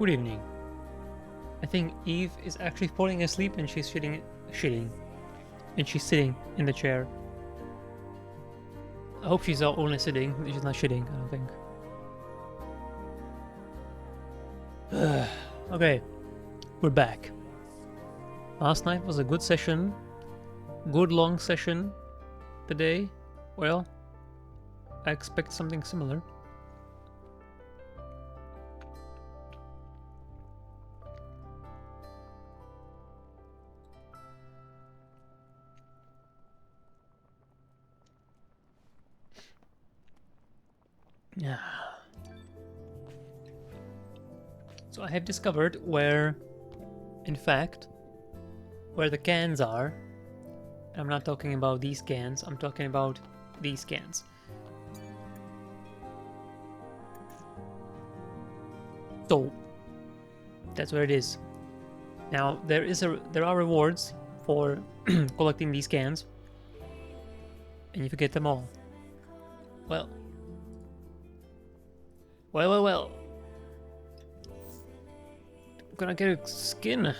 Good evening. I think Eve is actually falling asleep and she's shitting, and she's sitting in the chair. I hope she's only sitting, she's not shitting, I don't think. Okay, we're back. Last night was a good session, good long session. Today, well, I expect something similar. Yeah. So I have discovered where, in fact, where the cans are. I'm not talking about these cans, I'm talking about these cans. So that's where it is. Now there are rewards for collecting these cans, and if you get them all, well, I'm gonna get a skin,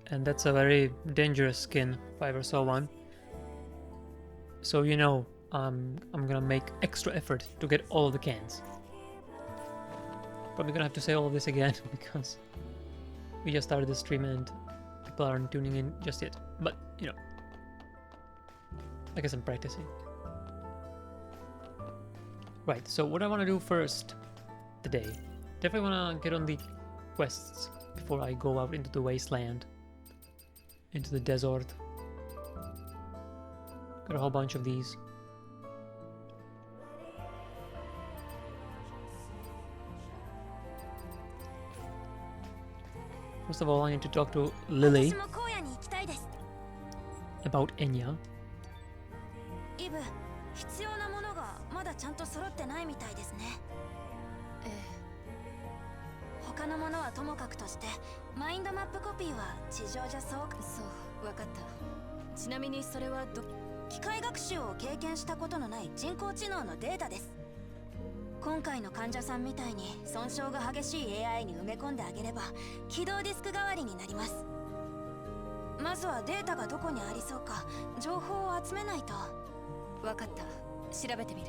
and that's a very dangerous skin if I ever saw one. So you know, I'm gonna make extra effort to get all of the cans. Probably gonna have to say all of this again because we just started the stream and people aren't tuning in just yet. But you know, I guess I'm practicing. Right, so what I want to do first today, definitely want to get on the quests before I go out into the wasteland, into the desert. Got a whole bunch of these. First of all, I need to talk to Lily about Enya. 必要なものがまだちゃんと揃ってないみたいですね。ええ。他のものはともかくとして、マインドマップコピーは地上じゃそう。そう、わかった。ちなみにそれは機械学習を経験したことのない人工知能のデータです。今回の患者さんみたいに損傷が激しい AI に埋め込んであげれば、起動ディスク代わりになります。まずはデータがどこにありそうか、情報を集めないと。わかった。調べてみる。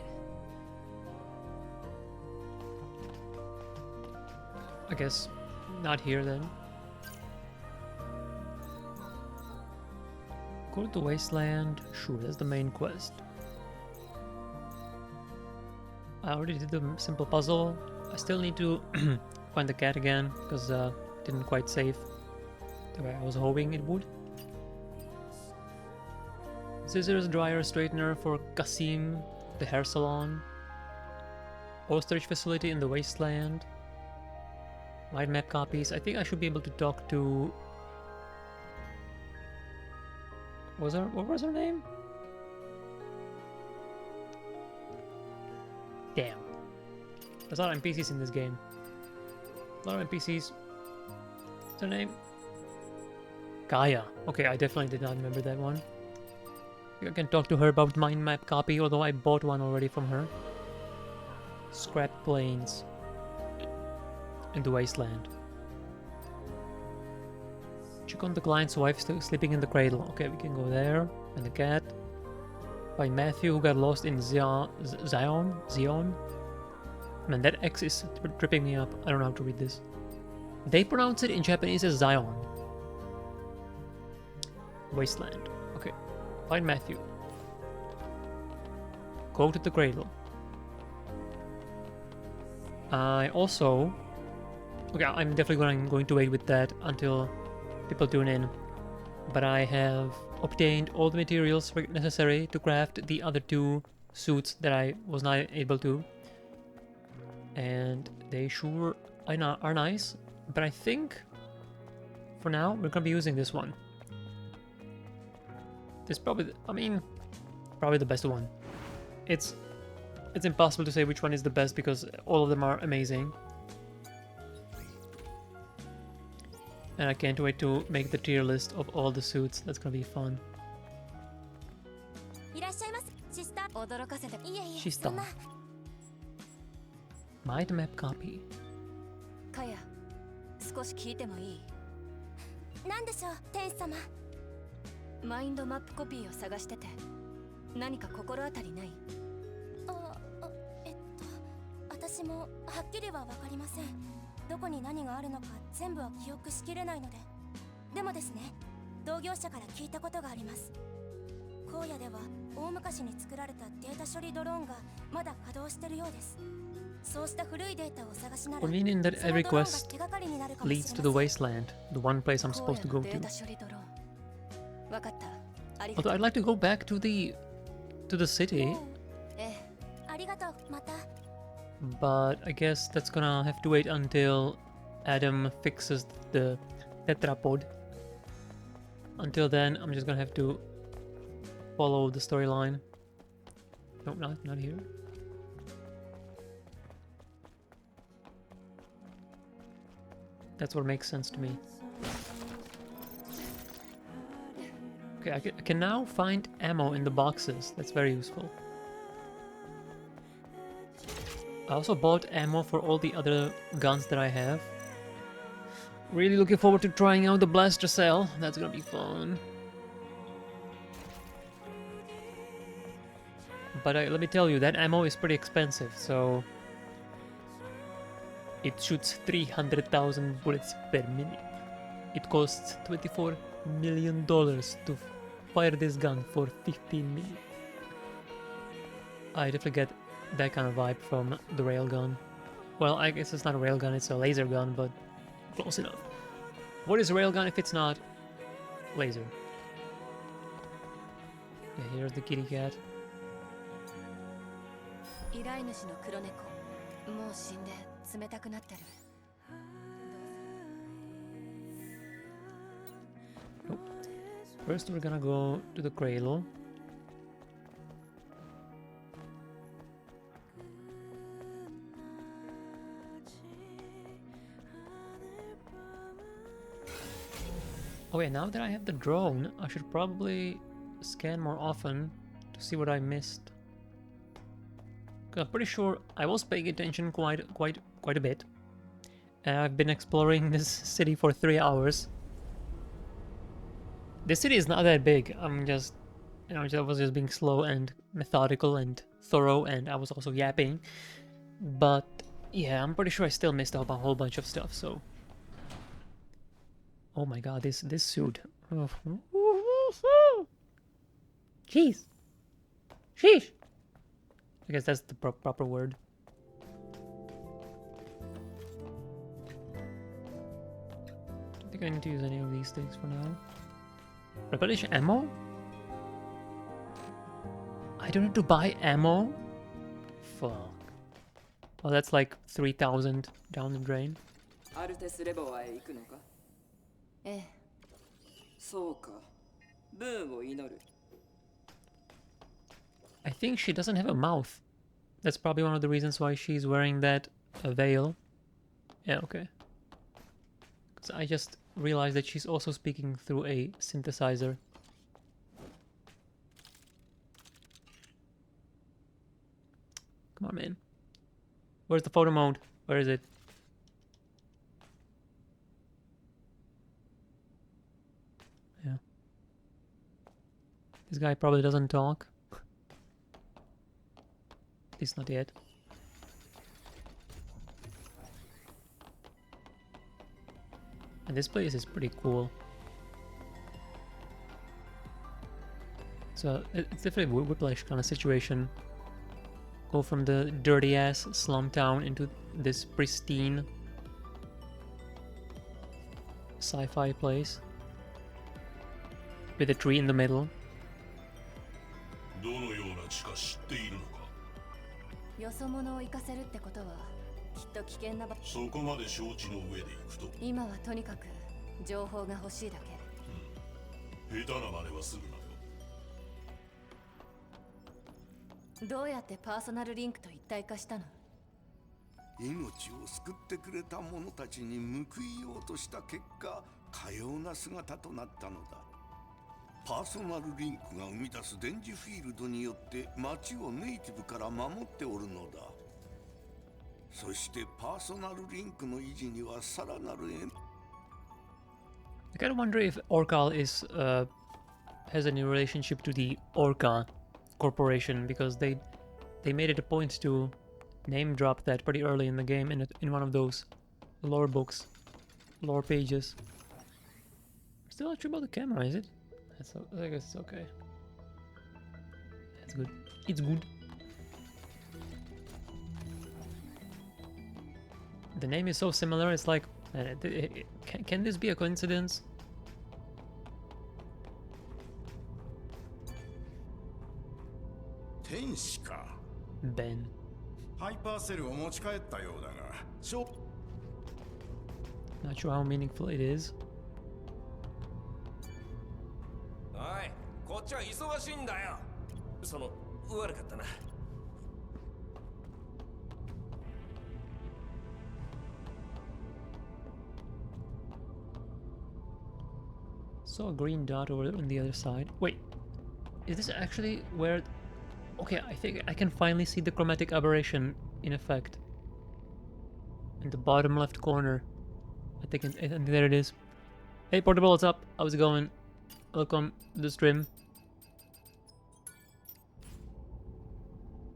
I guess not here then. Go to the wasteland. Sure, that's the main quest. I already did the simple puzzle. I still need to find the cat again because didn't quite save the way I was hoping it would. Scissors, dryer, straightener for Kasim, the hair salon. Ostrich facility in the wasteland. Mind map copies. I think I should be able to talk to... What was her name? Damn. There's a lot of NPCs in this game. A lot of NPCs. What's her name? Gaia. Okay, I definitely did not remember that one. I can talk to her about mind map copy, although I bought one already from her. Scrap planes in the wasteland. Check on the client's wife still sleeping in the cradle. Okay, we can go there. And the cat. By Matthew, who got lost in Zion. Man, that X is tripping me up. I don't know how to read this. They pronounce it in Japanese as Zion. Wasteland. Okay. Find Matthew. Go to the cradle. I also... Okay, I'm definitely going to wait with that until people tune in. But I have obtained all the materials necessary to craft the other two suits that I was not able to. And they sure are nice. But I think, for now, we're gonna be using this one. It's probably, probably the best one. It's impossible to say which one is the best because all of them are amazing. And I can't wait to make the tier list of all the suits. That's gonna be fun. Shista. Mind map copy. かや、少し聞いてもいい？何でしょう、天使様。マインドマップコピーを探してて、何か心当たりない？私もはっきりは分かりません。どこに何があるのか全部は記憶しきれないので。でもですね、同業者から聞いたことがあります。荒野では大昔に作られたデータ処理ドローンがまだ稼働しているようです。そうした古いデータをお探しなら、 Convenient that every quest leads to the wasteland, the one place I'm supposed to go to. Although I'd like to go back to the city, but I guess that's gonna have to wait until Adam fixes the tetrapod. Until then, I'm just gonna have to follow the storyline. No, not here. That's what makes sense to me. Okay, I can now find ammo in the boxes. That's very useful. I also bought ammo for all the other guns that I have. Really looking forward to trying out the blaster cell. That's gonna be fun. But let me tell you, that ammo is pretty expensive, so... It shoots 300,000 bullets per minute. It costs $24 million to fire this gun for 15 minutes. I definitely get that kind of vibe from the railgun. Well, I guess it's not a railgun, it's a laser gun, but close enough. What is a railgun if it's not laser? Yeah, here's the kitty cat. Nope. First we're gonna go to the cradle. Oh yeah, now that I have the drone, I should probably scan more often to see what I missed. 'Cause I'm pretty sure I was paying attention quite a bit. And I've been exploring this city for 3 hours. This city is not that big. I'm just, you know, I was just being slow and methodical and thorough, and I was also yapping. But yeah, I'm pretty sure I still missed out on a whole bunch of stuff, so... Oh my god, this suit. Oh. Jeez. Sheesh. I guess that's the proper word. I think I need to use any of these things for now. Replenish ammo? I don't have to buy ammo? Fuck. Oh, that's like 3,000 down the drain. I think she doesn't have a mouth. That's probably one of the reasons why she's wearing that veil. Yeah, okay. Because I just realized that she's also speaking through a synthesizer. Come on, man. Where's the photo mode? Where is it? Yeah. This guy probably doesn't talk. At least not yet. And this place is pretty cool. So it's definitely a Whiplash kind of situation. Go from the dirty ass slum town into this pristine sci-fi place with a tree in the middle. そしてパーソナルリンクの維持にはさらなる援 I kind of wonder if Orcal is has any relationship to the Orca Corporation, because they made it a point to name drop that pretty early in the game in one of those lore books, lore pages. Still not sure about the camera, is it? I guess it's okay. That's good. It's good. The name is so similar, it's like, can this be a coincidence? Ben. ハイパーセルを持ち帰ったようだが、Not sure how meaningful it is. おい、こっちは忙しいんだよ。悪かったな。Saw a green dot over on the other side. Wait, is this actually where... Okay, I think I can finally see the chromatic aberration in effect. In the bottom left corner. I think there it is. Hey Portable, what's up? How's it going? Welcome to the stream.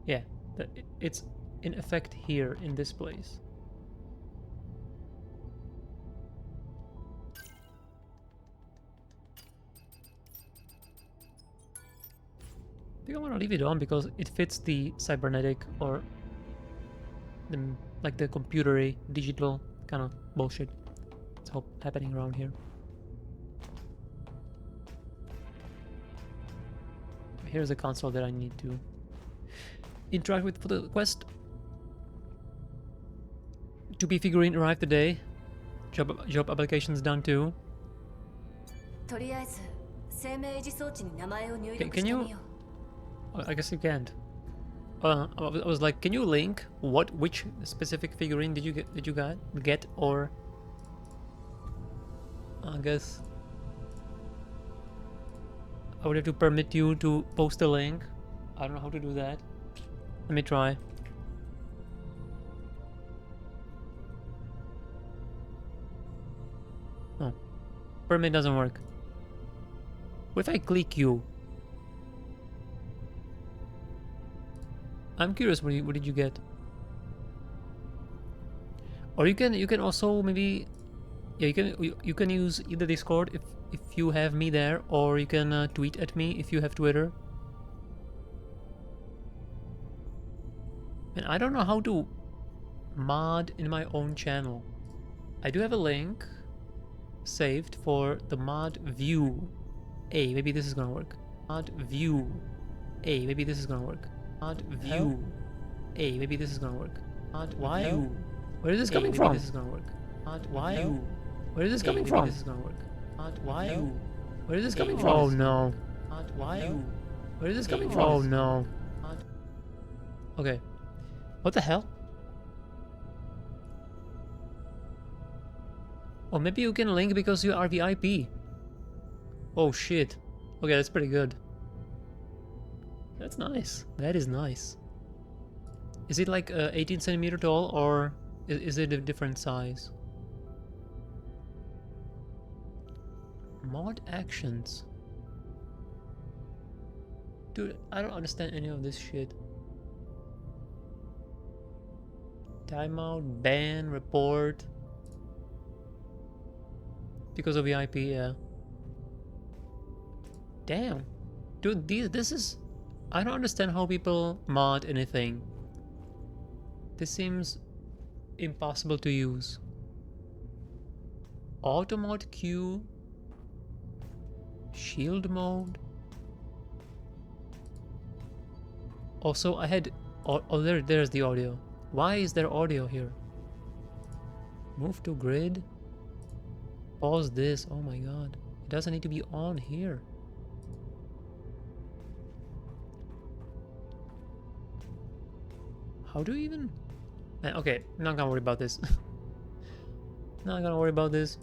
Yeah, it's in effect here in this place. I think I want to leave it on because it fits the cybernetic or the like the computery, digital kind of bullshit that's happening around here. Here's a console that I need to interact with for the quest. 2B figurine arrived today. Job applications done too. Can you? I guess you can't. I was like, can you link which specific figurine did you get or? I guess I would have to permit you to post a link. I don't know how to do that. Let me try. Oh, permit doesn't work. What if I click you? I'm curious, what did you get? Or you can also maybe, yeah, you can use either Discord if you have me there, or you can tweet at me if you have Twitter. And I don't know how to mod in my own channel. I do have a link saved for the mod view. A, maybe this is gonna work. Mod view. A, maybe this is gonna work. Mod view. A, maybe this is gonna work. Mod view. Where is this coming from? This is gonna work. Mod view. Where is this coming from? This is gonna work. Mod view. Where is this coming from? Oh no. Mod view. Where is this coming from? Oh no. Okay. What the hell? Or maybe you can link because you are VIP. Oh shit. Okay, that's pretty good. That's nice. That is nice. Is it like 18 centimeter tall, or is it a different size? Mod actions. Dude, I don't understand any of this shit. Timeout, ban, report. Because of VIP, yeah. Damn. Dude, this is... I don't understand how people mod anything. This seems impossible to use. Auto mod queue. Shield mode. Also, I had... Oh, there's the audio. Why is there audio here? Move to grid. Pause this. Oh my god. It doesn't need to be on here. How do you even... Okay, I'm not gonna worry about this. Not gonna worry about this.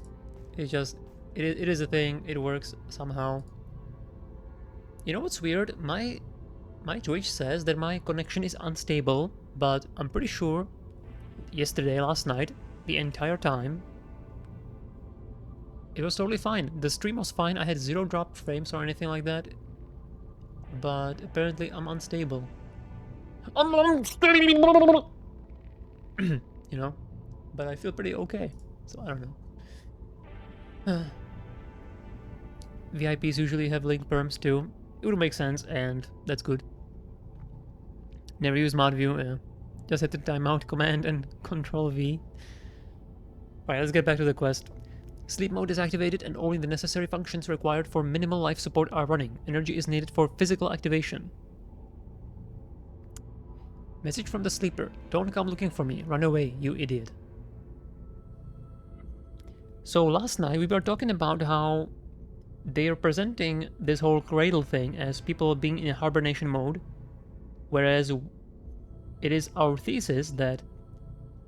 It's just... It is a thing. It works somehow. You know what's weird? My Twitch says that my connection is unstable, but I'm pretty sure yesterday, last night, the entire time. It was totally fine. The stream was fine. I had 0 dropped frames or anything like that. But apparently I'm unstable. I'm unstable! You know? But I feel pretty okay. So I don't know. VIPs usually have link perms too. It would make sense, and that's good. Never use mod view. Just hit the timeout command and Control V. Alright, let's get back to the quest. Sleep mode is activated and only the necessary functions required for minimal life support are running. Energy is needed for physical activation. Message from the sleeper. Don't come looking for me. Run away, you idiot. So last night we were talking about how they are presenting this whole cradle thing as people being in hibernation mode, whereas it is our thesis that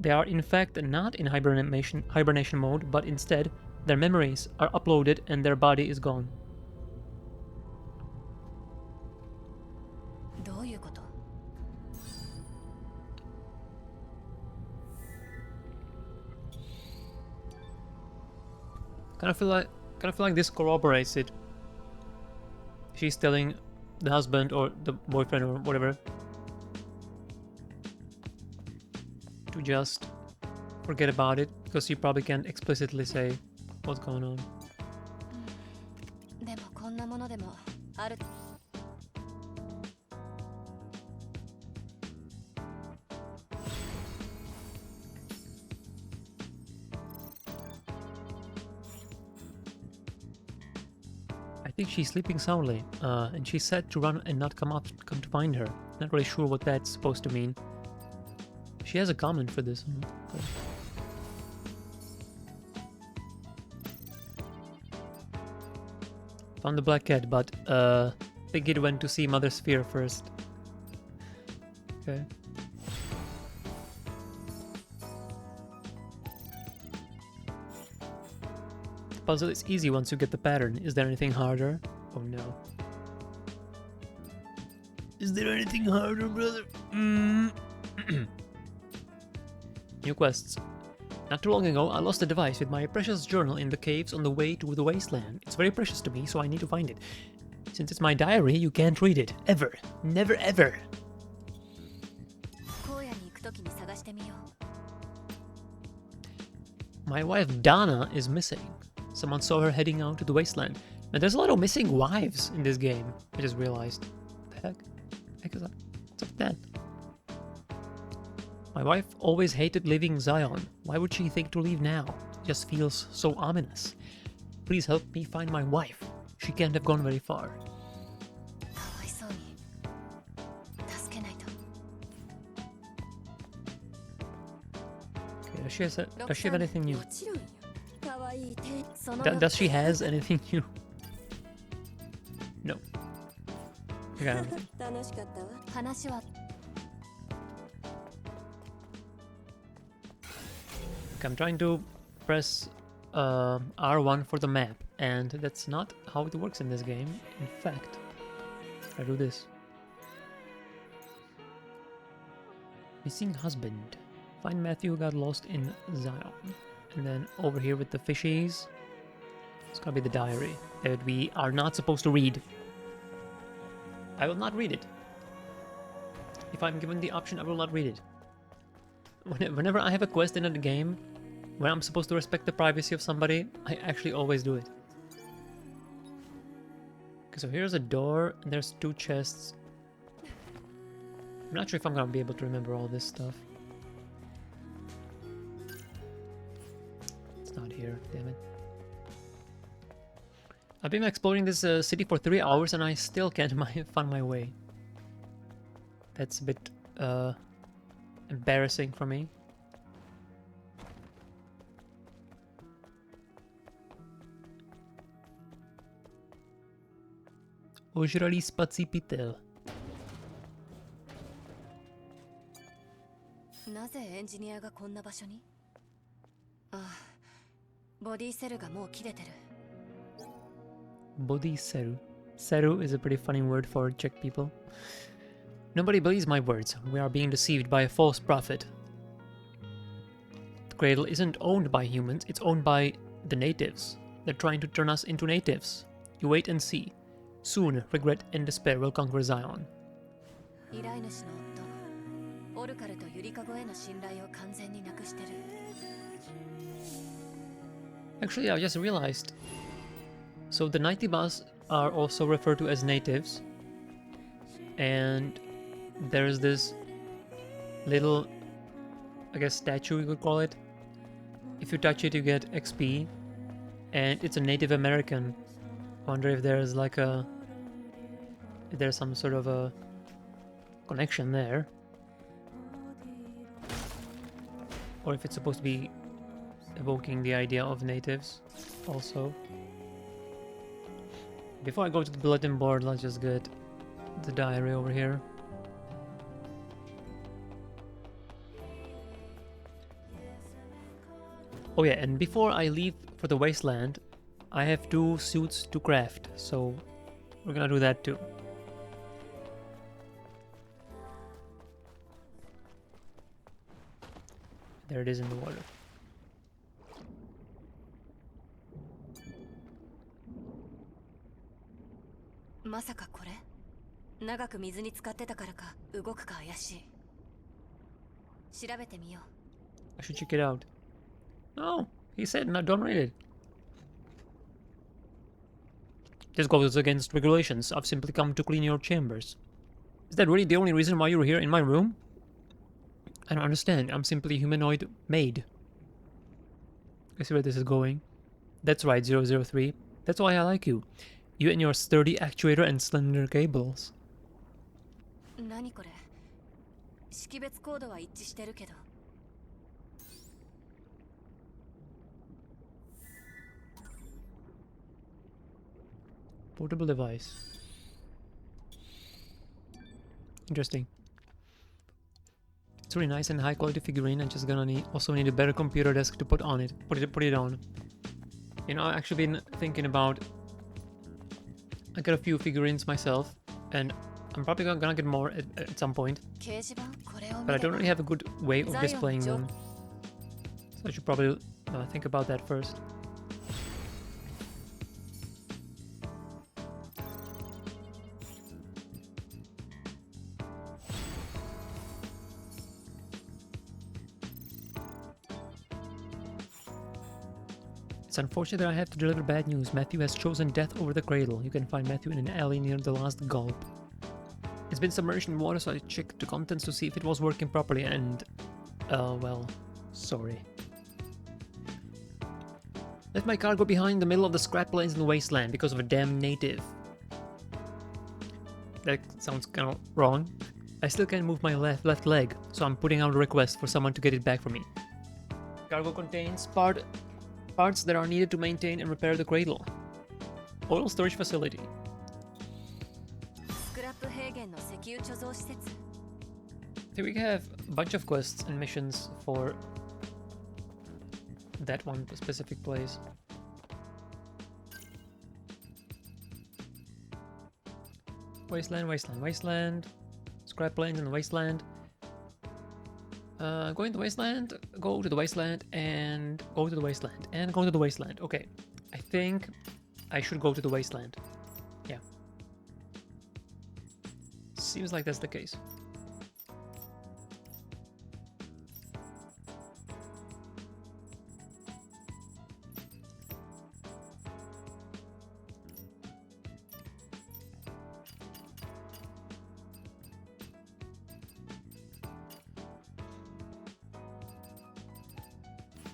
they are in fact not in hibernation mode, but instead their memories are uploaded and their body is gone. Kind of feel like this corroborates it. She's telling the husband or the boyfriend or whatever to just forget about it, because you probably can't explicitly say what's going on. I think she's sleeping soundly, and she said to run and not come to find her. Not really sure what that's supposed to mean. She has a comment for this. Okay. Found the black cat, but I think it went to see Mother Sphere first. Okay. The puzzle is easy once you get the pattern. Is there anything harder? Oh no. Is there anything harder, brother? New quests. Not too long ago, I lost a device with my precious journal in the caves on the way to the wasteland. It's very precious to me, so I need to find it. Since it's my diary, you can't read it. Ever. Never ever. My wife Dana is missing. Someone saw her heading out to the wasteland. Now there's a lot of missing wives in this game. I just realized. What the heck? What's up with that? My wife always hated leaving Zion. Why would she think to leave now? It just feels so ominous. Please help me find my wife. She can't have gone very far. Okay, does she have anything new? Does she has anything new? No. Okay. I'm trying to press R1 for the map, and that's not how it works in this game. In fact, I do this. Missing husband. Find Matthew who got lost in Zion. And then over here with the fishies, it's gonna be the diary that we are not supposed to read. I will not read it. If I'm given the option, I will not read it. Whenever I have a quest in a game where I'm supposed to respect the privacy of somebody, I actually always do it. Okay, so here's a door, and there's 2 chests. I'm not sure if I'm gonna be able to remember all this stuff. It's not here, damn it. I've been exploring this city for 3 hours and I still can't find my way. That's a bit embarrassing for me. Ožralý spací pytel. Body seru. Seru is a pretty funny word for Czech people. Nobody believes my words. We are being deceived by a false prophet. cradle isn't owned by humans, it's owned by the natives. They're trying to turn us into natives. You wait and see. Soon, regret and despair will conquer Zion. 依頼主の夫オルカルとユリカゴへの信頼を完全になくしてる。 Actually, I just realized. So the Naitibas are also referred to as natives. And there's this little, I guess, statue you could call it. If you touch it, you get XP. And it's a Native American. I wonder if there's like if there's some sort of a connection there. Or if it's supposed to be evoking the idea of natives also. Before I go to the bulletin board, let's just get the diary over here. Oh yeah, and before I leave for the wasteland, I have 2 suits to craft, so we're gonna do that too. There it is in the water. Masaka これ長く水に浸かってたからか動くか怪しい。調べてみよう。 I should check it out. No, he said no, don't read it. This goes against regulations. I've simply come to clean your chambers. Is that really the only reason why you're here in my room? I don't understand. I'm simply a humanoid maid. I see where this is going. That's right, 003. That's why I like you. You and your sturdy actuator and slender cables. 何これ識別コードは一致してるけど。 Portable device. Interesting. It's really nice and high quality figurine. I'm just gonna also need a better computer desk to put on it. Put it on. You know, I've actually been thinking about. I got a few figurines myself, and I'm probably gonna get more at some point. But I don't really have a good way of displaying them. So I should probably think about that first. It's unfortunate that I have to deliver bad news. Matthew has chosen death over the cradle. You can find Matthew in an alley near the last gulp. It's been submerged in water, so I checked the contents to see if it was working properly and... well, sorry. Left my cargo behind in the middle of the scrap lanes in the wasteland because of a damn native. That sounds kind of wrong. I still can't move my left leg, so I'm putting out a request for someone to get it back for me. Cargo contains parts that are needed to maintain and repair the cradle. Oil storage facility. Here we have a bunch of quests and missions for that one specific place. Wasteland, wasteland, wasteland. Scrap lanes in the wasteland. Going to the wasteland, go to the wasteland, and go to the wasteland, and go to the wasteland. Okay, I think I should go to the wasteland. Yeah. Seems like that's the case.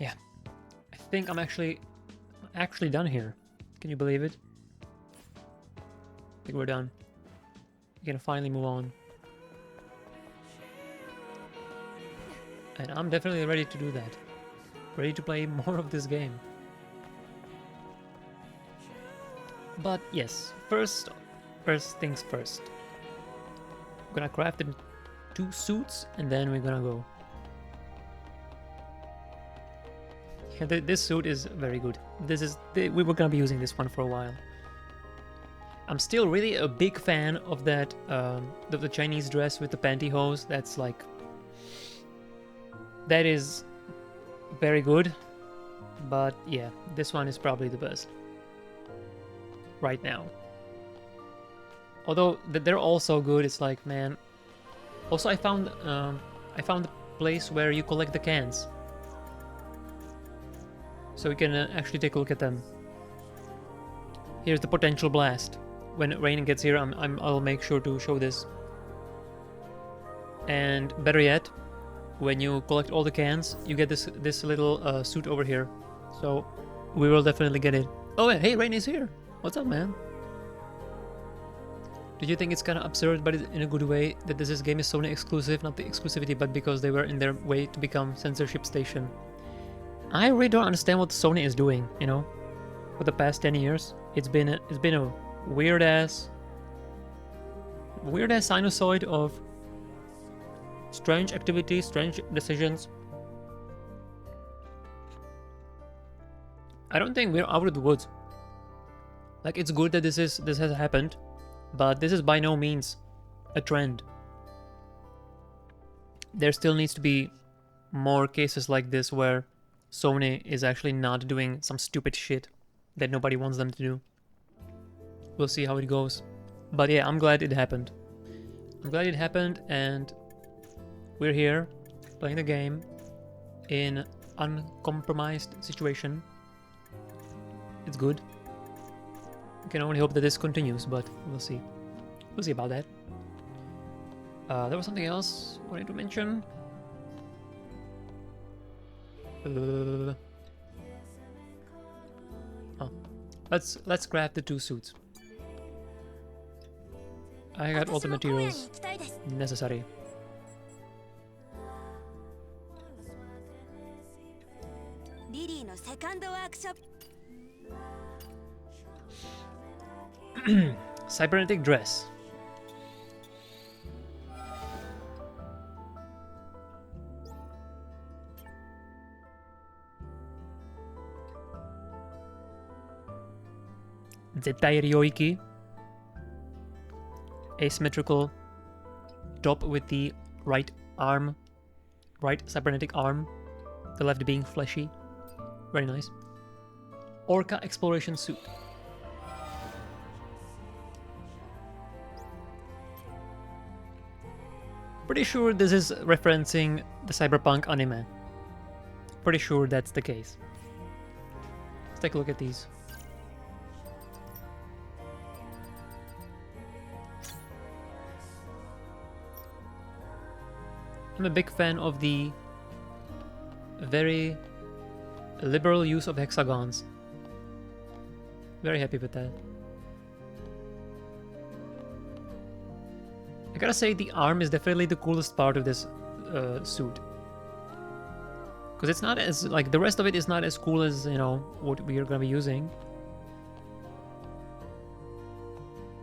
Yeah, I think I'm actually done here. Can you believe it? I think we're done. We can finally move on. And I'm definitely ready to do that. Ready to play more of this game. But yes, first things first. I'm gonna craft 2 suits and then we're gonna go. Yeah, this suit is very good. We were gonna be using this one for a while. I'm still really a big fan of that, the Chinese dress with the pantyhose. That's like, that is very good. But yeah, this one is probably the best right now. Although they're all so good, it's like, man. Also, I found the place where you collect the cans, so we can actually take a look at them. Here's the potential blast. When Rain gets here, I'll make sure to show this. And better yet, when you collect all the cans, you get this little suit over here. So we will definitely get it. Oh, hey, Rain is here. What's up, man? Did you think it's kind of absurd, but in a good way, that this game is Sony exclusive? Not the exclusivity, but because they were in their way to become censorship station. I really don't understand what Sony is doing, you know? For the past 10 years, it's been a weird ass sinusoid of strange activities, strange decisions. I don't think we're out of the woods. Like, it's good that this has happened, but this is by no means a trend. There still needs to be more cases like this where Sony is actually not doing some stupid shit that nobody wants them to do. We'll see how it goes. But yeah, I'm glad it happened. I'm glad it happened, and we're here playing the game in uncompromised situation. It's good. I can only hope that this continues, but we'll see. We'll see about that. There was something else I wanted to mention. Let's craft the 2 suits. I got all the materials necessary. Cybernetic dress. Zetai Ryoiki. Asymmetrical top with the right arm, right cybernetic arm, the left being fleshy. Very nice. Orca exploration suit. Pretty sure this is referencing the cyberpunk anime. Pretty sure that's the case. Let's take a look at these. I'm a big fan of the very liberal use of hexagons. Very happy with that. I gotta say, the arm is definitely the coolest part of this suit. Because it's not as, like, the rest of it is not as cool as, you know, what we are gonna be using.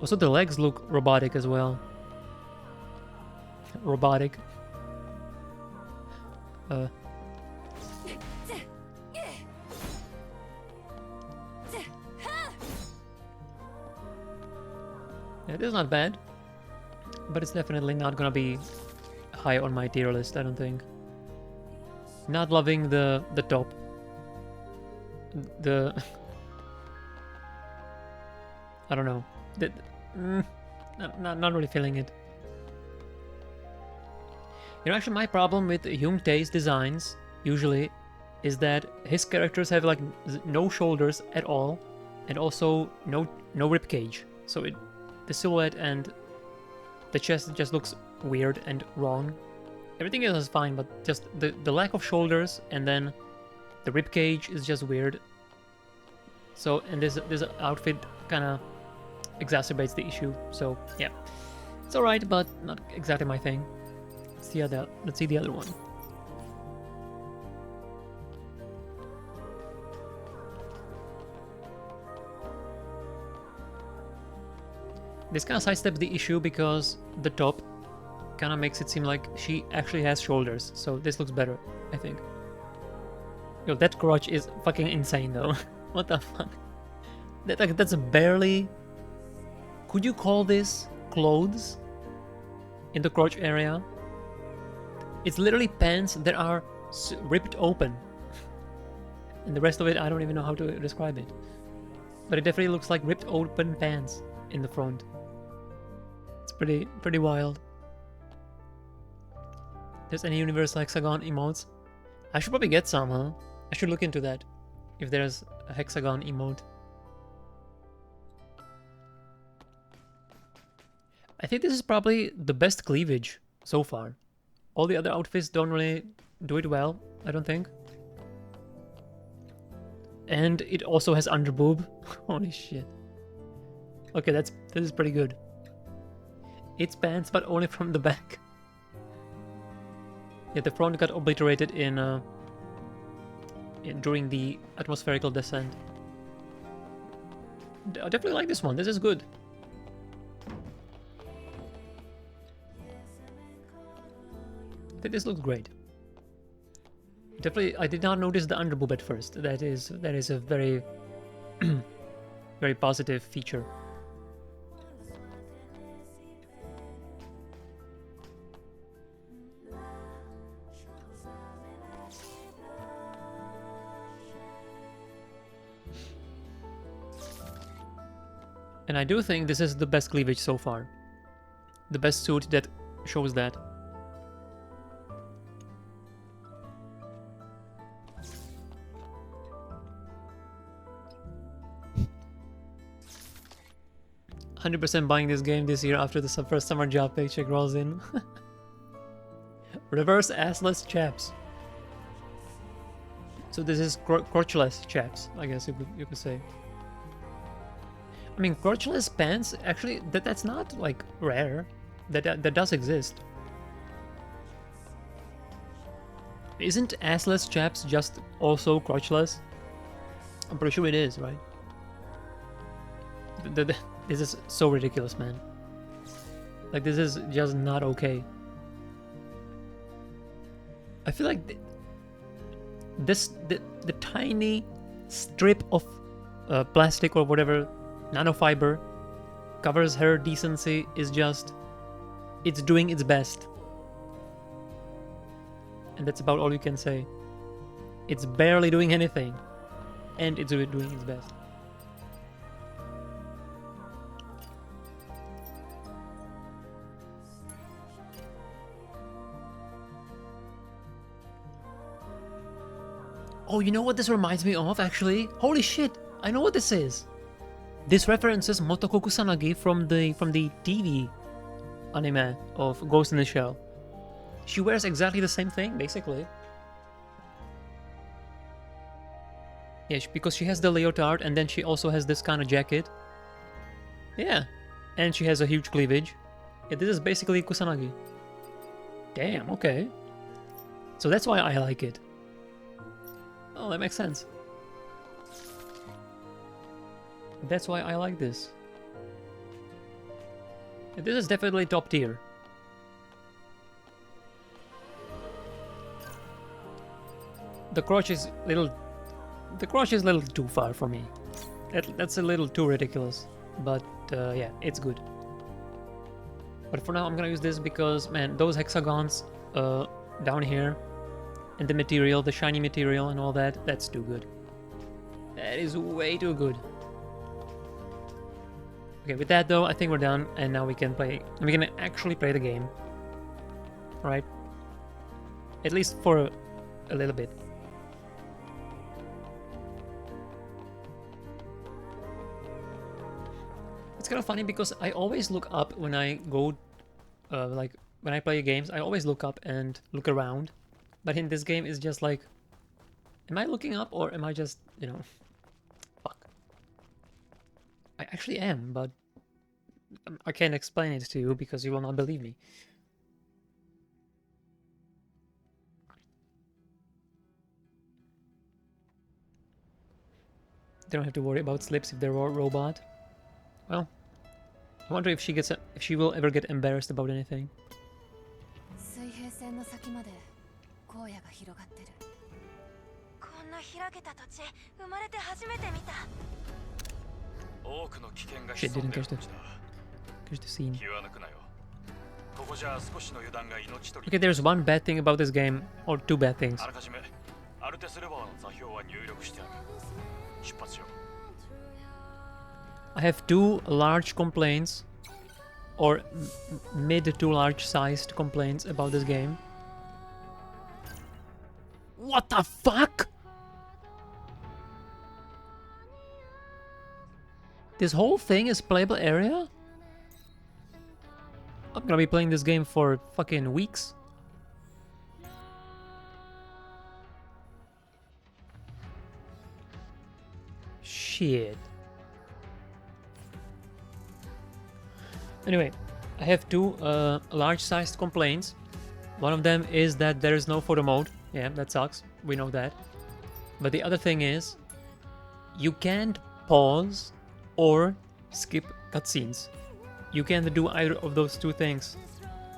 Also, the legs look robotic as well. Robotic. Yeah, this is not bad, but it's definitely not gonna be high on my tier list, I don't think. Not loving the top. I don't know. Not really feeling it. You know, actually, my problem with Hyung Tae's designs usually is that his characters have like no shoulders at all, and also no rib cage. So the silhouette and the chest just looks weird and wrong. Everything else is fine, but just the lack of shoulders and then the rib cage is just weird. So, and this outfit kind of exacerbates the issue. So yeah, it's alright, but not exactly my thing. Let's see the other one. This kind of sidesteps the issue because the top kind of makes it seem like she actually has shoulders. So this looks better, I think. Yo, that crotch is fucking insane though. What the fuck? That's barely... Could you call this clothes? In the crotch area? It's literally pants that are ripped open. And the rest of it, I don't even know how to describe it. But it definitely looks like ripped open pants in the front. It's pretty wild. There's any universal hexagon emotes? I should probably get some, huh? I should look into that. If there's a hexagon emote. I think this is probably the best cleavage so far. All the other outfits don't really do it well, I don't think. And it also has underboob. Holy shit. Okay, this is pretty good. It's pants, but only from the back. Yeah, the front got obliterated during the atmospherical descent. I definitely like this one. This is good. I think this looks great. Definitely, I did not notice the underboob at first. That is a very, very positive feature. And I do think this is the best cleavage so far. The best suit that shows that. "100% buying this game this year after the first summer job paycheck rolls in." Reverse assless chaps. So this is crotchless chaps, I guess you could say. I mean, crotchless pants, actually, that's not, like, rare. That does exist. Isn't assless chaps just also crotchless? I'm pretty sure it is, right? This is so ridiculous, man. Like, this is just not okay. I feel like the tiny strip of plastic or whatever, nanofiber, covers her decency is just, it's doing its best. And that's about all you can say. It's barely doing anything, and it's doing its best. Oh, you know what this reminds me of, actually? Holy shit, I know what this is. This references Motoko Kusanagi from the TV anime of Ghost in the Shell. She wears exactly the same thing, basically. Yeah, because she has the leotard, and then she also has this kind of jacket. Yeah, and she has a huge cleavage. Yeah, this is basically Kusanagi. Damn, okay. So that's why I like it. Oh, that makes sense. That's why I like this. This is definitely top tier. The crotch is little too far for me. That's a little too ridiculous. But yeah, it's good. But for now, I'm gonna use this because, man, those hexagons down here, and the material, the shiny material and all that, that's too good. That is way too good. Okay, with that though, I think we're done, and now we can actually play the game. Right? At least for a little bit. It's kind of funny because I always look up when I go, like, when I play games, I always look up and look around. But in this game, it's just like, am I looking up or am I just, you know, fuck. I actually am, but I can't explain it to you because you will not believe me. They don't have to worry about slips if they're a robot. Well, I wonder if she will ever get embarrassed about anything. 水平線の先まで荒野が広がってる。こんな開けた土地、生まれて初めて見た。多くの危険が Shit, 潜ん didn't でる catch the 土地だ。 scene. 気は抜くなよ。ここじゃ少しの油断が命取り。 Okay, there's one bad thing about this game, or two bad things. あらかじめアルテスレバーの座標は入力してある。出発しよう。 I have two large complaints, or mid to large sized complaints about this game. What the fuck? This whole thing is playable area? I'm gonna be playing this game for fucking weeks. Shit. Anyway, I have two large-sized complaints. One of them is that there is no photo mode. Yeah, that sucks. We know that. But the other thing is, you can't pause or skip cutscenes. You can't do either of those two things.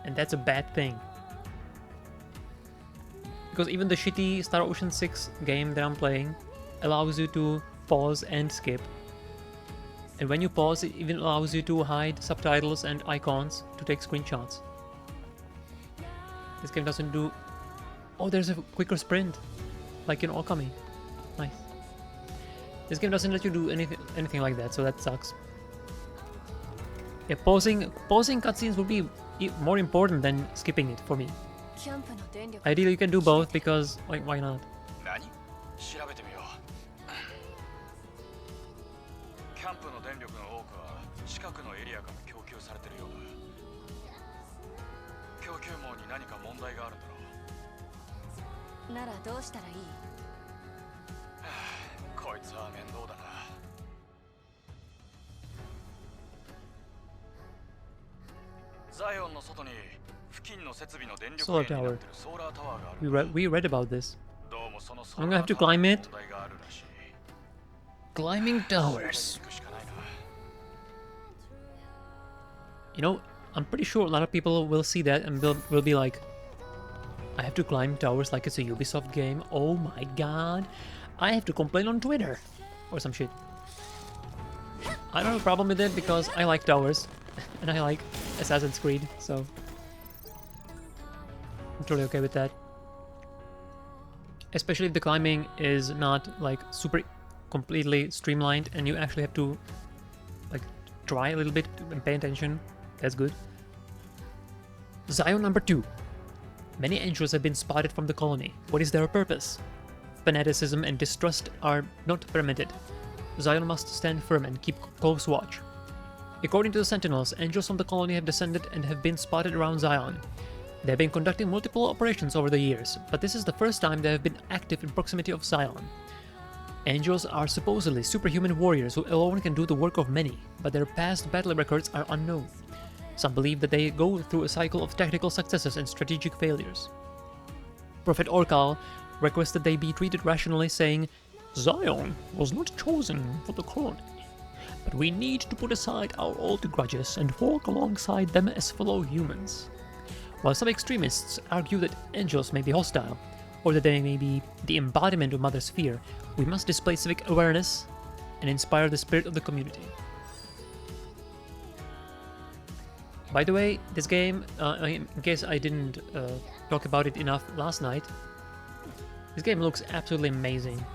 And that's a bad thing. Because even the shitty Star Ocean 6 game that I'm playing allows you to pause and skip. And when you pause, it even allows you to hide subtitles and icons to take screenshots. This game doesn't do... Oh, there's a quicker sprint, like in Okami. Nice. This game doesn't let you do anything like that, so that sucks. Yeah, pausing cutscenes would be more important than skipping it for me. Ideally, you can do both because why not? 何？調べてみよう。キャンプの電力の多くは近くのエリアから供給されてるようだ。供給網に何か問題があるんだろう。ならどうしたらいい？こいつは面倒だな。ザイオンの外に付近の設備の電力源になってるソーラータワーがある。We read about this. どうもそのソ I'm ー gonna ラ have ー to タワー climb に it. 問題があるらしい。 Climbing towers. 行くしかないな。 You know, I'm pretty sure a lot of people will see that and will be like, I have to climb towers like it's a Ubisoft game. Oh my god. I have to complain on Twitter. Or some shit. I don't have a problem with it because I like towers. And I like Assassin's Creed, so... I'm totally okay with that. Especially if the climbing is not like super completely streamlined and you actually have to like try a little bit and pay attention. That's good. Zion number 2. Many angels have been spotted from the colony. What is their purpose? Fanaticism and distrust are not permitted. Zion must stand firm and keep close watch. According to the Sentinels, angels from the colony have descended and have been spotted around Zion. They have been conducting multiple operations over the years, but this is the first time they have been active in proximity of Zion. Angels are supposedly superhuman warriors who alone can do the work of many, but their past battle records are unknown. Some believe that they go through a cycle of tactical successes and strategic failures. Prophet Orkal requested they be treated rationally, saying, Zion was not chosen for the colony, but we need to put aside our old grudges and walk alongside them as fellow humans. While some extremists argue that angels may be hostile, or that they may be the embodiment of Mother's fear, we must display civic awareness and inspire the spirit of the community. By the way, this game, in case I didn't talk about it enough last night, this game looks absolutely amazing.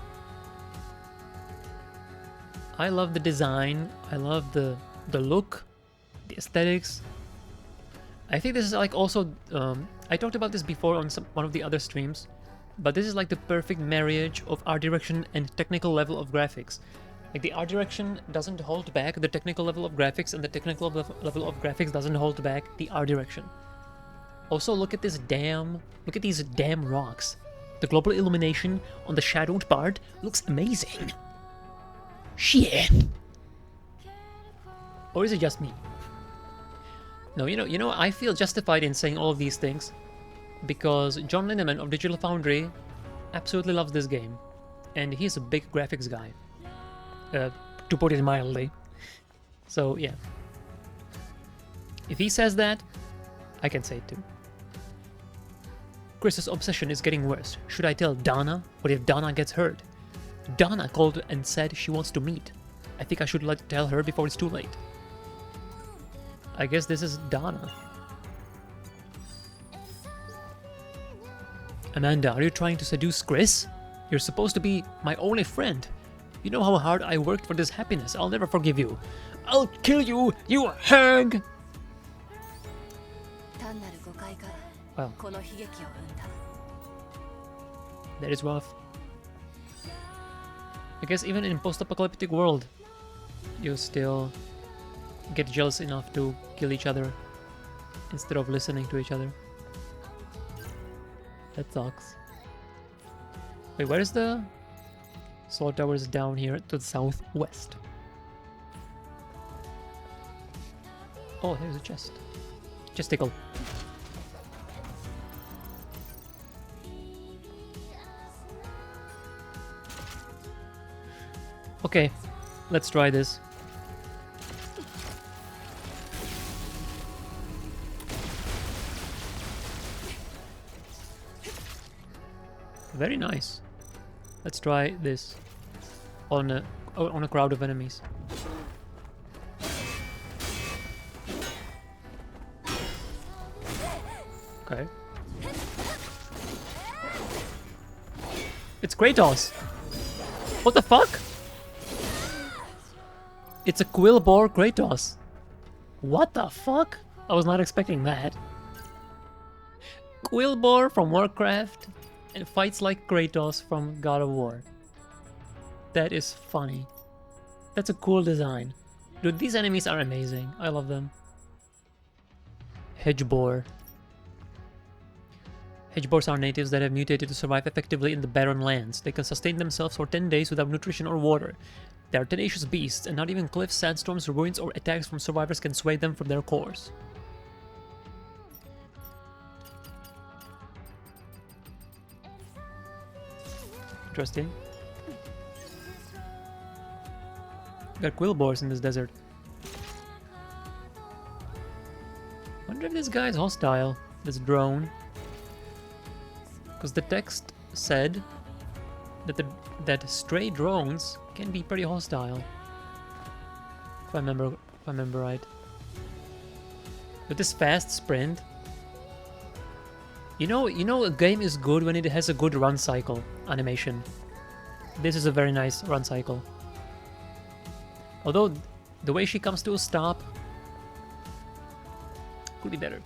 I love the design, I love the look, the aesthetics. I think this is like also, I talked about this before on one of the other streams, but this is like the perfect marriage of art direction and technical level of graphics. Like the art direction doesn't hold back the technical level of graphics, and the technical level of graphics doesn't hold back the art direction. Also, look at these damn rocks. The global illumination on the shadowed part looks amazing. Shit. Or is it just me? No, you know, I feel justified in saying all of these things because John Linneman of Digital Foundry absolutely loves this game, and he's a big graphics guy, to put it mildly. So yeah, if he says that, I can say it too. Chris's obsession is getting worse. Should I tell Donna? What if Donna gets hurt? Donna called and said she wants to meet. I think I should tell her before it's too late. I guess this is Donna. Amanda, are you trying to seduce Chris? You're supposed to be my only friend. You know how hard I worked for this happiness. I'll never forgive you. I'll kill you, you hag! 単なる誤解が Wow, この悲劇を生んだ。 that is rough. I guess even in post-apocalyptic world, you still get jealous enough to kill each other instead of listening to each other. That sucks. Wait, where is the Solar Tower? Is down here to the southwest. Oh, here's a chest. Chesticle. Okay, let's try this. Very nice. Let's try this on a crowd of enemies. Okay. It's Kratos. What the fuck? It's a Quillbore Kratos. What the fuck? I was not expecting that. Quillbore from Warcraft and fights like Kratos from God of War. That is funny. That's a cool design. Dude, these enemies are amazing. I love them. Hedgeboar. Hedgeboars are natives that have mutated to survive effectively in the barren lands. They can sustain themselves for 10 days without nutrition or water. They are tenacious beasts, and not even cliffs, sandstorms, ruins, or attacks from survivors can sway them from their course. Interesting. Got Quillboars in this desert. Wonder if this guy is hostile, this drone. Because the text said that stray drones can be pretty hostile. If I remember right. With this fast sprint, you know a game is good when it has a good run cycle animation. This is a very nice run cycle. Although the way she comes to a stop could be better.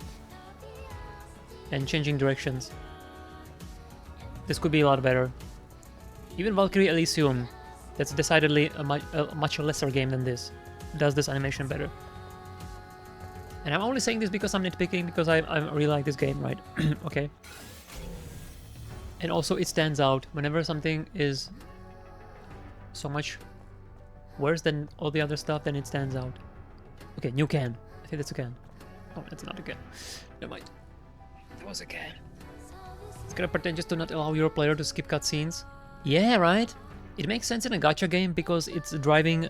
And changing directions. This could be a lot better. Even Valkyrie Elysium, that's decidedly a much lesser game than this, does this animation better. And I'm only saying this because I'm nitpicking, because I really like this game, right? Okay. And also it stands out. Whenever something is so much worse than all the other stuff, then it stands out. Okay, new can. I think that's a can. Oh, that's not a can. Never mind. It was a can. It's gonna pretend just to not allow your player to skip cutscenes. Yeah, right? It makes sense in a gacha game because it's driving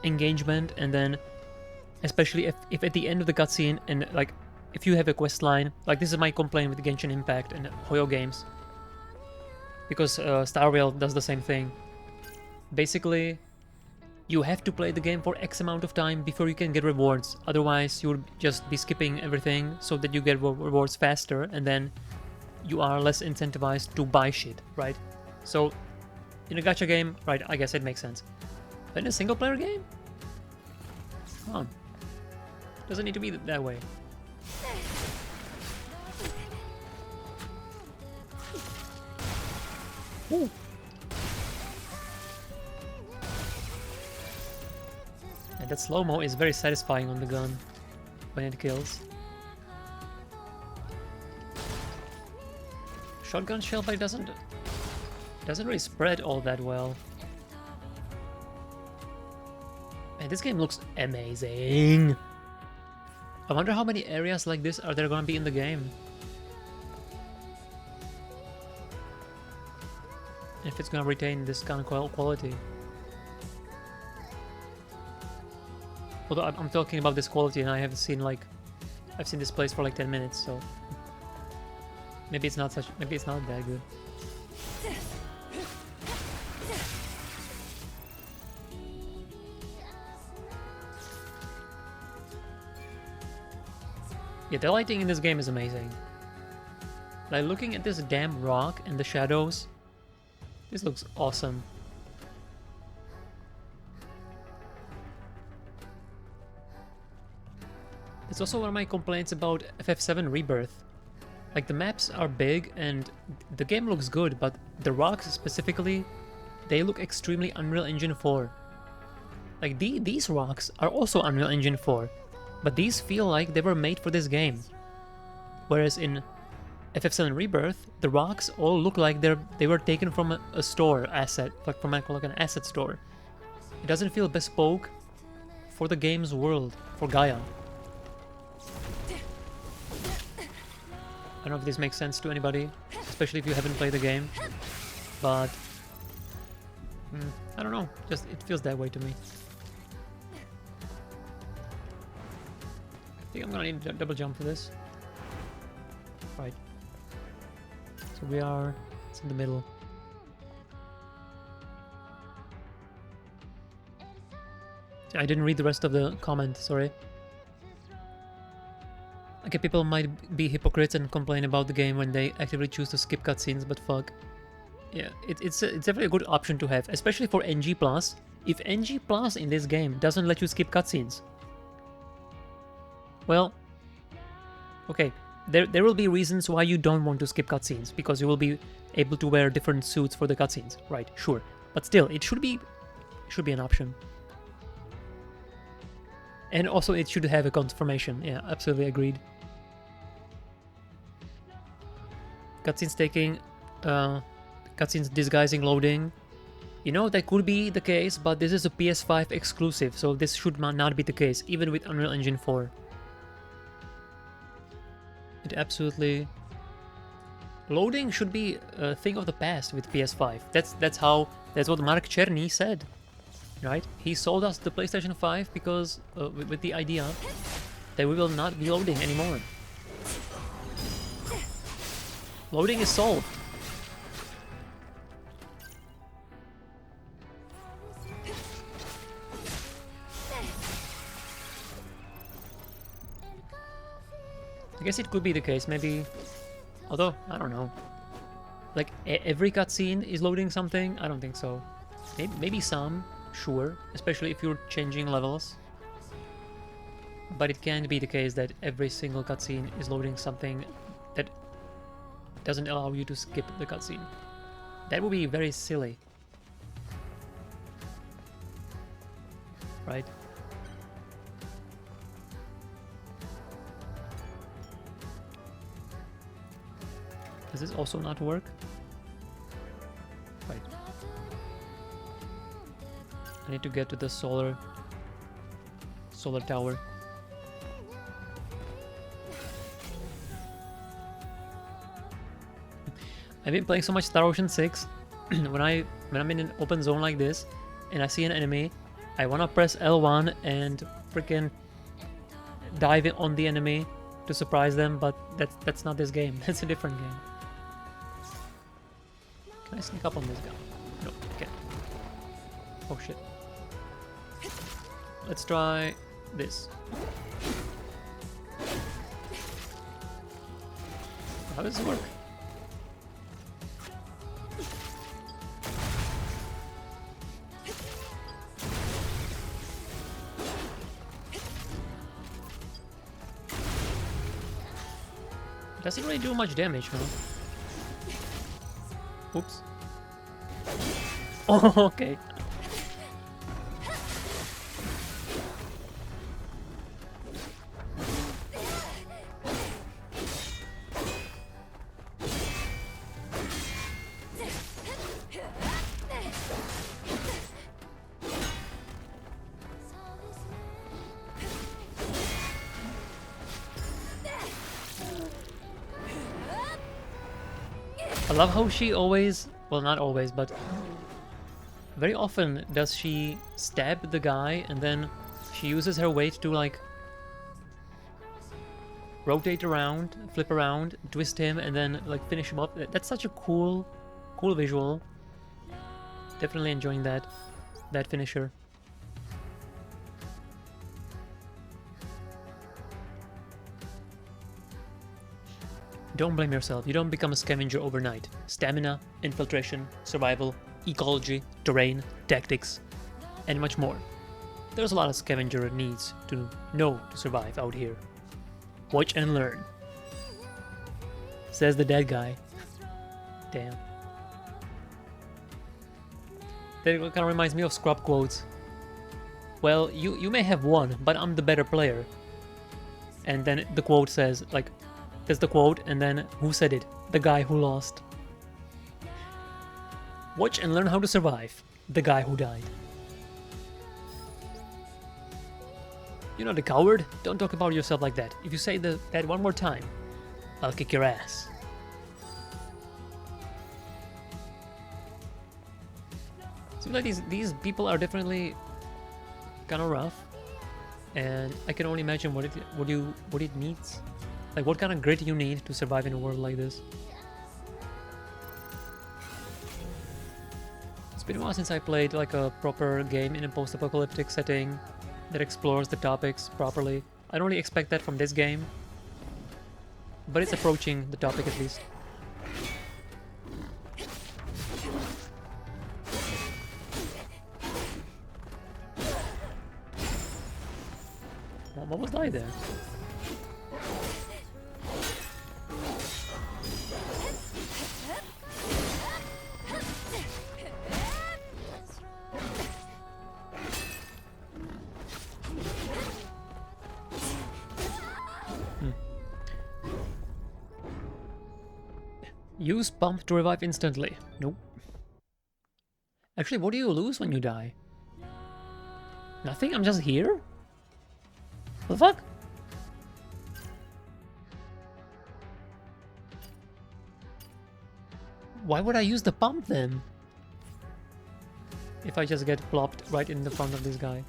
engagement, and then especially if at the end of the cutscene, and like if you have a quest line, like this is my complaint with Genshin Impact and Hoyo games, because Star Rail does the same thing. Basically, you have to play the game for X amount of time before you can get rewards, otherwise you'll just be skipping everything so that you get rewards faster, and then you are less incentivized to buy shit, right? So in a gacha game, right, I guess it makes sense. But in a single player game? Come on. Doesn't need to be that way. Ooh. And that slow-mo is very satisfying on the gun when it kills. Shotgun shell fight doesn't really spread all that well. Man, this game looks amazing. I wonder how many areas like this are there gonna be in the game. If it's gonna retain this kind of quality. Although I'm talking about this quality, and I have seen I've seen this place for like 10 minutes, so maybe it's not that good. Yeah, the lighting in this game is amazing. Like looking at this damn rock and the shadows, This looks awesome. It's also one of my complaints about FF7 Rebirth. Like, the maps are big and the game looks good, but the rocks specifically, they look extremely Unreal Engine 4. Like, these rocks are also Unreal Engine 4, but these feel like they were made for this game. Whereas in FF7 Rebirth, the rocks all look like they were taken from a store asset, like from like an asset store. It doesn't feel bespoke for the game's world, for Gaia. I don't know if this makes sense to anybody, especially if you haven't played the game, but I don't know, just it feels that way to me. I think I'm gonna need a double jump for this. Right. So it's in the middle. I didn't read the rest of the comment, sorry. Okay, people might be hypocrites and complain about the game when they actively choose to skip cutscenes, but fuck. Yeah, it's definitely a good option to have, especially for NG+. If NG+ in this game doesn't let you skip cutscenes, well, okay, there will be reasons why you don't want to skip cutscenes, because you will be able to wear different suits for the cutscenes, right? Sure, but still, it should be an option. And also, it should have a confirmation. Yeah, absolutely agreed. Cutscenes taking, cutscenes disguising loading. You know, that could be the case, but this is a PS5 exclusive, so this should not be the case, even with Unreal Engine 4. It absolutely... Loading should be a thing of the past with PS5. That's what Mark Cherny said. Right? He sold us the PlayStation 5 because with the idea that we will not be loading anymore. Loading is solved. I guess it could be the case, maybe. Although, I don't know. Like, every cutscene is loading something? I don't think so. Maybe some. Sure, especially if you're changing levels. But it can't be the case that every single cutscene is loading something that doesn't allow you to skip the cutscene. That would be very silly. Right? Does this also not work? Right. I need to get to the solar tower. I've been playing so much Star Ocean 6. when I'm in an open zone like this and I see an enemy, I wanna press L1 and freaking dive in on the enemy to surprise them, but that's not this game. That's a different game. Can I sneak up on this guy? No, I can't. Oh shit. Let's try this. How does this work? It doesn't really do much damage, huh? Oops. Oh, okay. I love how she always, well, not always, but very often does she stab the guy and then she uses her weight to like rotate around, flip around, twist him, and then like finish him up. That's such a cool visual. Definitely enjoying that finisher. Don't blame yourself. You don't become a scavenger overnight. Stamina, infiltration, survival, ecology, terrain, tactics, and much more. There's a lot of scavenger needs to know to survive out here. Watch and learn. Says the dead guy. Damn. That kind of reminds me of Scrub quotes. Well, you may have won, but I'm the better player. And then the quote says, like, there's the quote, and then who said it? The guy who lost. Watch and learn how to survive. The guy who died. You're not a coward. Don't talk about yourself like that. If you say that one more time, I'll kick your ass. Seems like these people are definitely kind of rough, and I can only imagine what it needs. Like what kind of grit you need to survive in a world like this. It's been a while since I played like a proper game in a post-apocalyptic setting that explores the topics properly. I don't really expect that from this game, but it's approaching the topic at least. What was I there? Use pump to revive instantly. Nope. Actually, what do you lose when you die? Nothing? I'm just here? What the fuck? Why would I use the pump then? If I just get plopped right in the front of this guy.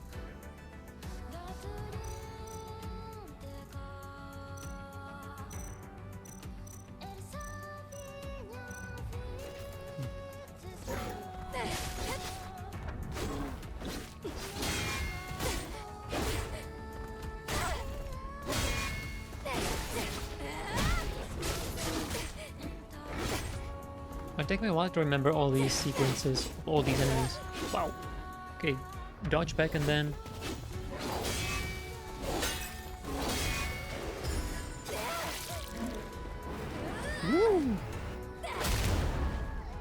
It'll take me a while to remember all these sequences of all these enemies. Wow. Okay, dodge back and then... Woo!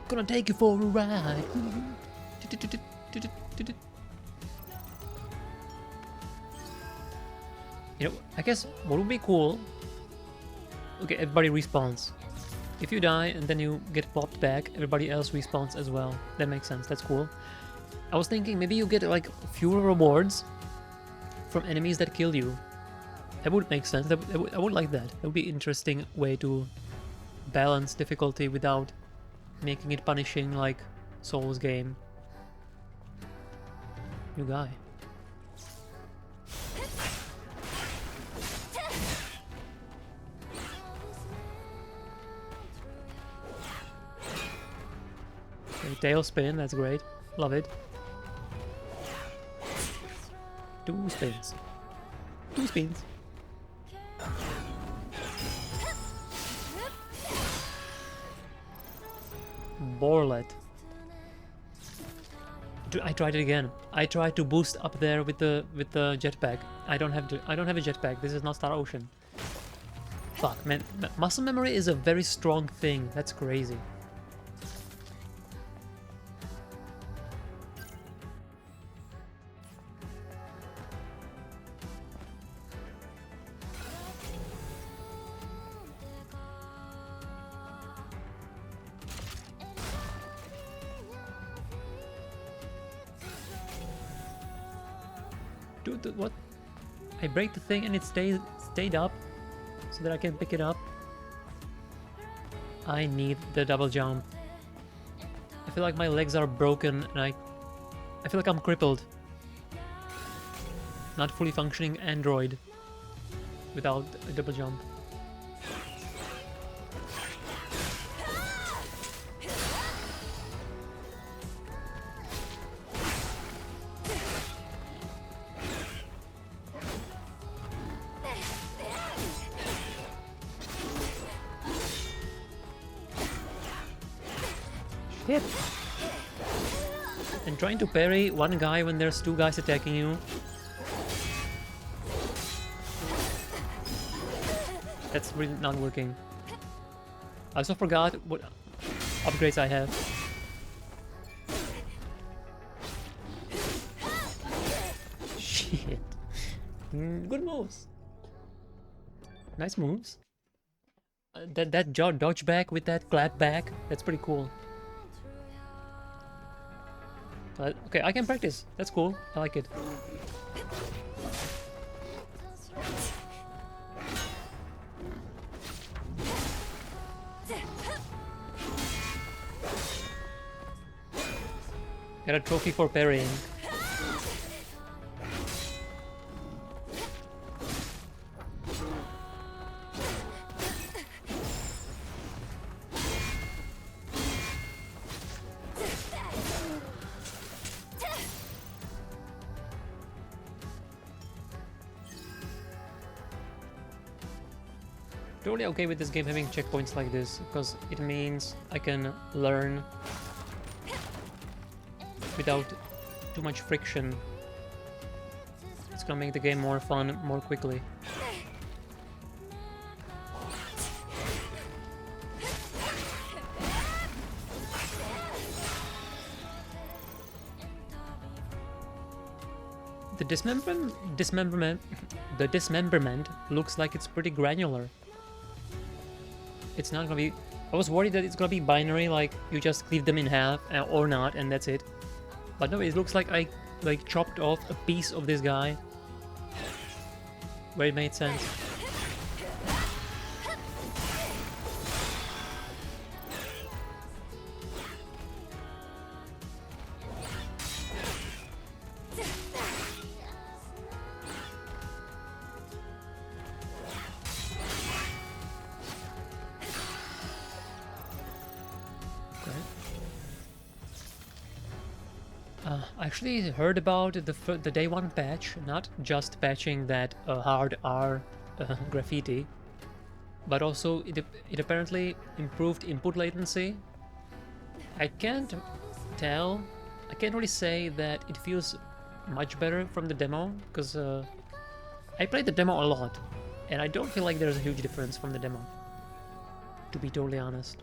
Gonna take you for a ride. You know, I guess what would be cool... Okay, everybody respawns. If you die and then you get popped back, everybody else respawns as well. That makes sense, that's cool. I was thinking maybe you get like fewer rewards from enemies that kill you. That would make sense, I would like that. That would be an interesting way to balance difficulty without making it punishing like Souls game. New guy. Tail spin, that's great. Love it. 2 spins. 2 spins. Borlet. I tried it again. I tried to boost up there with the jetpack. I don't have a jetpack. This is not Star Ocean. Fuck, man. Muscle memory is a very strong thing. That's crazy. Dude, what? I break the thing and it stayed up so that I can pick it up. I need the double jump. I feel like my legs are broken and I feel like I'm crippled. Not fully functioning android without a double jump. hit. And trying to parry one guy when there's two guys attacking you. That's really not working. I also forgot what upgrades I have. Shit. Good moves. Nice moves. That dodge back with that clap back, that's pretty cool. Okay, I can practice. That's cool. I like it. Get a trophy for parrying. Totally okay with this game having checkpoints like this, because it means I can learn without too much friction. It's gonna make the game more fun more quickly. The dismemberment looks like it's pretty granular. It's not gonna be... I was worried that it's gonna be binary, like you just cleave them in half or not, and that's it. But no, it looks like I chopped off a piece of this guy where it made sense. I actually heard about the day one patch, not just patching that hard R graffiti, but also it apparently improved input latency. I can't tell. I can't really say that it feels much better from the demo, because I played the demo a lot, and I don't feel like there's a huge difference from the demo, to be totally honest.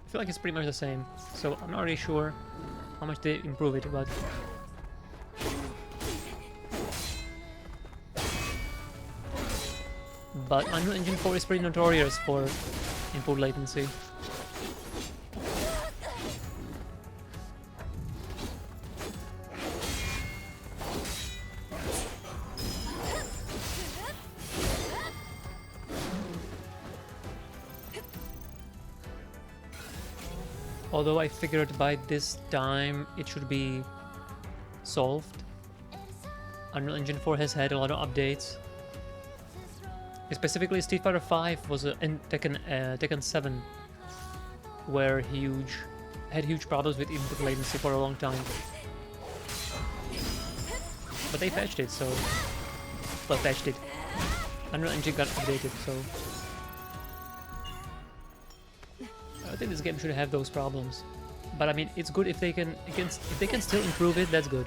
I feel like it's pretty much the same, so I'm not really sure how much they improve it, but Unreal Engine 4 is pretty notorious for input latency. Although I figured by this time it should be solved. Unreal Engine 4 has had a lot of updates. Specifically, Street Fighter 5 was and Tekken 7 were had huge problems with input latency for a long time. But they patched it, so... Well, patched it. Unreal Engine got updated, so... I think this game should have those problems. But I mean, it's good if they can still improve it, that's good.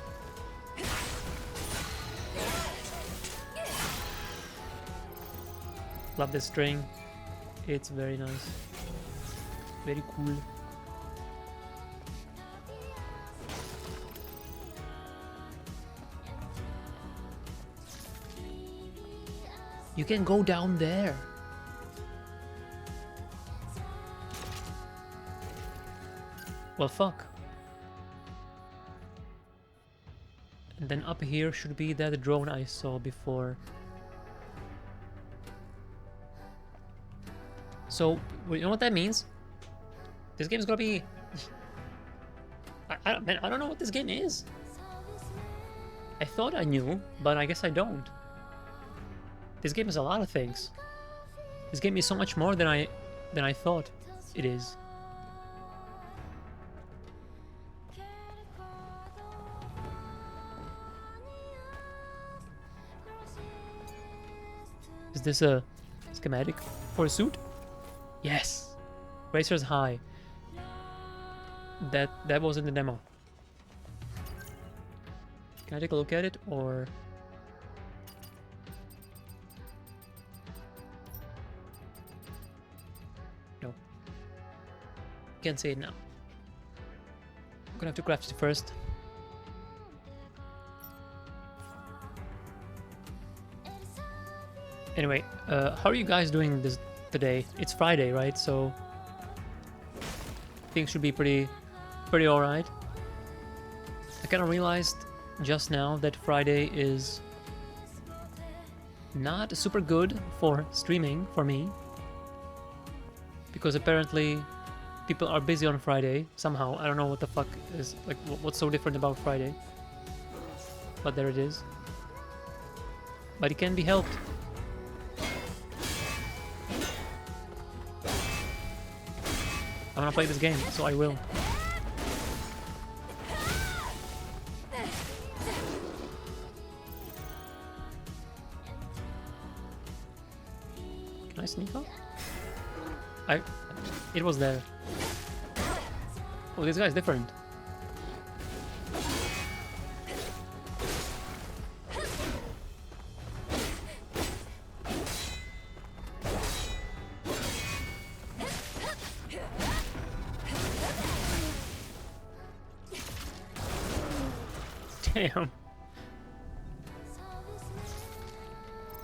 Love this string. It's very nice. Very cool. You can go down there. Well, fuck. And then up here should be that drone I saw before. So, you know what that means? This game's gonna be... Man, I don't know what this game is. I thought I knew, but I guess I don't. This game is a lot of things. This game is so much more than I thought it is. Is this a schematic for a suit? Yes. Racers High. That was in the demo. Can I take a look at it, or... No. Can't say it now. I'm gonna have to craft it first. Anyway, how are you guys doing this today? It's Friday, right? So things should be pretty alright. I kind of realized just now that Friday is not super good for streaming for me, because apparently people are busy on Friday somehow. I don't know what the fuck is, like, what's so different about Friday, but there it is. But it can be helped. I wanna play this game, so I will. Can I sneak up? It was there. Oh, this guy's different. Damn.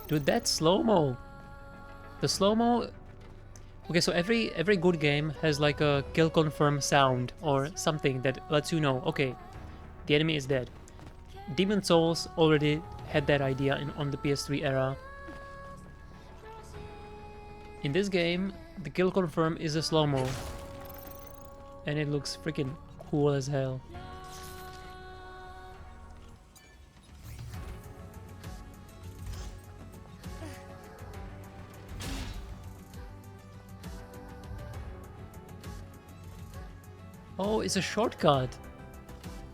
Dude, that's slow-mo. The slow-mo... Okay, so every good game has like a kill confirm sound or something that lets you know, okay, the enemy is dead. Demon Souls already had that idea on the PS3 era. In this game, the kill confirm is a slow-mo. And it looks freaking cool as hell. Oh, it's a shortcut.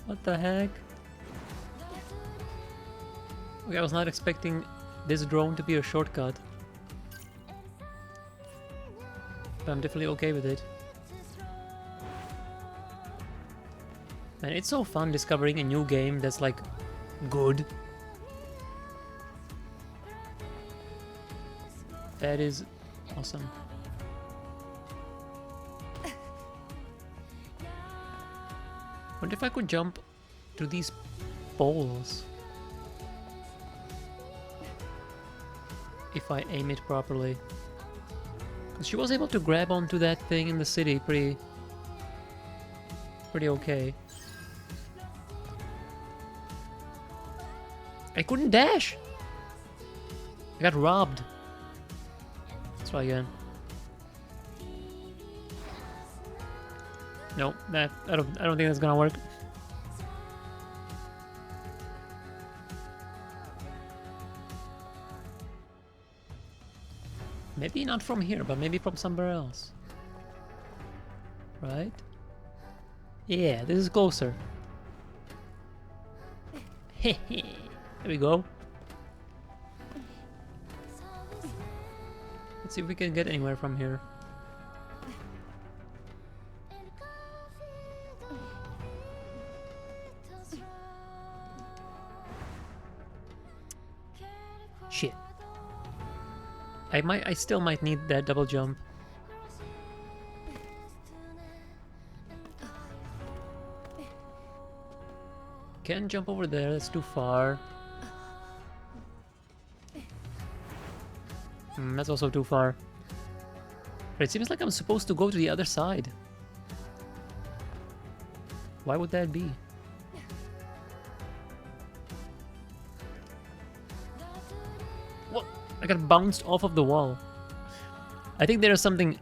What the heck? Okay, I was not expecting this drone to be a shortcut. But I'm definitely okay with it. Man, it's so fun discovering a new game that's like good. That is awesome. Wonder if I could jump to these poles. If I aim it properly. 'Cause she was able to grab onto that thing in the city pretty okay. I couldn't dash! I got robbed. Let's try again. No, I don't think that's gonna work. Maybe not from here, but maybe from somewhere else. Right? Yeah, this is closer. There we go. Let's see if we can get anywhere from here. Shit. I still might need that double jump. Can't jump over there, that's too far. That's also too far. But it seems like I'm supposed to go to the other side. Why would that be? What? I got bounced off of the wall. I think there is something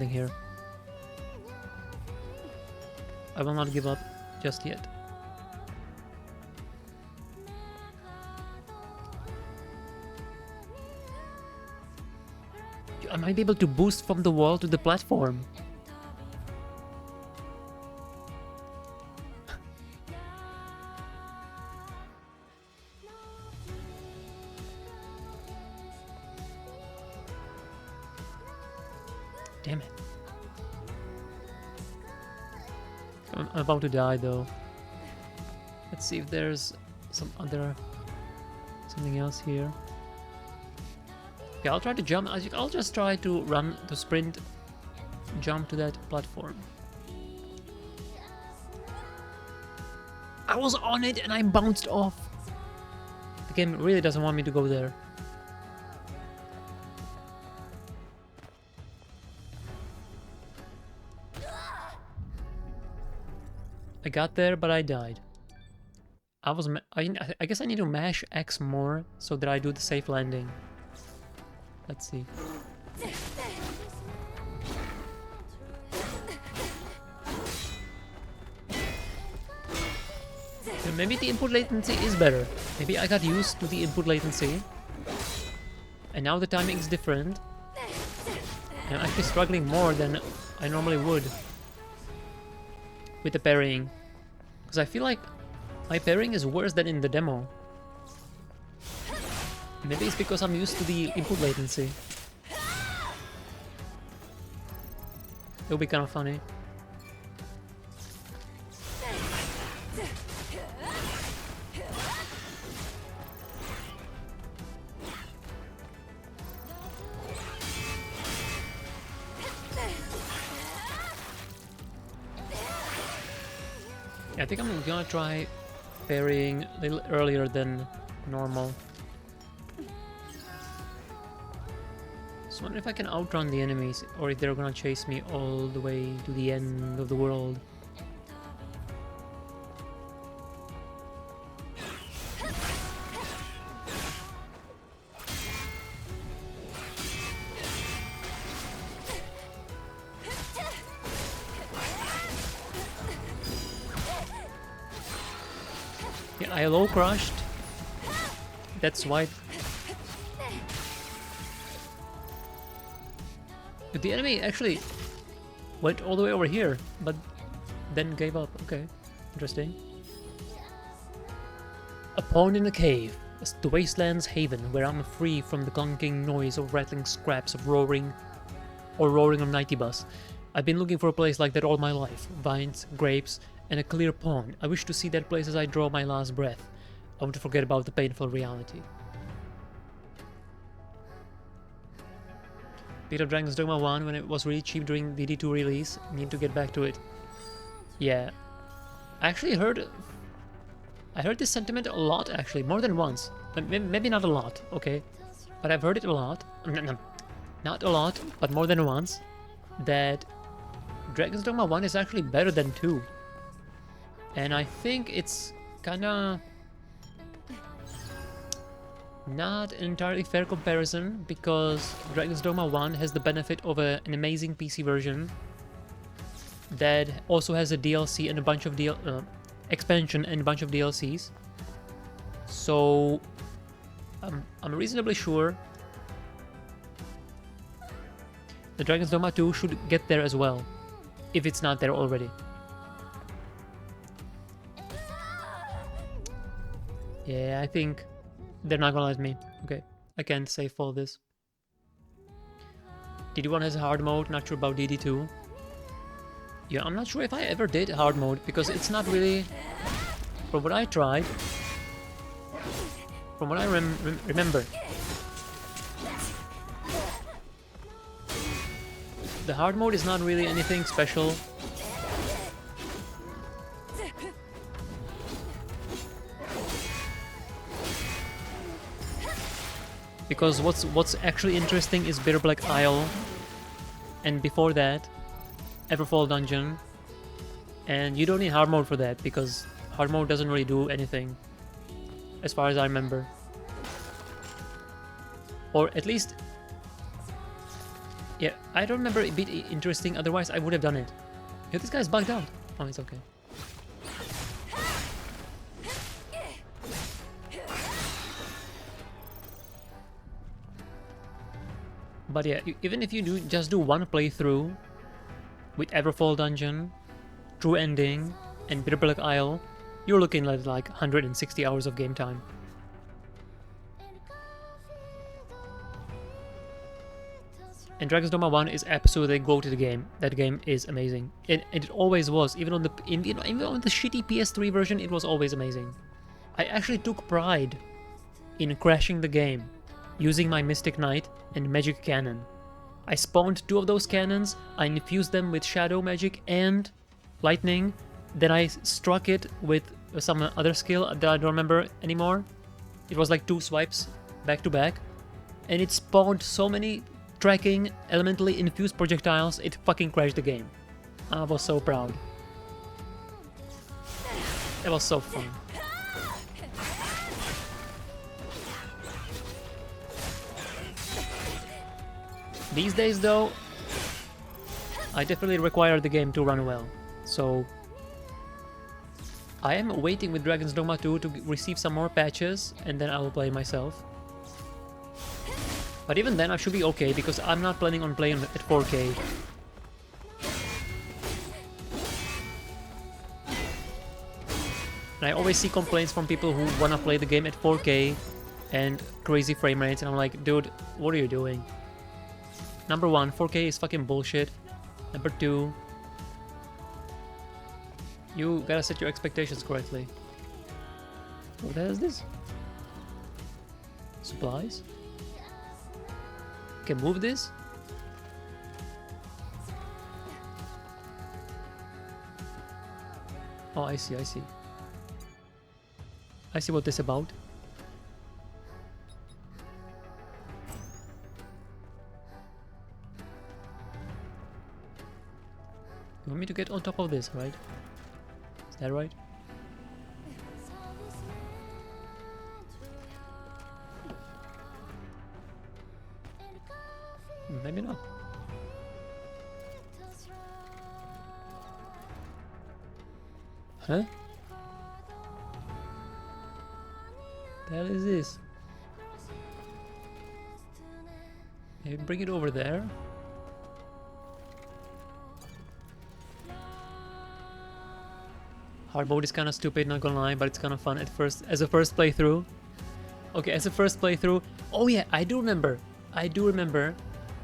here. I will not give up just yet. I might be able to boost from the wall to the platform. Damn it. I'm about to die though. Let's see if there's something else here. Okay, I'll try to jump. I'll just try to run, to sprint, jump to that platform. I was on it and I bounced off. The game really doesn't want me to go there. I got there, but I died. I guess I need to mash X more so that I do the safe landing. Let's see. Maybe the input latency is better. Maybe I got used to the input latency. And now the timing is different. And I'm actually struggling more than I normally would with the parrying. Because I feel like my parrying is worse than in the demo. Maybe it's because I'm used to the input latency. It'll be kind of funny. Yeah, I think I'm gonna try parrying a little earlier than normal. Just wonder if I can outrun the enemies, or if they're gonna chase me all the way to the end of the world. Yeah, I low crushed. That's why. But the enemy actually went all the way over here, but then gave up. Okay, interesting. A pawn in a cave, the wasteland's haven, where I'm free from the clunking noise of rattling scraps of roaring of nighty bus. I've been looking for a place like that all my life. Vines, grapes, and a clear pond. I wish to see that place as I draw my last breath. I want to forget about the painful reality. Beat up Dragon's Dogma 1 when it was really cheap during the D2 release. Need to get back to it. Yeah. I heard this sentiment a lot, actually, more than once. Maybe not a lot, okay? But I've heard it a lot. Not a lot, but more than once. That Dragon's Dogma 1 is actually better than 2. And I think it's kinda not an entirely fair comparison, because Dragon's Dogma 1 has the benefit of an amazing PC version that also has a DLC and a bunch of expansion and a bunch of DLCs. So I'm reasonably sure the Dragon's Dogma 2 should get there as well, if it's not there already. Yeah, I think they're not gonna let me. Okay, I can't save all this. DD1 has a hard mode, not sure about DD2. Yeah, I'm not sure if I ever did hard mode, because it's not really... From what I tried... From what I remember... The hard mode is not really anything special. Because what's actually interesting is Bitter Black Isle, and before that, Everfall Dungeon, and you don't need hard mode for that, because hard mode doesn't really do anything, as far as I remember. Or at least, yeah, I don't remember it being interesting, otherwise I would have done it. Yeah, this guy's bugged out. Oh, it's okay. But yeah, even if you just do one playthrough with Everfall Dungeon, True Ending, and Bitter Black Isle, you're looking at like 160 hours of game time. And Dragon's Dogma 1 is absolutely go to the game. That game is amazing. It always was. Even on the even on the shitty PS3 version, it was always amazing. I actually took pride in crashing the game using my Mystic Knight and Magic Cannon. I spawned 2 of those cannons, I infused them with Shadow Magic and Lightning, then I struck it with some other skill that I don't remember anymore. It was like 2 swipes back to back, and it spawned so many tracking, elementally infused projectiles, it fucking crashed the game. I was so proud. It was so fun. These days though, I definitely require the game to run well, so I am waiting with Dragon's Dogma 2 to receive some more patches, and then I will play myself. But even then I should be okay, because I'm not planning on playing at 4K. And I always see complaints from people who wanna play the game at 4K and crazy frame rates, and I'm like, dude, what are you doing? Number 1, 4K is fucking bullshit. Number 2, you gotta set your expectations correctly. What the hell is this? Supplies? Can move this? Oh, I see, I see. I see what this is about. You want me to get on top of this, right? Is that right? Maybe not. Huh? The hell is this? Maybe bring it over there. Hard mode is kind of stupid, not gonna lie, but it's kind of fun at first, as a first playthrough. Okay, as a first playthrough. Oh yeah, I do remember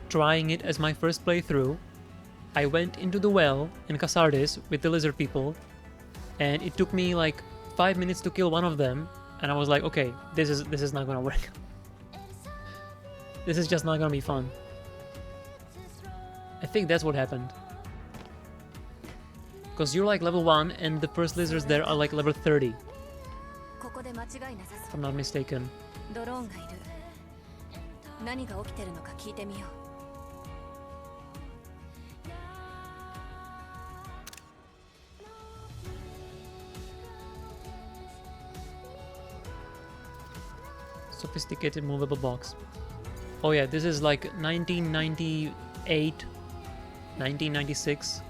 trying it as my first playthrough. I went into the well in Casardis with the lizard people, and it took me like 5 minutes to kill one of them, and I was like, okay, this is not gonna work. This is just not gonna be fun. I think that's what happened. Because you're like level 1 and the first lizards there are like level 30. If I'm not mistaken. Sophisticated movable box. Oh yeah, this is like 1998, 1996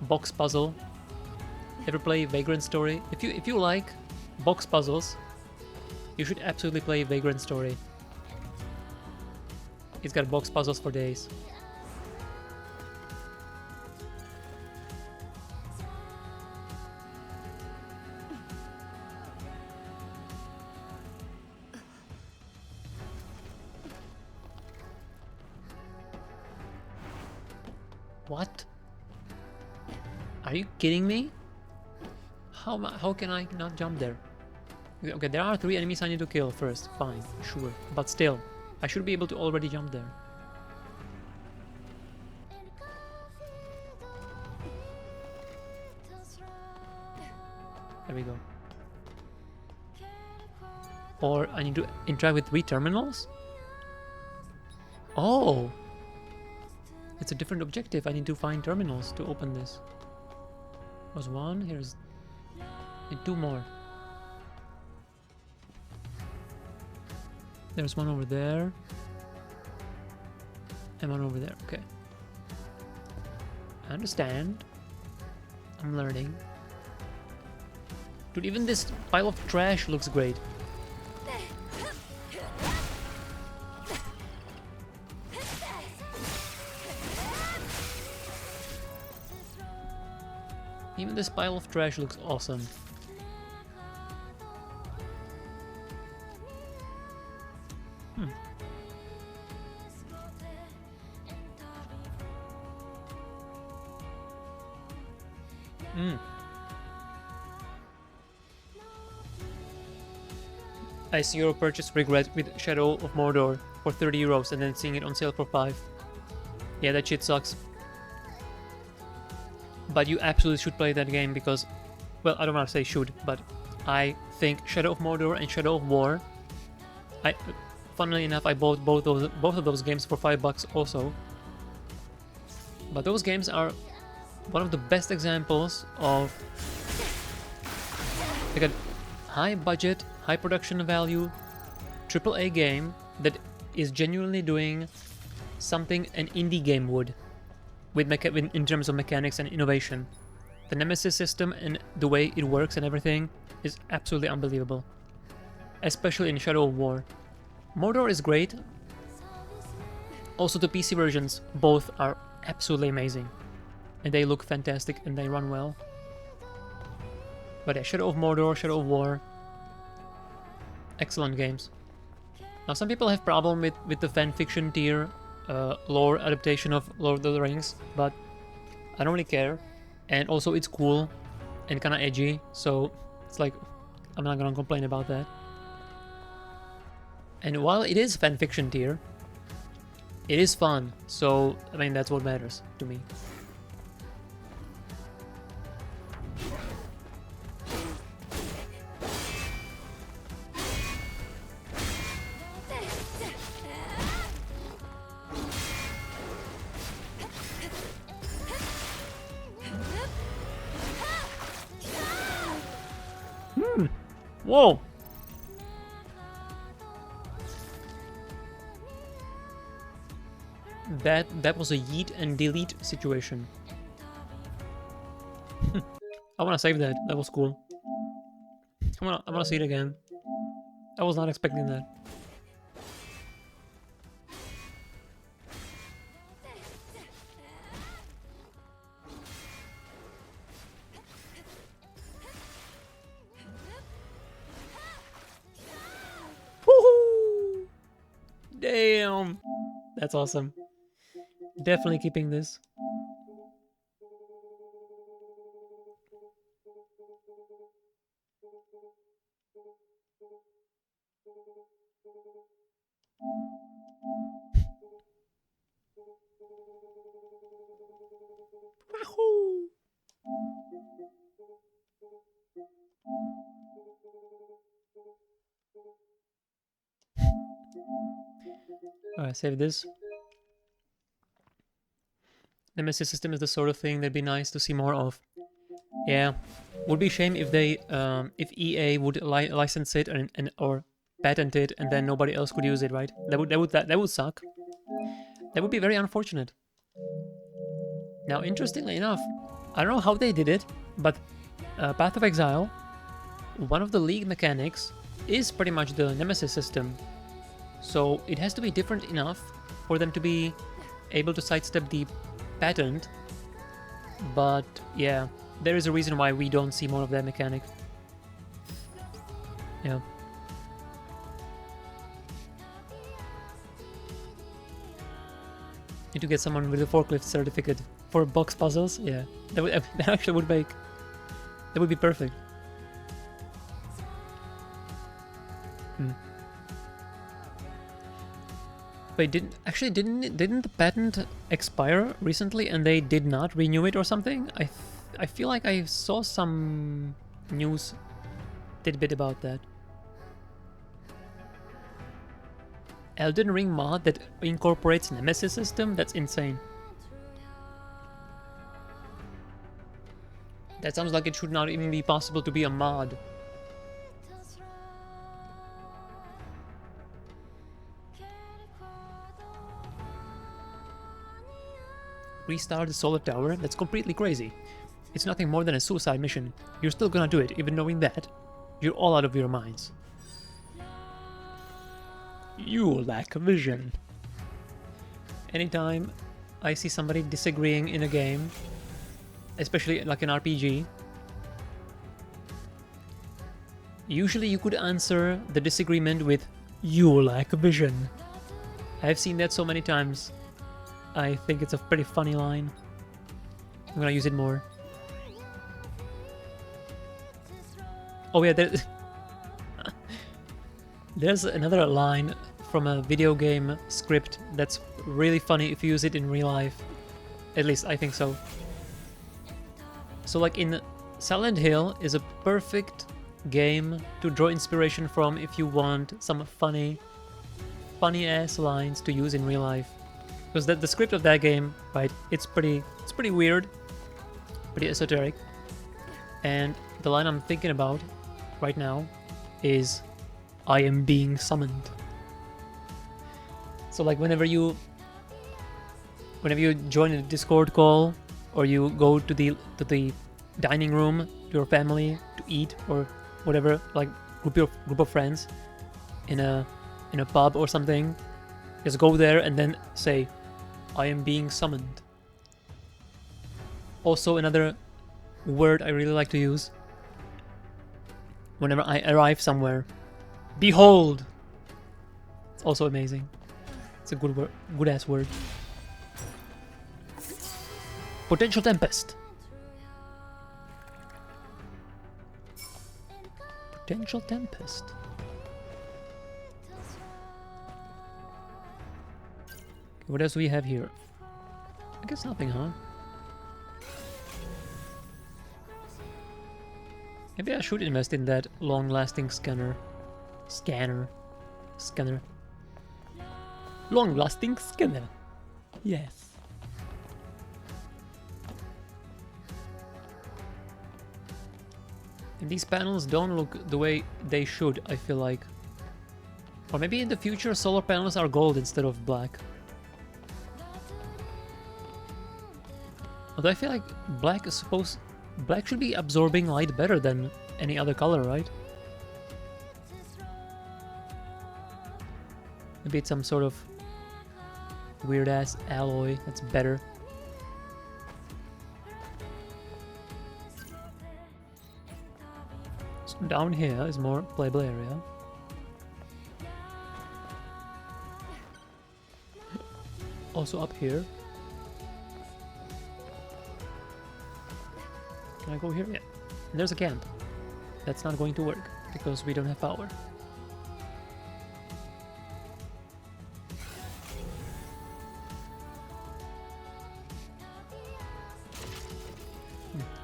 box puzzle. Ever play Vagrant Story? If you like box puzzles, you should absolutely play Vagrant Story. It's got box puzzles for days. What? Are you kidding me? How can I not jump there? Okay, there are 3 enemies I need to kill first. Fine, sure. But still, I should be able to already jump there. There we go. Or I need to interact with 3 terminals? Oh! It's a different objective. I need to find terminals to open this. Was 1, here's... and 2 more. There's 1 over there. And 1 over there, okay. I understand. I'm learning. Dude, even this pile of trash looks great. Even this pile of trash looks awesome. Mm. I see your purchase regret with Shadow of Mordor for 30 euros and then seeing it on sale for 5. Yeah, that shit sucks. But you absolutely should play that game because, well, I don't want to say should, but I think Shadow of Mordor and Shadow of War. Funnily enough, I bought both of those games for $5 also. But those games are one of the best examples of like a high budget, high production value, AAA game that is genuinely doing something an indie game would, in terms of mechanics and innovation. The Nemesis system and the way it works and everything is absolutely unbelievable, especially in Shadow of War. Mordor is great. Also, the PC versions, both are absolutely amazing, and they look fantastic and they run well. But yeah, Shadow of Mordor, Shadow of War, excellent games. Now, some people have problem with the fanfiction tier lore adaptation of Lord of the Rings, but I don't really care. And also, it's cool and kind of edgy, so it's like I'm not gonna complain about that. And while it is fanfiction tier, it is fun, so I mean that's what matters to me. Whoa! That was a yeet and delete situation. I wanna save that. That was cool. I wanna see it again. I was not expecting that. Woohoo! Damn! That's awesome. Definitely keeping this. Wahoo! Alright, save this. Nemesis system is the sort of thing that'd be nice to see more of. Yeah, would be a shame if they, if EA would license it and or patent it, and then nobody else could use it, right? That would suck. That would be very unfortunate. Now, interestingly enough, I don't know how they did it, but Path of Exile, one of the League mechanics is pretty much the Nemesis system. So it has to be different enough for them to be able to sidestep the patent. But yeah, there is a reason why we don't see more of that mechanic. Yeah. Need to get someone with a forklift certificate for box puzzles. Yeah, that actually would make. That would be perfect. Wait, didn't the patent expire recently and they did not renew it or something? I feel like I saw some news tidbit about that. Elden Ring mod that incorporates Nemesis system? That's insane. That sounds like it should not even be possible to be a mod. Restart the solar tower? That's completely crazy. It's nothing more than a suicide mission. You're still gonna do it, even knowing that. You're all out of your minds. You lack vision. Anytime I see somebody disagreeing in a game, especially like an RPG, usually you could answer the disagreement with, "You lack vision." I've seen that so many times. I think it's a pretty funny line. I'm gonna use it more. Oh yeah, there's another line from a video game script that's really funny if you use it in real life. At least I think so. So like in Silent Hill is a perfect game to draw inspiration from if you want some funny ass lines to use in real life. Because the script of that game, right, it's pretty weird, pretty esoteric. And the line I'm thinking about right now is I am being summoned. So like whenever you join a Discord call or you go to the dining room to your family to eat or whatever, like group of friends in a pub or something, just go there and then say I am being summoned. Also another word I really like to use whenever I arrive somewhere. Behold! It's also amazing. It's a good word, good ass word. Potential Tempest. Potential Tempest. What else do we have here? I guess nothing, huh? Maybe I should invest in that long-lasting scanner. Long-lasting scanner. Yes. And these panels don't look the way they should, I feel like. Or maybe in the future solar panels are gold instead of black. Although I feel like black should be absorbing light better than any other color, right? Maybe it's some sort of weird ass alloy that's better. So down here is more playable area. Also up here. Can I go here? Yeah. And there's a camp. That's not going to work because we don't have power.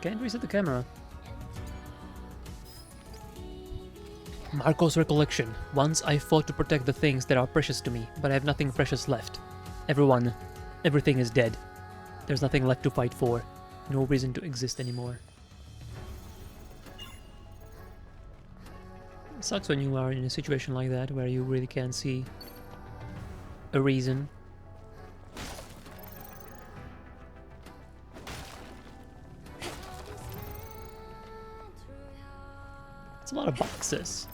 Can't reset the camera. Marco's recollection. Once I fought to protect the things that are precious to me, but I have nothing precious left. Everything is dead. There's nothing left to fight for. No reason to exist anymore. It sucks when you are in a situation like that where you really can't see a reason. It's a lot of boxes.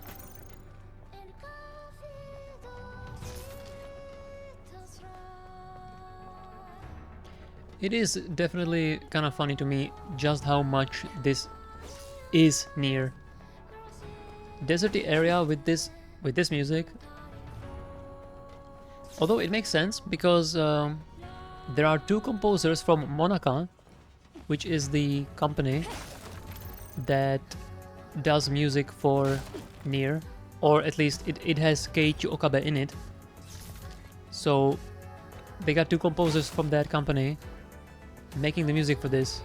It is definitely kind of funny to me just how much this is near. Deserty area with this music. Although it makes sense because there are two composers from Monaca, which is the company that does music for Nier, or at least it has Keiichi Okabe in it. So they got two composers from that company making the music for this.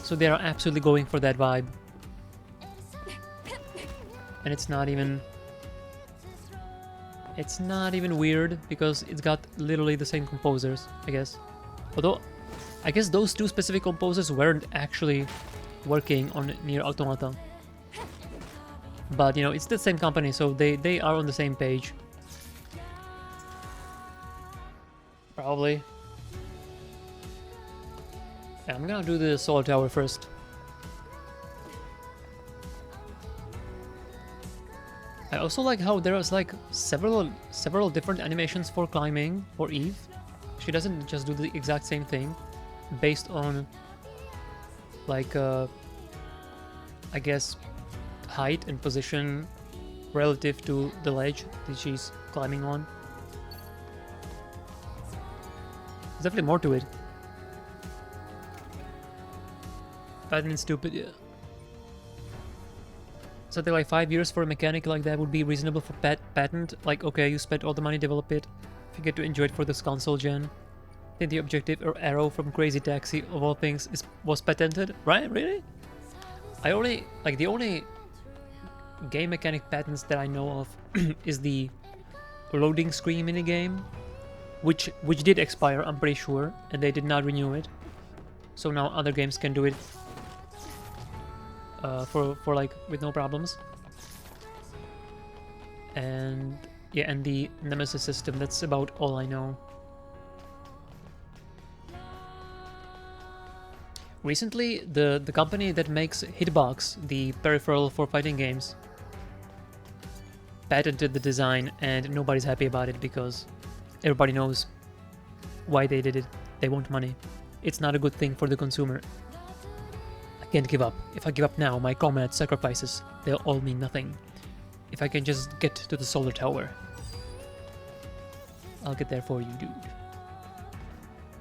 So they are absolutely going for that vibe. And it's not even weird because it's got literally the same composers, I guess. Although I guess those two specific composers weren't actually working on Nier Automata. But you know, it's the same company, so they are on the same page. Probably. Yeah, I'm gonna do the Solar Tower first. I also like how there is like several different animations for climbing for Eve. She doesn't just do the exact same thing based on like I guess height and position relative to the ledge that she's climbing on. There's definitely more to it. Bad and stupid, yeah. something like 5 years for a mechanic like that would be reasonable for patent. Like, okay, you spent all the money to develop it. If you get to enjoy it for this console gen. I think the objective or arrow from Crazy Taxi of all things was patented, right? Really? I only like the only game mechanic patents that I know of is the loading screen minigame, which did expire, I'm pretty sure, and they did not renew it. So now other games can do it for like with no problems. And yeah, and the Nemesis system, that's about all I know. Recently, the company that makes Hitbox, the peripheral for fighting games, patented the design, and nobody's happy about it because everybody knows why they did it. They want money. It's not a good thing for the consumer. I can't give up. If I give up now, my comrade sacrifices, they'll all mean nothing. If I can just get to the solar tower, I'll get there for you, dude.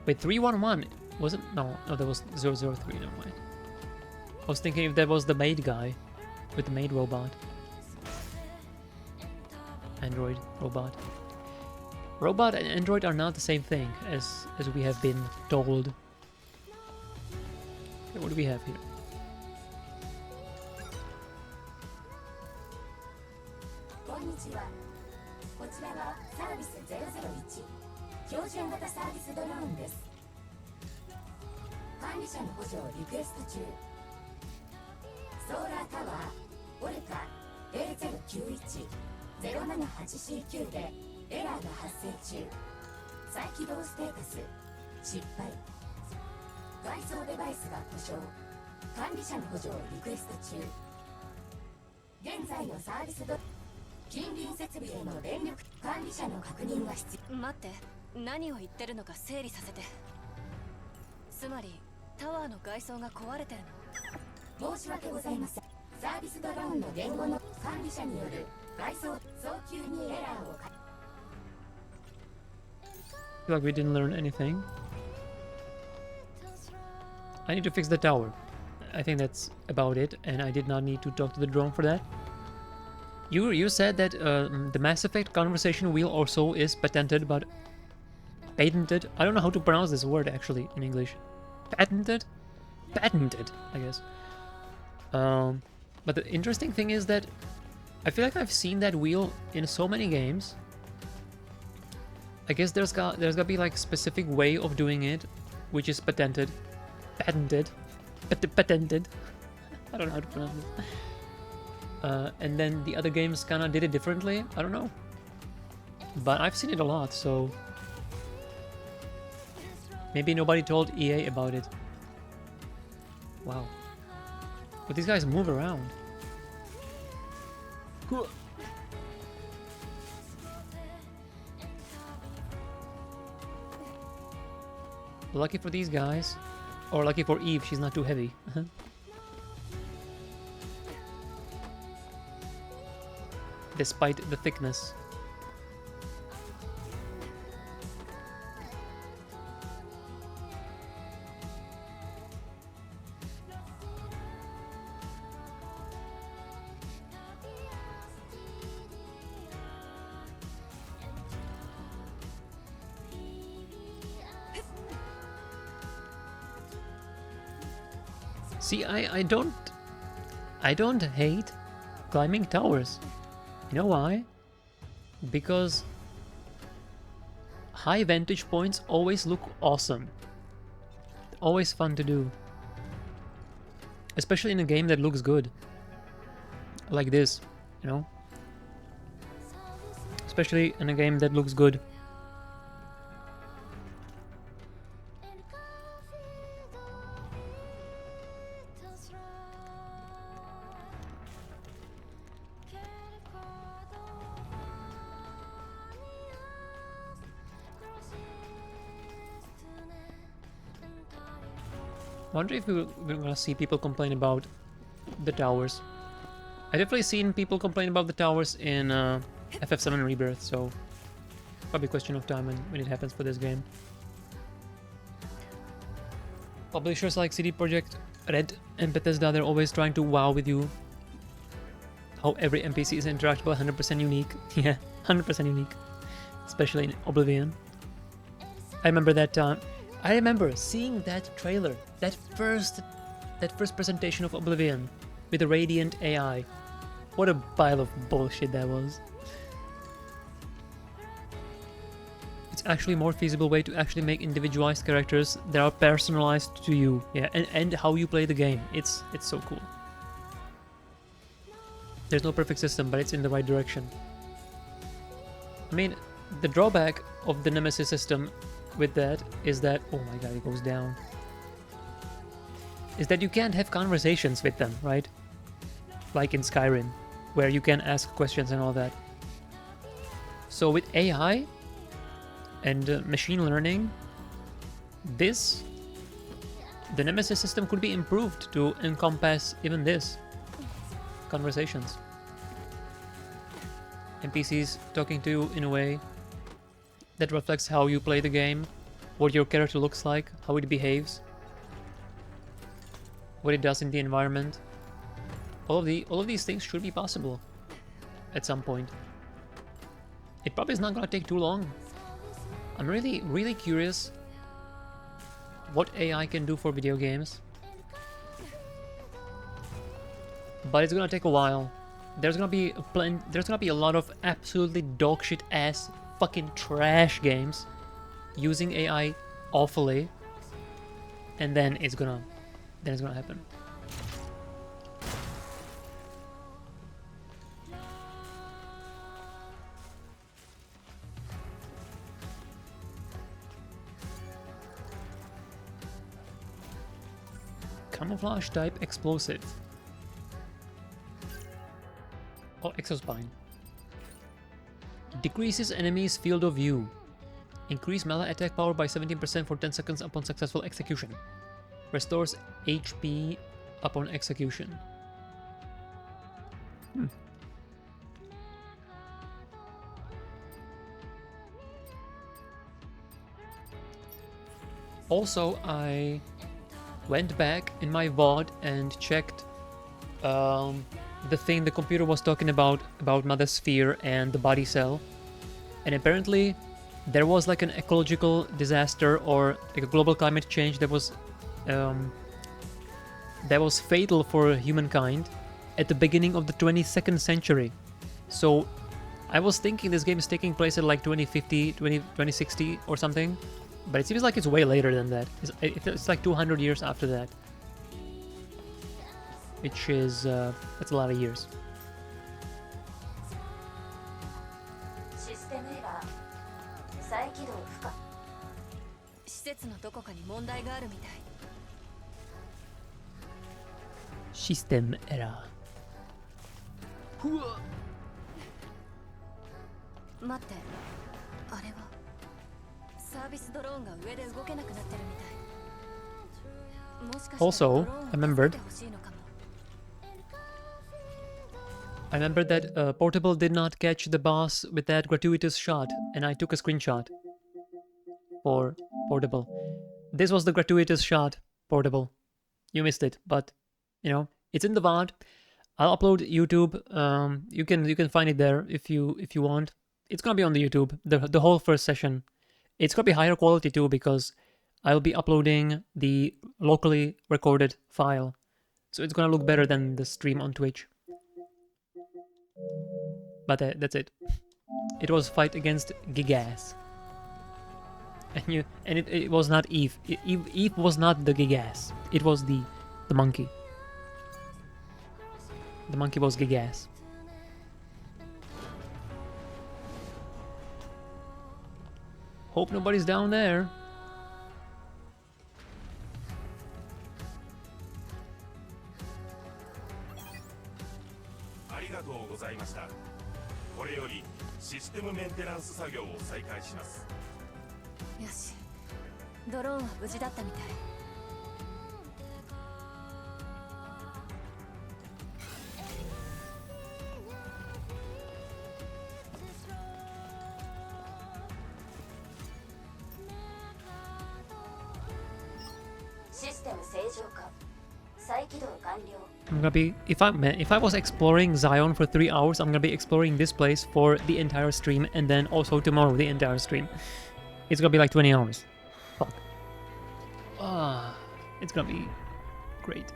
Wait, 311? Was it? No, that was 003, never mind. I was thinking if that was the maid guy with the maid robot. Android robot. Robot and android are not the same thing, as we have been told. Okay, what do we have here? I feel like we didn't learn anything. I need to fix the tower. I think that's about it, and I did not need to talk to the drone for that. You said that the Mass Effect conversation wheel also is patented, but patented. I don't know how to pronounce this word actually in English. Patented, patented, I guess. But the interesting thing is that I feel like I've seen that wheel in so many games. I guess there's got to be like specific way of doing it, which is patented. Patented. I don't know how to pronounce it. And then the other games kind of did it differently. I don't know. But I've seen it a lot, so maybe nobody told EA about it. Wow. But these guys move around. Cool. Lucky for these guys. Or lucky for Eve, she's not too heavy. Despite the thickness. See, I don't hate climbing towers. You know why? Because high vantage points always look awesome. Always fun to do. Especially in a game that looks good. Like this, you know? Especially in a game that looks good. I wonder if we're gonna see people complain about the towers. I've definitely seen people complain about the towers in FF7 Rebirth, so probably a question of time when it happens for this game. Publishers like CD Projekt Red and Bethesda, they're always trying to wow with you how every NPC is interactable, 100% unique. Yeah, 100% unique, especially in Oblivion. I remember that time. I remember seeing that trailer, that first presentation of Oblivion with the Radiant AI. What a pile of bullshit that was. It's actually a more feasible way to actually make individualized characters that are personalized to you, yeah, and how you play the game. It's so cool. There's no perfect system, but it's in the right direction. I mean, the drawback of the Nemesis system with that is that, oh my god, it goes down, is that you can't have conversations with them, right? Like in Skyrim, where you can ask questions and all that. So with AI and machine learning, the Nemesis system could be improved to encompass even this. Conversations. NPCs talking to you in a way that reflects how you play the game, what your character looks like, how it behaves, what it does in the environment. All of these things should be possible at some point. It probably is not gonna take too long. I'm really curious what AI can do for video games, but it's gonna take a while. There's gonna be a lot of absolutely dogshit ass fucking trash games using AI awfully, and then it's gonna happen. Camouflage type explosive. Oh, Exospine. Decreases enemy's field of view. Increase melee attack power by 17% for 10 seconds upon successful execution. Restores HP upon execution. Also, I went back in my VOD and checked the thing the computer was talking about Mother Sphere and the body cell, and apparently there was like an ecological disaster or like a global climate change that was fatal for humankind at the beginning of the 22nd century. So I was thinking this game is taking place at like 2050, 2060 or something, but it seems like it's way later than that. It's like 200 years after that, which is that's a lot of years. システムエラー再起動不可施設のどこかに問題があるみたい System error. 待ってあれはサービスドローンが上で動けなくなってるみたいもしかして Also, I remembered that Portable did not catch the boss with that gratuitous shot, and I took a screenshot for Portable. This was the gratuitous shot, Portable. You missed it, but you know it's in the VOD. I'll upload YouTube. You can find it there if you want. It's gonna be on the YouTube. The whole first session. It's gonna be higher quality too because I'll be uploading the locally recorded file, so it's gonna look better than the stream on Twitch. But that's it. It was fight against Gigas. And it was not Eve. Eve was not the Gigas. It was the monkey. The monkey was Gigas. Hope nobody's down there. ありがとうございました。これよりシステムメンテナンス作業を再開します。よしドローンは無事だったみたいシステム正常化 I'm gonna be if I was exploring Zion for 3 hours, I'm gonna be exploring this place for the entire stream, and then also tomorrow the entire stream. It's gonna be like 20 hours. Fuck. It's gonna be great.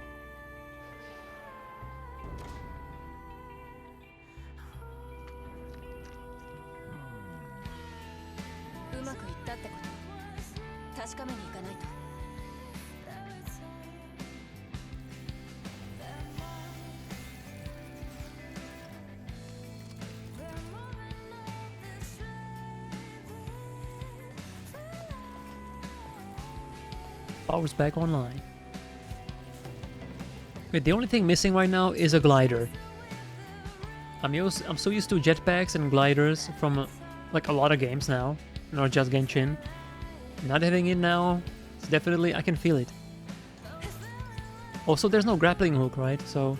Power's back online. Wait, the only thing missing right now is a glider. I'm so used to jetpacks and gliders from like a lot of games now, not just Genshin. Not having it now, it's definitely, I can feel it. Also, there's no grappling hook, right? So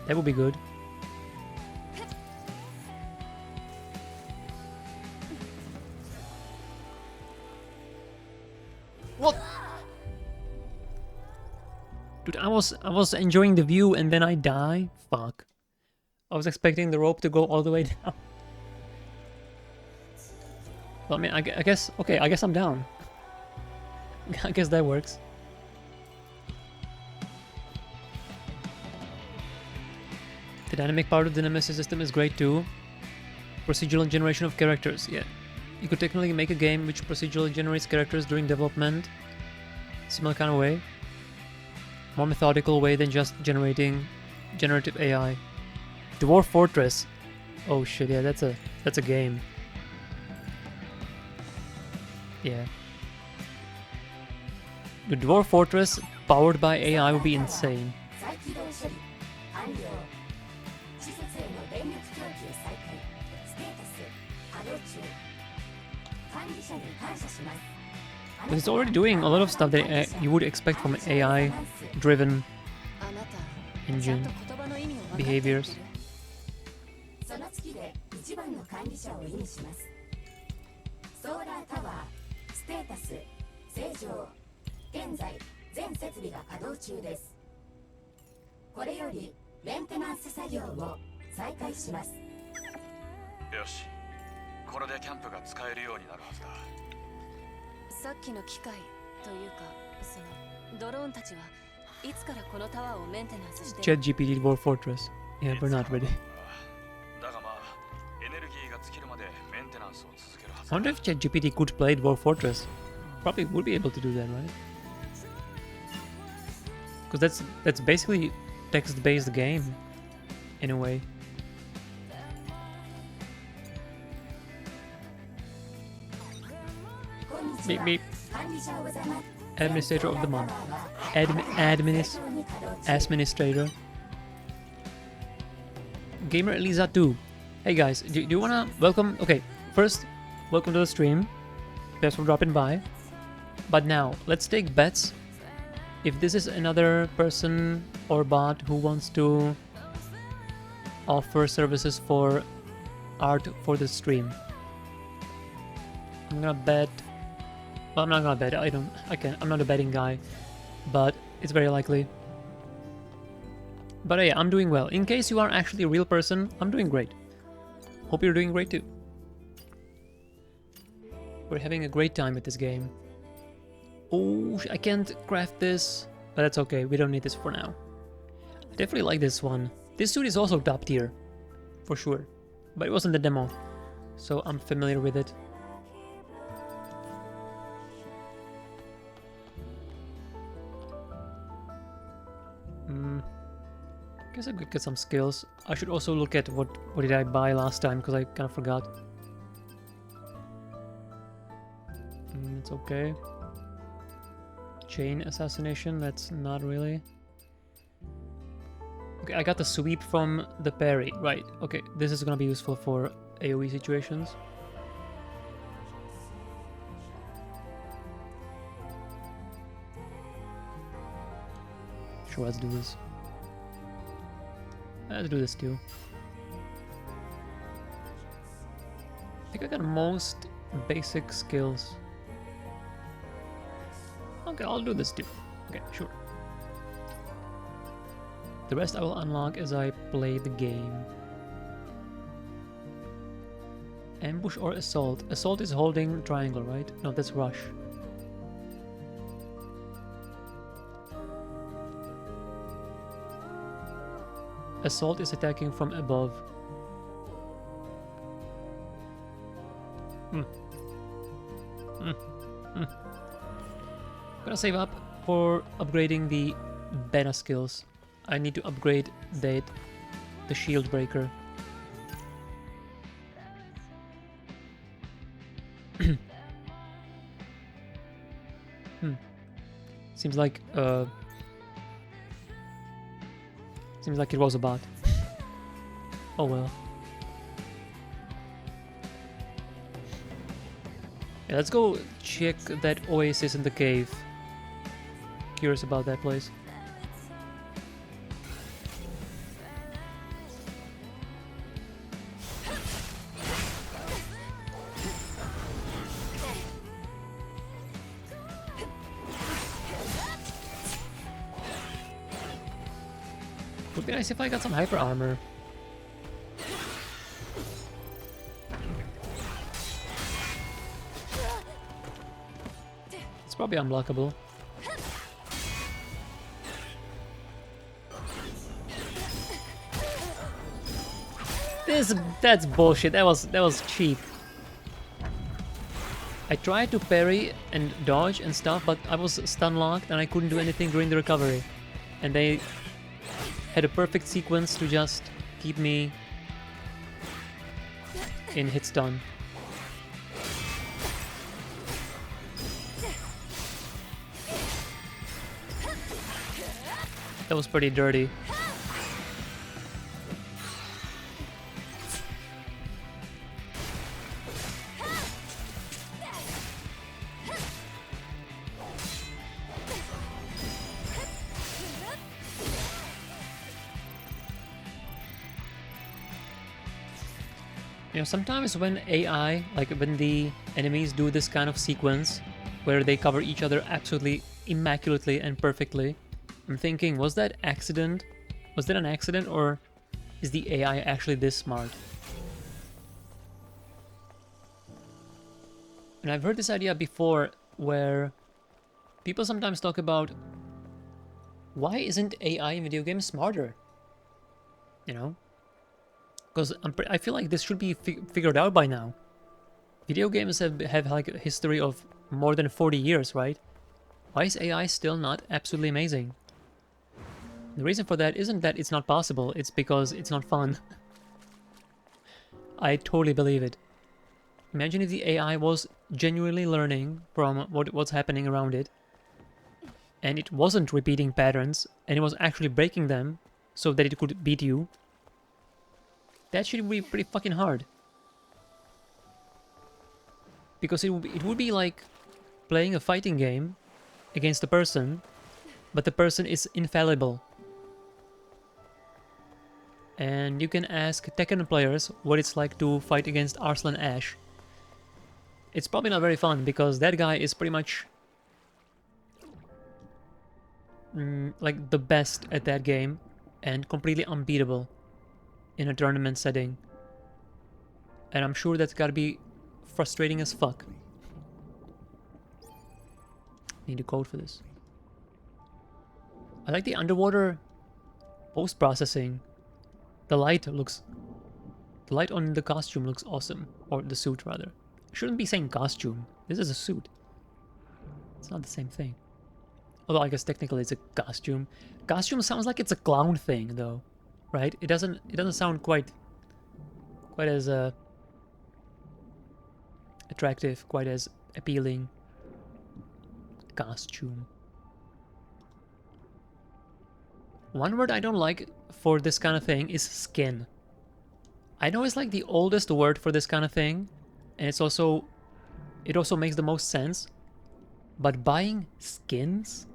that would be good. What? Dude, I was enjoying the view and then I die? Fuck. I was expecting the rope to go all the way down. Well, I mean, I guess, okay, I guess I'm down. I guess that works. The dynamic part of the Nemesis system is great too. Procedural generation of characters, yeah. You could technically make a game which procedurally generates characters during development. Similar kind of way. More methodical way than just generating generative AI. Dwarf Fortress. Oh shit, yeah, that's a game. Yeah. The Dwarf Fortress powered by AI would be insane. But it's already doing a lot of stuff that you would expect from AI-driven engine behaviors. ChatGPT Dwarf Fortress. Yeah, we're not ready. I wonder if ChatGPT could play Dwarf Fortress. Probably would be able to do that, right? Because that's basically text-based game, in a way. Beep beep. Administrator of the month. Administrator. Gamer Elisa 2. Hey guys, do you wanna welcome? Okay, first, welcome to the stream. Thanks for dropping by. But now, let's take bets. If this is another person or bot who wants to offer services for art for the stream, I'm gonna bet. Well, I'm not gonna bet. I'm not a betting guy, but it's very likely. But yeah, I'm doing well. In case you are actually a real person, I'm doing great. Hope you're doing great too. We're having a great time with this game. Oh, I can't craft this, but that's okay. We don't need this for now. I definitely like this one. This suit is also top tier, for sure. But it wasn't the demo, so I'm familiar with it. Guess I could get some skills. I should also look at what did I buy last time, because I kind of forgot. It's okay. Chain assassination, that's not really. Okay, I got the sweep from the parry. Right, okay, this is gonna be useful for AoE situations. Sure, let's do this. Let's do this too. I think I got most basic skills. Okay, I'll do this too. Okay, sure. The rest I will unlock as I play the game. Ambush or assault? Assault is holding triangle, right? No, that's rush. Assault is attacking from above. I'm gonna save up for upgrading the beta skills. I need to upgrade the shield breaker. Seems like it was a bot. Oh well. Yeah, let's go check that oasis in the cave. Curious about that place. Would be nice if I got some hyper armor. It's probably unblockable. That's bullshit. That was cheap. I tried to parry and dodge and stuff, but I was stun locked and I couldn't do anything during the recovery. And they had a perfect sequence to just keep me in hit stun. That was pretty dirty. You know, sometimes when AI, like when the enemies do this kind of sequence where they cover each other absolutely immaculately and perfectly, I'm thinking, was that accident? Was that an accident, or is the AI actually this smart? And I've heard this idea before where people sometimes talk about, why isn't AI in video games smarter? You know? Because I feel like this should be figured out by now. Video games have like a history of more than 40 years, right? Why is AI still not absolutely amazing? The reason for that isn't that it's not possible, it's because it's not fun. I totally believe it. Imagine if the AI was genuinely learning from what's happening around it, and it wasn't repeating patterns, and it was actually breaking them so that it could beat you. That should be pretty fucking hard. Because it would be like playing a fighting game against a person, but the person is infallible. And you can ask Tekken players what it's like to fight against Arslan Ash. It's probably not very fun, because that guy is pretty much like the best at that game and completely unbeatable in a tournament setting. And I'm sure that's gotta be frustrating as fuck. Need a code for this. I like the underwater post-processing. The light on the costume looks awesome. Or the suit, rather. I shouldn't be saying costume. This is a suit. It's not the same thing. Although I guess technically it's a costume. Costume sounds like it's a clown thing, though. Right? It doesn't sound quite as attractive, quite as appealing. Costume. One word I don't like for this kind of thing is skin. I know it's like the oldest word for this kind of thing, and it also makes the most sense. But buying skins?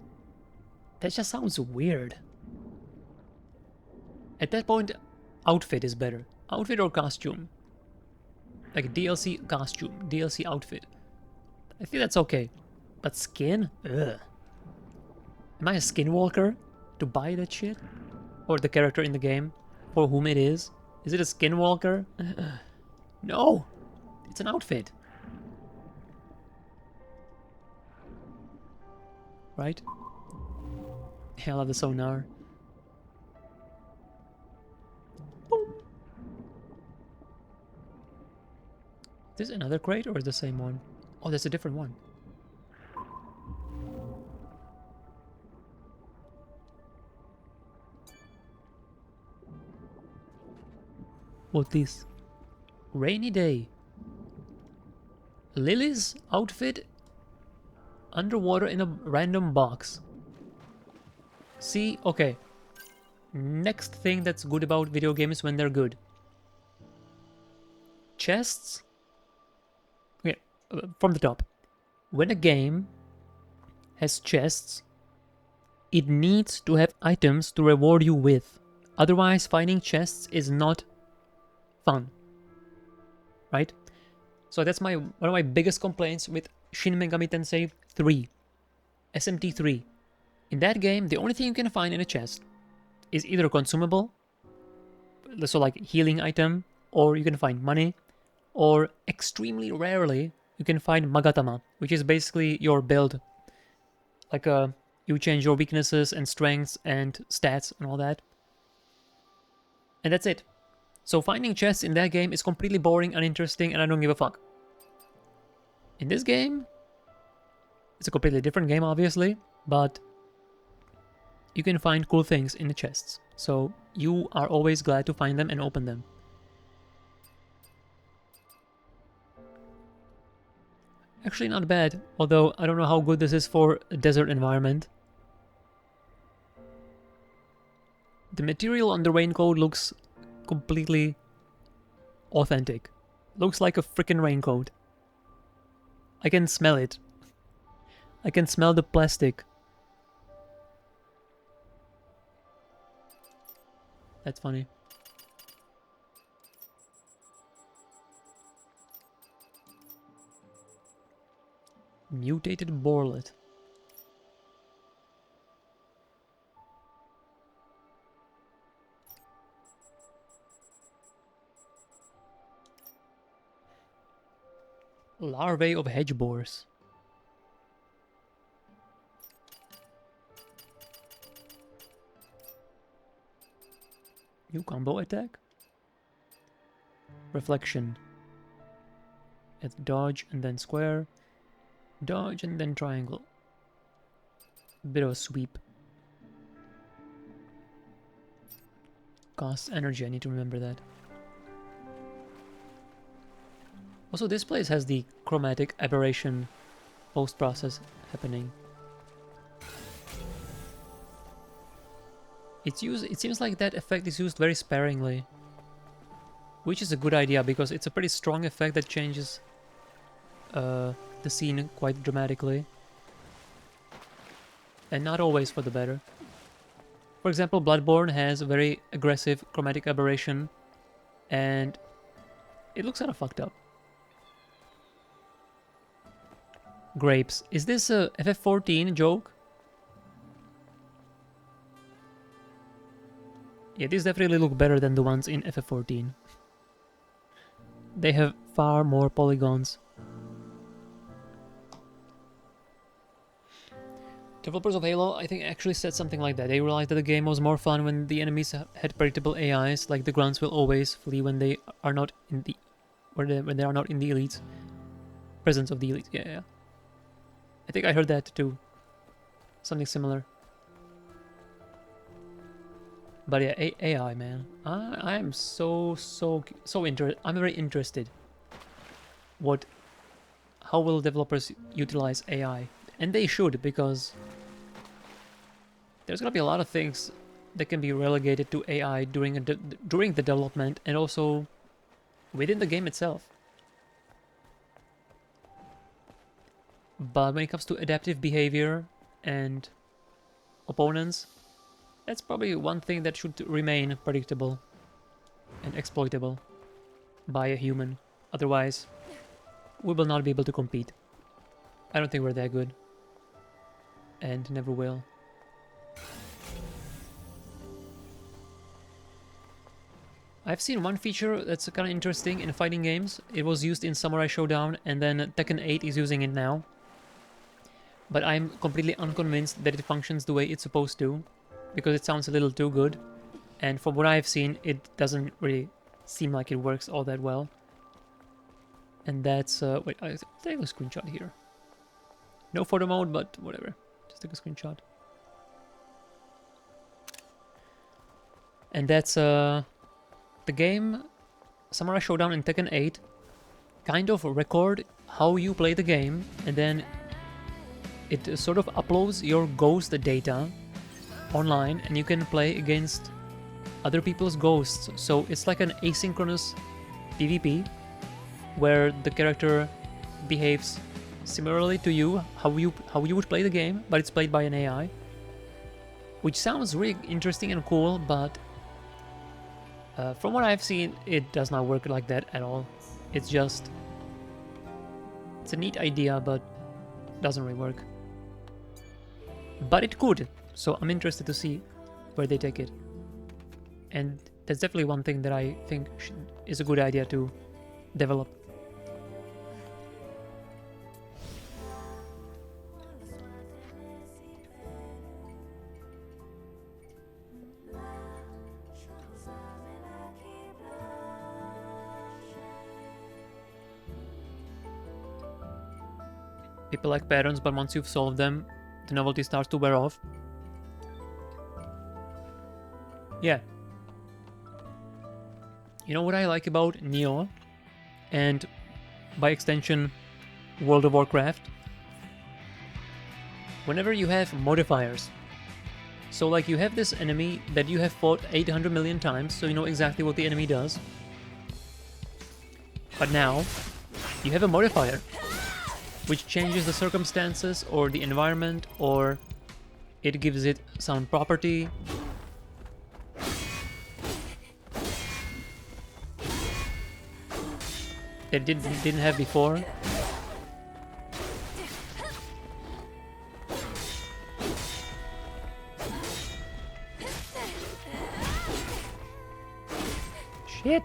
That just sounds weird. At that point, outfit is better. Outfit or costume. Like DLC costume, DLC outfit. I think that's okay. But skin? Ugh. Am I a skinwalker to buy that shit? or the character in the game for whom it is. Is it a skinwalker? No, it's an outfit. Right? Yeah, I love the sonar. Boom. Is this another crate or is the same one? Oh, that's a different one. What this? Rainy day. Lily's outfit underwater in a random box. See, okay. Next thing that's good about video games when they're good. Chests. Okay, from the top. When a game has chests, it needs to have items to reward you with. Otherwise, finding chests is not fun. Right? So that's one of my biggest complaints with Shin Megami Tensei 3. SMT3. In that game, the only thing you can find in a chest is either a consumable, so like healing item, or you can find money, or extremely rarely you can find Magatama, which is basically your build. Like you change your weaknesses and strengths and stats and all that. And that's it. So finding chests in that game is completely boring, uninteresting, and I don't give a fuck. In this game, it's a completely different game, obviously, but you can find cool things in the chests. So you are always glad to find them and open them. Actually not bad, although I don't know how good this is for a desert environment. The material on the raincoat looks completely authentic. Looks like a freaking raincoat. I can smell it. I can smell the plastic. That's funny. Mutated Borlet. Larvae of hedge boars. New combo attack. Reflection. It's dodge and then square. Dodge and then triangle. Bit of a sweep. Costs energy, I need to remember that. Also, this place has the chromatic aberration post-process happening. It seems like that effect is used very sparingly. Which is a good idea, because it's a pretty strong effect that changes the scene quite dramatically. And not always for the better. For example, Bloodborne has a very aggressive chromatic aberration, and it looks kind of fucked up. Grapes. Is this a FF14 joke? Yeah, these definitely look better than the ones in FF14. They have far more polygons. Developers of Halo, I think, actually said something like that. They realized that the game was more fun when the enemies had predictable AIs, like the grunts will always flee when they are not in the when they are not in the elites. Presence of the elites. Yeah. I think I heard that too. Something similar. But yeah, AI, man. I am so interested. I'm very interested. How will developers utilize AI? And they should, because there's gonna be a lot of things that can be relegated to AI during the development and also within the game itself. But when it comes to adaptive behavior and opponents, that's probably one thing that should remain predictable and exploitable by a human. Otherwise, we will not be able to compete. I don't think we're that good. And never will. I've seen one feature that's kind of interesting in fighting games. It was used in Samurai Showdown, and then Tekken 8 is using it now. But I'm completely unconvinced that it functions the way it's supposed to, because it sounds a little too good. And from what I've seen, it doesn't really seem like it works all that well. And that's... wait, I'll take a screenshot here. No photo mode, but whatever. Just take a screenshot. And that's... the game Samurai Showdown and Tekken 8 kind of record how you play the game, and then it sort of uploads your ghost data online, and you can play against other people's ghosts. So it's like an asynchronous PvP where the character behaves similarly to you, how you would play the game, but it's played by an AI, which sounds really interesting and cool, but from what I've seen, it does not work like that at all. It's a neat idea, but doesn't really work. But it could, so I'm interested to see where they take it. And that's definitely one thing that I think is a good idea to develop. People like patterns, but once you've solved them, the novelty starts to wear off. Yeah. You know what I like about Neo, and by extension World of Warcraft? Whenever you have modifiers. So like you have this enemy that you have fought 800 million times, so you know exactly what the enemy does. But now, you have a modifier, which changes the circumstances or the environment, or it gives it some property. That didn't have before. Shit!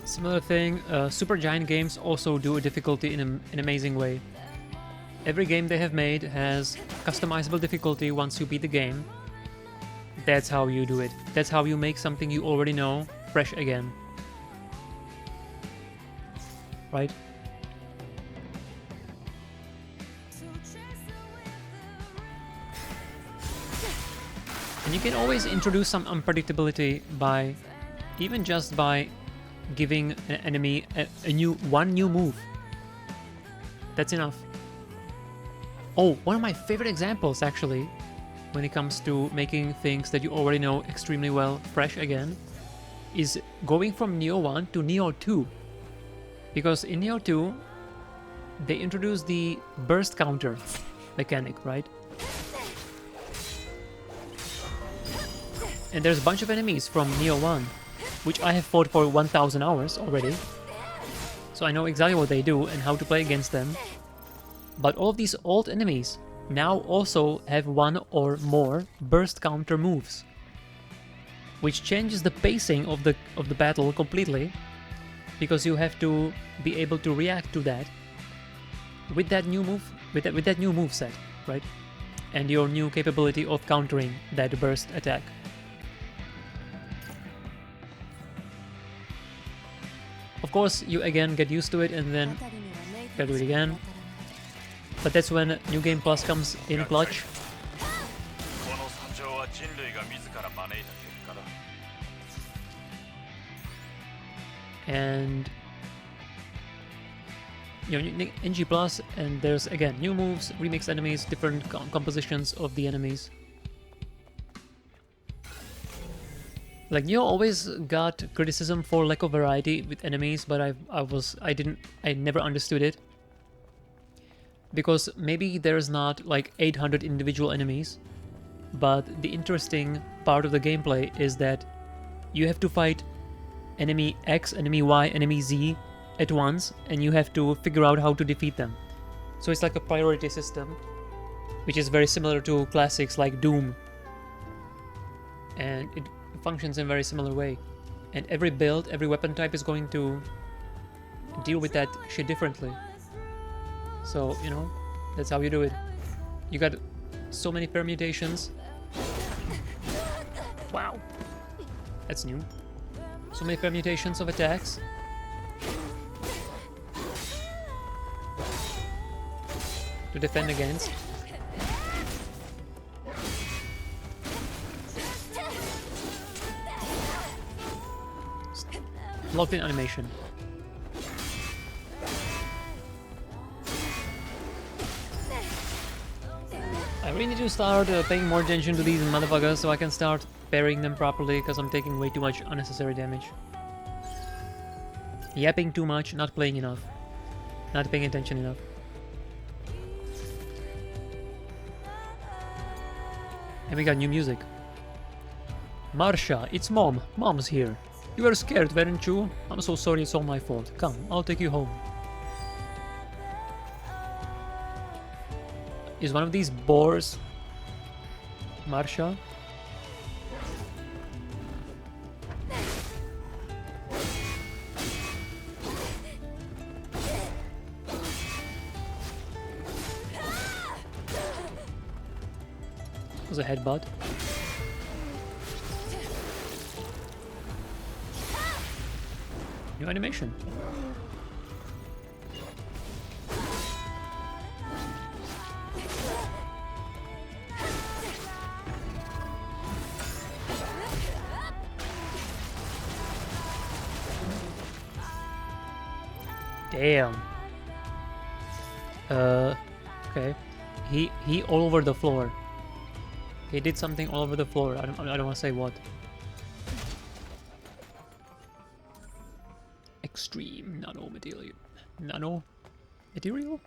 Similar thing, Super Giant games also do a difficulty in an amazing way. Every game they have made has customizable difficulty once you beat the game. That's how you do it. That's how you make something you already know fresh again. Right? And you can always introduce some unpredictability by, even just by giving an enemy one new move. That's enough. Oh, one of my favorite examples actually, when it comes to making things that you already know extremely well fresh again, is going from Neo 1 to Neo 2. Because in Neo 2, they introduced the burst counter mechanic, right? And there's a bunch of enemies from Neo 1, which I have fought for 1000 hours already. So I know exactly what they do and how to play against them. But all of these old enemies now also have one or more burst counter moves, which changes the pacing of the battle completely, because you have to be able to react to that with that new move, with that new move set, right? And your new capability of countering that burst attack. Of course, you again get used to it and then gotta do it again. But that's when New Game Plus comes in clutch. And you know, NG Plus, and there's again new moves, remixed enemies, different compositions of the enemies. Like Neo always got criticism for lack of variety with enemies, but I never understood it. Because maybe there's not like 800 individual enemies, but the interesting part of the gameplay is that you have to fight enemy X, enemy Y, enemy Z at once, and you have to figure out how to defeat them. So it's like a priority system, which is very similar to classics like Doom. And it functions in a very similar way. And every build, every weapon type is going to deal with that shit differently. So, you know, that's how you do it. You got so many permutations. Wow. That's new. So many permutations of attacks. To defend against. Locked in animation. I really need to start paying more attention to these motherfuckers so I can start parrying them properly, because I'm taking way too much unnecessary damage. Yapping too much, not playing enough. Not paying attention enough. And we got new music. Marsha, it's Mom. Mom's here. You were scared, weren't you? I'm so sorry, it's all my fault. Come, I'll take you home. Is one of these boars Marsha? Was a headbutt. New animation. Damn. Okay. He all over the floor. He did something all over the floor. I don't want to say what. Extreme nano material. Nano material?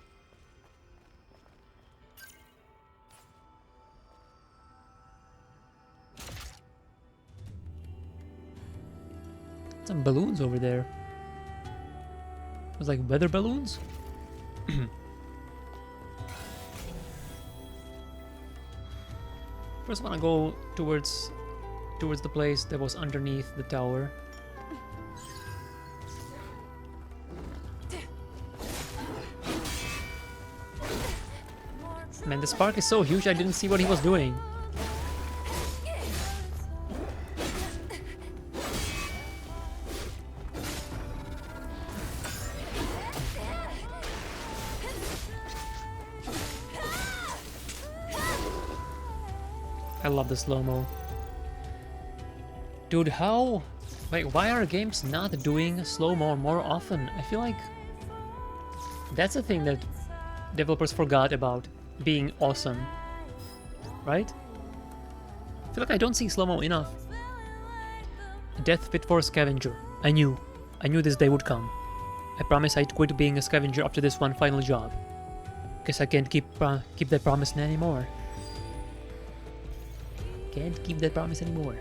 Some balloons over there. It was like weather balloons? First I want to go towards the place that was underneath the tower. Man, the spark is so huge I didn't see what he was doing. I love the slow-mo. Dude, how... Like, why are games not doing slow-mo more often? I feel like that's a thing that developers forgot about being awesome. Right? I feel like I don't see slow-mo enough. Death Pit for Scavenger. I knew this day would come. I promise I'd quit being a scavenger after this one final job. Guess I can't keep that promise anymore. Can't keep that promise anymore.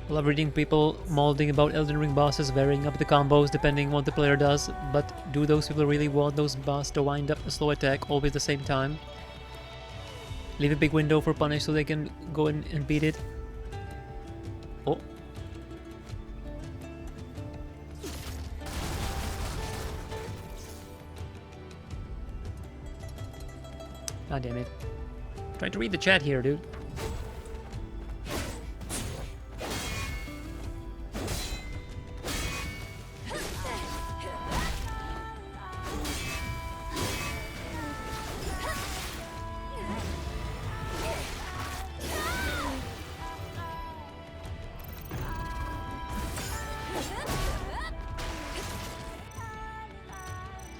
I love reading people molding about Elden Ring bosses, varying up the combos depending on what the player does, but do those people really want those bosses to wind up a slow attack always the same time? Leave a big window for punish so they can go in and beat it. Oh. God damn it. Trying to read the chat here, dude.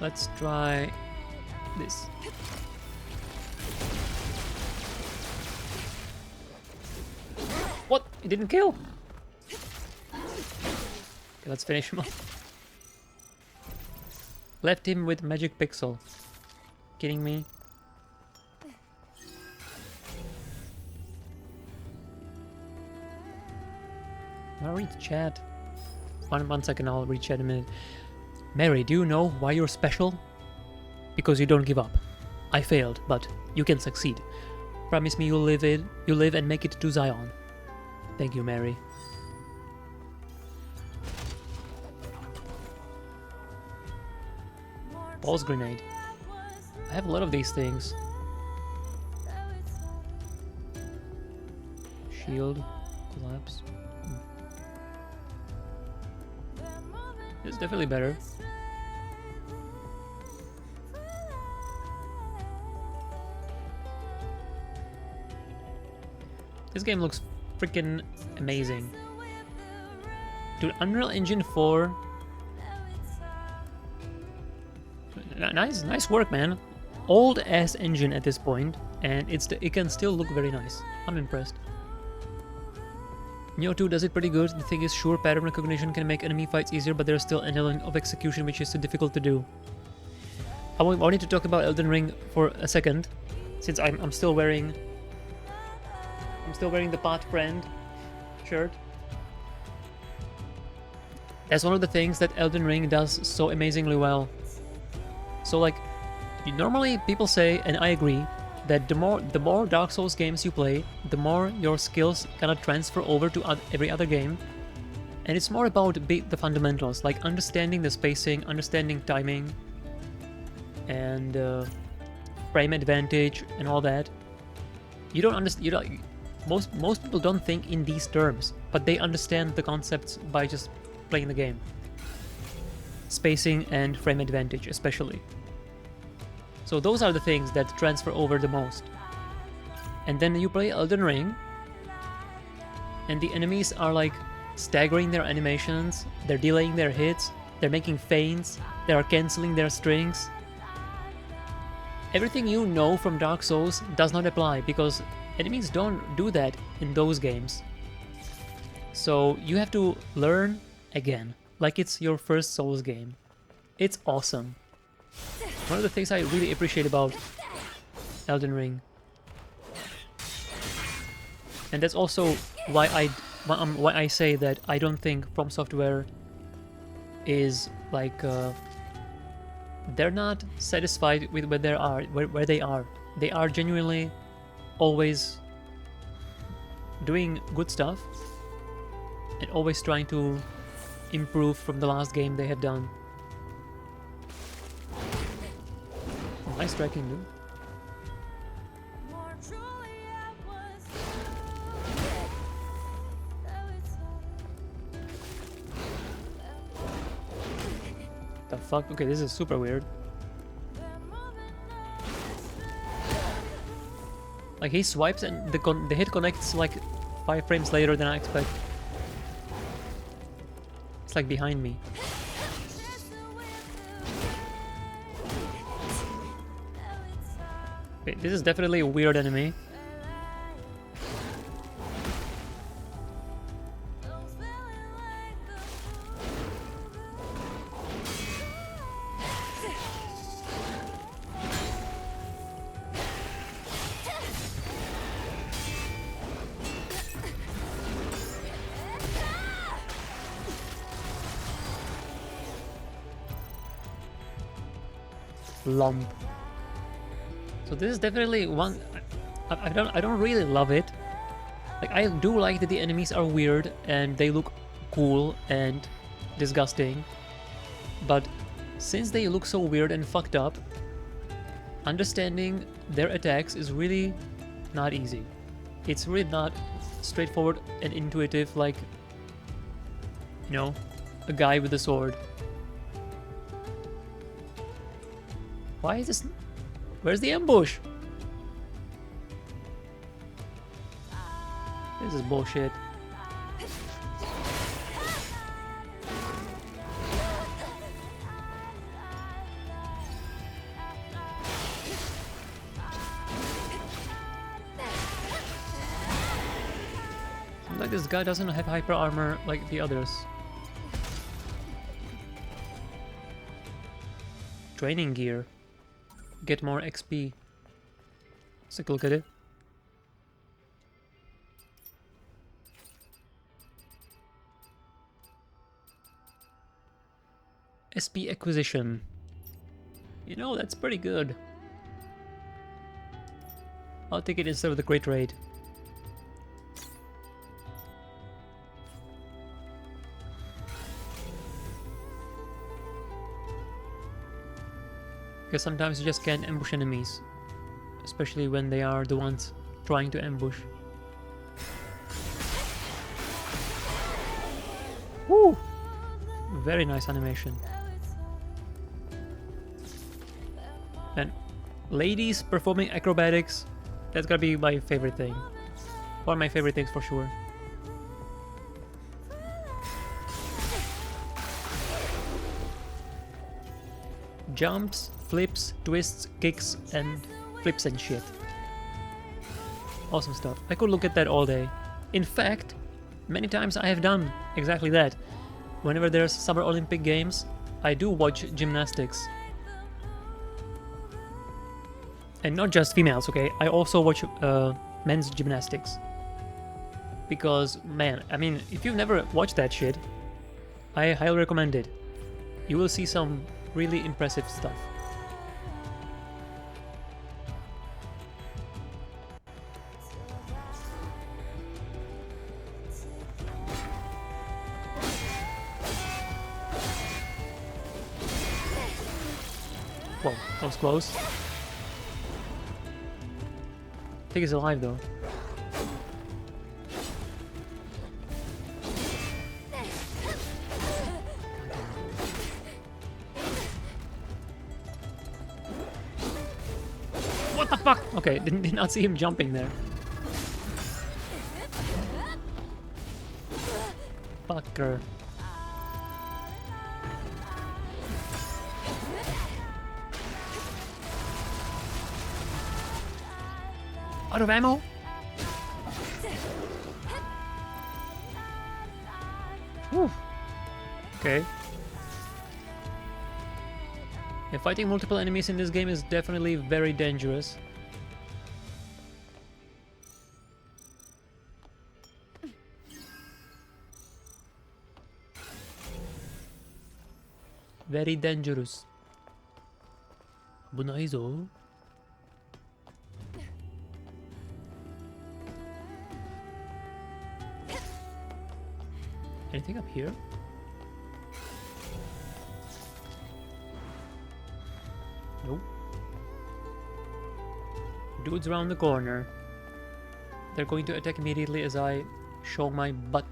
Let's try this. What? It didn't kill? Okay, let's finish him off. Left him with magic pixel. Kidding me? I'll read the chat. One second, I'll read chat in a minute. Mary, do you know why you're special? Because you don't give up. I failed, but you can succeed. Promise me you'll live and make it to Zion. Thank you, Mary. Pulse grenade. I have a lot of these things. Shield. Collapse. It's definitely better. This game looks freaking amazing. Dude, Unreal Engine 4. Nice work, man. Old ass engine at this point, and it can still look very nice. I'm impressed. Neo 2 does it pretty good. The thing is, sure, pattern recognition can make enemy fights easier, but there's still an element of execution which is too difficult to do. I wanted to talk about Elden Ring for a second, since I'm still wearing the Path Friend shirt. That's one of the things that Elden Ring does so amazingly well. So like, normally people say, and I agree, that the more Dark Souls games you play, the more your skills kind of transfer over to every other game. And it's more about the fundamentals, like understanding the spacing, understanding timing, and frame advantage, and all that. You don't understand. Most people don't think in these terms, but they understand the concepts by just playing the game. Spacing and frame advantage, especially. So those are the things that transfer over the most. And then you play Elden Ring, and the enemies are like staggering their animations, they're delaying their hits, they're making feints, they are cancelling their strings. Everything you know from Dark Souls does not apply, because enemies don't do that in those games. So you have to learn again, like it's your first Souls game. It's awesome. One of the things I really appreciate about Elden Ring. And that's also why I say that I don't think From Software is like they're not satisfied with where they are. They are genuinely always doing good stuff and always trying to improve from the last game they have done. Nice tracking, dude. The fuck? Okay, this is super weird. Like, he swipes and the hit connects like 5 frames later than I expect. It's like behind me. Okay, this is definitely a weird enemy. Lump. So this is definitely one. I don't really love it. Like, I do like that the enemies are weird and they look cool and disgusting, but since they look so weird and fucked up, understanding their attacks is really not easy. It's really not straightforward and intuitive like, you know, a guy with a sword. Why is this? Where's the ambush? This is bullshit. Seems like this guy doesn't have hyper armor like the others. Training gear. Get more XP. Let's take a look at it. SP acquisition. You know, that's pretty good. I'll take it instead of the Great Raid. Because sometimes you just can't ambush enemies. Especially when they are the ones trying to ambush. Woo! Very nice animation. And ladies performing acrobatics, that's gotta be my favorite thing. One of my favorite things for sure. Jumps, flips, twists, kicks, and flips and shit. Awesome stuff. I could look at that all day. In fact, many times I have done exactly that. Whenever there's Summer Olympic Games, I do watch gymnastics. And not just females, okay? I also watch men's gymnastics. Because, man, I mean, if you've never watched that shit, I highly recommend it. You will see some really impressive stuff. Whoa, that was close. I think he's alive though. What the fuck? Okay, did not see him jumping there. Fucker. Out of ammo? Whew. Okay. Yeah, fighting multiple enemies in this game is definitely very dangerous. Very dangerous. 危ないぞ. Anything up here? Nope. Dude's around the corner. They're going to attack immediately as I show my butt.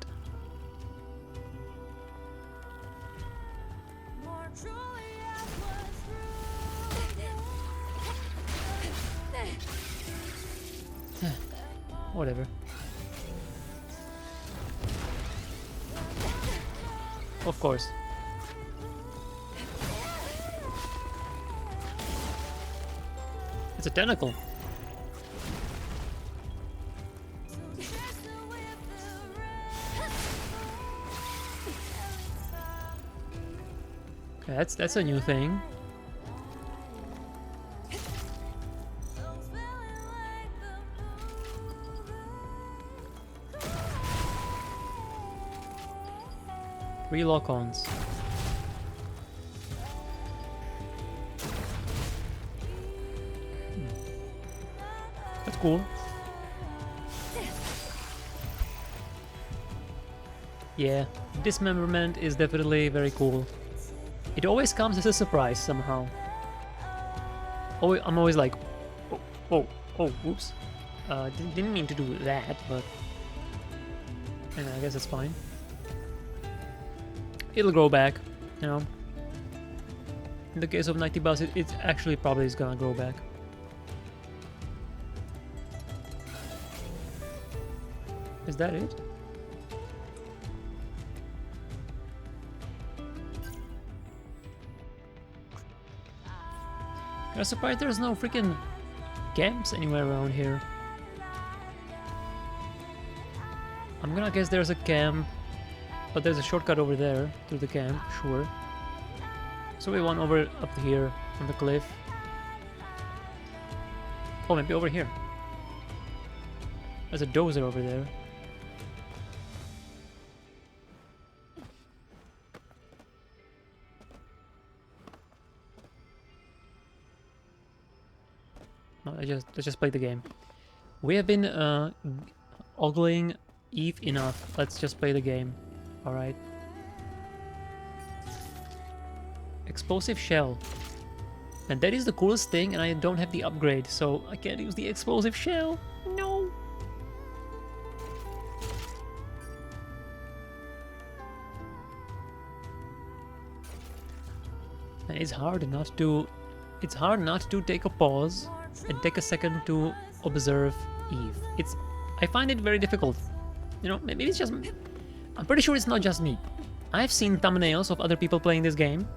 Whatever. Of course. It's a tentacle. Okay, that's a new thing. Three lock-ons. That's cool. Yeah, dismemberment is definitely very cool. It always comes as a surprise somehow. Oh, I'm always like, oh, oops. Didn't mean to do that, but and I guess it's fine. It'll grow back, you know. In the case of 90 Bus, it actually probably is gonna grow back. Is that it? I'm surprised there's no freaking camps anywhere around here. I'm gonna guess there's a camp, but there's a shortcut over there to the camp, sure. So we want over up here on the cliff. Oh, maybe over here. There's a dozer over there. No, let's just play the game. We have been ogling Eve enough. Let's just play the game. All right. Explosive shell. And that is the coolest thing, and I don't have the upgrade, so I can't use the explosive shell. No. And it's hard not to take a pause and take a second to observe Eve. I find it very difficult. You know, maybe it's just I'm pretty sure it's not just me. I've seen thumbnails of other people playing this game.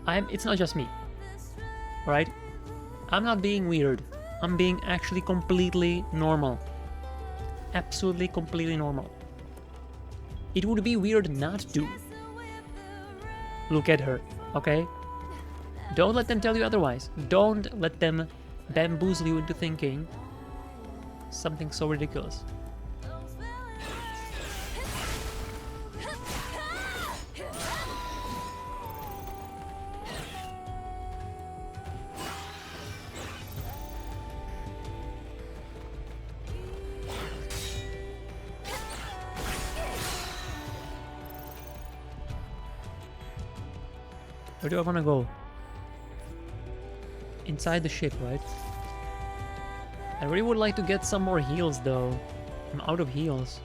It's not just me. Right? I'm not being weird. I'm being actually completely normal. Absolutely completely normal. It would be weird not to. Look at her, okay? Don't let them tell you otherwise. Don't let them bamboozle you into thinking something so ridiculous. Where do I want to go? Inside the ship, right? I really would like to get some more heals though. I'm out of heals.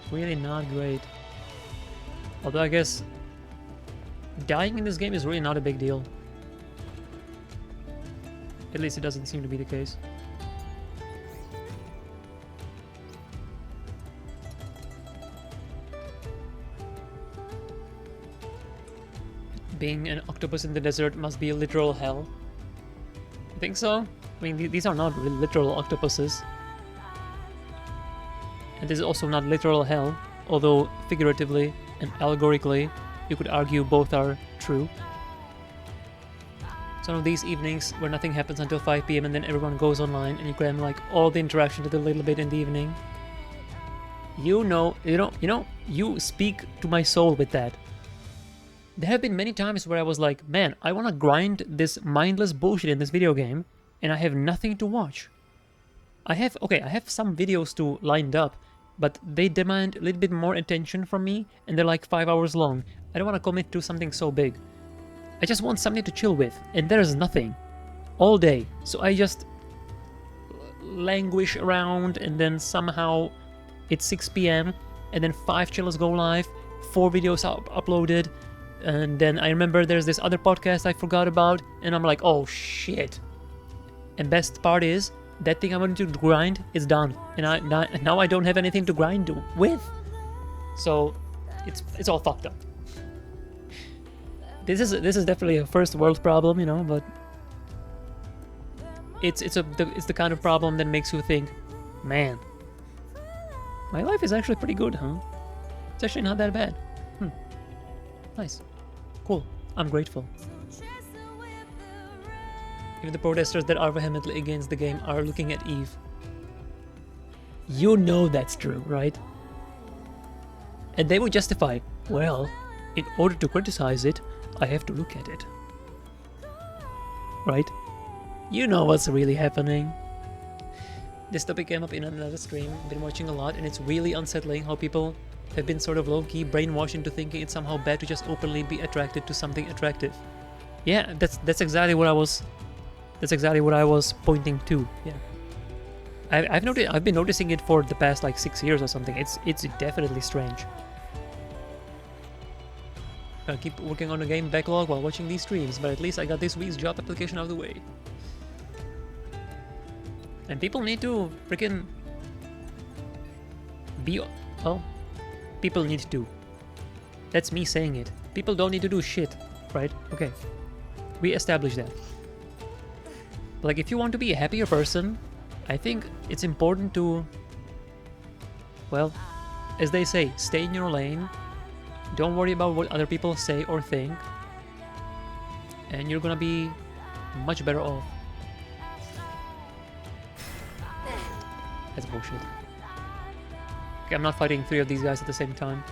It's really not great. Although I guess dying in this game is really not a big deal. At least it doesn't seem to be the case. Being an octopus in the desert must be a literal hell. You think so? I mean, these are not really literal octopuses. And this is also not literal hell, although figuratively and allegorically, you could argue both are true. Some of these evenings where nothing happens until 5 PM and then everyone goes online and you cram like all the interaction to the little bit in the evening. You speak to my soul with that. There have been many times where I was like, man, I want to grind this mindless bullshit in this video game, and I have nothing to watch. I have some videos to lined up, but they demand a little bit more attention from me, and they're like 5 hours long. I don't want to commit to something so big. I just want something to chill with, and there's nothing. All day. So I just languish around, and then somehow it's 6 PM, and then 5 chillers go live, 4 videos uploaded, and then I remember there's this other podcast I forgot about, and I'm like, oh shit. And best part is, that thing I wanted to grind is done, and now I don't have anything to grind with. So it's all fucked up. This is definitely a first world problem, you know, but it's the kind of problem that makes you think, man, my life is actually pretty good, huh? It's actually not that bad. Nice. Cool. I'm grateful. Even the protesters that are vehemently against the game are looking at Eve. You know that's true, right? And they would justify, well, in order to criticize it, I have to look at it. Right? You know what's really happening. This topic came up in another stream I've been watching a lot, and it's really unsettling how people have been sort of low-key brainwashed into thinking it's somehow bad to just openly be attracted to something attractive. Yeah, that's exactly what I was pointing to. Yeah. I've been noticing it for the past like 6 years or something. It's definitely strange. Gonna keep working on the game backlog while watching these streams, but at least I got this week's job application out of the way. And people need to freaking be, well, people need to. That's me saying it. People don't need to do shit, right? Okay. We established that. Like, if you want to be a happier person, I think it's important to, well, as they say, stay in your lane. Don't worry about what other people say or think. And you're gonna be much better off. That's bullshit. Okay, I'm not fighting 3 of these guys at the same time.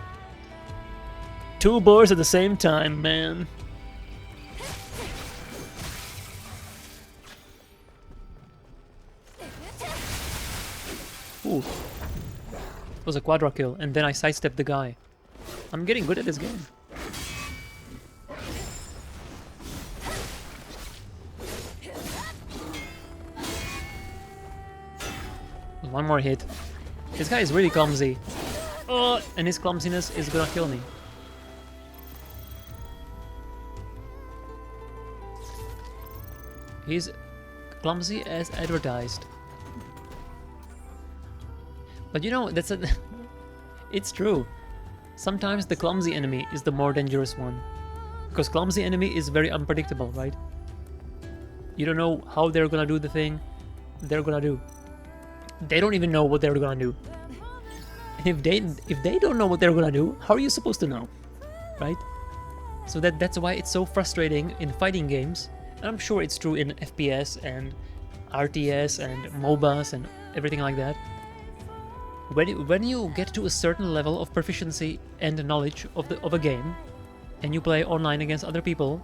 2 boars at the same time, man. Ooh. It was a quadra kill, and then I sidestepped the guy. I'm getting good at this game. One more hit. This guy is really clumsy. Oh, and his clumsiness is gonna kill me. He's clumsy as advertised. But you know, that's a... it's true. Sometimes the clumsy enemy is the more dangerous one. Because clumsy enemy is very unpredictable, right? You don't know how they're gonna do the thing they're gonna do. They don't even know what they're gonna do. And if they don't know what they're gonna do, how are you supposed to know? Right? So that's why it's so frustrating in fighting games. And I'm sure it's true in FPS and RTS and MOBAs and everything like that. When you get to a certain level of proficiency and knowledge of a game, and you play online against other people,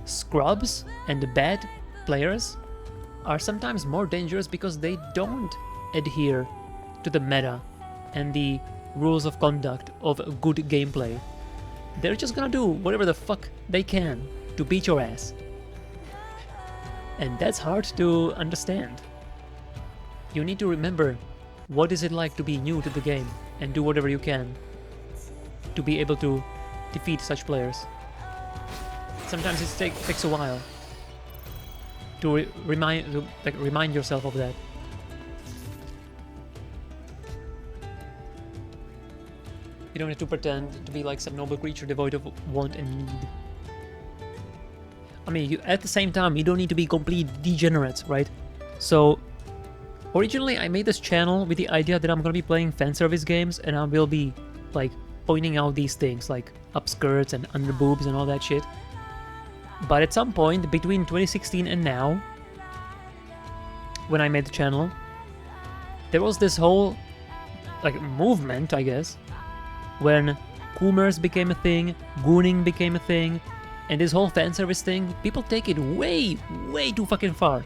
scrubs and bad players are sometimes more dangerous because they don't adhere to the meta and the rules of conduct of good gameplay. They're just gonna do whatever the fuck they can to beat your ass. And that's hard to understand. You need to remember what is it like to be new to the game and do whatever you can to be able to defeat such players. Sometimes it takes a while to remind yourself of that. You don't have to pretend to be like some noble creature devoid of want and need. I mean, at the same time, you don't need to be complete degenerates, right? So, originally I made this channel with the idea that I'm gonna be playing fan service games and I will be, like, pointing out these things, like upskirts and underboobs and all that shit. But at some point, between 2016 and now, when I made the channel, there was this whole, like, movement, I guess, when Coomers became a thing, gooning became a thing, and this whole fan service thing, people take it way, way too fucking far.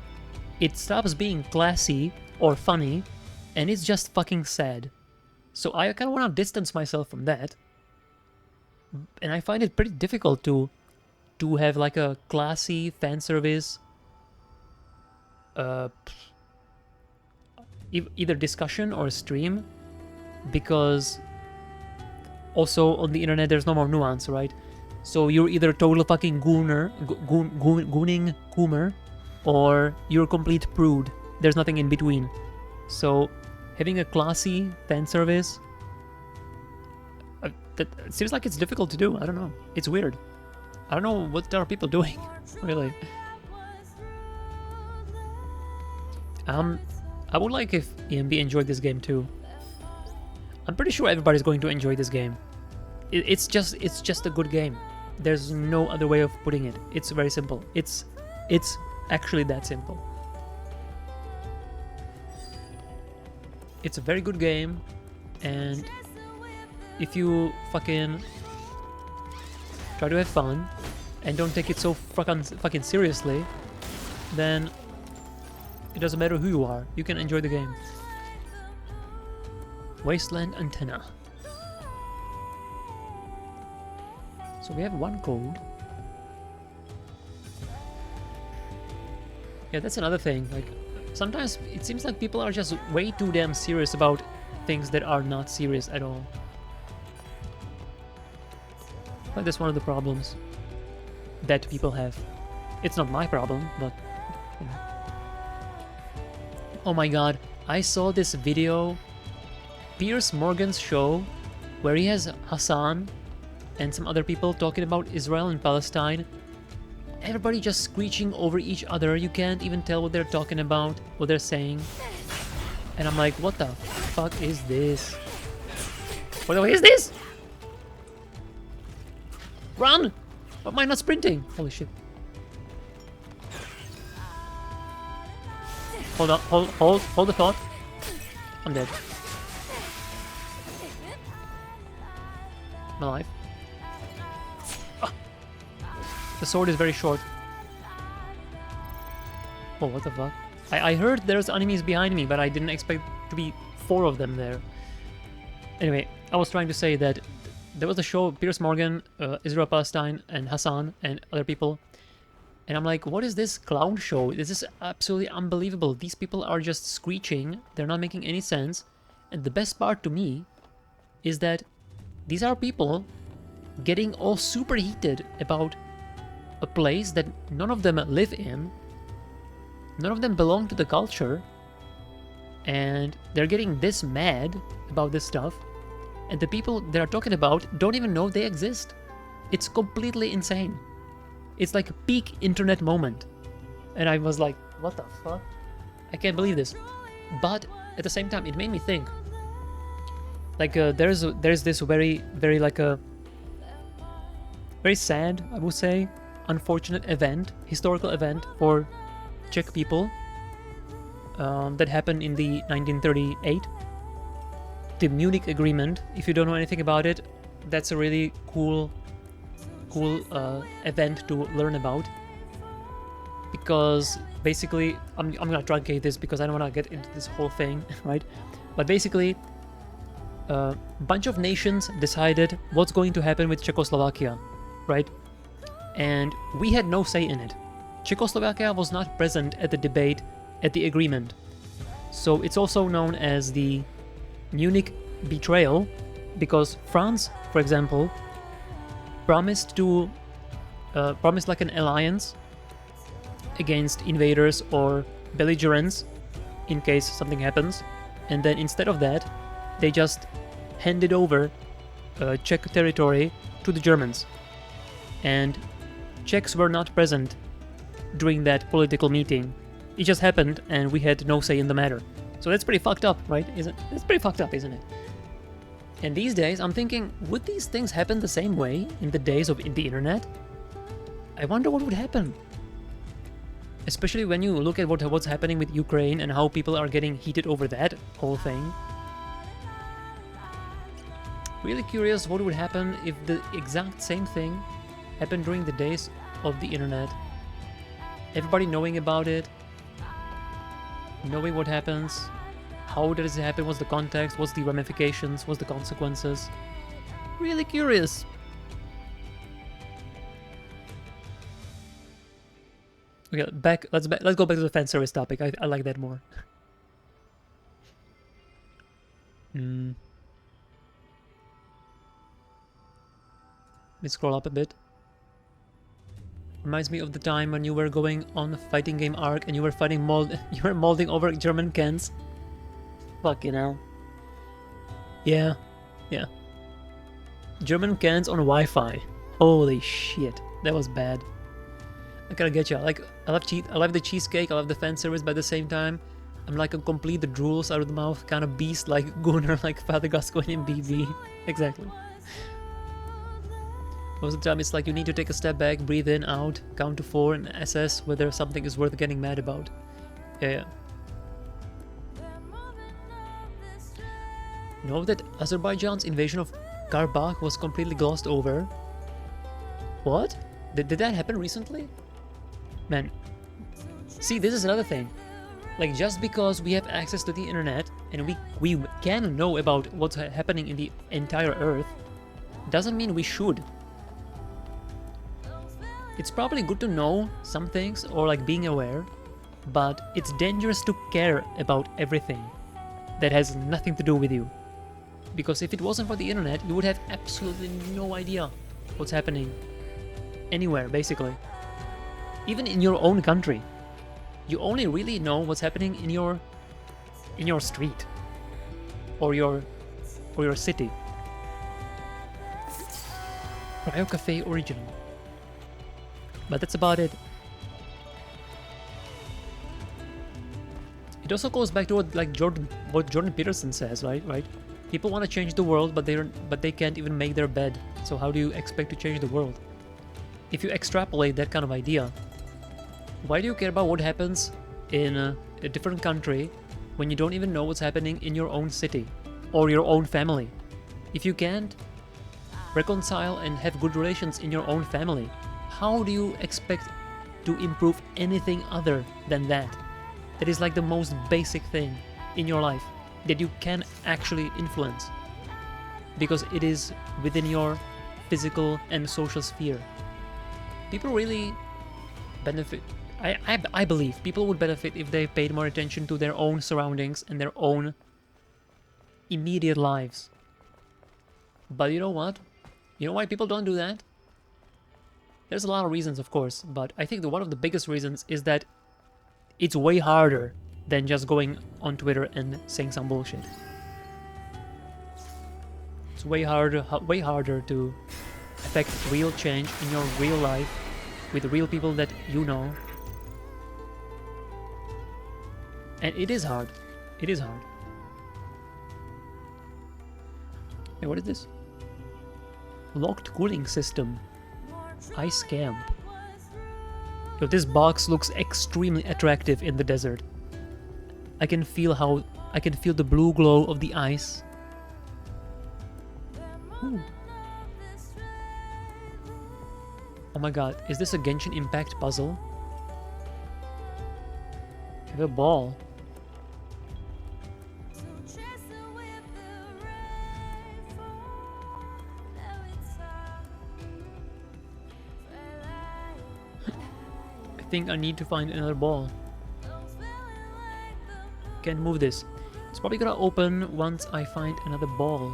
It stops being classy or funny, and it's just fucking sad. So I kind of want to distance myself from that. And I find it pretty difficult to have like a classy fan service either discussion or stream, because also on the internet there's no more nuance, right? So you're either a total fucking gooning coomer, or you're a complete prude. There's nothing in between. So having a classy fan service, that seems like it's difficult to do. I don't know. It's weird. I don't know what are people doing, really. I would like if EMB enjoyed this game too. I'm pretty sure everybody's going to enjoy this game. It's just a good game. There's no other way of putting it. It's very simple. It's actually that simple. It's a very good game, and if you fucking try to have fun and don't take it so fucking seriously, then it doesn't matter who you are. You can enjoy the game. Wasteland Antenna. So we have one code. Yeah, that's another thing. Like, sometimes it seems like people are just way too damn serious about things that are not serious at all. Like, that's one of the problems that people have. It's not my problem, but you know. Oh my god, I saw this video, Piers Morgan's show, where he has Hassan and some other people talking about Israel and Palestine. Everybody just screeching over each other. You can't even tell what they're talking about, what they're saying. And I'm like, what the fuck is this? What the fuck is this? Run! Why am I not sprinting? Holy shit. Hold on, hold the thought. I'm dead. I'm alive. Ah. The sword is very short. Oh, what the fuck? I heard there's enemies behind me, but I didn't expect to be 4 of them there. Anyway, I was trying to say that there was a show, Piers Morgan, Israel Palestine, and Hassan, and other people. And I'm like, what is this clown show? This is absolutely unbelievable. These people are just screeching. They're not making any sense. And the best part to me is that these are people getting all super heated about a place that none of them live in. None of them belong to the culture. And they're getting this mad about this stuff. And the people they're talking about don't even know they exist. It's completely insane. It's like a peak internet moment. And I was like, what the fuck? I can't believe this. But at the same time, it made me think. Like, there's this very sad, I would say, unfortunate event, historical event for Czech people that happened in the 1938. The Munich Agreement. If you don't know anything about it, that's a really cool event to learn about, because basically I'm gonna truncate this because I don't want to get into this whole thing, right? But basically a bunch of nations decided what's going to happen with Czechoslovakia, right? And we had no say in it. Czechoslovakia was not present at the debate at the agreement, so it's also known as the Munich betrayal, because France, for example, promised like an alliance against invaders or belligerents in case something happens, and then instead of that, they just handed over Czech territory to the Germans, and Czechs were not present during that political meeting. It just happened, and we had no say in the matter. So that's pretty fucked up, right? It's pretty fucked up, isn't it? And these days, I'm thinking, would these things happen the same way in the days of the internet? I wonder what would happen. Especially when you look at what's happening with Ukraine and how people are getting heated over that whole thing. Really curious what would happen if the exact same thing happened during the days of the internet. Everybody knowing about it, knowing what happens, how does it happen, what's the context, what's the ramifications, what's the consequences. Really curious. Okay, let's go back to the fan service topic. I like that more. Let me scroll up a bit. Reminds me of the time when you were going on a fighting game arc and you were fighting you were molding over German cans. Fucking hell. Yeah. German cans on Wi-Fi. Holy shit, that was bad. I gotta get you. I love the cheesecake. I love the fan service. But at the same time, I'm like a complete the drools out of the mouth kind of beast, like Gunnar, like Father Gascoigne in BB. Exactly. Most of the time, it's like you need to take a step back, breathe in, out, count to 4, and assess whether something is worth getting mad about. Yeah. Know that Azerbaijan's invasion of Karabakh was completely glossed over? What? Did that happen recently? Man. See, this is another thing. Like, just because we have access to the internet and we can know about what's happening in the entire Earth, doesn't mean we should. It's probably good to know some things or like being aware, but it's dangerous to care about everything that has nothing to do with you. Because if it wasn't for the internet, you would have absolutely no idea what's happening anywhere, basically. Even in your own country. You only really know what's happening in your street or your city. Cryo Cafe original. But that's about it. It also goes back to what Jordan Peterson says, right? People want to change the world, but they can't even make their bed. So how do you expect to change the world? If you extrapolate that kind of idea, why do you care about what happens in a different country when you don't even know what's happening in your own city or your own family? If you can't reconcile and have good relations in your own family, how do you expect to improve anything other than that? That is like the most basic thing in your life. that you can actually influence, because it is within your physical and social sphere. People really benefit. I believe people would benefit if they paid more attention to their own surroundings and their own immediate lives. But you know what? You know why people don't do that? There's a lot of reasons, of course, but I think that one of the biggest reasons is that it's way harder than just going on Twitter and saying some bullshit. It's way harder to affect real change in your real life with real people that you know. And it is hard. It is hard. Hey, what is this? Locked cooling system. Ice camp. Yo, this box looks extremely attractive in the desert. I can feel the blue glow of the ice. Ooh. Oh my god, is this a Genshin Impact puzzle? I have a ball. I think I need to find another ball. Can't move this. It's probably gonna open once I find another ball.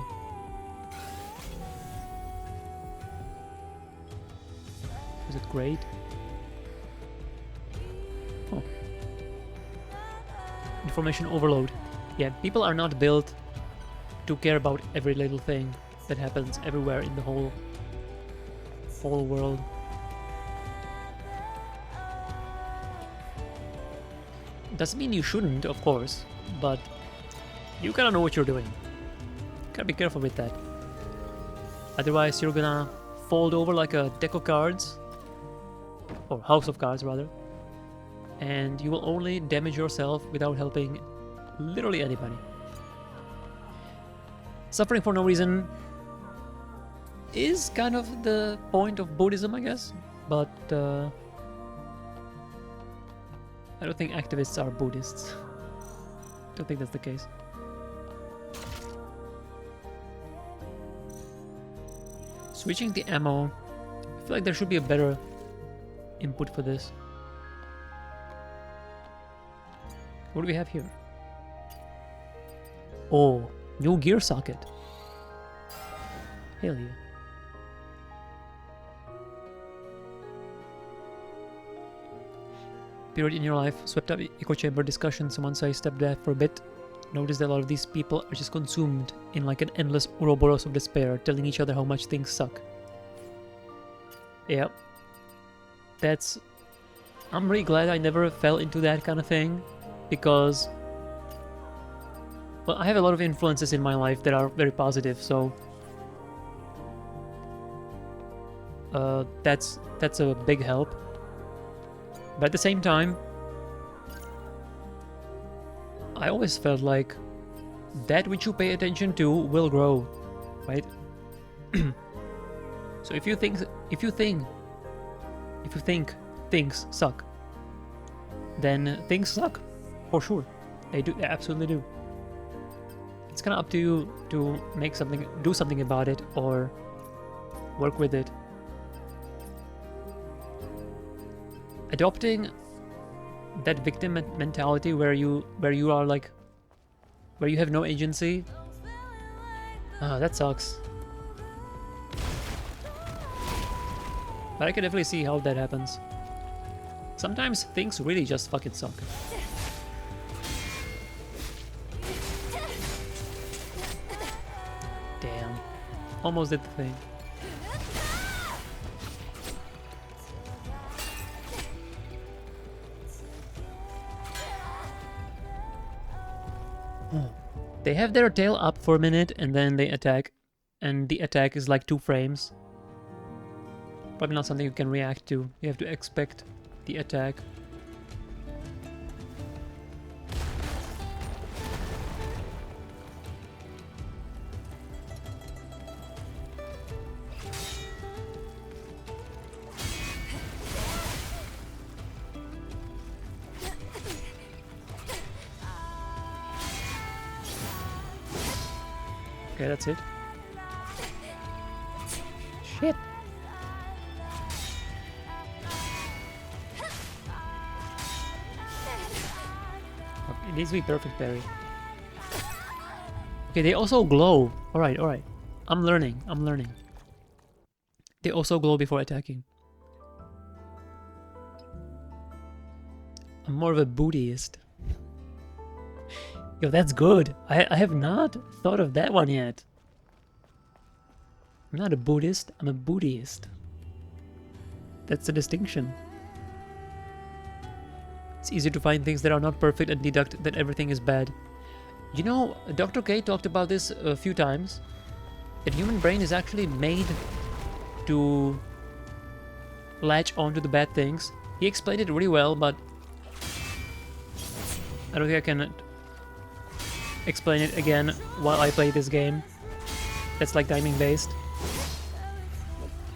Is it great? Oh. Information overload. Yeah, people are not built to care about every little thing that happens everywhere in the whole world. Doesn't mean you shouldn't, of course, but you gotta know what you're doing. Gotta be careful with that. Otherwise, you're gonna fold over like a deck of cards, or house of cards rather, and you will only damage yourself without helping literally anybody. Suffering for no reason is kind of the point of Buddhism, I guess, but I don't think activists are Buddhists. Don't think that's the case. Switching the ammo. I feel like there should be a better input for this. What do we have here? Oh, new gear socket. Hell yeah. Period in your life. Swept up echo chamber discussions. Once I stepped back for a bit, noticed that a lot of these people are just consumed in like an endless Ouroboros of despair, telling each other how much things suck. Yep. I'm really glad I never fell into that kind of thing, because, well, I have a lot of influences in my life that are very positive, so that's a big help. But at the same time, I always felt like that which you pay attention to will grow, right? So if you think things suck, then things suck, for sure. They absolutely do. It's kind of up to you to do something about it, or work with it. Adopting that victim mentality where you are like, where you have no agency, that sucks. But I can definitely see how that happens. Sometimes things really just fucking suck. Damn. Almost did the thing. They have their tail up for a minute and then they attack, and the attack is like 2 frames. Probably not something you can react to. You have to expect the attack. Okay, that's it. Shit. It needs to be perfect parry. Okay, they also glow. Alright, alright. I'm learning, I'm learning. They also glow before attacking. I'm more of a Buddhist. Yo, that's good. I have not thought of that one yet. I'm not a Buddhist, I'm a Buddhist. That's the distinction. It's easier to find things that are not perfect and deduct that everything is bad. You know, Dr. K talked about this a few times. The human brain is actually made to latch onto the bad things. He explained it really well, but I don't think I can explain it again while I play this game. That's like timing based.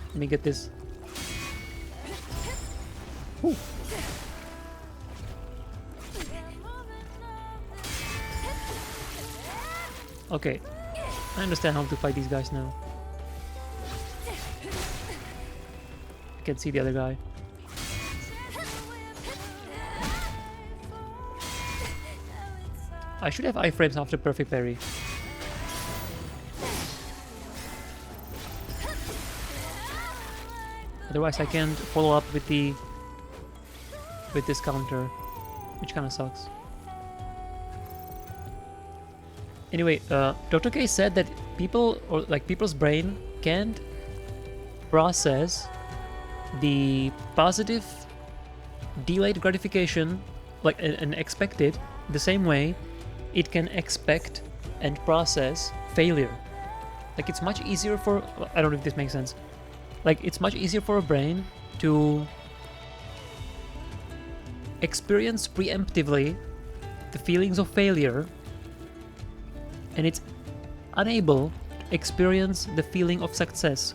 Let me get this. Ooh. Okay, I understand how to fight these guys now. I can see the other guy. I should have iframes after perfect parry. Otherwise I can't follow up with this counter, which kind of sucks. Anyway, Dr. K said that people's brain can't process the positive delayed gratification and expect it the same way it can expect and process failure. Like, it's much easier for, I don't know if this makes sense. Like, it's much easier for a brain to experience preemptively the feelings of failure, and it's unable to experience the feeling of success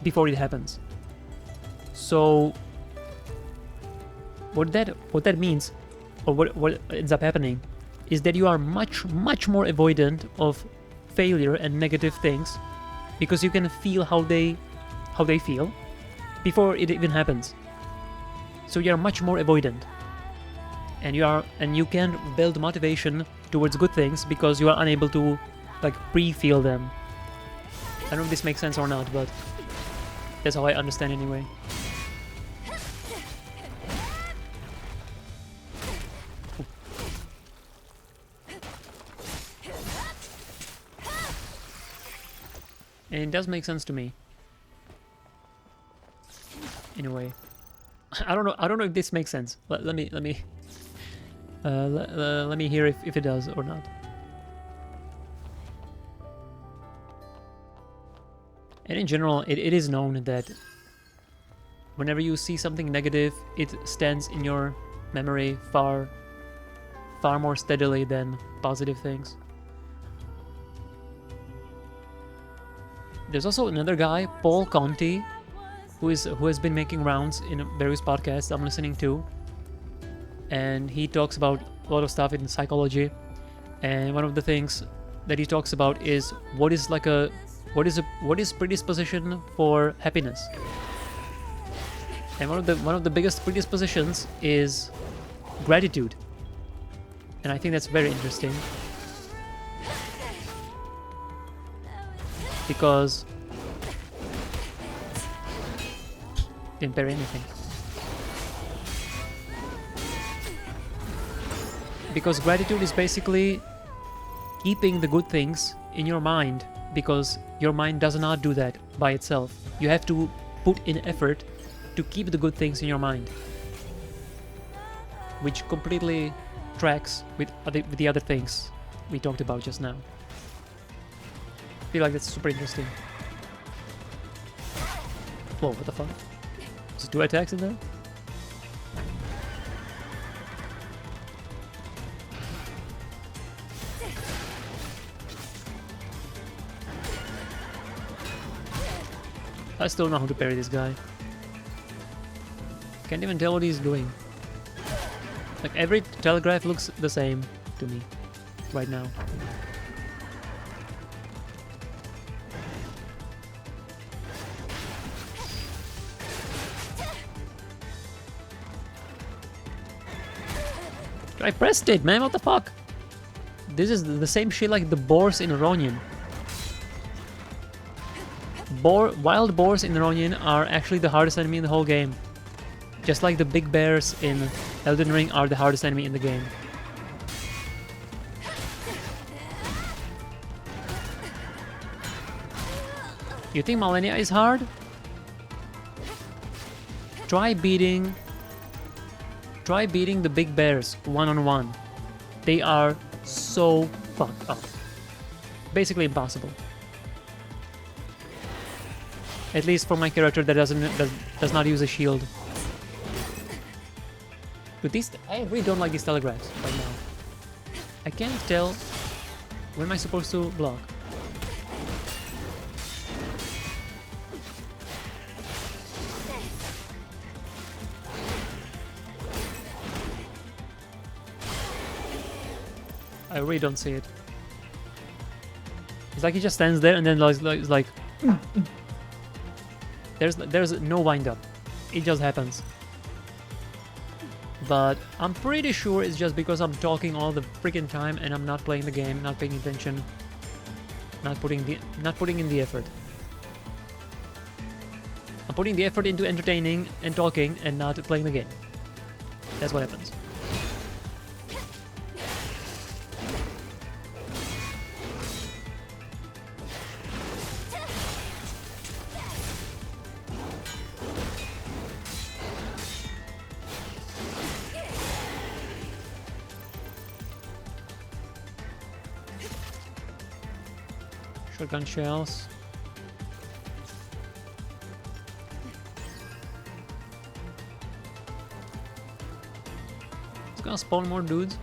before it happens. So what that means, or what ends up happening, is that you are much more avoidant of failure and negative things, because you can feel how they feel before it even happens. So you are much more avoidant, and you can build motivation towards good things because you are unable to like pre-feel them. I don't know if this makes sense or not, but that's how I understand anyway. And it does make sense to me. In a way. I don't know if this makes sense. Let me hear if it does or not. And in general, it is known that whenever you see something negative, it stands in your memory far more steadily than positive things. There's also another guy, Paul Conti, who has been making rounds in various podcasts I'm listening to, and he talks about a lot of stuff in psychology. And one of the things that he talks about is what is predisposition for happiness. And one of the biggest predispositions is gratitude, and I think that's very interesting. Because didn't parry anything. Because gratitude is basically keeping the good things in your mind, because your mind does not do that by itself. You have to put in effort to keep the good things in your mind, which completely tracks with the other things we talked about just now. I feel like that's super interesting. Whoa, what the fuck? Is there 2 attacks in there? I still don't know how to parry this guy. Can't even tell what he's doing. Like, every telegraph looks the same to me right now. I pressed it, man. What the fuck? This is the same shit like the boars in Ronion. Wild boars in Ronion are actually the hardest enemy in the whole game. Just like the big bears in Elden Ring are the hardest enemy in the game. You think Malenia is hard? Try beating the big bears one-on-one. They are so fucked up. Basically impossible. At least for my character that does not use a shield. But these, I really don't like these telegraphs right now. I can't tell when am I supposed to block. I really don't see it. It's like he just stands there and then it's like there's no wind up. It just happens. But I'm pretty sure it's just because I'm talking all the freaking time and I'm not playing the game, not paying attention, not putting in the effort. I'm putting the effort into entertaining and talking and not playing the game. That's what happens. Shotgun shells. It's gonna spawn more dudes.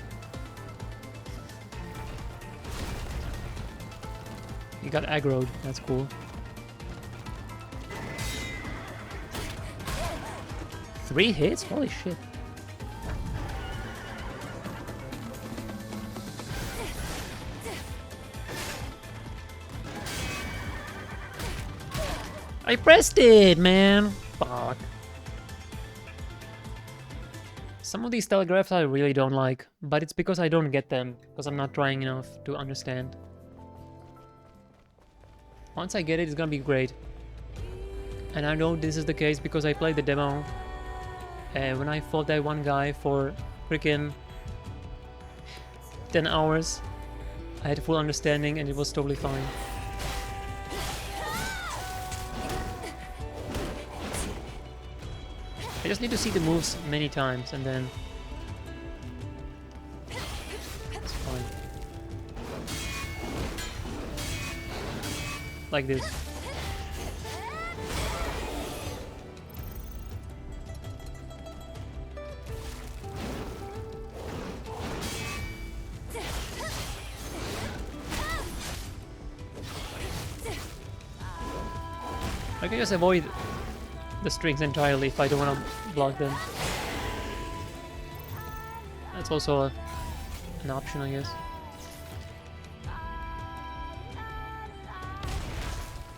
He got aggroed, that's cool. 3 hits? Holy shit. I pressed it, man! Fuck. Some of these telegraphs I really don't like, but it's because I don't get them, because I'm not trying enough to understand. Once I get it, it's gonna be great. And I know this is the case because I played the demo, and when I fought that one guy for freaking 10 hours, I had full understanding and it was totally fine. I just need to see the moves many times and then it's fine. Like this. I can just avoid the strings entirely if I don't want to block them. That's also an option, I guess.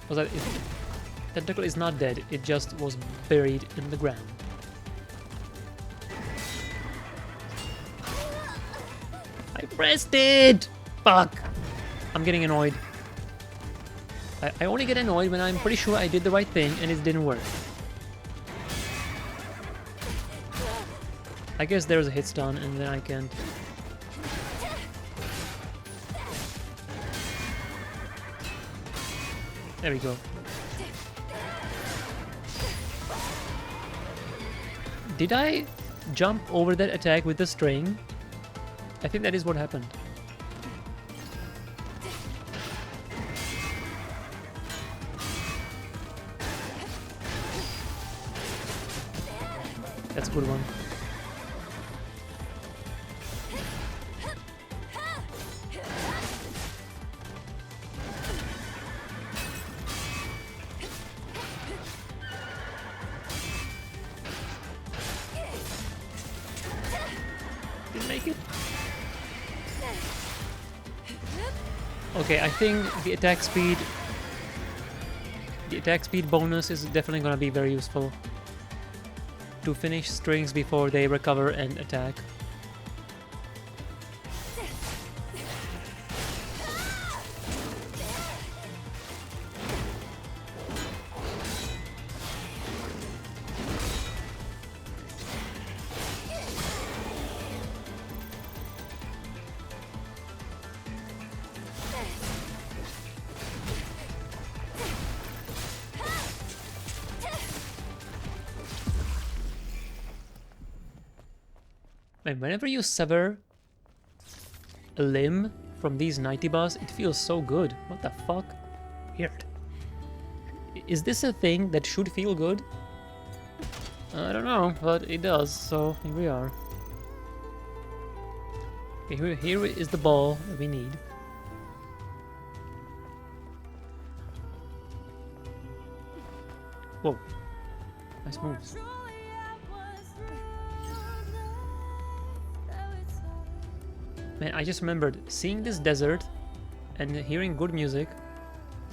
Was that tentacle is not dead, it just was buried in the ground. I pressed it! Fuck! I'm getting annoyed. I only get annoyed when I'm pretty sure I did the right thing and it didn't work. I guess there's a hit stun and then I can't. There we go. Did I jump over that attack with the string? I think that is what happened. That's a good one. Didn't make it. Okay, I think the attack speed bonus is definitely gonna be very useful to finish strings before they recover and attack. And whenever you sever a limb from these 90 bars, it feels so good. What the fuck? Weird. Is this a thing that should feel good? I don't know, but it does, so here we are. Okay, here is the ball that we need. Whoa. Nice moves. Man, I just remembered seeing this desert and hearing good music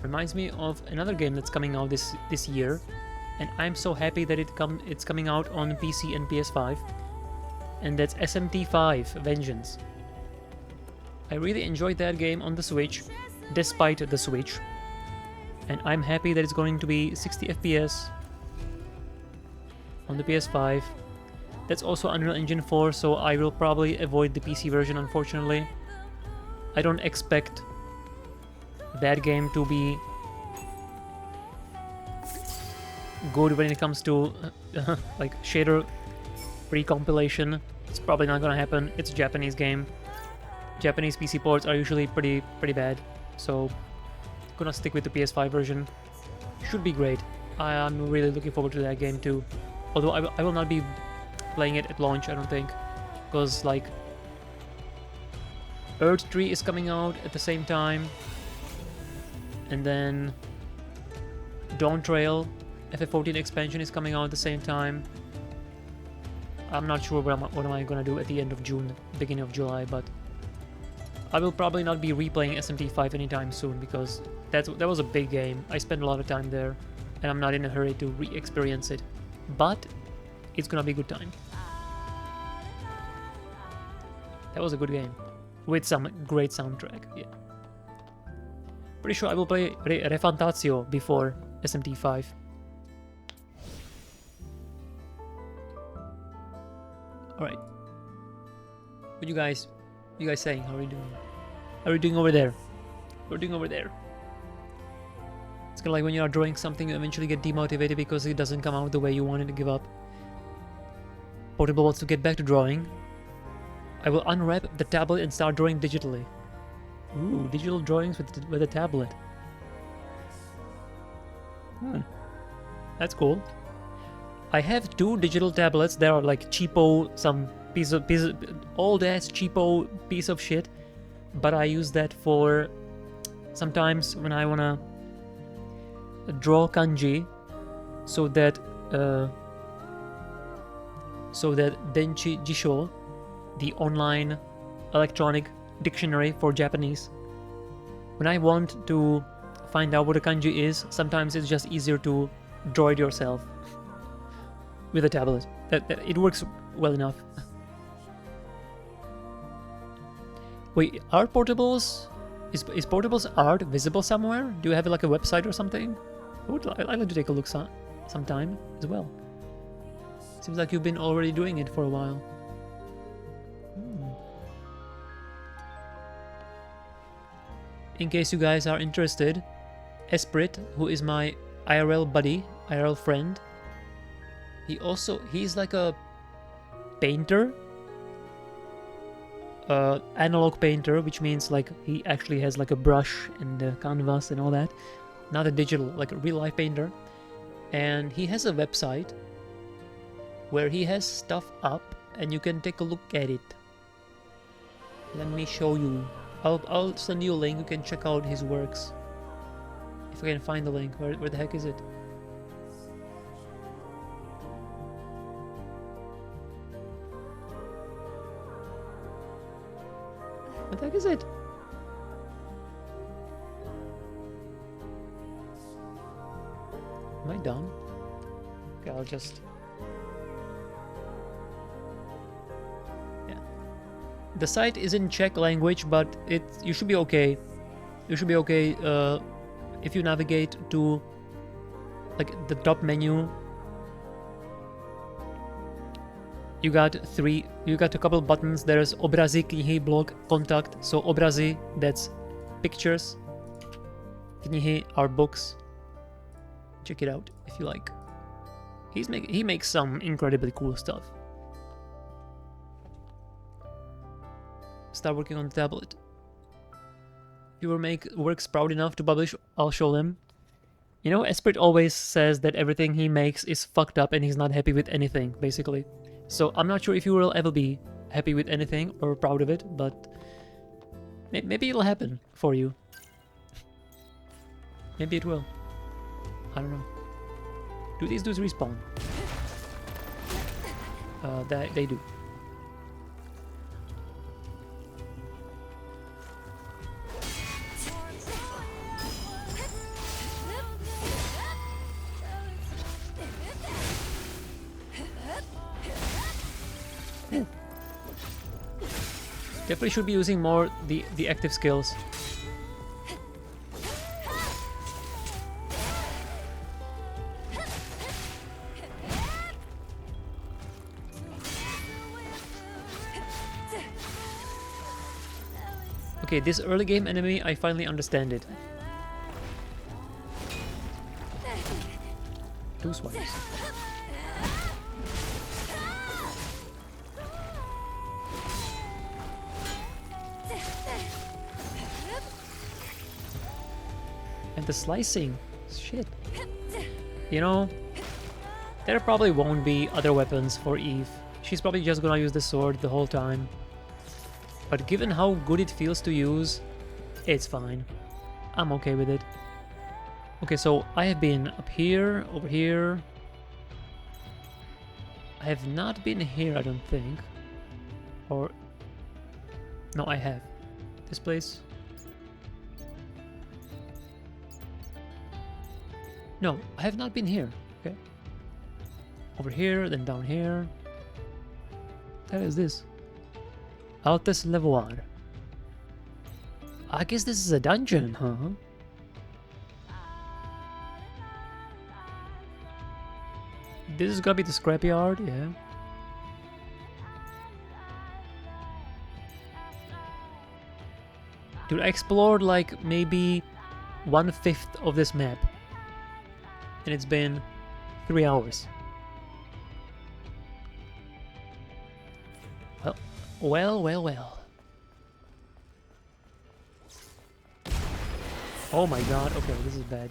reminds me of another game that's coming out this year, and I'm so happy that it's coming out on PC and PS5, and that's SMT5 Vengeance. I really enjoyed that game on the Switch, despite the Switch, and I'm happy that it's going to be 60 FPS on the PS5. That's also Unreal Engine 4, so I will probably avoid the PC version, unfortunately. I don't expect that game to be good when it comes to like shader recompilation. It's probably not gonna happen. It's a Japanese game. Japanese PC ports are usually pretty bad, so gonna stick with the PS5 version. Should be great. I'm really looking forward to that game too. Although I will not be playing it at launch, I don't think, because like Earth Tree is coming out at the same time, and then Dawn Trail FF14 expansion is coming out at the same time. I'm not sure what am I gonna do at the end of June, beginning of July, but I will probably not be replaying SMT5 anytime soon, because that was a big game. I spent a lot of time there, and I'm not in a hurry to re-experience it, but it's gonna be a good time. That was a good game, with some great soundtrack, yeah. Pretty sure I will play Refantatio before SMT5. Alright. What you guys saying? How are you doing? How are you doing over there? What are you doing over there? It's kind of like when you are drawing something, you eventually get demotivated because it doesn't come out the way you wanted to give up. Portable wants to get back to drawing. I will unwrap the tablet and start drawing digitally. Ooh, digital drawings with a tablet. That's cool. I have 2 digital tablets that are like cheapo, some piece of old ass cheapo piece of shit, but I use that for sometimes when I wanna draw kanji, so that Denchi Jisho, the online electronic dictionary for Japanese, when I want to find out what a kanji is, sometimes it's just easier to draw it yourself with a tablet. That it works well enough. Wait, are portables? Is portables art visible somewhere? Do you have like a website or something? I'd like to take a look sometime as well. Seems like you've been already doing it for a while. In case you guys are interested, Esprit, who is my IRL buddy, IRL friend, he's like a painter, analog painter, which means like he actually has like a brush and a canvas and all that, not a digital, like a real life painter. And he has a website where he has stuff up and you can take a look at it. Let me show you. I'll send you a link. You can check out his works. If I can find the link. Where the heck is it? What the heck is it? Am I dumb? Okay, I'll just... The site is in Czech language, but you should be okay. You should be okay if you navigate to like the top menu. You got a couple buttons. There's obrazy, knihy, blog, contact. So obrazy, that's pictures. Knihy are books. Check it out if you like. He makes some incredibly cool stuff. start working on the tablet. If you will make works proud enough to publish, I'll show them. You know, Esprit always says that everything he makes is fucked up and he's not happy with anything, basically. So I'm not sure if you will ever be happy with anything or proud of it, but maybe it'll happen for you. Maybe it will. I don't know. Do these dudes respawn? They do. Definitely should be using more the active skills. Okay, this early game enemy, I finally understand it. Two swipes. And the slicing. Shit. You know, there probably won't be other weapons for Eve. She's probably just gonna use the sword the whole time. But given how good it feels to use, it's fine. I'm okay with it. Okay, so I have been up here, over here. I have not been here, I don't think. Or... no, I have. This place. No, I have not been here. Okay. Over here, then down here. What the hell is this? Altes Levoir. I guess this is a dungeon, huh? This is gonna be the scrapyard, yeah. Dude, I explored like maybe 1/5 of this map. And it's been 3 hours. Well. Oh my god, okay, this is bad.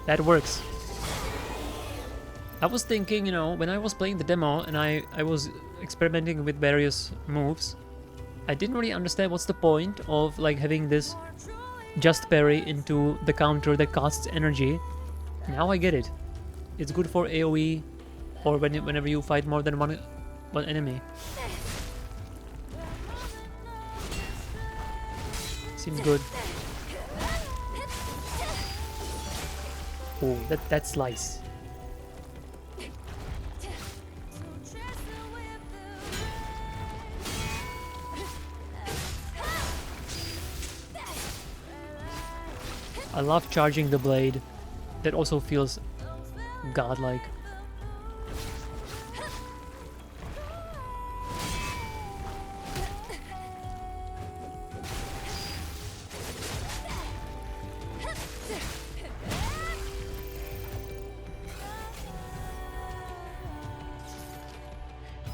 That works. I was thinking, you know, when I was playing the demo and I was experimenting with various moves, I didn't really understand what's the point of like having this just parry into the counter that costs energy. Now I get it. It's good for AoE or whenever you fight more than one enemy. Seems good. Oh, that slice. I love charging the blade. That also feels godlike.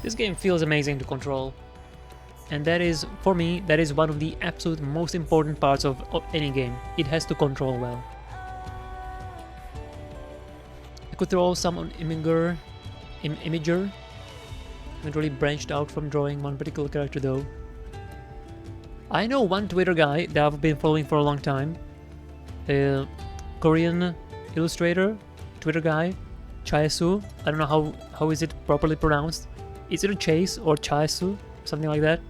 This game feels amazing to control. And that is, for me, that is one of the absolute most important parts of any game. It has to control well. I could throw some on Imager. I haven't really branched out from drawing one particular character though. I know one Twitter guy that I've been following for a long time. A Korean illustrator, Twitter guy, Chaesu. I don't know how is it properly pronounced. It's either Chase or Chaesu, something like that.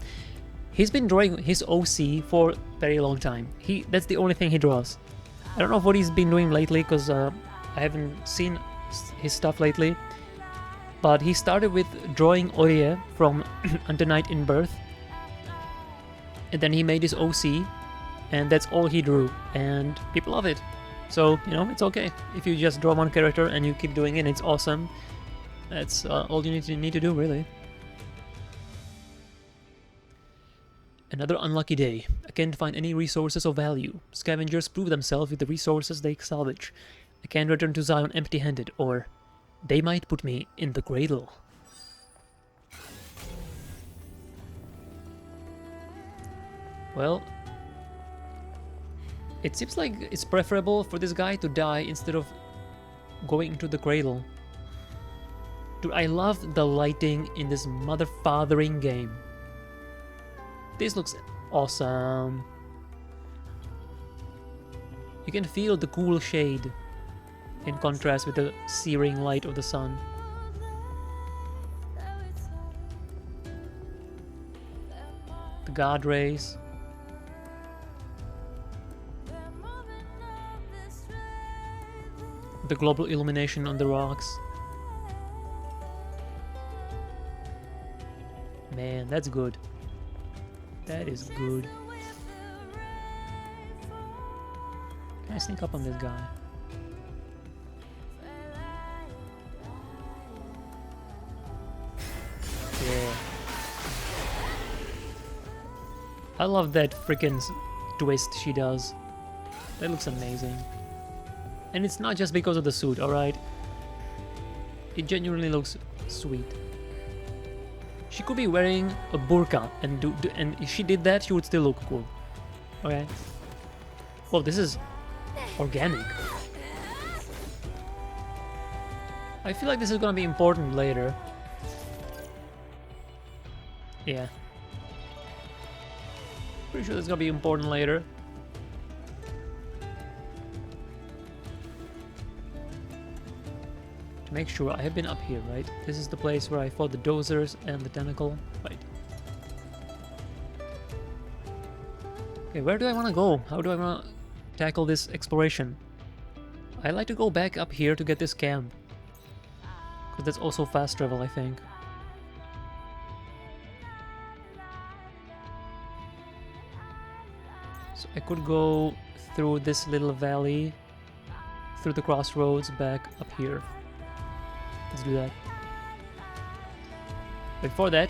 He's been drawing his OC for a very long time. That's the only thing he draws. I don't know what he's been doing lately because I haven't seen his stuff lately. But he started with drawing Orie from Unto Night in Birth. And then he made his OC. And that's all he drew. And people love it. So, you know, it's okay. If you just draw one character and you keep doing it, it's awesome. That's all you need to do, really. Another unlucky day. I can't find any resources of value. Scavengers prove themselves with the resources they salvage. I can't return to Zion empty-handed, or they might put me in the cradle. Well, it seems like it's preferable for this guy to die instead of going into the cradle. Dude, I love the lighting in this mother-fathering game. This looks awesome. You can feel the cool shade in contrast with the searing light of the sun. The god rays. The global illumination on the rocks. Man, that's good. That is good. Can I sneak up on this guy? Yeah. I love that freaking twist she does. That looks amazing. And it's not just because of the suit, alright? It genuinely looks sweet. She could be wearing a burqa and if she did that, she would still look cool. Okay. Well, this is organic. I feel like this is gonna be important later. Yeah. Pretty sure this is gonna be important later. To make sure, I have been up here, right? This is the place where I fought the dozers and the tentacle. Right. Okay, where do I want to go? How do I want to tackle this exploration? I like to go back up here to get this camp. Because that's also fast travel, I think. So I could go through this little valley, through the crossroads, back up here. Let's do that. Before that...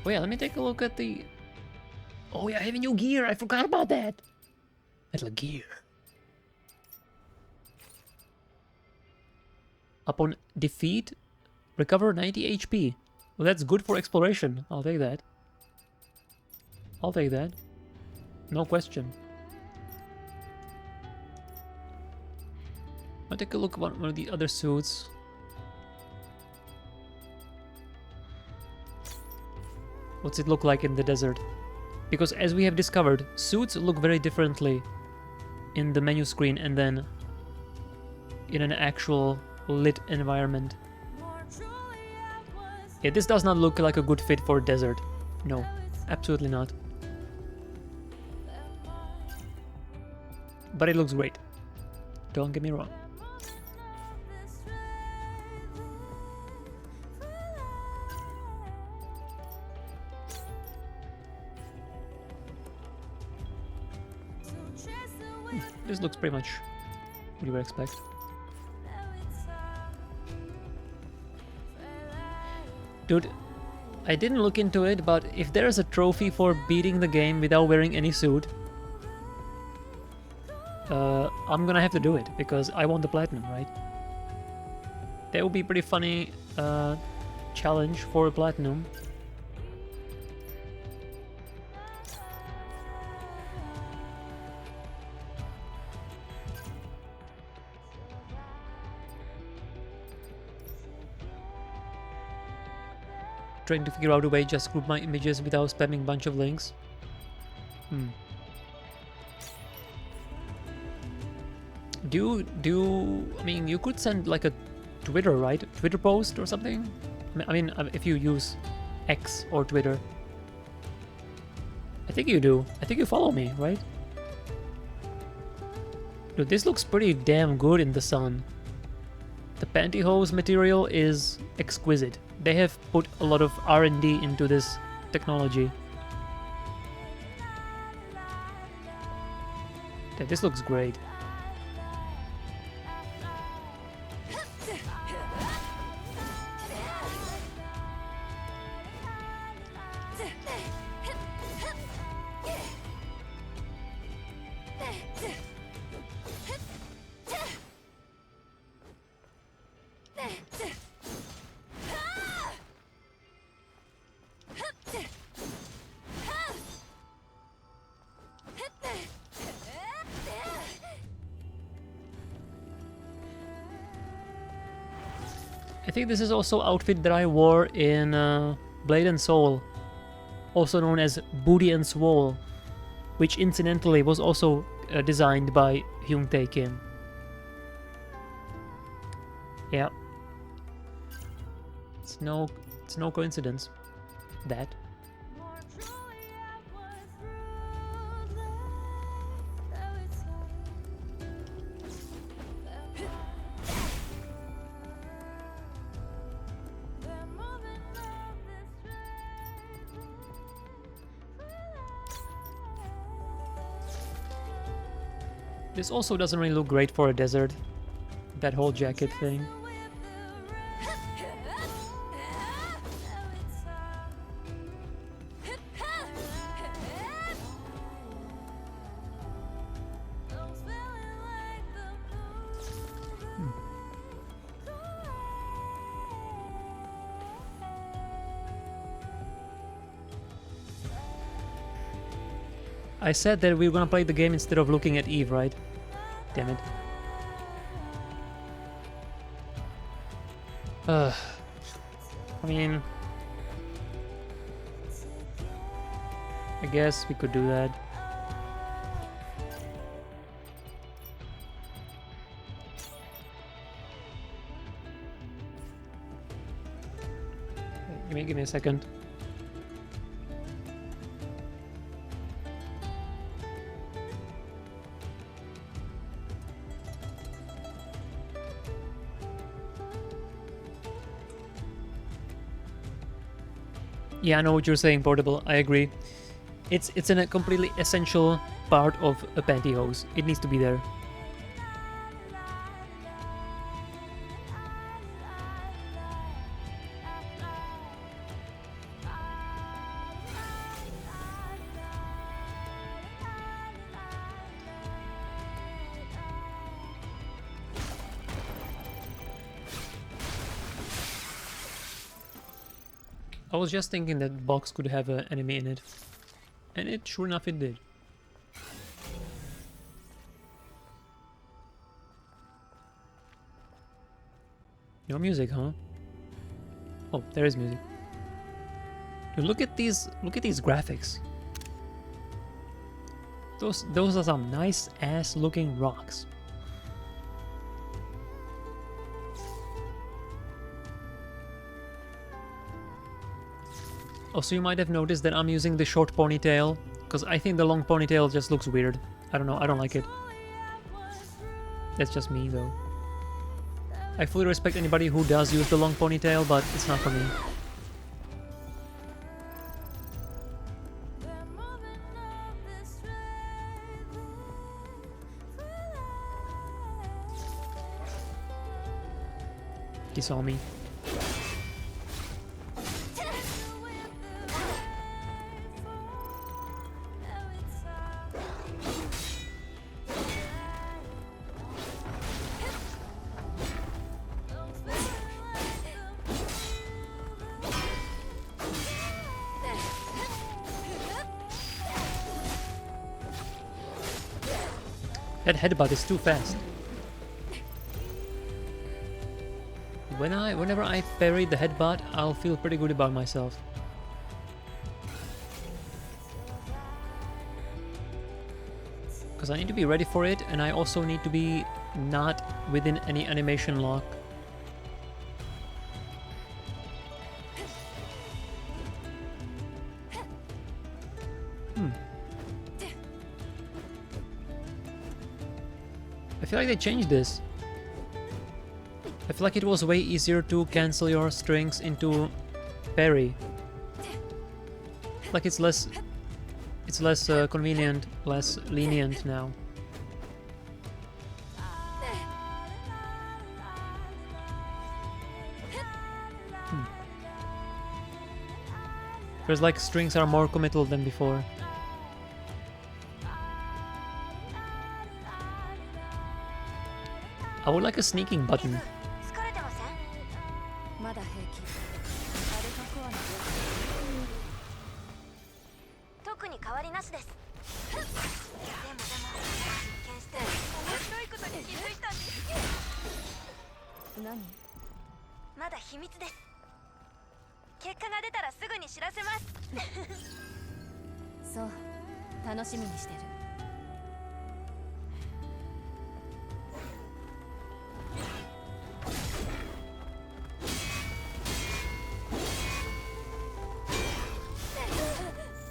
Oh yeah, let me take a look at the... Oh yeah, I have a new gear, I forgot about that! Metal Gear. Upon defeat, recover 90 HP. Well, that's good for exploration. I'll take that. I'll take that. No question. I'll take a look at one of the other suits. What's it look like in the desert? Because as we have discovered, suits look very differently in the menu screen and then in an actual lit environment. Yeah, this does not look like a good fit for a desert. No, absolutely not. But it looks great. Don't get me wrong. This looks pretty much what you would expect. Dude, I didn't look into it, but if there's a trophy for beating the game without wearing any suit, I'm gonna have to do it, because I want the platinum, right? That would be a pretty funny challenge for a platinum. Trying to figure out a way just group my images without spamming bunch of links. I mean, you could send like a Twitter, right? Twitter post or something? I mean, if you use X or Twitter. I think you do. I think you follow me, right? Dude, this looks pretty damn good in the sun. The pantyhose material is exquisite. They have put a lot of R&D into this technology. Yeah, this looks great. I think this is also outfit that I wore in Blade and Soul, also known as Booty and Swole, which incidentally was also designed by Hyun Tae Kim. Yeah. It's no coincidence that. This also doesn't really look great for a desert, that whole jacket thing. I said that we were gonna play the game instead of looking at Eve, right? Damn it. I mean... I guess we could do that. Give me a second. Yeah, I know what you're saying, Portable. I agree. It's a completely essential part of a pantyhose. It needs to be there. I was just thinking that box could have an enemy in it. And it, sure enough, it did. No music, huh? Oh, there is music. Dude, look at these graphics. Those are some nice ass looking rocks. Also, you might have noticed that I'm using the short ponytail, because I think the long ponytail just looks weird. I don't know, I don't like it. That's just me, though. I fully respect anybody who does use the long ponytail, but it's not for me. He saw me. That headbutt is too fast. Whenever I parry the headbutt, I'll feel pretty good about myself. Because I need to be ready for it, and I also need to be not within any animation lock. I feel like they changed this. I feel like it was way easier to cancel your strings into parry. Like it's less convenient, less lenient now. Feels like strings are more committal than before. I would like a sneaking button. 疲れてません？まだ平気。アルファコアの特に変わりなしです。でも実験して面白いことに気づいたんです。何？まだ秘密です。結果が出たらすぐに知らせます。そう、楽しみにしてる。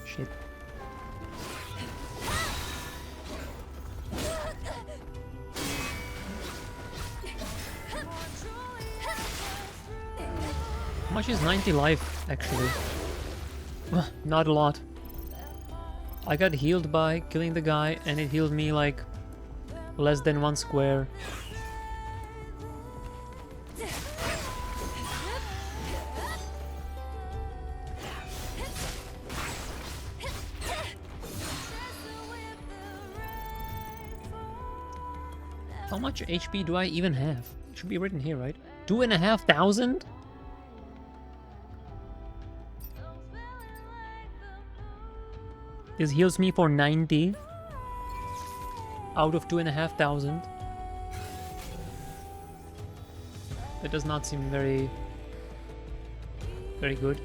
Shit. How much is 90 life, actually? Not a lot. I got healed by killing the guy, and it healed me like less than 1 square. How much HP do I even have? It should be written here, right? 2,500? This heals me for 90 out of 2,500. That does not seem very good.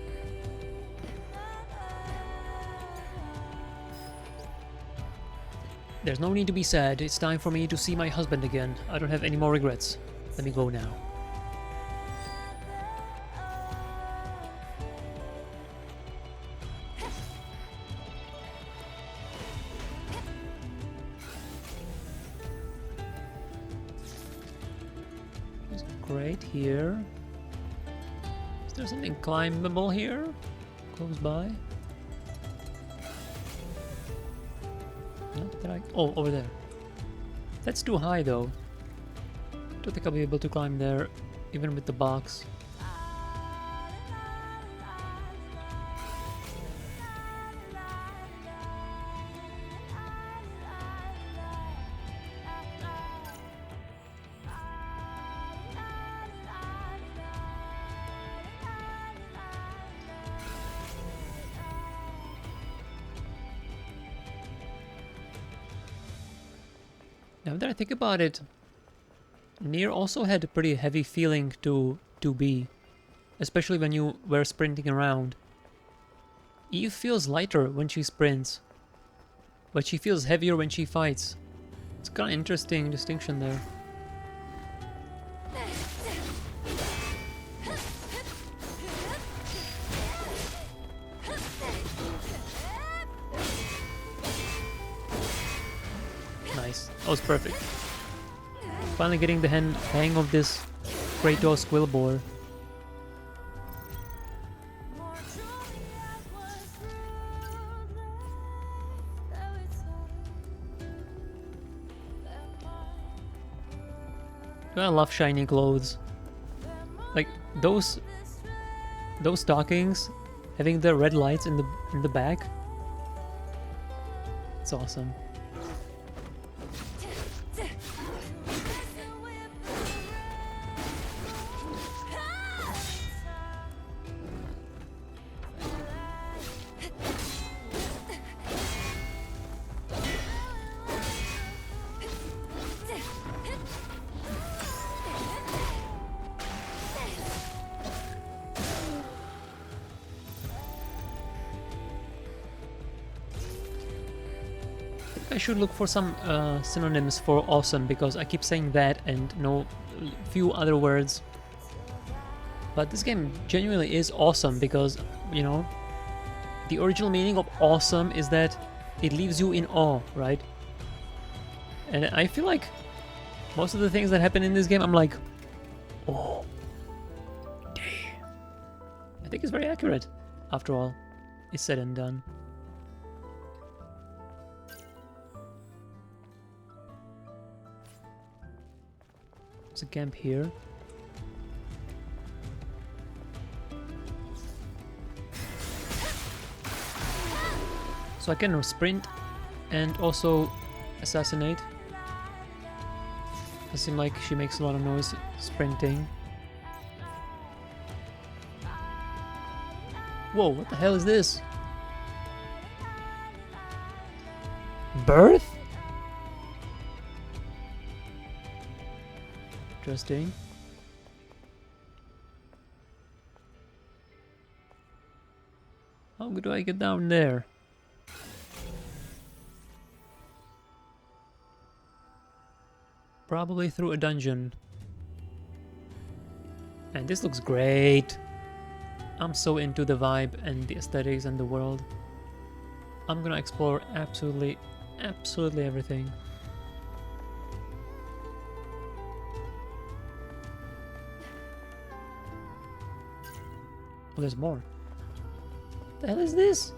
There's no need to be sad. It's time for me to see my husband again. I don't have any more regrets. Let me go now. There's a grate here. Is there something climbable here? Close by? Not that I... Oh, over there. That's too high though. Don't think I'll be able to climb there, even with the box. Now that I think about it, Nier also had a pretty heavy feeling to 2B, especially when you were sprinting around. Eve feels lighter when she sprints, but she feels heavier when she fights. It's kind of interesting distinction there. Nice. That was perfect. Finally getting the hang of this Kratos Quillbore. I love shiny clothes. Like those stockings having the red lights in the back. It's awesome. I should look for some synonyms for awesome, because I keep saying that and no few other words. But this game genuinely is awesome because, you know, the original meaning of awesome is that it leaves you in awe, right? And I feel like most of the things that happen in this game, I'm like, oh, damn. I think it's very accurate, after all is said and done. There's a camp here. So I can sprint and also assassinate. It seems like she makes a lot of noise sprinting. Whoa, what the hell is this? Birth? Interesting. How do I get down there? Probably through a dungeon. And this looks great. I'm so into the vibe and the aesthetics and the world. I'm gonna explore absolutely everything. Oh, there's more. What the hell is this?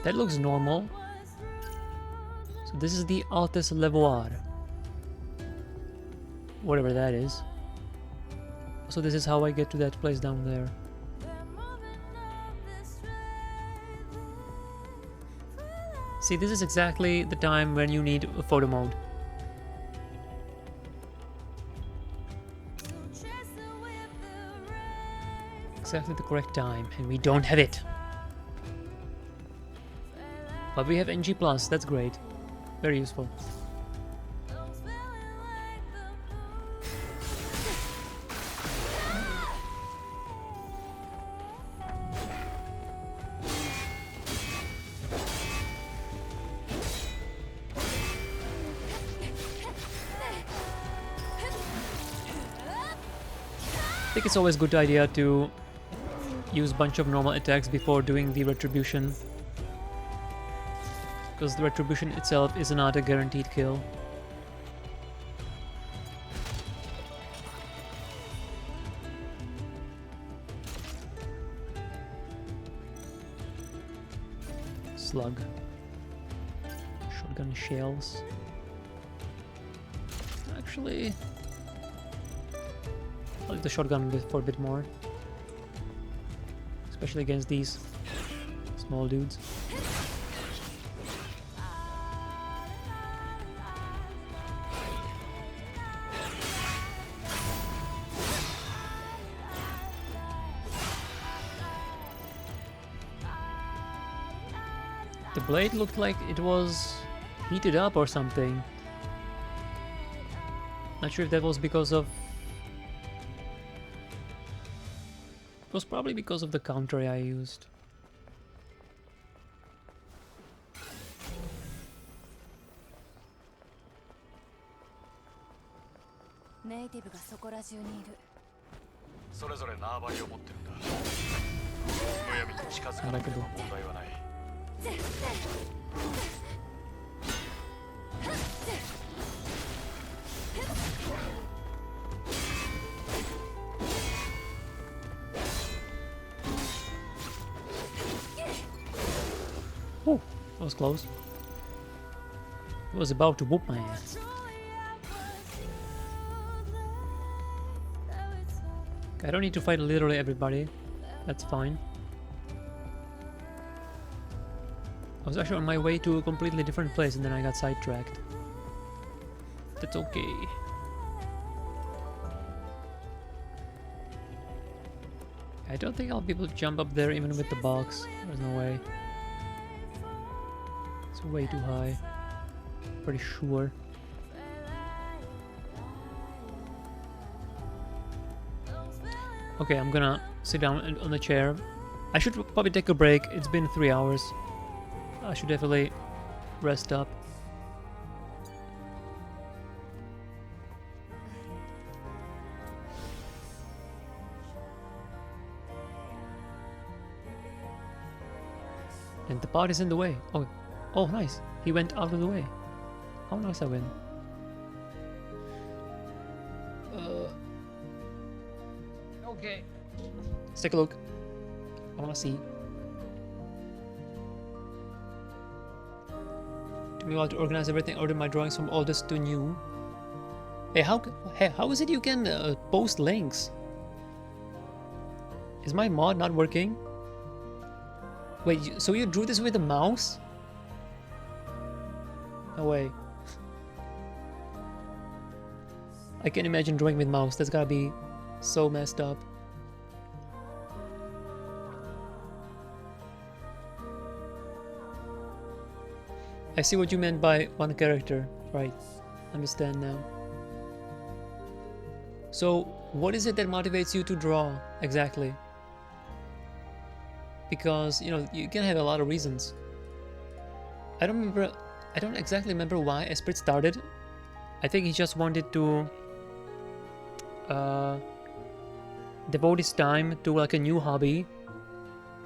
That looks normal. So this is the Altes Levoir. Whatever that is. So this is how I get to that place down there. See, this is exactly the time when you need a photo mode. Exactly the correct time, and we don't have it. But we have NG+, that's great. Very useful. I think it's always a good idea to use a bunch of normal attacks before doing the retribution, because the retribution itself is not a guaranteed kill. Slug. Shotgun shells. Actually, I'll leave the shotgun for a bit more. Especially against these small dudes. The blade looked like it was heated up or something. Not sure if that was because of... It was probably because of the counter I used. Oh, that was close. It was about to whoop my ass. I don't need to fight literally everybody. That's fine. I was actually on my way to a completely different place and then I got sidetracked. That's okay. I don't think I'll be able to jump up there even with the box. There's no way. It's way too high. Pretty sure. Okay, I'm gonna sit down on the chair. I should probably take a break. It's been 3 hours. I should definitely rest up. And the pot is in the way. Oh, nice. He went out of the way. How nice I win. Okay. Let's take a look. I wanna see. Took me a while to organize everything, order my drawings from oldest to new. Hey, how is it you can post links? Is my mod not working? Wait, so you drew this with a mouse? No way. I can't imagine drawing with mouse. That's gotta be so messed up. I see what you meant by one character. Right. Understand now. So, what is it that motivates you to draw exactly? Because, you know, you can have a lot of reasons. I don't exactly remember why Esprit started. I think he just wanted to devote his time to like a new hobby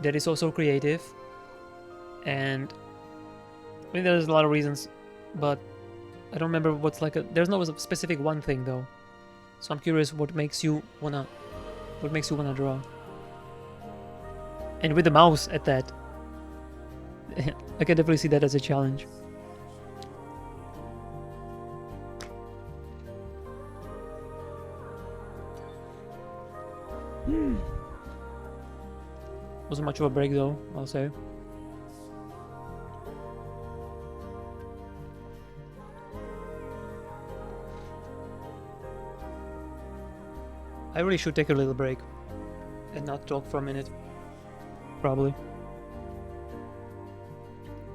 that is also creative. And I mean, there's a lot of reasons, but I don't remember what's like there's no specific one thing though. So I'm curious what makes you wanna draw. And with the mouse at that. I can definitely see that as a challenge. Wasn't much of a break though, I'll say. I really should take a little break and not talk for a minute. Probably.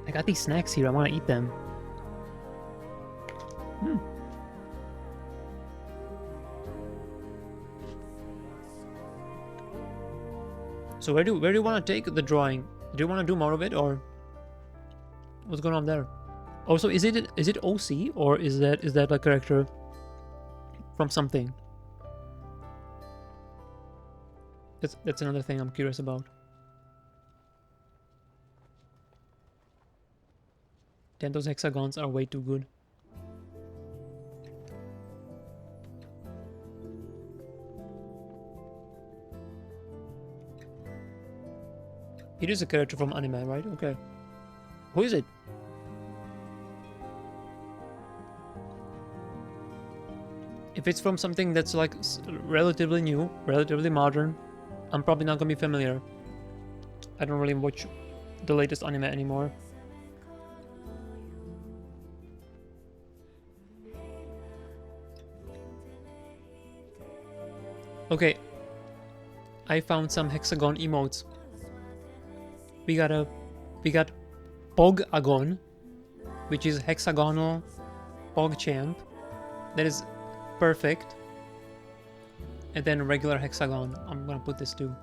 I got these snacks here, I want to eat them. So where do you want to take the drawing? Do you want to do more of it, or what's going on there? Also, is it OC, or is that a character from something? That's another thing I'm curious about. Then those hexagons are way too good. It is a character from anime, right? Okay. Who is it? If it's from something that's like relatively new, relatively modern, I'm probably not gonna be familiar. I don't really watch the latest anime anymore. Okay, I found some hexagon emotes. We got Pog-agon, which is hexagonal PogChamp. That is perfect. And then regular hexagon. I'm gonna put this too.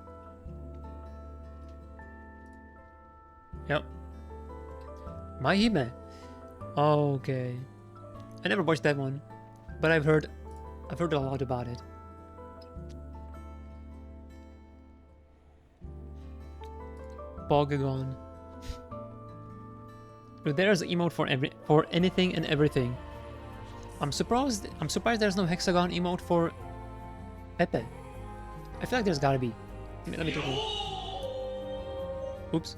Yep. Mahime. Okay. I never watched that one, but I've heard a lot about it. Pog-agon. Dude, there's an emote for anything and everything. I'm surprised there's no hexagon emote for Pepe. I feel like there's gotta be. Let me take a look. Oops.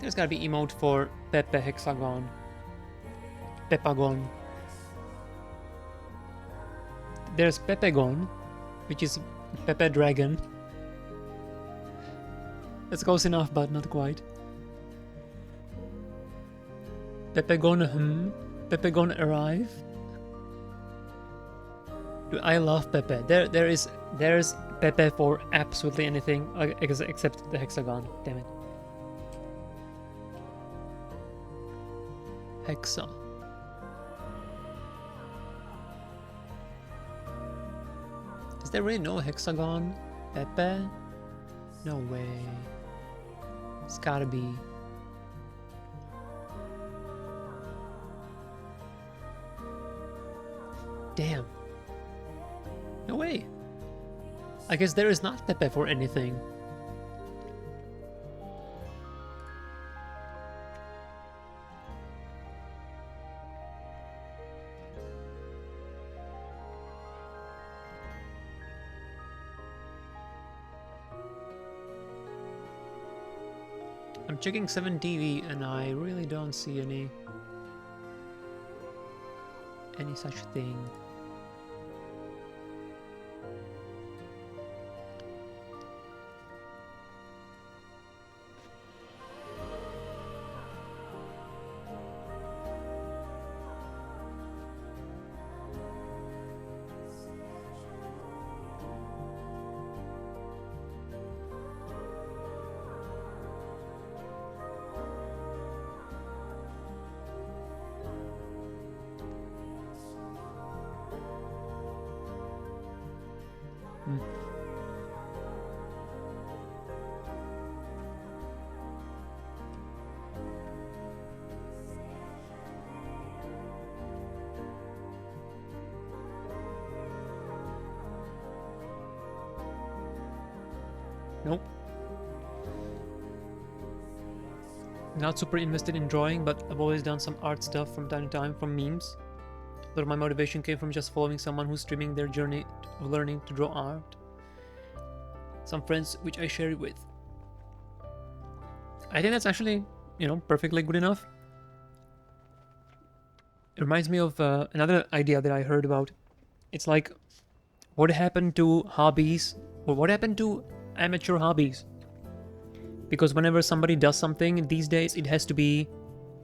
There's gotta be emote for Pepe hexagon. Pepagon. There's Pepegon, which is Pepe Dragon. That's close enough, but not quite. Pepegon Pepegon arrive. Dude, I love Pepe. There's Pepe for absolutely anything except the hexagon. Damn it. Hexa. Is there really no hexagon Pepe? No way. It's gotta be. Damn. No way. I guess there is not Pepe for anything. I'm checking 7TV and I really don't see any such thing. Hmm. Nope. Not super invested in drawing, but I've always done some art stuff from time to time from memes. A lot of my motivation came from just following someone who's streaming their journey of learning to draw art. Some friends which I share it with. I think that's actually, you know, perfectly good enough. It reminds me of another idea that I heard about. It's like, what happened to hobbies, or what happened to amateur hobbies? Because whenever somebody does something these days, it has to be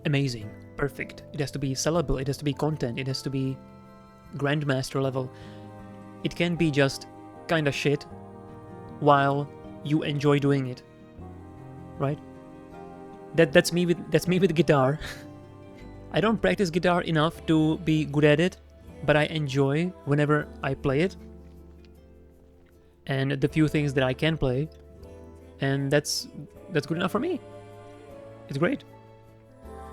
amazing, perfect. It has to be sellable, it has to be content, it has to be grandmaster level. It can be just kinda shit while you enjoy doing it, right? That's me with guitar. I don't practice guitar enough to be good at it, but I enjoy whenever I play it, and the few things that I can play, and that's good enough for me. It's great.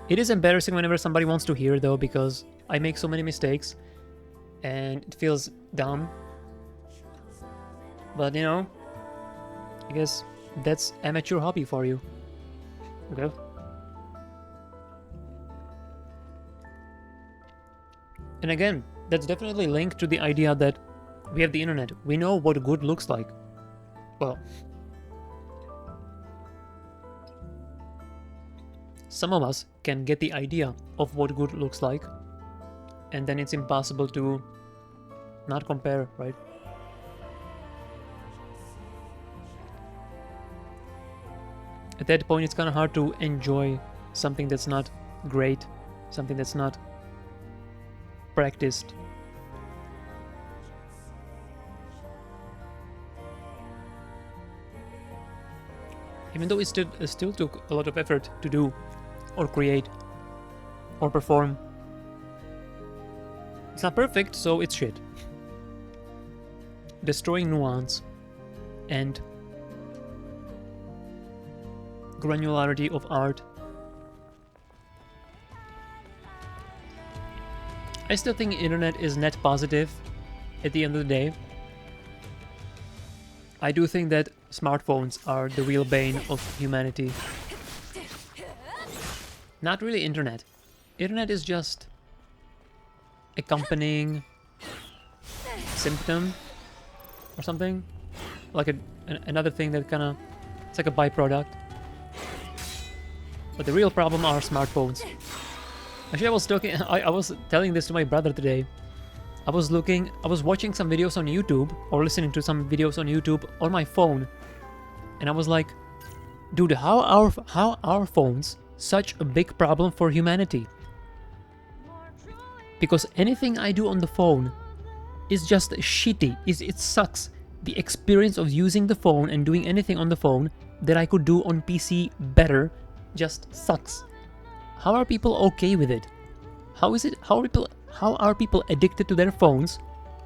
It is embarrassing whenever somebody wants to hear though, because I make so many mistakes and it feels dumb. But you know, I guess that's amateur hobby for you. Okay. And again, that's definitely linked to the idea that we have the internet. We know what good looks like. Well, some of us can get the idea of what good looks like, and then it's impossible to not compare, right? At that point, it's kind of hard to enjoy something that's not great, something that's not practiced. Even though it still took a lot of effort to do, or create, or perform. It's not perfect, so it's shit. Destroying nuance and granularity of art. I still think internet is net positive at the end of the day. I do think that smartphones are the real bane of humanity. Not really internet. Internet is just accompanying symptom or something. Like another thing that kind of, it's like a byproduct. But the real problem are smartphones. Actually, I was telling this to my brother today. I was watching some videos on YouTube, or listening to some videos on YouTube on my phone, and I was like, dude, how are phones such a big problem for humanity? Because anything I do on the phone is just shitty. It sucks. The experience of using the phone and doing anything on the phone that I could do on PC better just sucks. How are people okay with it? How are people addicted to their phones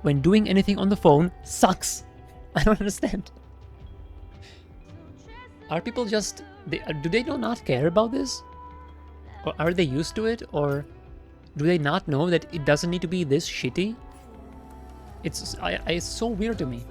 when doing anything on the phone sucks? I don't understand. Are people just... do they not care about this? Or are they used to it? Or do they not know that it doesn't need to be this shitty? It's so weird to me.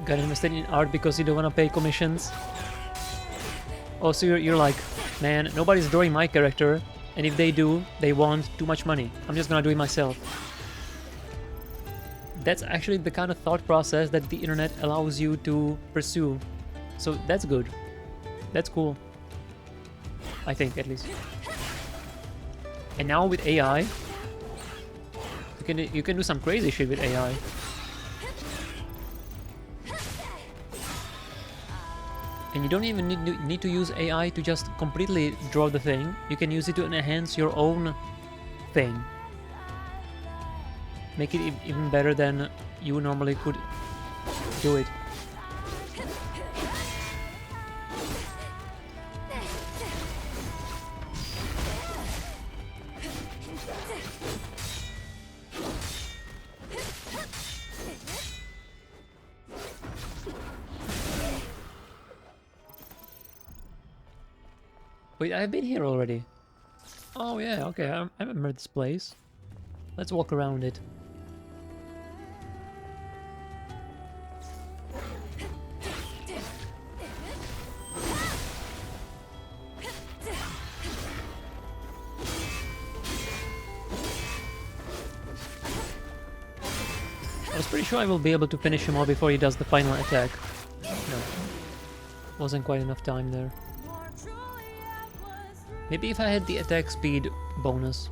Got invested in art because you don't want to pay commissions. Oh, so you're like, man, nobody's drawing my character, and if they do, they want too much money. I'm just gonna do it myself. That's actually the kind of thought process that the internet allows you to pursue. So that's good. That's cool. I think, at least. And now with AI, you can do some crazy shit with AI. And you don't even need to use AI to just completely draw the thing. You can use it to enhance your own thing. Make it even better than you normally could do it. Wait, I've been here already. Oh yeah, okay, I remember this place. Let's walk around it. I was pretty sure I will be able to finish him off before he does the final attack. No. Wasn't quite enough time there. Maybe if I had the attack speed bonus.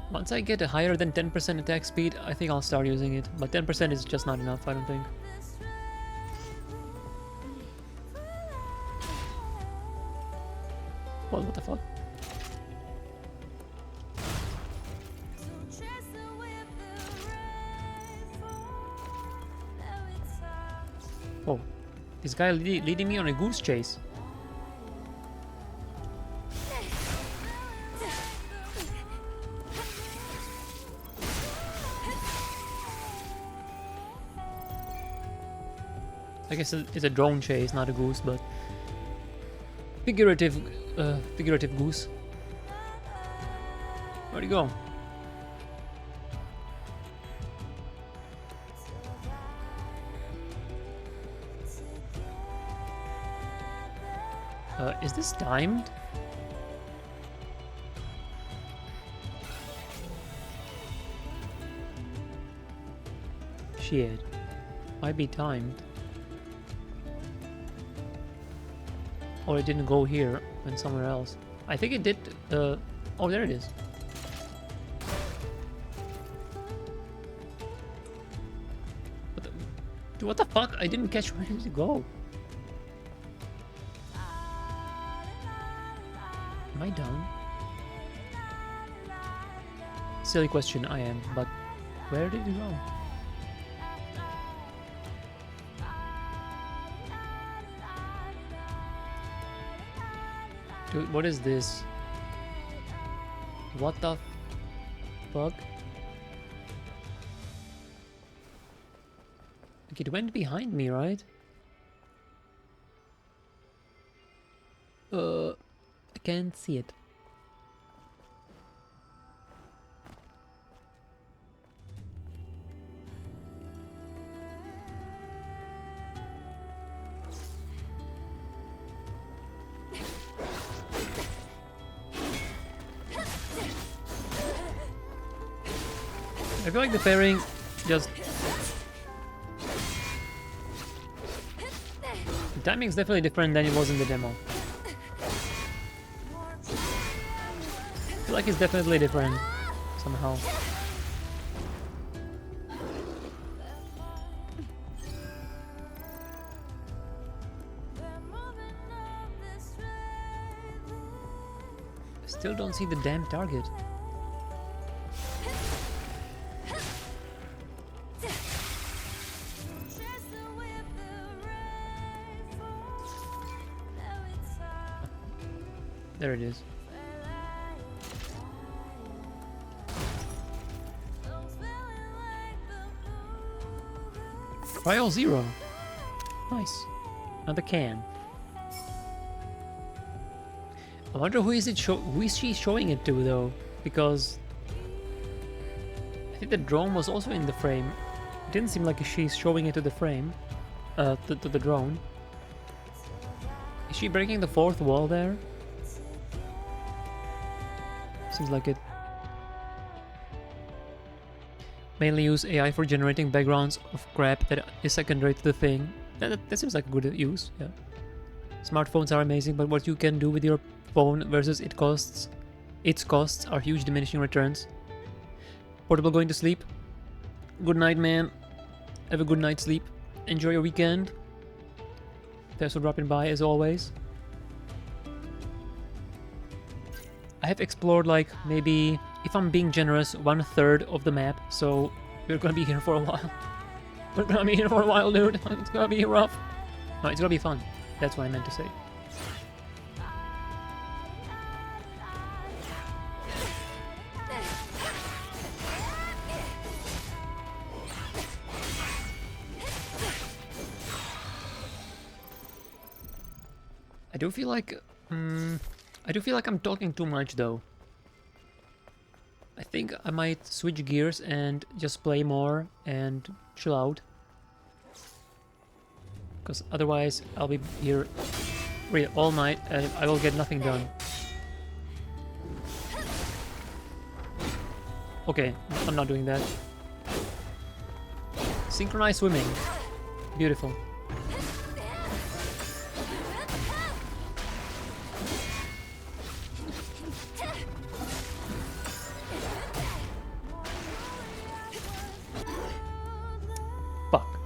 Once I get a higher than 10% attack speed, I think I'll start using it. But 10% is just not enough, I don't think. What the fuck? Oh, this guy leading me on a goose chase. I guess it's a drone chase, not a goose, but figurative goose. Where'd he go? Is this timed? Shit. Might be timed. Or it didn't go here, went somewhere else. I think it did. Oh, there it is. What the fuck? I didn't catch where did it go. Am I down? Silly question, I am, but where did it go? Dude, what is this? What the fuck? Like it went behind me, right? I can't see it. I feel like the parrying just... The timing is definitely different than it was in the demo. I feel like it's definitely different somehow. Still don't see the damn target. There it is. Trial 0. Nice. Another can. I wonder who is she showing it to though, because I think the drone was also in the frame. It didn't seem like she's showing it to the frame, to the drone. Is she breaking the fourth wall there? Seems like it. Mainly use AI for generating backgrounds of crap that is secondary to the thing. That seems like a good use, yeah. Smartphones are amazing, but what you can do with your phone versus its costs are huge diminishing returns. Portable going to sleep. Good night, man. Have a good night's sleep. enjoy your weekend. Thanks for dropping by as always. I have explored like maybe, if I'm being generous, 1/3 of the map, so we're gonna be here for a while. We're gonna be here for a while, dude. It's gonna be rough. No, it's gonna be fun. That's what I meant to say. I do feel like I'm talking too much though. I think I might switch gears and just play more and chill out. Because otherwise I'll be here really all night and I will get nothing done. Okay, I'm not doing that. Synchronized swimming. Beautiful. Fuck.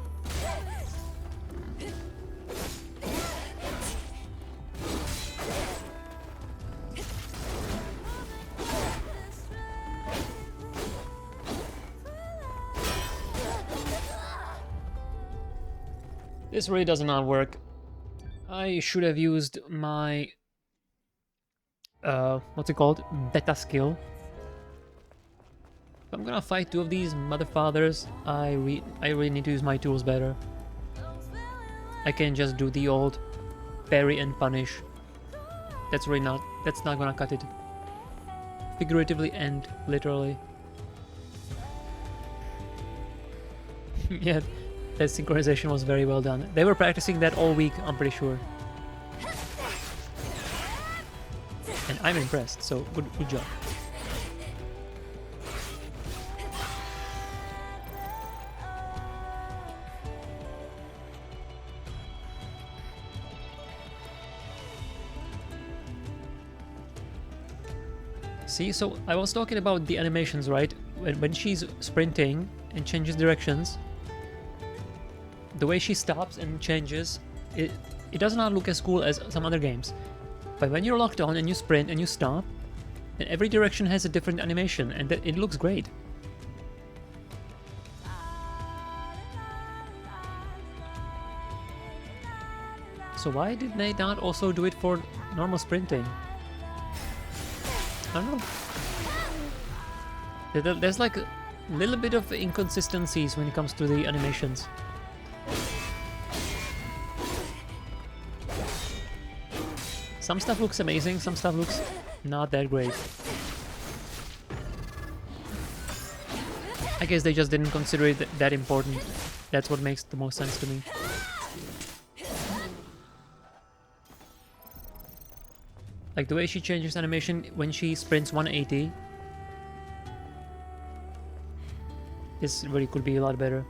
This really does not work. I should have used my what's it called? Beta skill. If I'm gonna fight two of these motherfathers, I really need to use my tools better. I can't just do the old parry and punish. That's not gonna cut it. Figuratively and literally. Yeah, that synchronization was very well done. They were practicing that all week, I'm pretty sure. And I'm impressed, so good job. See, so I was talking about the animations, right? When she's sprinting and changes directions, the way she stops and changes, it does not look as cool as some other games. But when you're locked on and you sprint and you stop, then every direction has a different animation and it looks great. So why did they not also do it for normal sprinting? I don't know. There's like a little bit of inconsistencies when it comes to the animations. Some stuff looks amazing, some stuff looks not that great. I guess they just didn't consider it that important. That's what makes the most sense to me. Like the way she changes animation when she sprints 180. This really could be a lot better.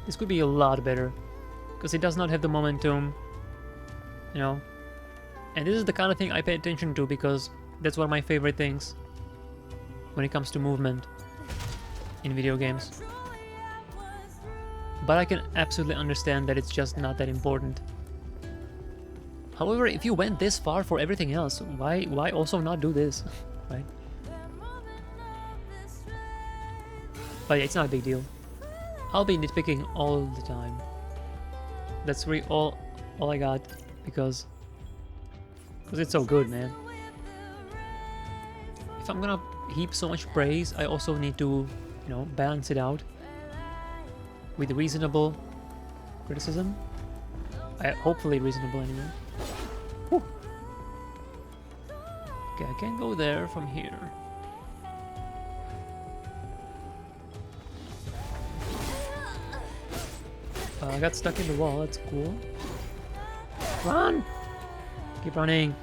This could be a lot better. Because it does not have the momentum, you know. And this is the kind of thing I pay attention to because that's one of my favorite things when it comes to movement in video games. But I can absolutely understand that it's just not that important. However, if you went this far for everything else, why also not do this, right? But yeah, it's not a big deal. I'll be nitpicking all the time. That's really all I got because it's so good, man. If I'm gonna heap so much praise, I also need to, you know, balance it out with reasonable criticism. Hopefully reasonable anyway. Whew. Okay, I can't go there from here. I got stuck in the wall, that's cool. Run! Keep running.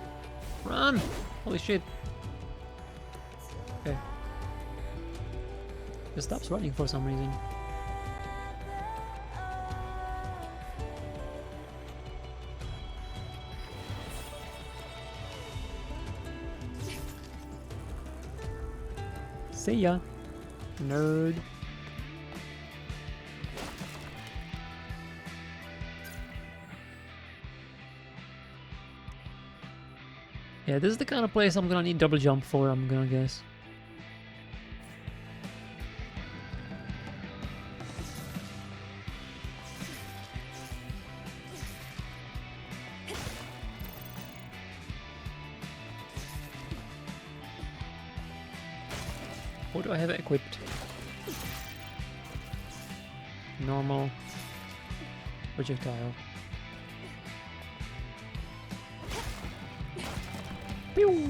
Run! Holy shit. Okay. It stops running for some reason. See ya, nerd. Yeah, this is the kind of place I'm gonna need double jump for, I'm gonna guess. What do I have equipped? Normal. Projectile. Pew!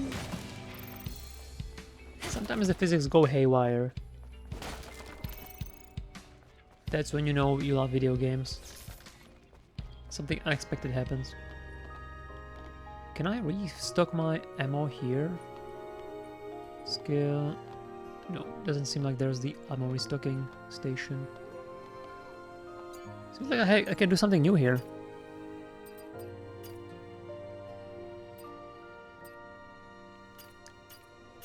Sometimes the physics go haywire. That's when you know you love video games. Something unexpected happens. Can I restock my ammo here? Skill... No, doesn't seem like there's the ammo restocking station. Seems like I can do something new here.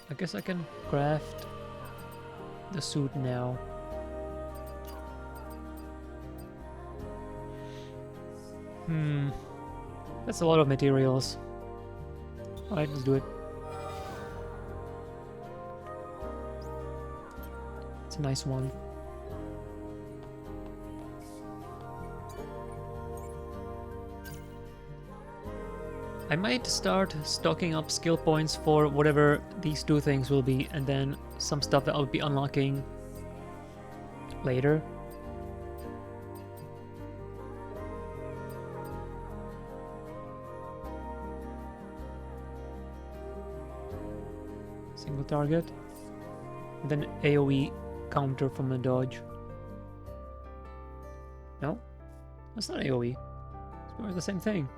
I guess I can craft the suit now. That's a lot of materials. Alright, let's do it. It's a nice one. I might start stocking up skill points for whatever these two things will be, and then some stuff that I'll be unlocking later. Single target. And then AoE counter from a dodge. No? That's not AoE. It's more the same thing.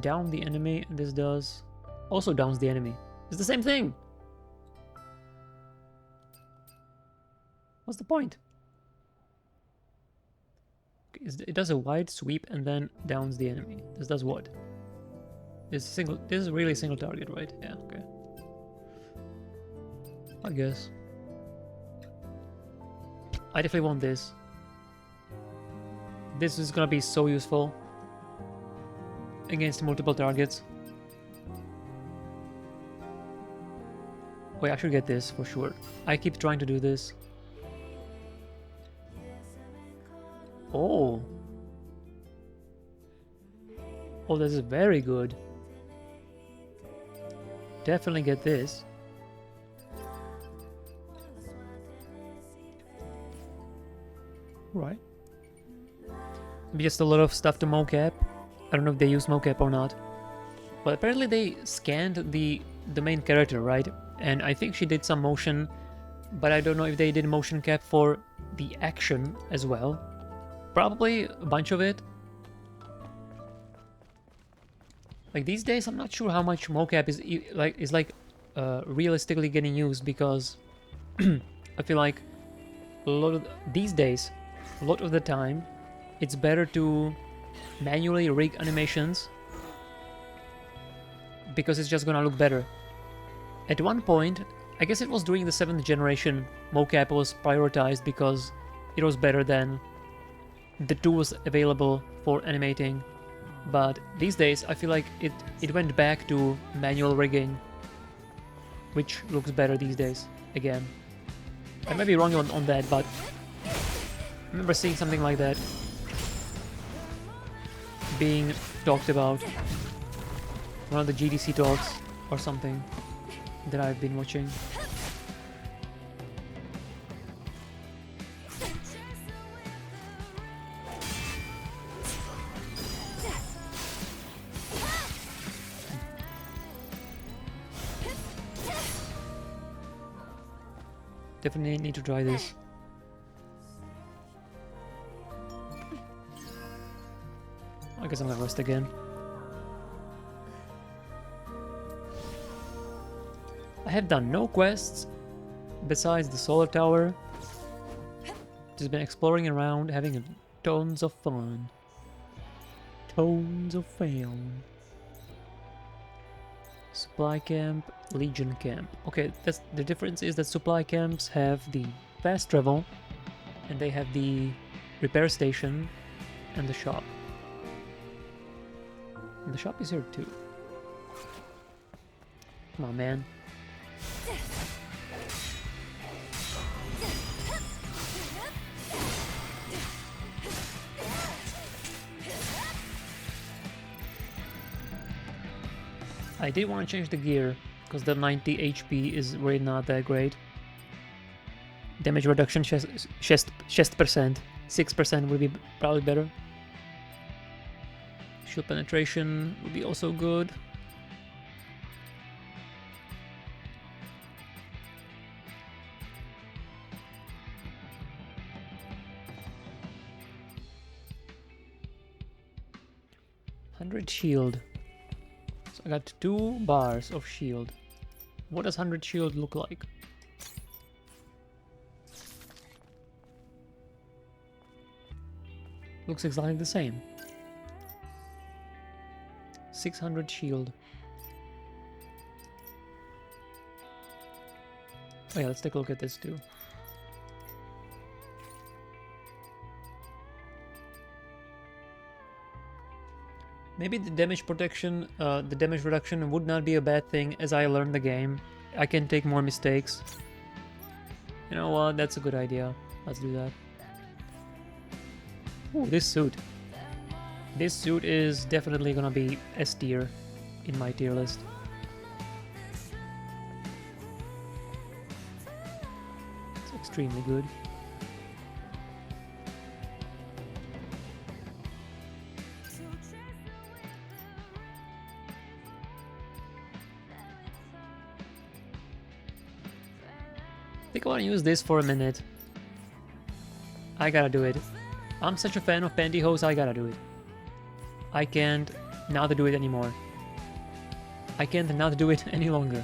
Down the enemy, and this does also downs the enemy. It's the same thing. What's the point? It does a wide sweep and then downs the enemy. This does what? This is really a single target, right? Yeah, okay. I guess. I definitely want this. This is gonna be so useful against multiple targets. Wait, I should get this for sure. I keep trying to do this. Oh. Oh, this is very good. Definitely get this. Right. Maybe just a lot of stuff to mocap. I don't know if they use mocap or not. But apparently they scanned the main character, right? And I think she did some motion, but I don't know if they did motion cap for the action as well. Probably a bunch of it. Like these days, I'm not sure how much mocap is realistically getting used, because I feel like these days, a lot of the time, it's better to manually rig animations because it's just gonna look better. At one point, I guess it was during the 7th generation, mocap was prioritized because it was better than the tools available for animating. But these days, I feel like it went back to manual rigging, which looks better these days, again. I might be wrong on that, but I remember seeing something like that being talked about. One of the GDC talks or something that I've been watching. Definitely need to try this. I guess I'm gonna rest again. I have done no quests besides the solar tower. Just been exploring around, having tons of fun. Tons of fun. Supply camp, Legion camp. Okay, that's the difference is that supply camps have the fast travel, and they have the repair station and the shop. And the shop is here too. Come on, man. I did want to change the gear, because the 90 HP is really not that great. Damage reduction, chest percent, 6% would be probably better. Shield penetration would be also good. Shield. So I got 2 bars of shield. What does 100 shield look like? Looks exactly the same. 600 shield. Oh yeah, let's take a look at this too. Maybe the damage protection, the damage reduction would not be a bad thing as I learn the game. I can take more mistakes. You know what, that's a good idea. Let's do that. Ooh, this suit. This suit is definitely gonna be S tier in my tier list. It's extremely good. I think I want to use this for a minute. I gotta do it. I'm such a fan of pantyhose, I gotta do it. I can't not do it anymore. I can't not do it any longer.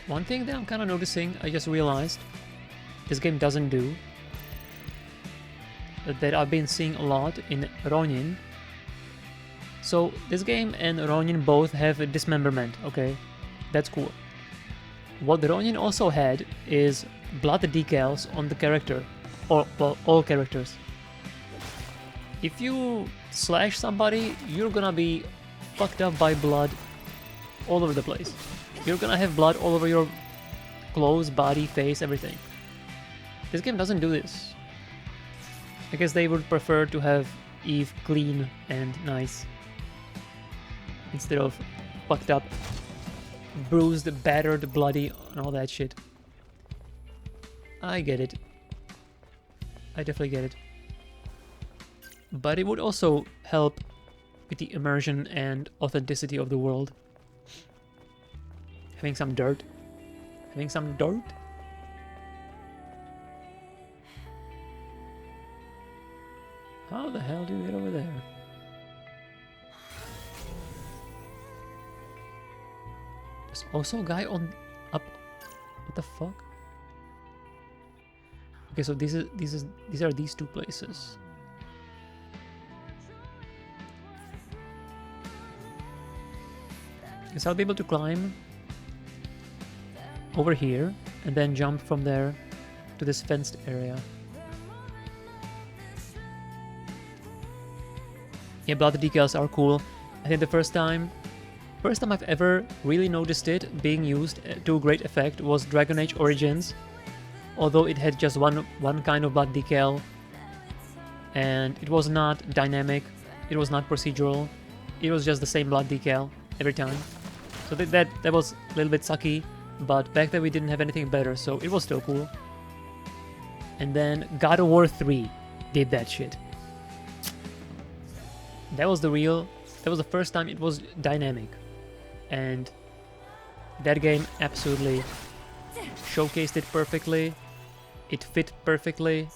One thing that I'm kind of noticing, I just realized, this game doesn't do, that I've been seeing a lot in Ronin. So this game and Ronin both have a dismemberment, okay? That's cool. What the Ronin also had is blood decals on the character, or well, all characters. If you slash somebody, you're gonna be fucked up by blood all over the place. You're gonna have blood all over your clothes, body, face, everything. This game doesn't do this. I guess they would prefer to have Eve clean and nice, instead of fucked up, bruised, battered, bloody, and all that shit. I get it. I definitely get it. But it would also help with the immersion and authenticity of the world. Having some dirt. Having some dirt? How the hell do you get over there? There's also a guy on up. What the fuck? Okay, so these are these two places. Guess I'll be able to climb over here and then jump from there to this fenced area. Yeah, blood decals are cool. I think the first time I've ever really noticed it being used to great effect was Dragon Age Origins. Although it had just one kind of blood decal, and it was not dynamic, it was not procedural, it was just the same blood decal every time. So that was a little bit sucky. But back then we didn't have anything better, so it was still cool. And then God of War 3 did that shit. That was the first time it was dynamic. And that game absolutely showcased it perfectly. It fit perfectly.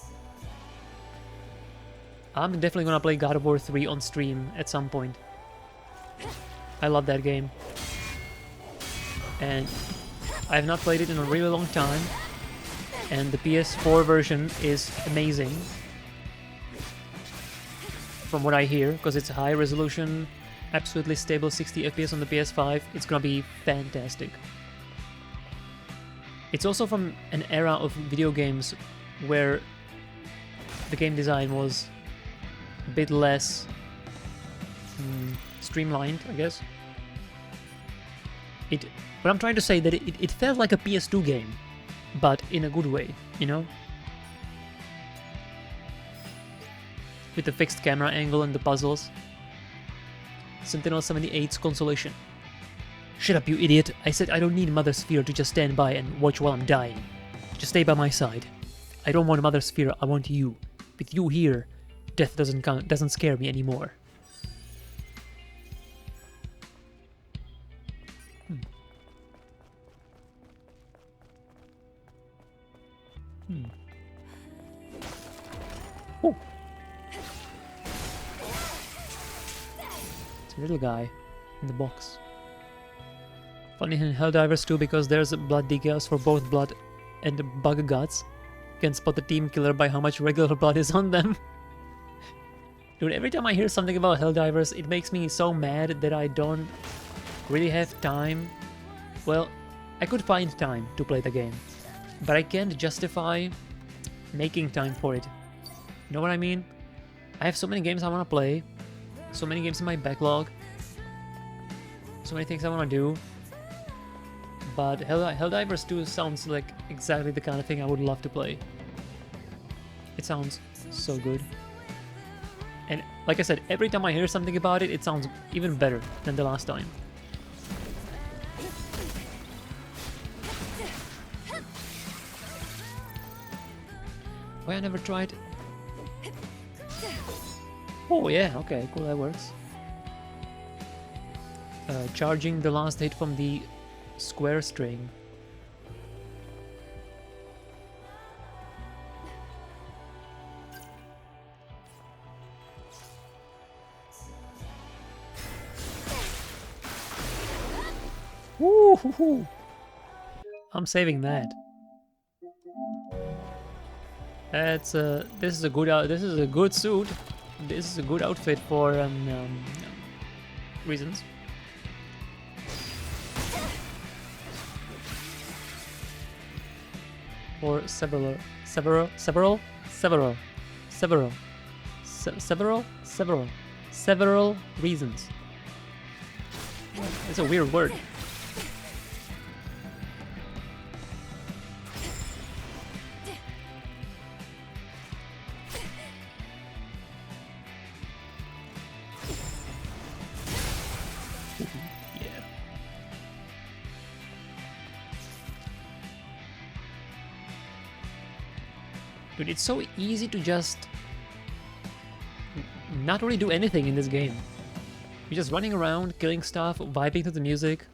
I'm definitely gonna play God of War 3 on stream at some point. I love that game. and I have not played it in a really long time, and the PS4 version is amazing from what I hear, because it's high resolution, absolutely stable 60 FPS on the PS5. It's gonna be fantastic. It's also from an era of video games where the game design was a bit less streamlined, I guess. But I'm trying to say that it felt like a PS2 game, but in a good way, you know? With the fixed camera angle and the puzzles. Sentinel 78's consolation. Shut up, you idiot. I said I don't need Mother Sphere to just stand by and watch while I'm dying. Just stay by my side. I don't want Mother Sphere, I want you. With you here, death doesn't scare me anymore. Oh. It's a little guy in the box. Funny in Helldivers too, because there's blood decals for both blood and bug guts. You can spot the team killer by how much regular blood is on them. Dude, every time I hear something about Helldivers, it makes me so mad that I don't really have time. Well, I could find time to play the game, but I can't justify making time for it. You know what I mean? I have so many games I want to play, so many games in my backlog, so many things I want to do, but Helldivers 2 sounds like exactly the kind of thing I would love to play. It sounds so good. And like I said, every time I hear something about it, it sounds even better than the last time. Why I never tried? Oh yeah, okay, cool, that works. Charging the last hit from the square string. Woo-hoo-hoo. I'm saving that. That's this is a good suit. This is a good outfit for reasons. For several reasons. It's a weird word. Dude, it's so easy to just not really do anything in this game. You're just running around, killing stuff, vibing to the music,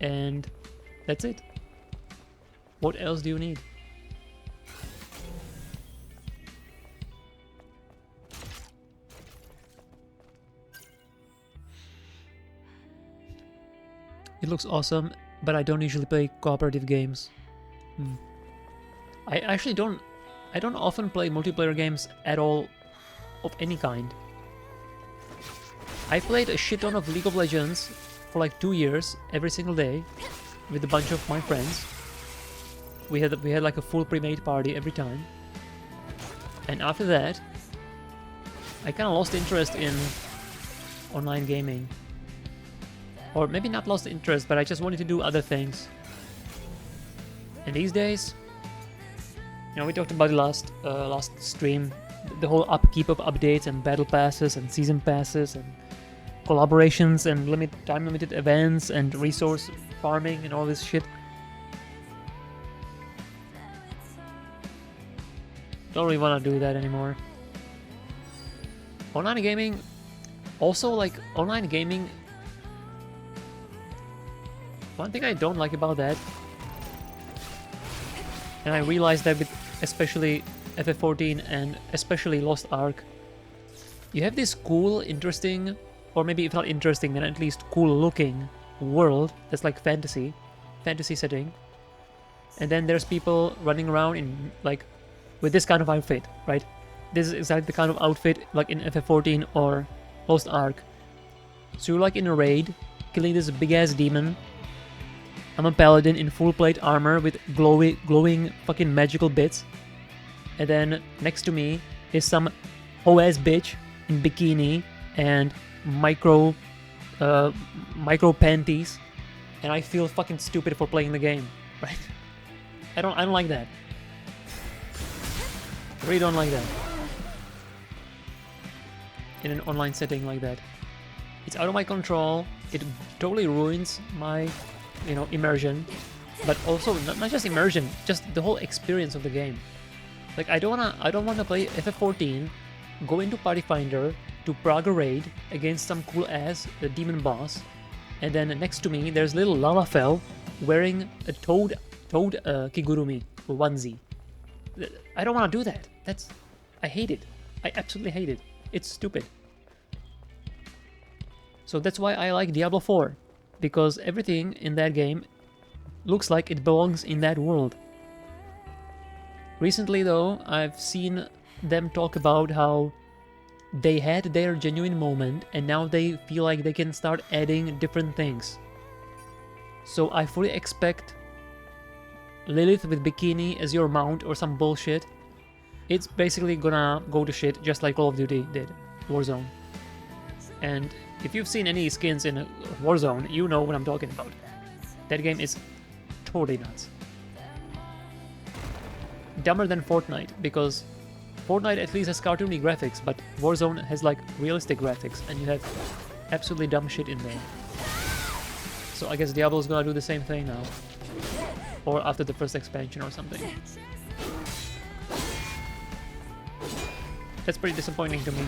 and that's it. What else do you need? It looks awesome, but I don't usually play cooperative games. I actually don't often play multiplayer games at all, of any kind. I played a shit ton of League of Legends for like 2 years, every single day, with a bunch of my friends. We had like a full pre-made party every time. And after that, I kind of lost interest in online gaming. Or maybe not lost interest, but I just wanted to do other things. And these days, you know, we talked about it last stream, the whole upkeep of updates and battle passes and season passes and collaborations and time limited events and resource farming and all this shit. Don't really want to do that anymore. Online gaming, also like online gaming, one thing I don't like about that, and I realized that with especially FF14 and especially Lost Ark, you have this cool, interesting, or maybe if not interesting, then at least cool looking world that's like fantasy, fantasy setting, and then there's people running around in like with this kind of outfit, right? This is exactly the kind of outfit like in FF14 or Lost Ark. So you're like in a raid, killing this big ass demon. I'm a paladin in full plate armor with glowing fucking magical bits. And then next to me is some hoe ass bitch in bikini and micro panties, and I feel fucking stupid for playing the game, right? I don't like that. I really don't like that. In an online setting like that. It's out of my control. It totally ruins my, immersion. But also not just immersion, just the whole experience of the game. Like I don't wanna play FF14, go into Party Finder to Prague a raid against some cool ass demon boss, and then next to me there's little Lalafell wearing a toad kigurumi onesie. I don't want to do that. I hate it. I absolutely hate it. It's stupid. So that's why I like Diablo 4, because everything in that game looks like it belongs in that world. Recently though, I've seen them talk about how they had their genuine moment and now they feel like they can start adding different things. So I fully expect Lilith with bikini as your mount or some bullshit. It's basically gonna go to shit just like Call of Duty did, Warzone. And if you've seen any skins in Warzone, you know what I'm talking about. That game is totally nuts. Dumber than Fortnite, because Fortnite at least has cartoony graphics, but Warzone has like realistic graphics, and you have absolutely dumb shit in there. So I guess Diablo's gonna do the same thing now. Or after the first expansion or something. That's pretty disappointing to me.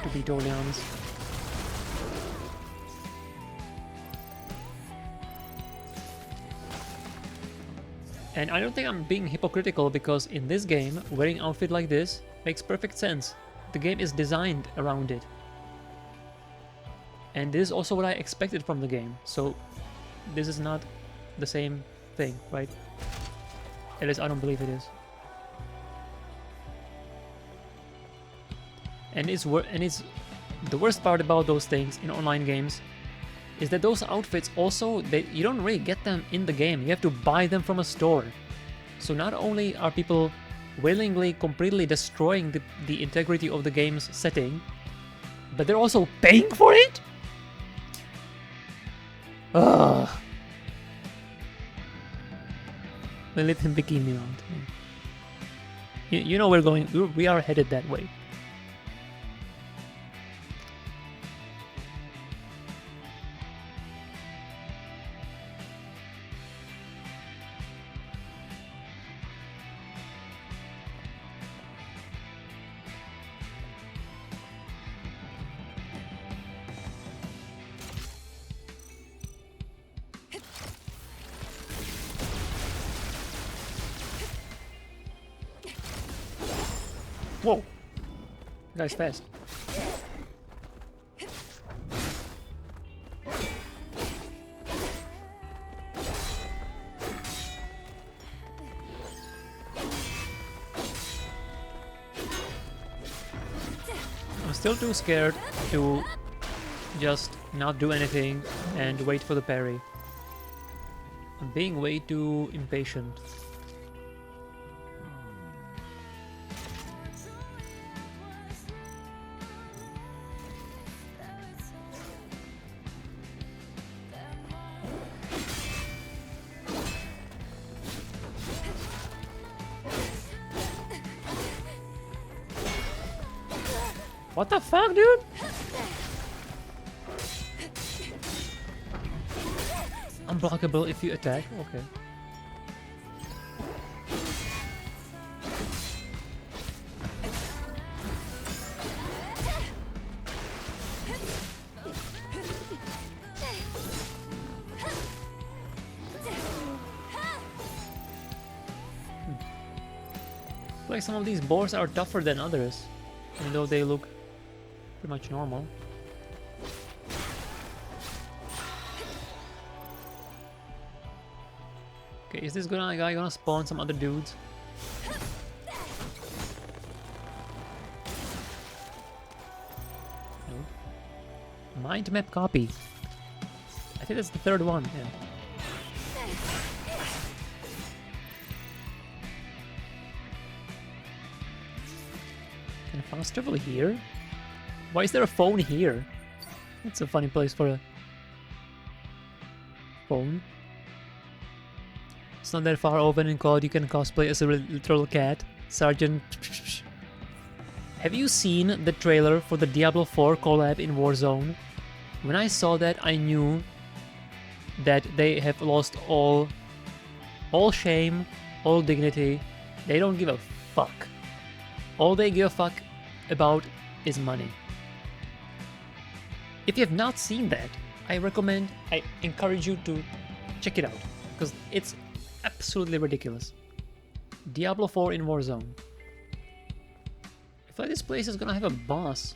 To be totally honest. And I don't think I'm being hypocritical, because in this game, wearing an outfit like this makes perfect sense. The game is designed around it. And this is also what I expected from the game, so this is not the same thing, right? At least I don't believe it is. And it's the worst part about those things in online games is that those outfits also, you don't really get them in the game. You have to buy them from a store. So not only are people willingly completely destroying the integrity of the game's setting, but they're also paying for it? Ugh. Lilith in bikini mount. You know we are headed that way. Whoa! That guy's fast. I'm still too scared to just not do anything and wait for the parry. I'm being way too impatient. What the fuck, dude? Unblockable if you attack? Okay. Like some of these boars are tougher than others. even though they look pretty much normal. Okay, is this guy gonna spawn some other dudes? No. Mind map copy. I think that's the third one, yeah. Can fast travel here? Why is there a phone here? It's a funny place for a phone. It's not that far over in COD, you can cosplay as a literal cat. Sergeant... Have you seen the trailer for the Diablo 4 collab in Warzone? When I saw that, I knew that they have lost all shame, all dignity. They don't give a fuck. All they give a fuck about is money. If you have not seen that, I encourage you to check it out, because it's absolutely ridiculous. Diablo 4 in Warzone. I feel like this place is gonna have a boss.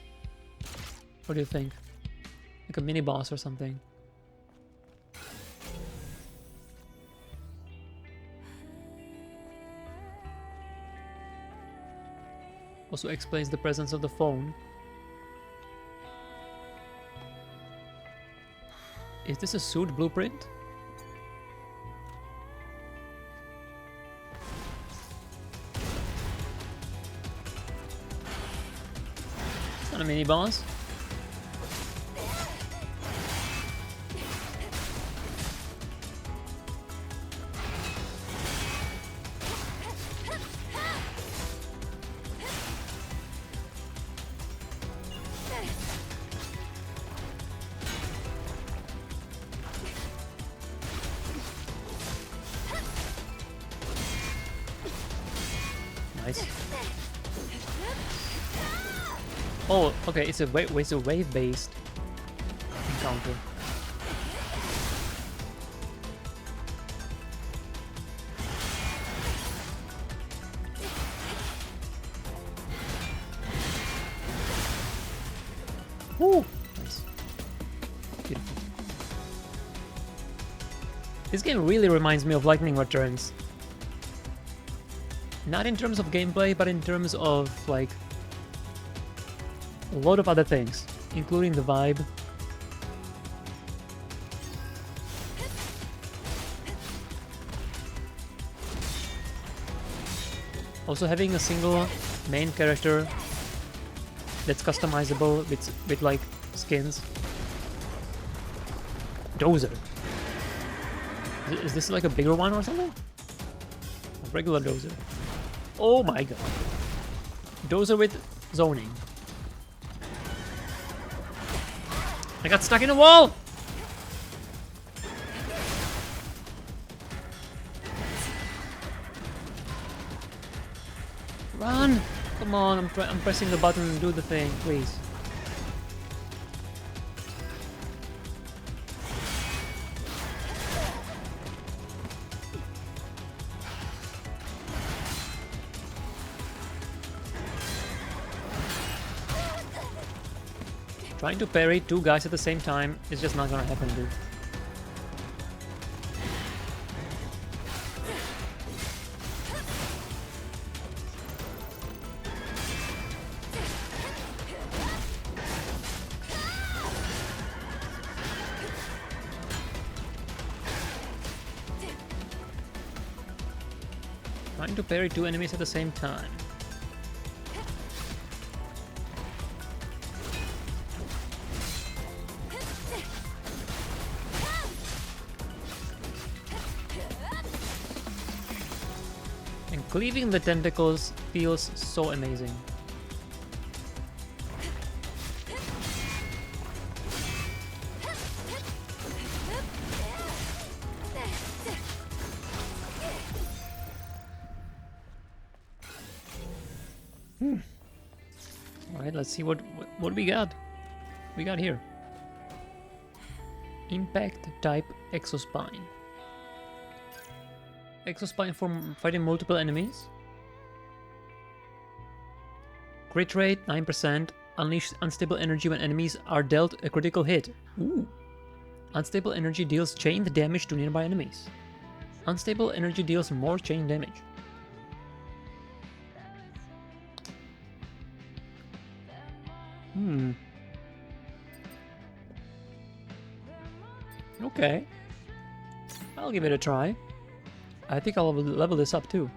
What do you think? Like a mini boss or something. Also explains the presence of the phone. Is this a suit blueprint? It's not a mini boss. Nice. Oh, okay, it's a wave-based encounter. Woo! Nice. Beautiful. This game really reminds me of Lightning Returns. Not in terms of gameplay, but in terms of, like, a lot of other things, including the vibe. Also having a single main character that's customizable with like skins. Dozer. Is this like a bigger one or something? A regular Dozer. Oh my god. Dozer with zoning. I got stuck in a wall! Run! Come on, I'm pressing the button and do the thing, please. Trying to parry two guys at the same time is just not gonna happen, dude. Trying to parry two enemies at the same time. Cleaving the tentacles feels so amazing. Alright, let's see what we got. We got here. Impact type Exospine. Exospine for fighting multiple enemies. Crit rate 9%. Unleash unstable energy when enemies are dealt a critical hit. Ooh. Unstable energy deals chained damage to nearby enemies. Unstable energy deals more chain damage. Okay. I'll give it a try. I think I'll level this up too.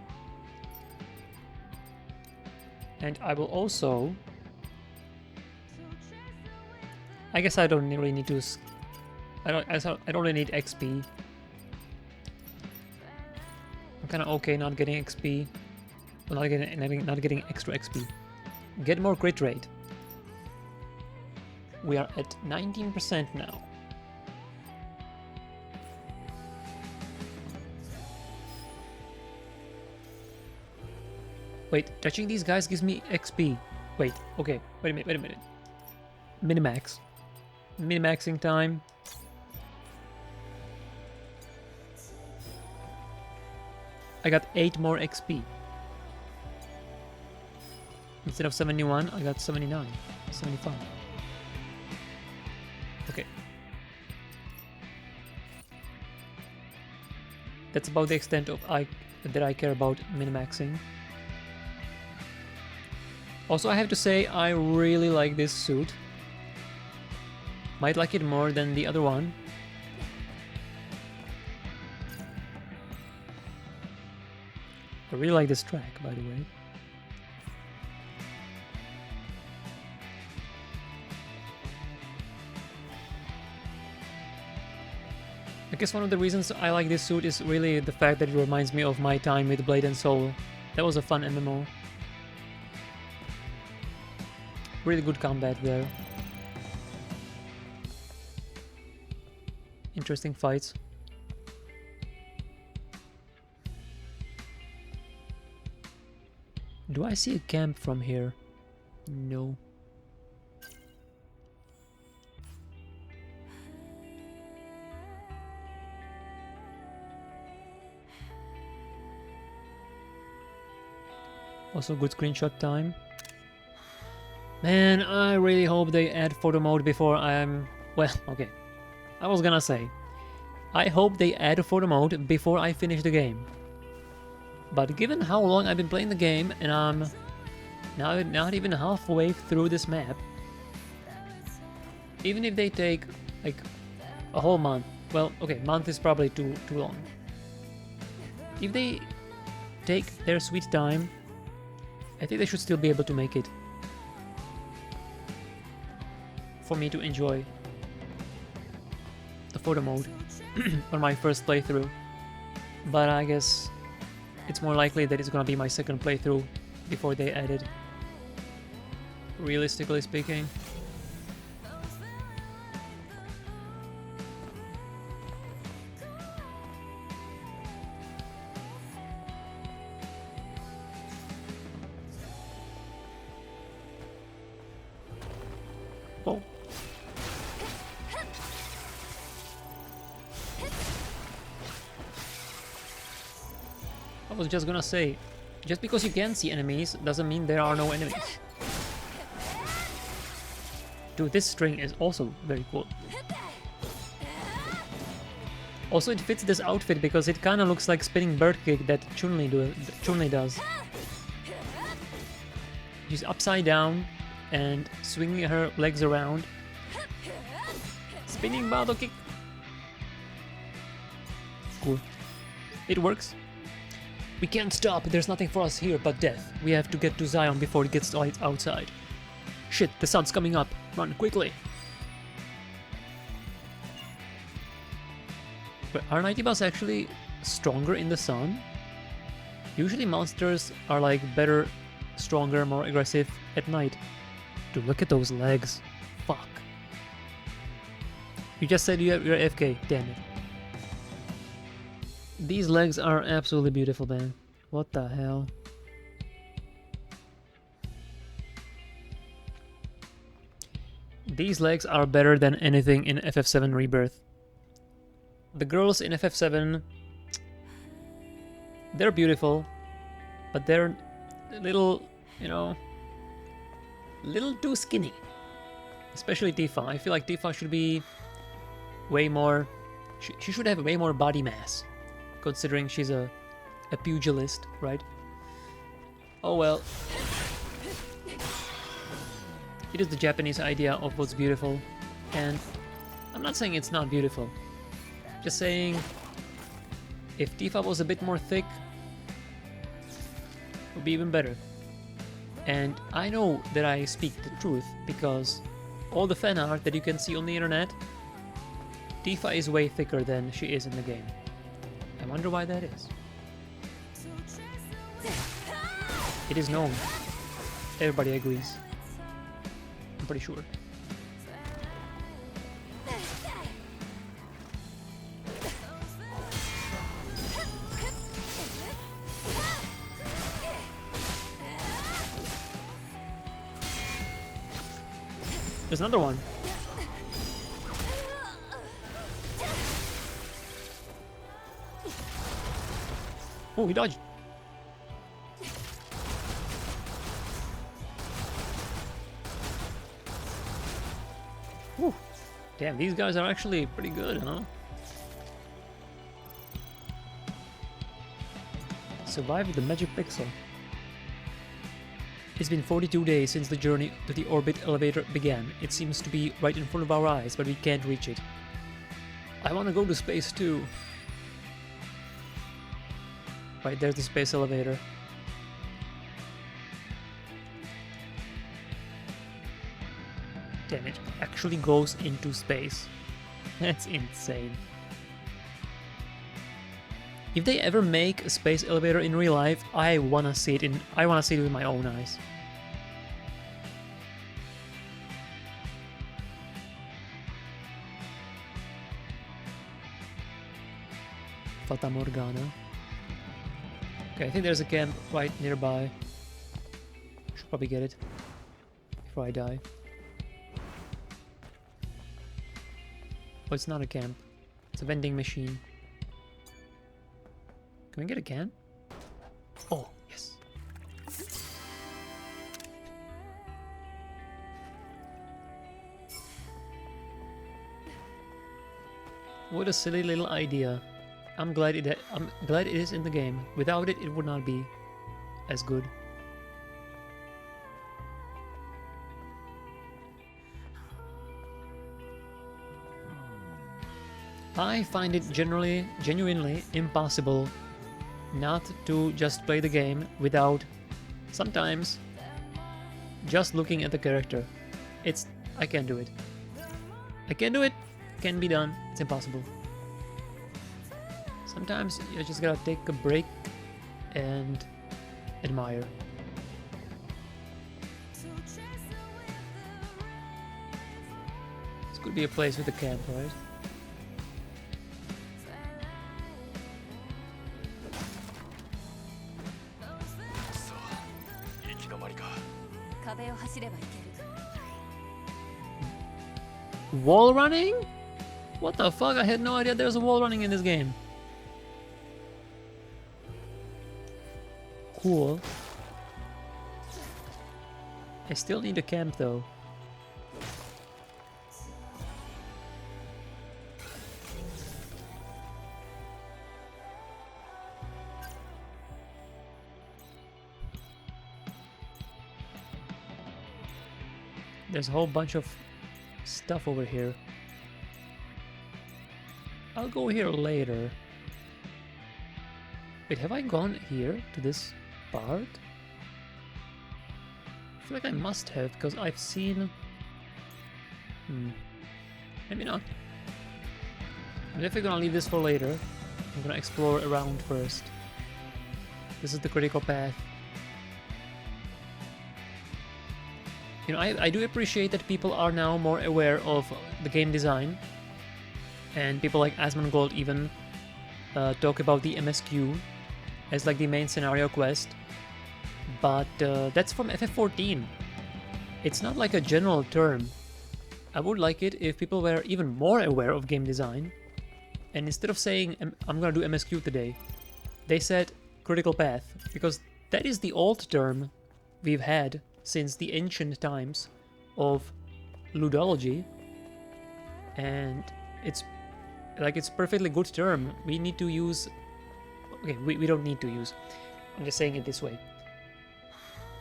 And I will also... I guess I don't really need to... I don't really need XP. I'm kind of okay not getting XP. Well, not getting extra XP. Get more crit rate. We are at 19% now. Wait, touching these guys gives me XP. Wait, okay, wait a minute. Minimax. Minimaxing time. I got 8 more XP. Instead of 71, I got 79. 75. Okay. That's about the extent of that I care about minimaxing. Also, I have to say, I really like this suit. Might like it more than the other one. I really like this track, by the way. I guess one of the reasons I like this suit is really the fact that it reminds me of my time with Blade and Soul. That was a fun MMO. Really good combat there. Interesting fights. Do I see a camp from here? No. Also good screenshot time. Man, I really hope they add photo mode before I'm... Well, okay. I was gonna say. I hope they add photo mode before I finish the game. But given how long I've been playing the game, and I'm now not even halfway through this map, even if they take like a whole month, well, okay, month is probably too long. If they take their sweet time, I think they should still be able to make it for me to enjoy the photo mode on my first playthrough. But I guess it's more likely that it's gonna be my second playthrough before they add it, realistically speaking. Oh. I was just gonna say, just because you can see enemies doesn't mean there are no enemies. Dude, this string is also very cool. Also, it fits this outfit because it kind of looks like spinning bird kick that Chun-Li does. She's upside down and swinging her legs around. Spinning Bado kick. Cool. It works. We can't stop. There's nothing for us here but death. We have to get to Zion before it gets light outside. Shit, the sun's coming up. Run quickly. But are Nightibas actually stronger in the sun? Usually monsters are like better, stronger, more aggressive at night. Dude, look at those legs. Fuck. You just said you're AFK. Damn it. These legs are absolutely beautiful, man. What the hell? These legs are better than anything in FF7 Rebirth. The girls in FF7, they're beautiful, but they're a little, you know, little too skinny. Especially Tifa. I feel like Tifa should be way more... She should have way more body mass, considering she's a pugilist, right? Oh well. It is the Japanese idea of what's beautiful, and I'm not saying it's not beautiful. Just saying, if Tifa was a bit more thick, it would be even better. And I know that I speak the truth, because all the fan art that you can see on the internet, Tifa is way thicker than she is in the game. I wonder why that is. It is known. Everybody agrees. I'm pretty sure. There's another one. Oh, he dodged. Whew. Damn, these guys are actually pretty good, huh? Survived the magic pixel. It's been 42 days since the journey to the orbit elevator began. It seems to be right in front of our eyes, but we can't reach it. I want to go to space too. Right, there's the space elevator. Damn, it actually goes into space. That's insane. If they ever make a space elevator in real life, I wanna see it with my own eyes. Fata Morgana. Okay, I think there's a camp right nearby. Should probably get it before I die. Oh, it's not a camp. It's a vending machine. Can we get a can? Oh, yes. What a silly little idea. I'm glad it is in the game. Without it, it would not be as good. I find it genuinely impossible not to just play the game without sometimes just looking at the character. I can't do it. I can't do it. Can be done. It's impossible. Sometimes you just gotta take a break and admire. This could be a place with a camp, right? Wall running? What the fuck? I had no idea there was a wall running in this game. Cool. I still need a camp though. There's a whole bunch of stuff over here. I'll go here later. Wait, have I gone here to this part? I feel like I must have, because I've seen... Maybe not. I'm definitely gonna leave this for later. I'm gonna explore around first. This is the critical path. You know, I do appreciate that people are now more aware of the game design. And people like Asmongold even talk about the MSQ as like the main scenario quest. But that's from FF14. It's not like a general term. I would like it if people were even more aware of game design. And instead of saying, I'm gonna do MSQ today, they said critical path. Because that is the old term we've had since the ancient times of Lewdology, and it's perfectly good term. We need to use, okay, we don't need to use, I'm just saying it this way.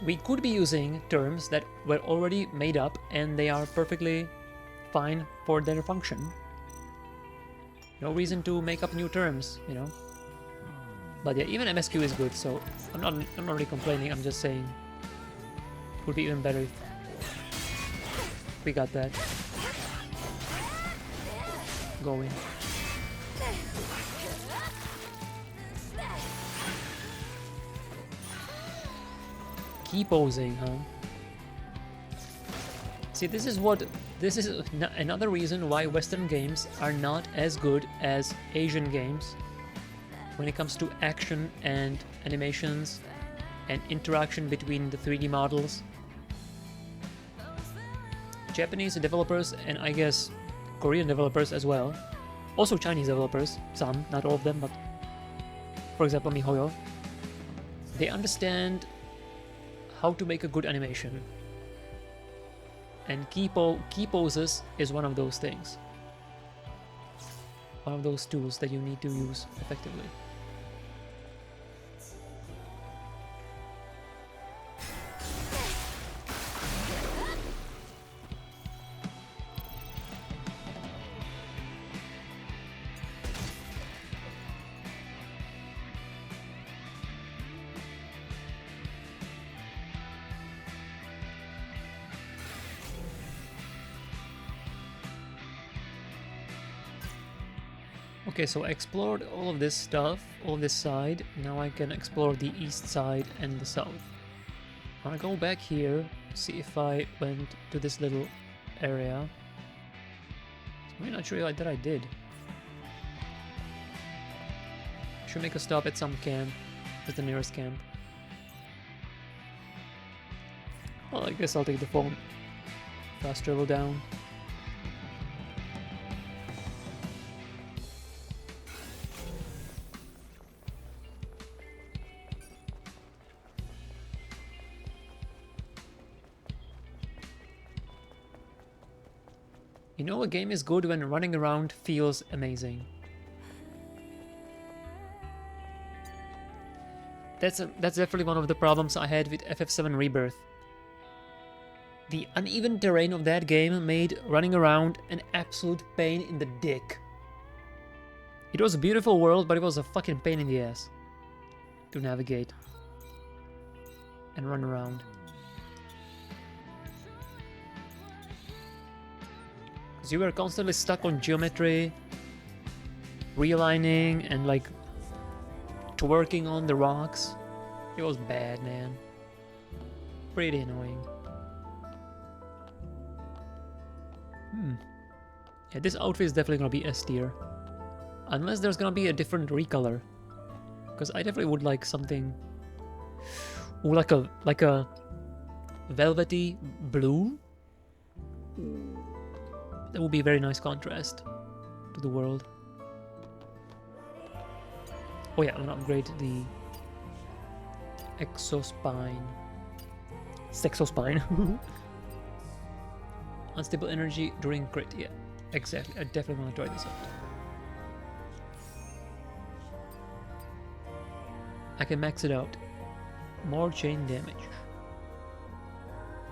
We could be using terms that were already made up and they are perfectly fine for their function. No reason to make up new terms, you know. But yeah, even MSQ is good, so I'm not really complaining. I'm just saying it would be even better if we got that going. Key posing, huh? See, this is another reason why Western games are not as good as Asian games when it comes to action and animations and interaction between the 3D models. Japanese developers, and I guess Korean developers as well, also Chinese developers, some, not all of them, but for example MiHoYo, they understand how to make a good animation. And key poses is one of those things. One of those tools that you need to use effectively. Okay, so I explored all of this stuff, all this side. Now I can explore the east side and the south. I wanna go back here, see if I went to this little area. I'm not sure that I did. Should make a stop at some camp. Where's the nearest camp? Well, I guess I'll take the phone. Fast travel down. You know a game is good when running around feels amazing. That's definitely one of the problems I had with FF7 Rebirth. The uneven terrain of that game made running around an absolute pain in the dick. It was a beautiful world, but it was a fucking pain in the ass to navigate and run around. Because you were constantly stuck on geometry, realigning, and like twerking on the rocks. It was bad, man. Pretty annoying. Yeah, this outfit is definitely gonna be S tier. Unless there's gonna be a different recolor. Because I definitely would like something... Ooh, like a velvety blue? That would be a very nice contrast to the world. Oh yeah, I'm gonna upgrade the exospine. Sexospine. Unstable energy during crit. Yeah, exactly. I definitely want to try this out. I can max it out. More chain damage.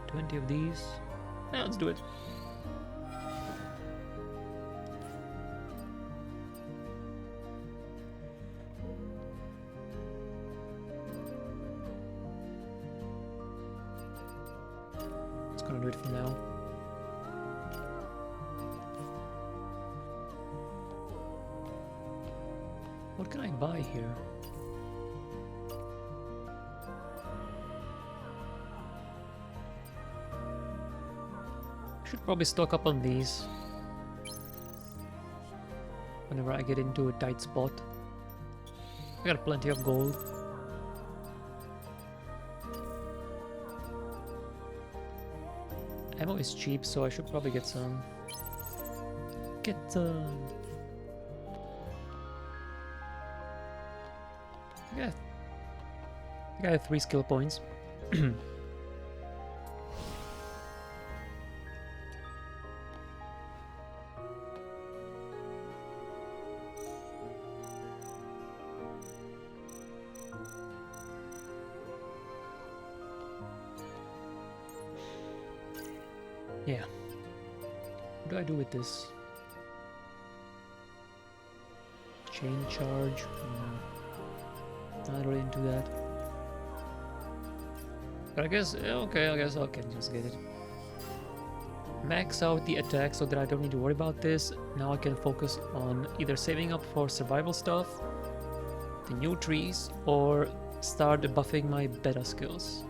20 of these. Yeah, let's do it. It's gonna do it for now. What can I buy here? Should probably stock up on these whenever I get into a tight spot. I got plenty of gold. Ammo is cheap, so I should probably get some. Get some. Yeah. I think I have 3 skill points. Yeah. What do I do with this? Chain charge? Not really into that. But I guess, okay, I guess I can just get it. Max out the attack so that I don't need to worry about this. Now I can focus on either saving up for survival stuff, the new trees, or start buffing my beta skills.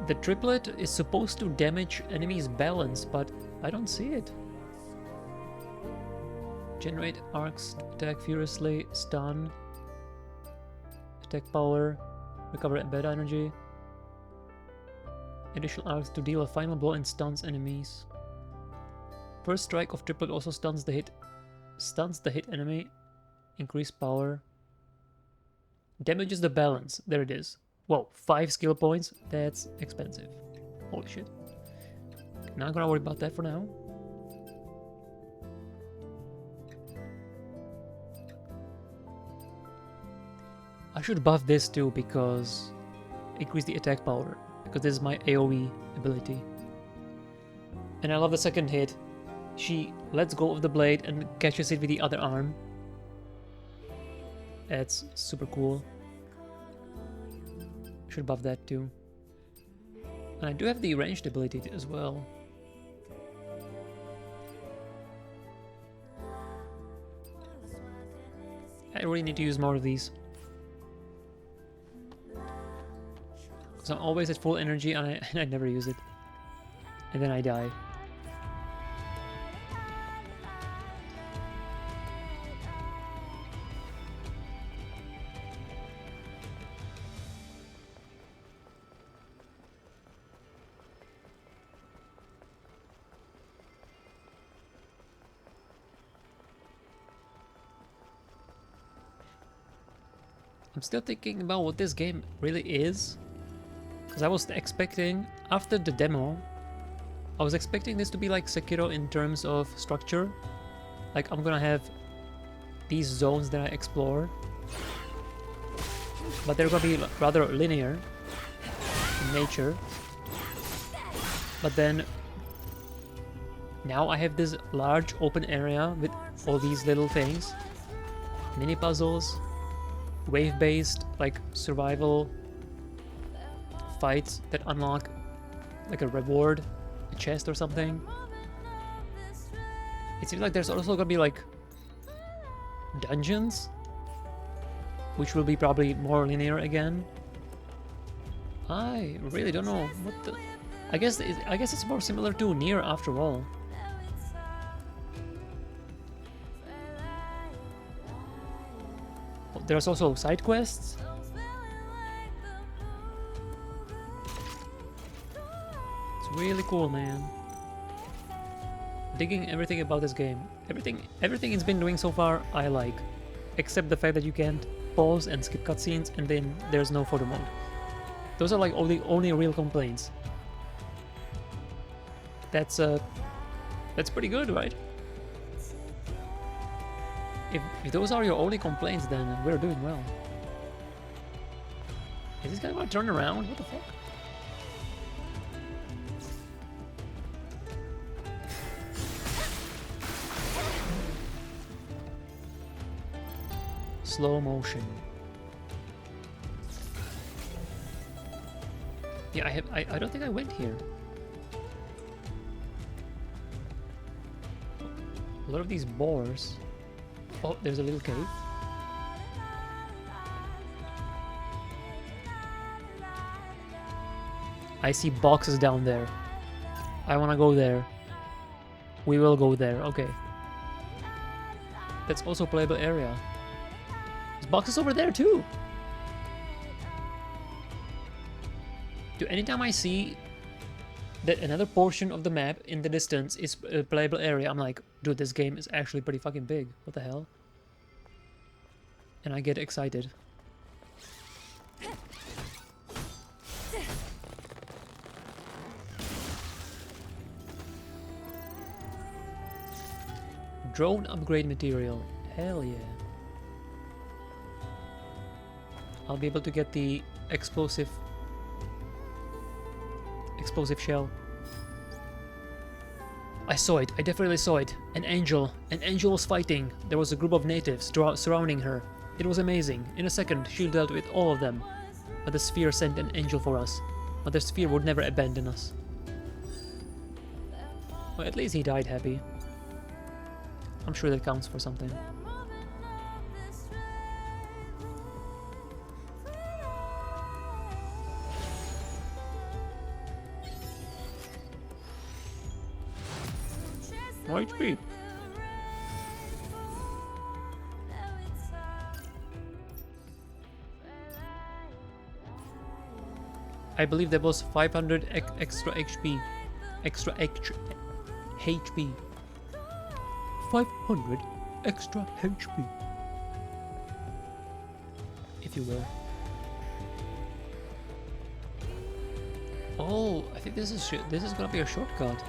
The triplet is supposed to damage enemies' balance, but I don't see it. Generate arcs to attack furiously, stun, attack power, recover beta energy. Additional arcs to deal a final blow and stuns enemies. First strike of triplet also stuns the hit enemy. Increase power. Damages the balance. There it is. Whoa, 5 skill points? That's expensive. Holy shit. Not gonna worry about that for now. I should buff this too because increase the attack power, because this is my AoE ability. And I love the second hit. She lets go of the blade and catches it with the other arm. That's super cool. Should buff that too. And I do have the ranged ability as well. I really need to use more of these. Because I'm always at full energy and I never use it. And then I die. I'm still thinking about what this game really is. Because I was expecting, after the demo, I was expecting this to be like Sekiro in terms of structure. Like I'm gonna have these zones that I explore. But they're gonna be rather linear in nature. But then now I have this large open area with all these little things. Mini puzzles. Wave-based, like, survival fights that unlock, like, a reward, a chest or something. It seems like there's also gonna be, like, dungeons, which will be probably more linear again. I really don't know what the... I guess it's more similar to Nier after all. There's also side quests. It's really cool, man. Digging everything about this game. Everything it's been doing so far, I like. Except the fact that you can't pause and skip cutscenes and then there's no photo mode. Those are like only real complaints. That's pretty good, right? If those are your only complaints, then we're doing well. Is this guy gonna turn around? What the fuck? Slow motion. Yeah, I don't think I went here. A lot of these boars. Oh, there's a little cave. I see boxes down there. I wanna go there. We will go there, okay. That's also a playable area. There's boxes over there too! Dude, anytime I see that another portion of the map in the distance is a playable area, I'm like, dude, this game is actually pretty fucking big. What the hell? And I get excited. Drone upgrade material. Hell yeah. I'll be able to get the explosive shell. I saw it. I definitely saw it. An angel. An angel was fighting. There was a group of natives surrounding her. It was amazing. In a second, she dealt with all of them. But the sphere sent an angel for us. But the sphere would never abandon us. Well, at least he died happy. I'm sure that counts for something. No HP. I believe that was 500 extra HP. Extra HP. 500 extra HP. If you will. Oh, I think this is gonna be a shortcut.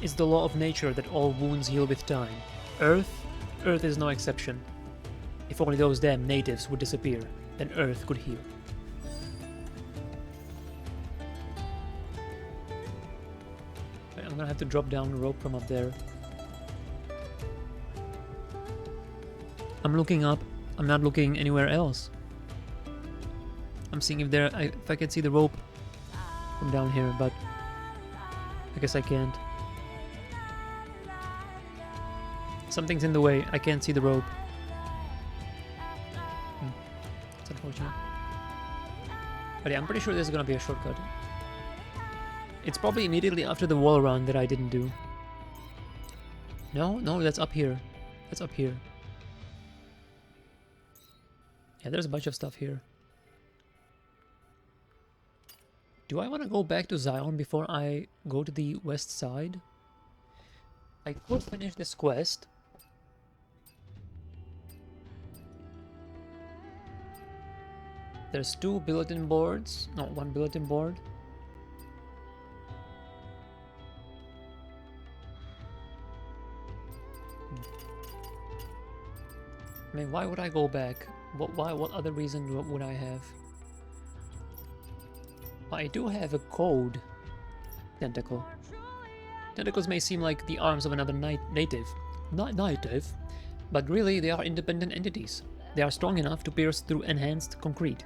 It's the law of nature that all wounds heal with time. Earth is no exception. If only those damn natives would disappear, then Earth could heal. I'm gonna have to drop down the rope from up there. I'm looking up. I'm not looking anywhere else. I'm seeing if I can see the rope from down here, but I guess I can't. Something's in the way. I can't see the rope. It's unfortunate. But yeah, I'm pretty sure this is gonna be a shortcut. It's probably immediately after the wall run that I didn't do. No, that's up here. That's up here. Yeah, there's a bunch of stuff here. Do I want to go back to Zion before I go to the west side? I could finish this quest. There's 2 bulletin boards. No, 1 bulletin board. I mean, why would I go back? What other reason would I have? I do have a code tentacle. Tentacles may seem like the arms of another native. Not native, but really they are independent entities. They are strong enough to pierce through enhanced concrete,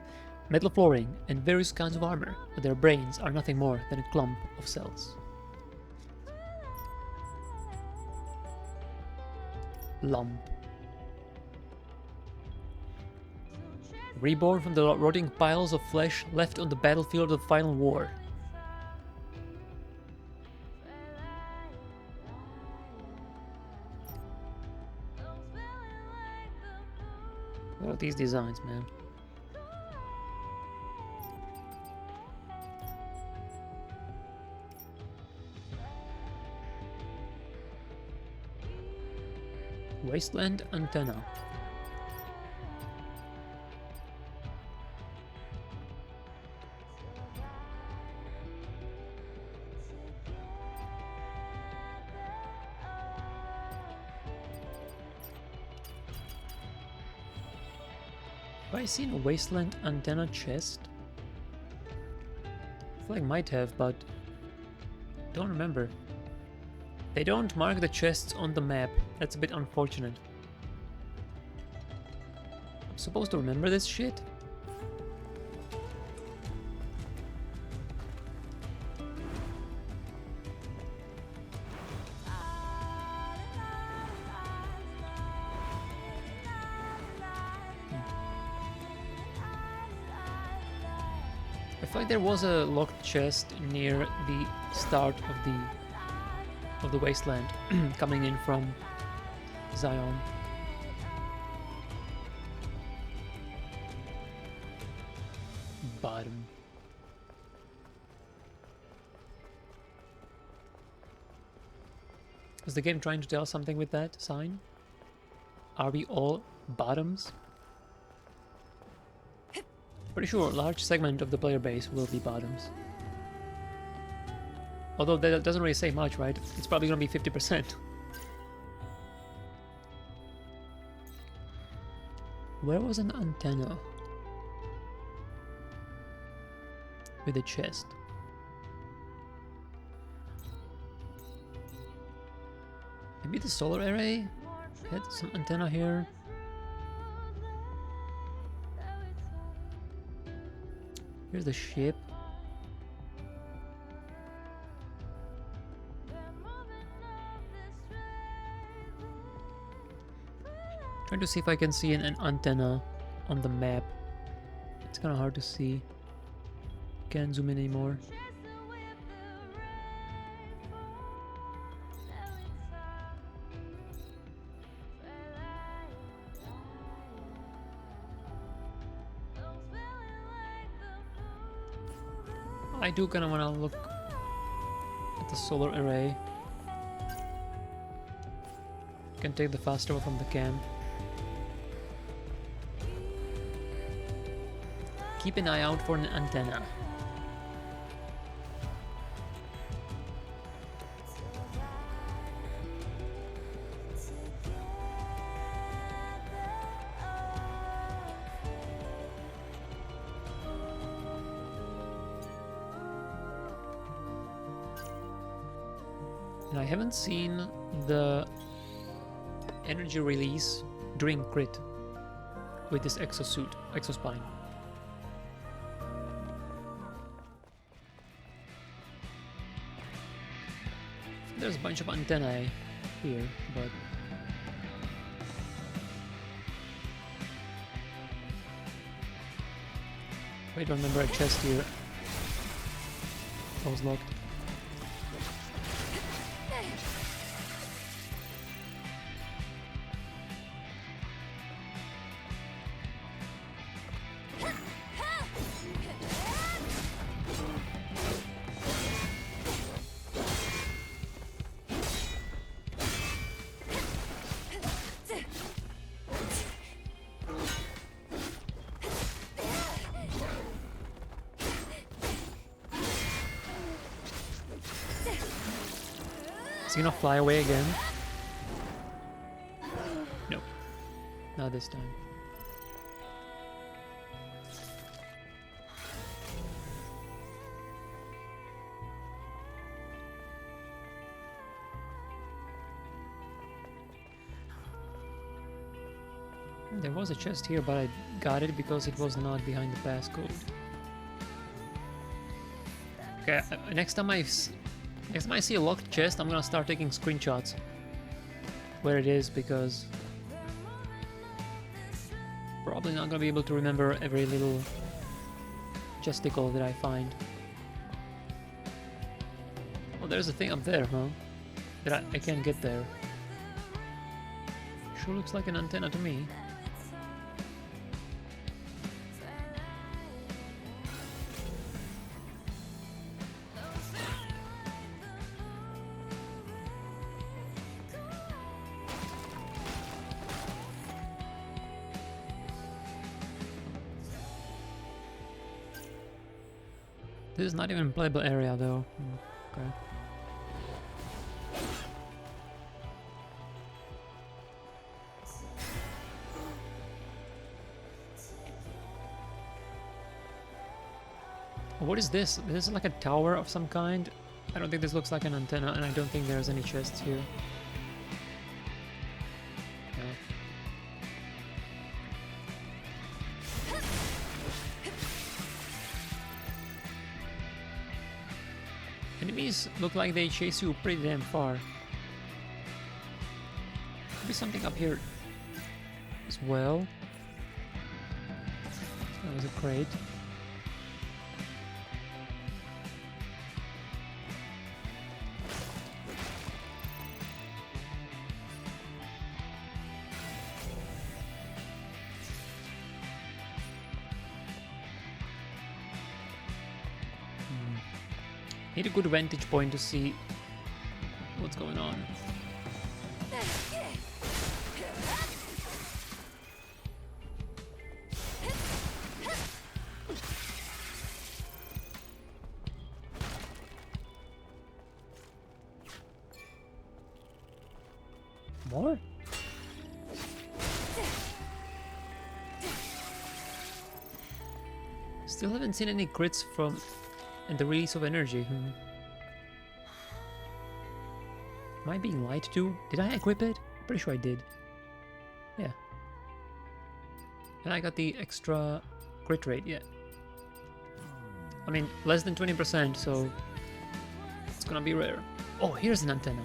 metal flooring, and various kinds of armor, but their brains are nothing more than a clump of cells. Lump. Reborn from the rotting piles of flesh left on the battlefield of the final war. What are these designs, man? Wasteland antenna. Have I seen a Wasteland antenna chest? I feel like I might have, but don't remember. They don't mark the chests on the map. That's a bit unfortunate. I'm supposed to remember this shit? I feel like there was a locked chest near the start of the wasteland coming in from Zion. Bottom. Was the game trying to tell something with that sign? Are we all bottoms? Pretty sure a large segment of the player base will be bottoms. Although that doesn't really say much, right? It's probably gonna be 50%. Where was an antenna? With a chest. Maybe the solar array had some antenna here. Here's the ship. Trying to see if I can see an antenna on the map. It's kind of hard to see. Can't zoom in anymore. I do kind of want to look at the solar array. Can take the fast travel from the camp. Keep an eye out for an antenna. And I haven't seen the energy release during crit with this exospine. There's a bunch of antennae here, but wait, remember a chest here. That was locked. Is he gonna fly away again? Nope. Not this time. There was a chest here, but I got it because it was not behind the passcode. Okay, next time I see a locked chest, I'm gonna start taking screenshots where it is, because probably not gonna be able to remember every little chesticle that I find. Oh, there's a thing up there, huh? That I can't get there. Sure looks like an antenna to me. This is not even a playable area though. Okay. What is this? This is like a tower of some kind. I don't think this looks like an antenna, and I don't think there's any chests here. No. Enemies look like they chase you pretty damn far. Could be something up here as well. That was a crate. Need a good vantage point to see what's going on. More? Still haven't seen any crits from and the release of energy. Am I being lied to? Did I equip it? Pretty sure I did. Yeah. And I got the extra crit rate, yeah. I mean, less than 20%, so it's gonna be rare. Oh, here's an antenna.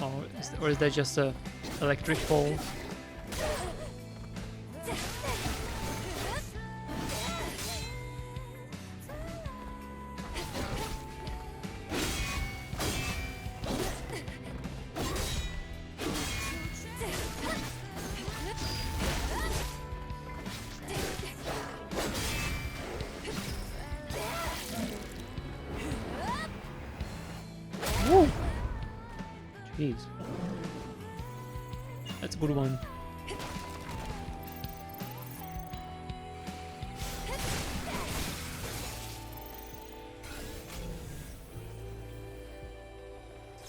Oh, or is that just a electric pole? Woo! Jeez. That's a good one.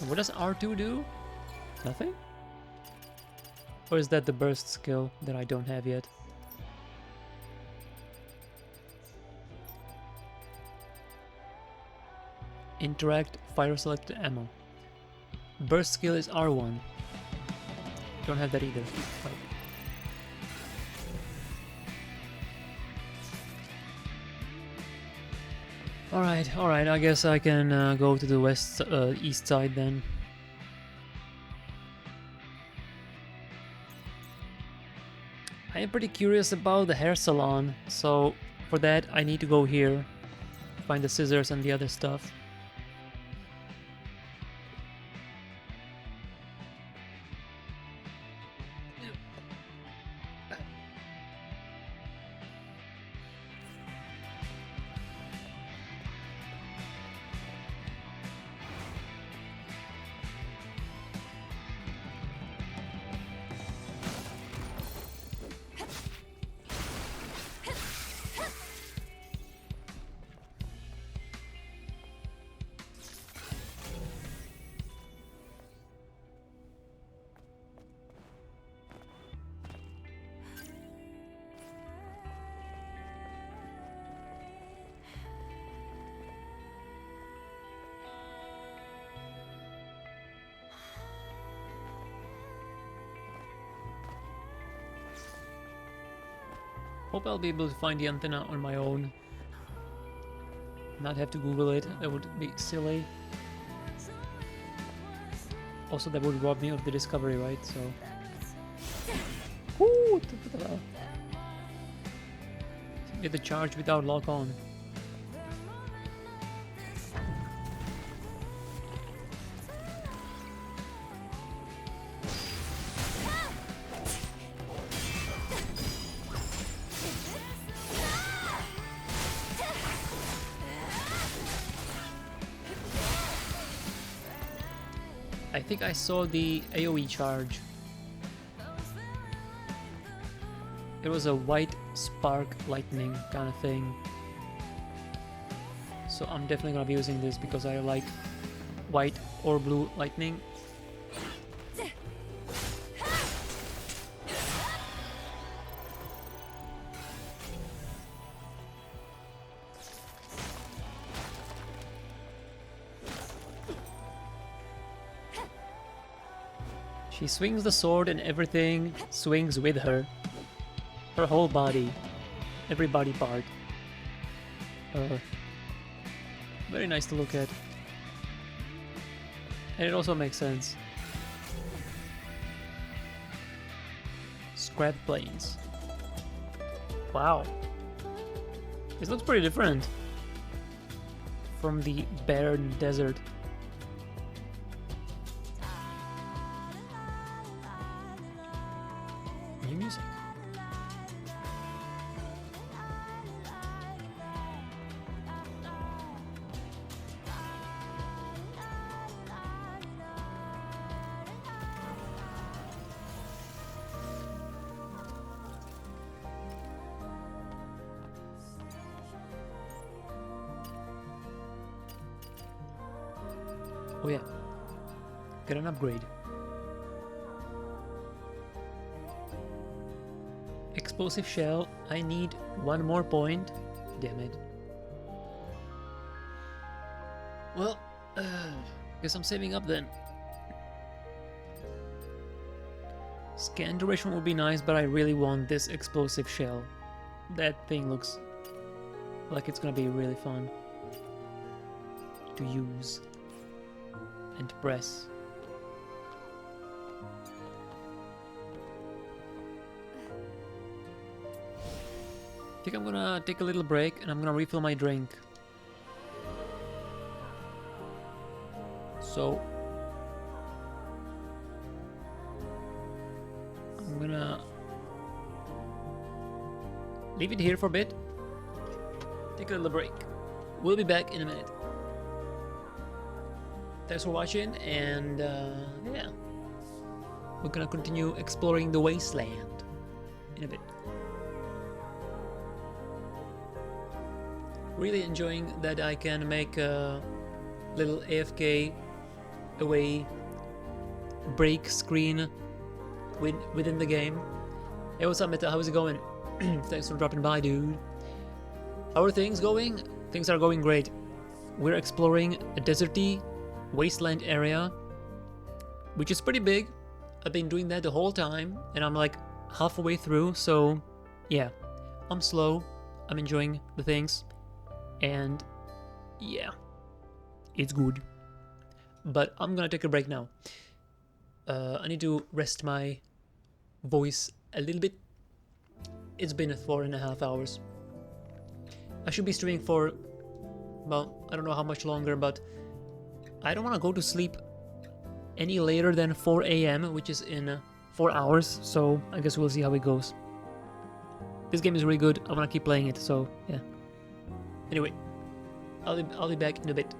What does R2 do? Nothing? Or is that the burst skill that I don't have yet? Interact, fire select ammo. Burst skill is R1. Don't have that either. Right. Alright, I guess I can go to the east side then. I am pretty curious about the hair salon, so for that I need to go here, find the scissors and the other stuff. Hope I'll be able to find the antenna on my own. Not have to Google it, that would be silly. Also, that would rob me of the discovery, right? So. Woo! Get the charge without lock on. I think I saw the AoE charge. It was a white spark lightning kind of thing. So I'm definitely gonna be using this because I like white or blue lightning. She swings the sword and everything swings with her. Her whole body. Every body part. Very nice to look at. And it also makes sense. Scrap plains. Wow. This looks pretty different from the barren desert. New music. Oh yeah. Get an upgrade. Explosive shell. I need 1 more point. Damn it. Well, guess I'm saving up then. Scan duration would be nice, but I really want this explosive shell. That thing looks like it's gonna be really fun to use and press. I think I'm gonna take a little break and I'm gonna refill my drink. So I'm gonna leave it here for a bit. Take a little break. We'll be back in a minute. Thanks for watching, and yeah, we're gonna continue exploring the wasteland in a bit. Really enjoying that I can make a little AFK away break screen within the game. Hey, what's up, Meta? How's it going? Thanks for dropping by, dude. How are things going? Things are going great. We're exploring a deserty wasteland area, which is pretty big. I've been doing that the whole time, and I'm like halfway through, so yeah, I'm slow. I'm enjoying the things, and yeah, it's good. But I'm gonna take a break now. I need to rest my voice a little bit. It's been 4.5 hours. I should be streaming for, well, I don't know how much longer, but I don't want to go to sleep any later than 4 AM, which is in 4 hours, so I guess we'll see how it goes. This game is really good. I want to keep playing it, so yeah. Anyway, I'll be back in a bit.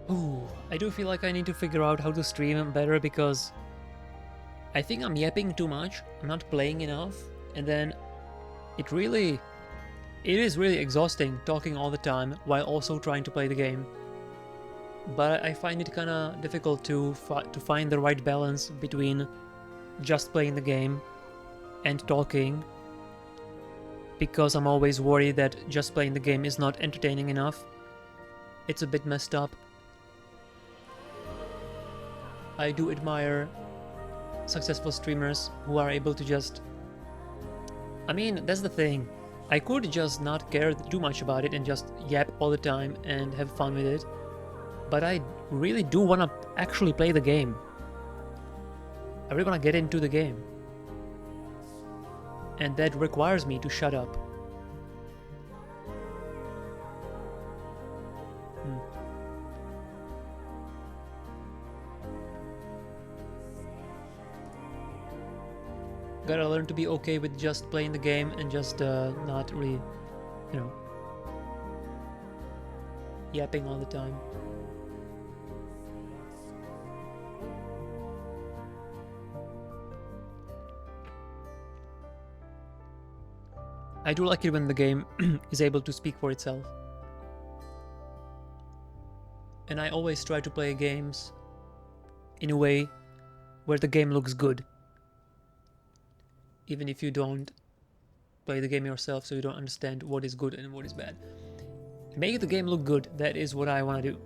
Ooh, I do feel like I need to figure out how to stream better, because I think I'm yapping too much, I'm not playing enough, and then it is really exhausting talking all the time while also trying to play the game. But I find it kinda difficult to find the right balance between just playing the game and talking, because I'm always worried that just playing the game is not entertaining enough. It's a bit messed up. I do admire successful streamers who are able to just... I mean, that's the thing. I could just not care too much about it and just yap all the time and have fun with it. But I really do want to actually play the game. I really want to get into the game. And that requires me to shut up. Gotta learn to be okay with just playing the game and just not really, you know, yapping all the time. I do like it when the game is able to speak for itself. And I always try to play games in a way where the game looks good. Even if you don't play the game yourself, so you don't understand what is good and what is bad. Make the game look good, that is what I want to do.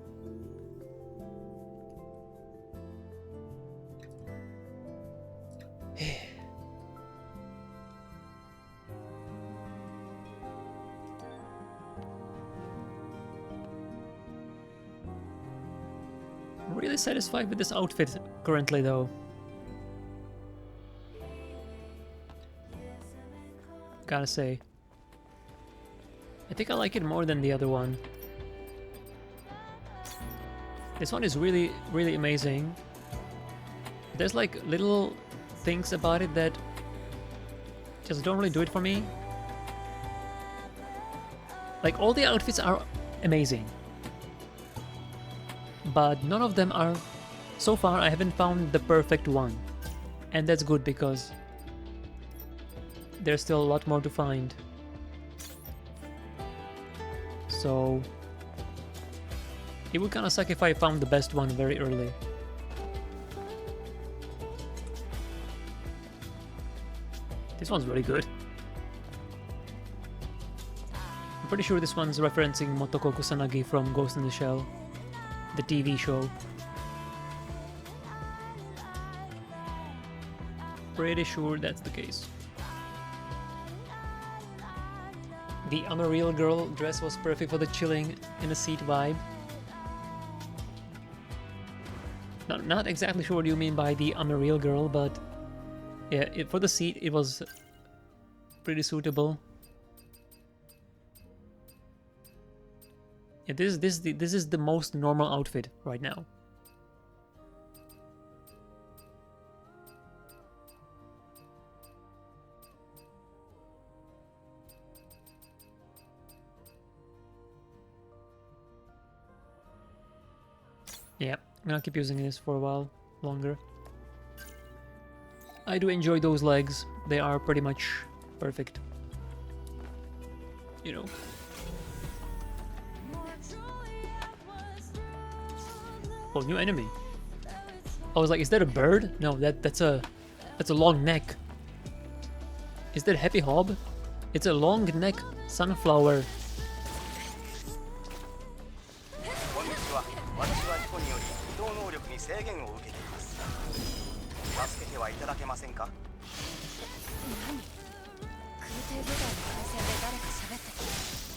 I'm really satisfied with this outfit currently though. Gotta say. I think I like it more than the other one. This one is really, really amazing. There's like little things about it that just don't really do it for me. Like all the outfits are amazing. But none of them are, so far I haven't found the perfect one. And that's good because there's still a lot more to find. So it would kind of suck if I found the best one very early. This one's really good. I'm pretty sure this one's referencing Motoko Kusanagi from Ghost in the Shell, the TV show. Pretty sure that's the case. The I'm a Real Girl dress was perfect for the chilling in a seat vibe. Not exactly sure what you mean by the I'm a Real Girl, but yeah, for the seat it was pretty suitable. Yeah, this is the most normal outfit right now. Yeah, I'm gonna keep using this for a while longer. I do enjoy those legs. They are pretty much perfect. You know. Oh, new enemy. I was like, is that a bird? No, that's a long neck. Is that Happy Hob? It's a long neck sunflower.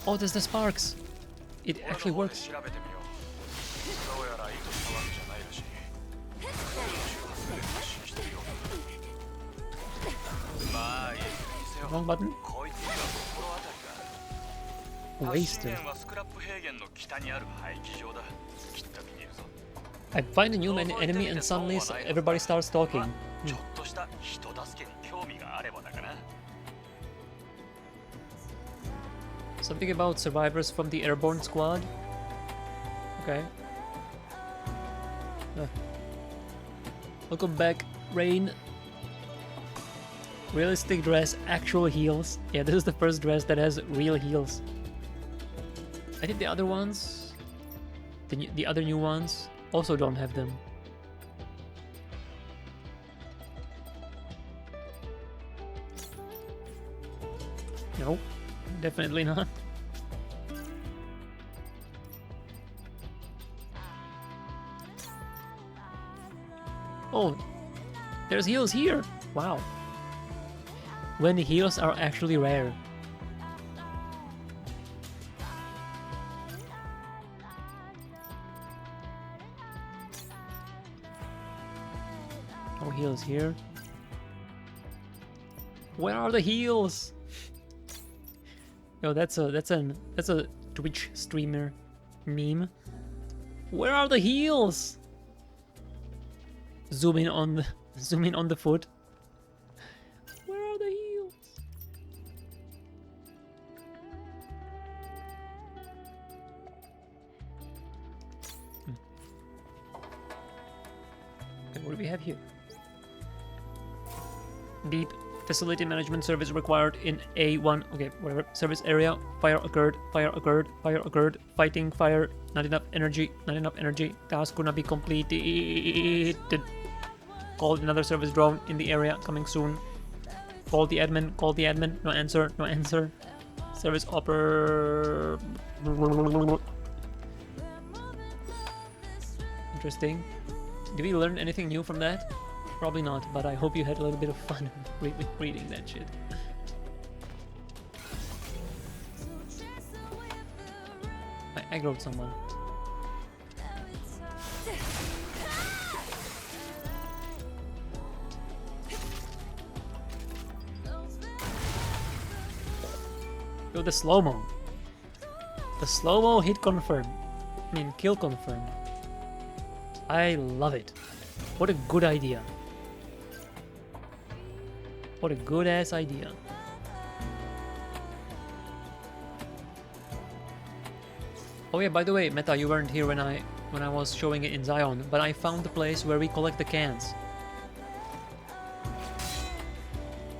Oh, there's the sparks. It actually works. Wrong button. Wasted. I find a new enemy and suddenly everybody starts talking. Something about survivors from the airborne squad. Okay. Welcome back, Rain. Realistic dress, actual heels. Yeah, this is the first dress that has real heels. I think the other ones, the other new ones, also don't have them. No, definitely not. Oh, there's heels here. Wow. When the heels are actually rare. No heals here. Where are the heals? Yo, that's a Twitch streamer meme. Where are the heals? Zoom in on the foot. Where are the heals? Okay, what do we have here? Deep facility management service required in A1. Okay, whatever. Service area. Fire occurred. Fire occurred. Fire occurred. Fighting fire. Not enough energy. Not enough energy. Task could not be completed. Called another service drone in the area. Coming soon. Call the admin. Call the admin. No answer. No answer. Service operator. Interesting. Did we learn anything new from that? Probably not, but I hope you had a little bit of fun reading that shit. I aggroed someone. Yo, the slow-mo. The slow-mo hit confirm. I mean, kill confirm. I love it. What a good idea. What a good ass idea. Oh yeah, by the way, Meta, you weren't here when I was showing it in Zion, but I found the place where we collect the cans.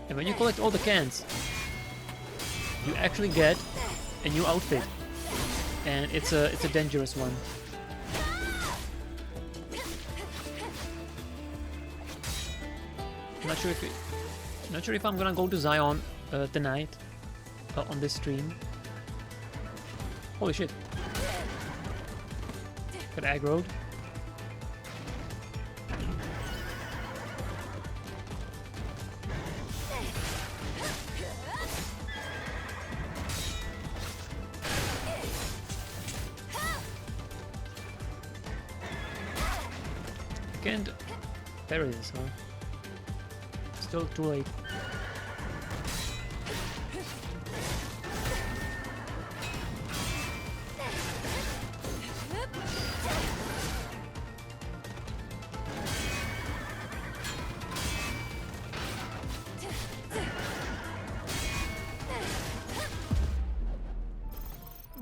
And when you collect all the cans, you actually get a new outfit. And it's a dangerous one. Not sure if I'm gonna go to Zion tonight on this stream. Holy shit! Got aggroed. Can't parry this, huh? Still too late.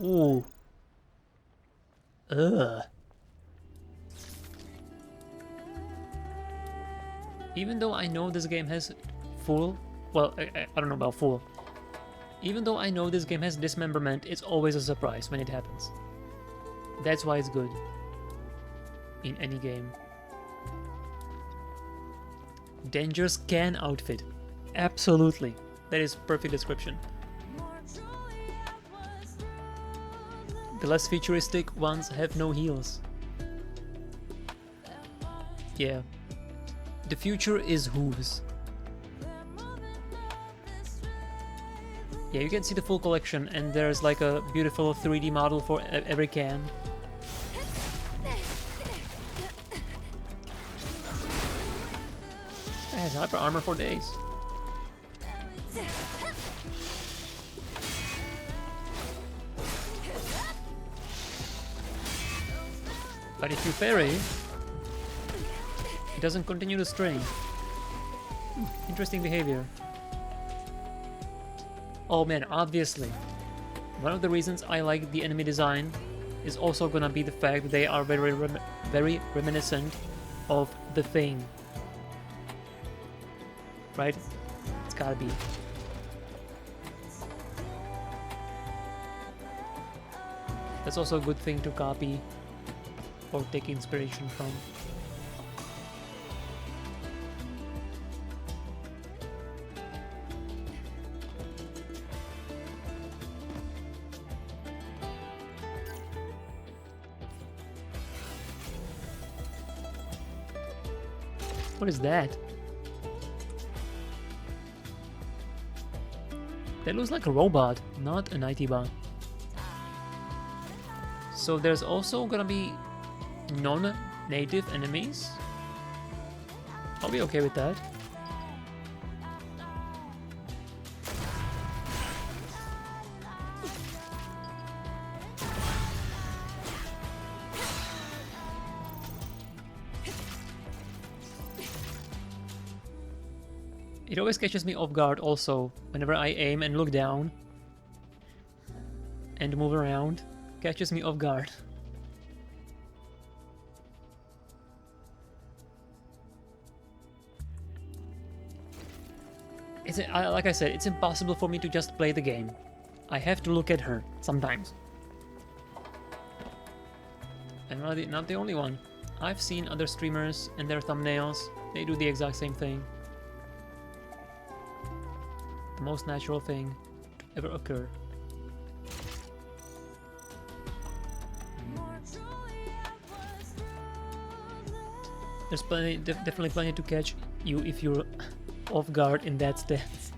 Ooh. Ugh. Even though I know this game has full, well, I don't know about full. Even though I know this game has dismemberment, it's always a surprise when it happens. That's why it's good in any game. Dangerous can outfit. Absolutely. That is perfect description. The less futuristic ones have no heals. Yeah. The future is hooves. Yeah, you can see the full collection, and there's like a beautiful 3D model for every can. It has hyper armor for days. But if you parry, it doesn't continue to strain. Interesting behavior. Oh man, obviously. One of the reasons I like the enemy design is also gonna be the fact that they are very reminiscent of The Thing. Right? It's gotta be. That's also a good thing to copy or take inspiration from. What is that? That looks like a robot, not an IT bot. So there's also gonna be non-native enemies. I'll be okay with that. It always catches me off guard also, whenever I aim and look down and move around, catches me off guard. Like I said, it's impossible for me to just play the game. I have to look at her sometimes. I'm not the only one. I've seen other streamers and their thumbnails, they do the exact same thing. The most natural thing to ever occur. There's definitely plenty to catch you if you're off guard in that stance.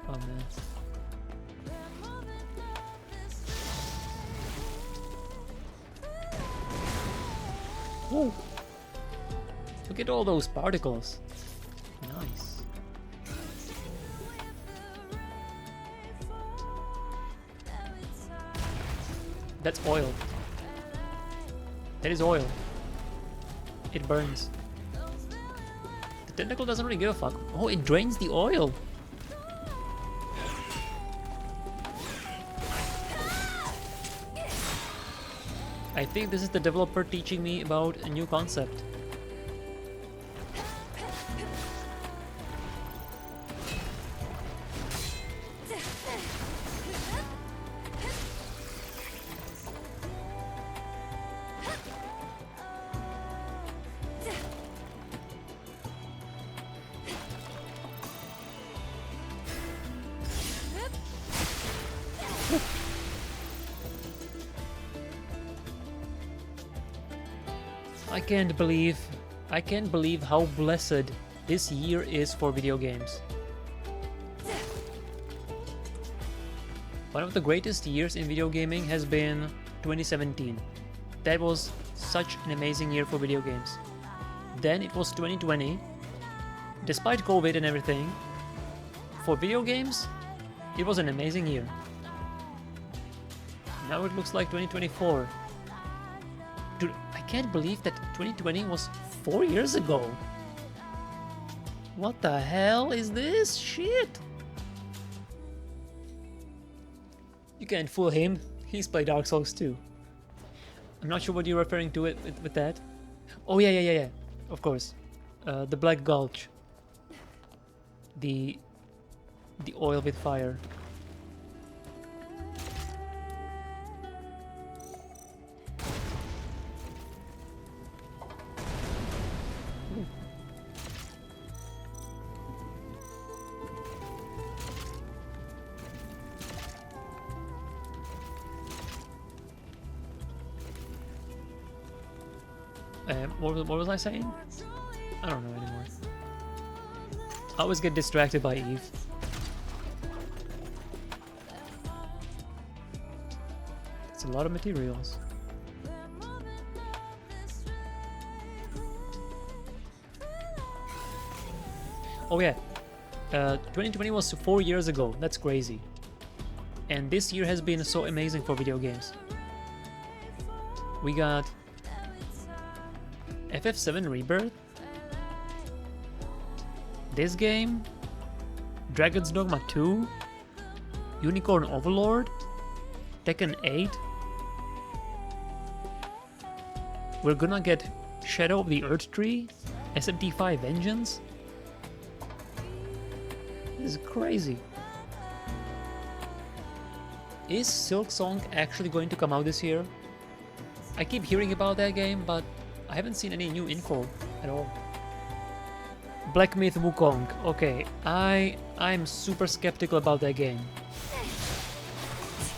Oh man. Whoa! Look at all those particles. Nice. That's oil. That is oil. It burns. The tentacle doesn't really give a fuck. Oh, it drains the oil. I think this is the developer teaching me about a new concept. I can't believe how blessed this year is for video games. One of the greatest years in video gaming has been 2017. That was such an amazing year for video games. Then it was 2020. Despite COVID and everything, for video games, it was an amazing year. Now it looks like 2024. Dude, I can't believe that 2020 was 4 years ago. What the hell is this shit? You can't fool him. He's played Dark Souls too. I'm not sure what you're referring to it with that. Oh yeah. Of course. The Black Gulch. The oil with fire. What was I saying? I don't know anymore. I always get distracted by Eve. It's a lot of materials. Oh yeah, 2020 was 4 years ago. That's crazy. And this year has been so amazing for video games. We got FF7 Rebirth, this game, Dragon's Dogma 2, Unicorn Overlord, Tekken 8. We're gonna get Shadow of the Earth Tree, SMT5 Vengeance. This is crazy. Is Silk Song actually going to come out this year? I keep hearing about that game, but I haven't seen any new info at all. Black Myth Wukong. Okay, I'm super skeptical about that game.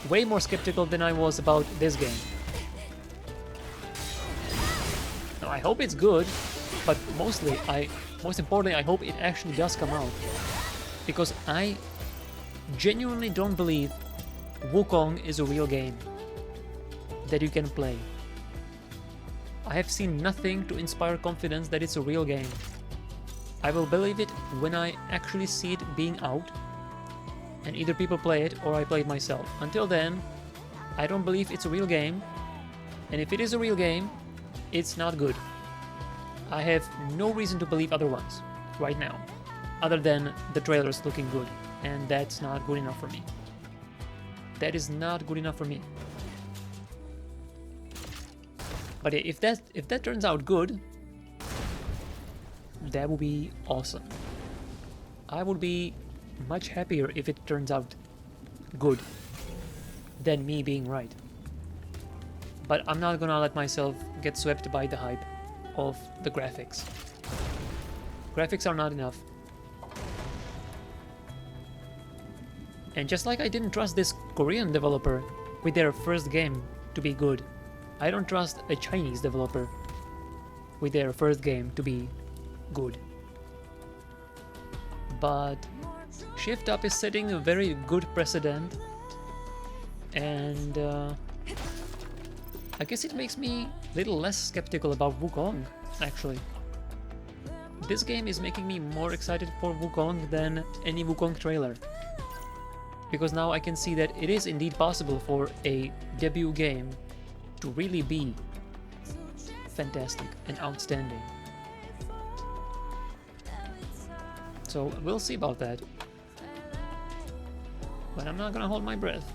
Way more skeptical than I was about this game. Now, I hope it's good, but most importantly, I hope it actually does come out. Because I genuinely don't believe Wukong is a real game that you can play. I have seen nothing to inspire confidence that it's a real game. I will believe it when I actually see it being out, and either people play it or I play it myself. Until then, I don't believe it's a real game, and if it is a real game, it's not good. I have no reason to believe otherwise right now, other than the trailers looking good, and that's not good enough for me. That is not good enough for me. But yeah, if that turns out good, that would be awesome. I would be much happier if it turns out good than me being right. But I'm not gonna let myself get swept by the hype of the graphics. Graphics are not enough. And just like I didn't trust this Korean developer with their first game to be good, I don't trust a Chinese developer with their first game to be good. But Shift Up is setting a very good precedent, and I guess it makes me a little less skeptical about Wukong, actually. This game is making me more excited for Wukong than any Wukong trailer. Because now I can see that it is indeed possible for a debut game to really be fantastic and outstanding. So we'll see about that. But I'm not gonna hold my breath.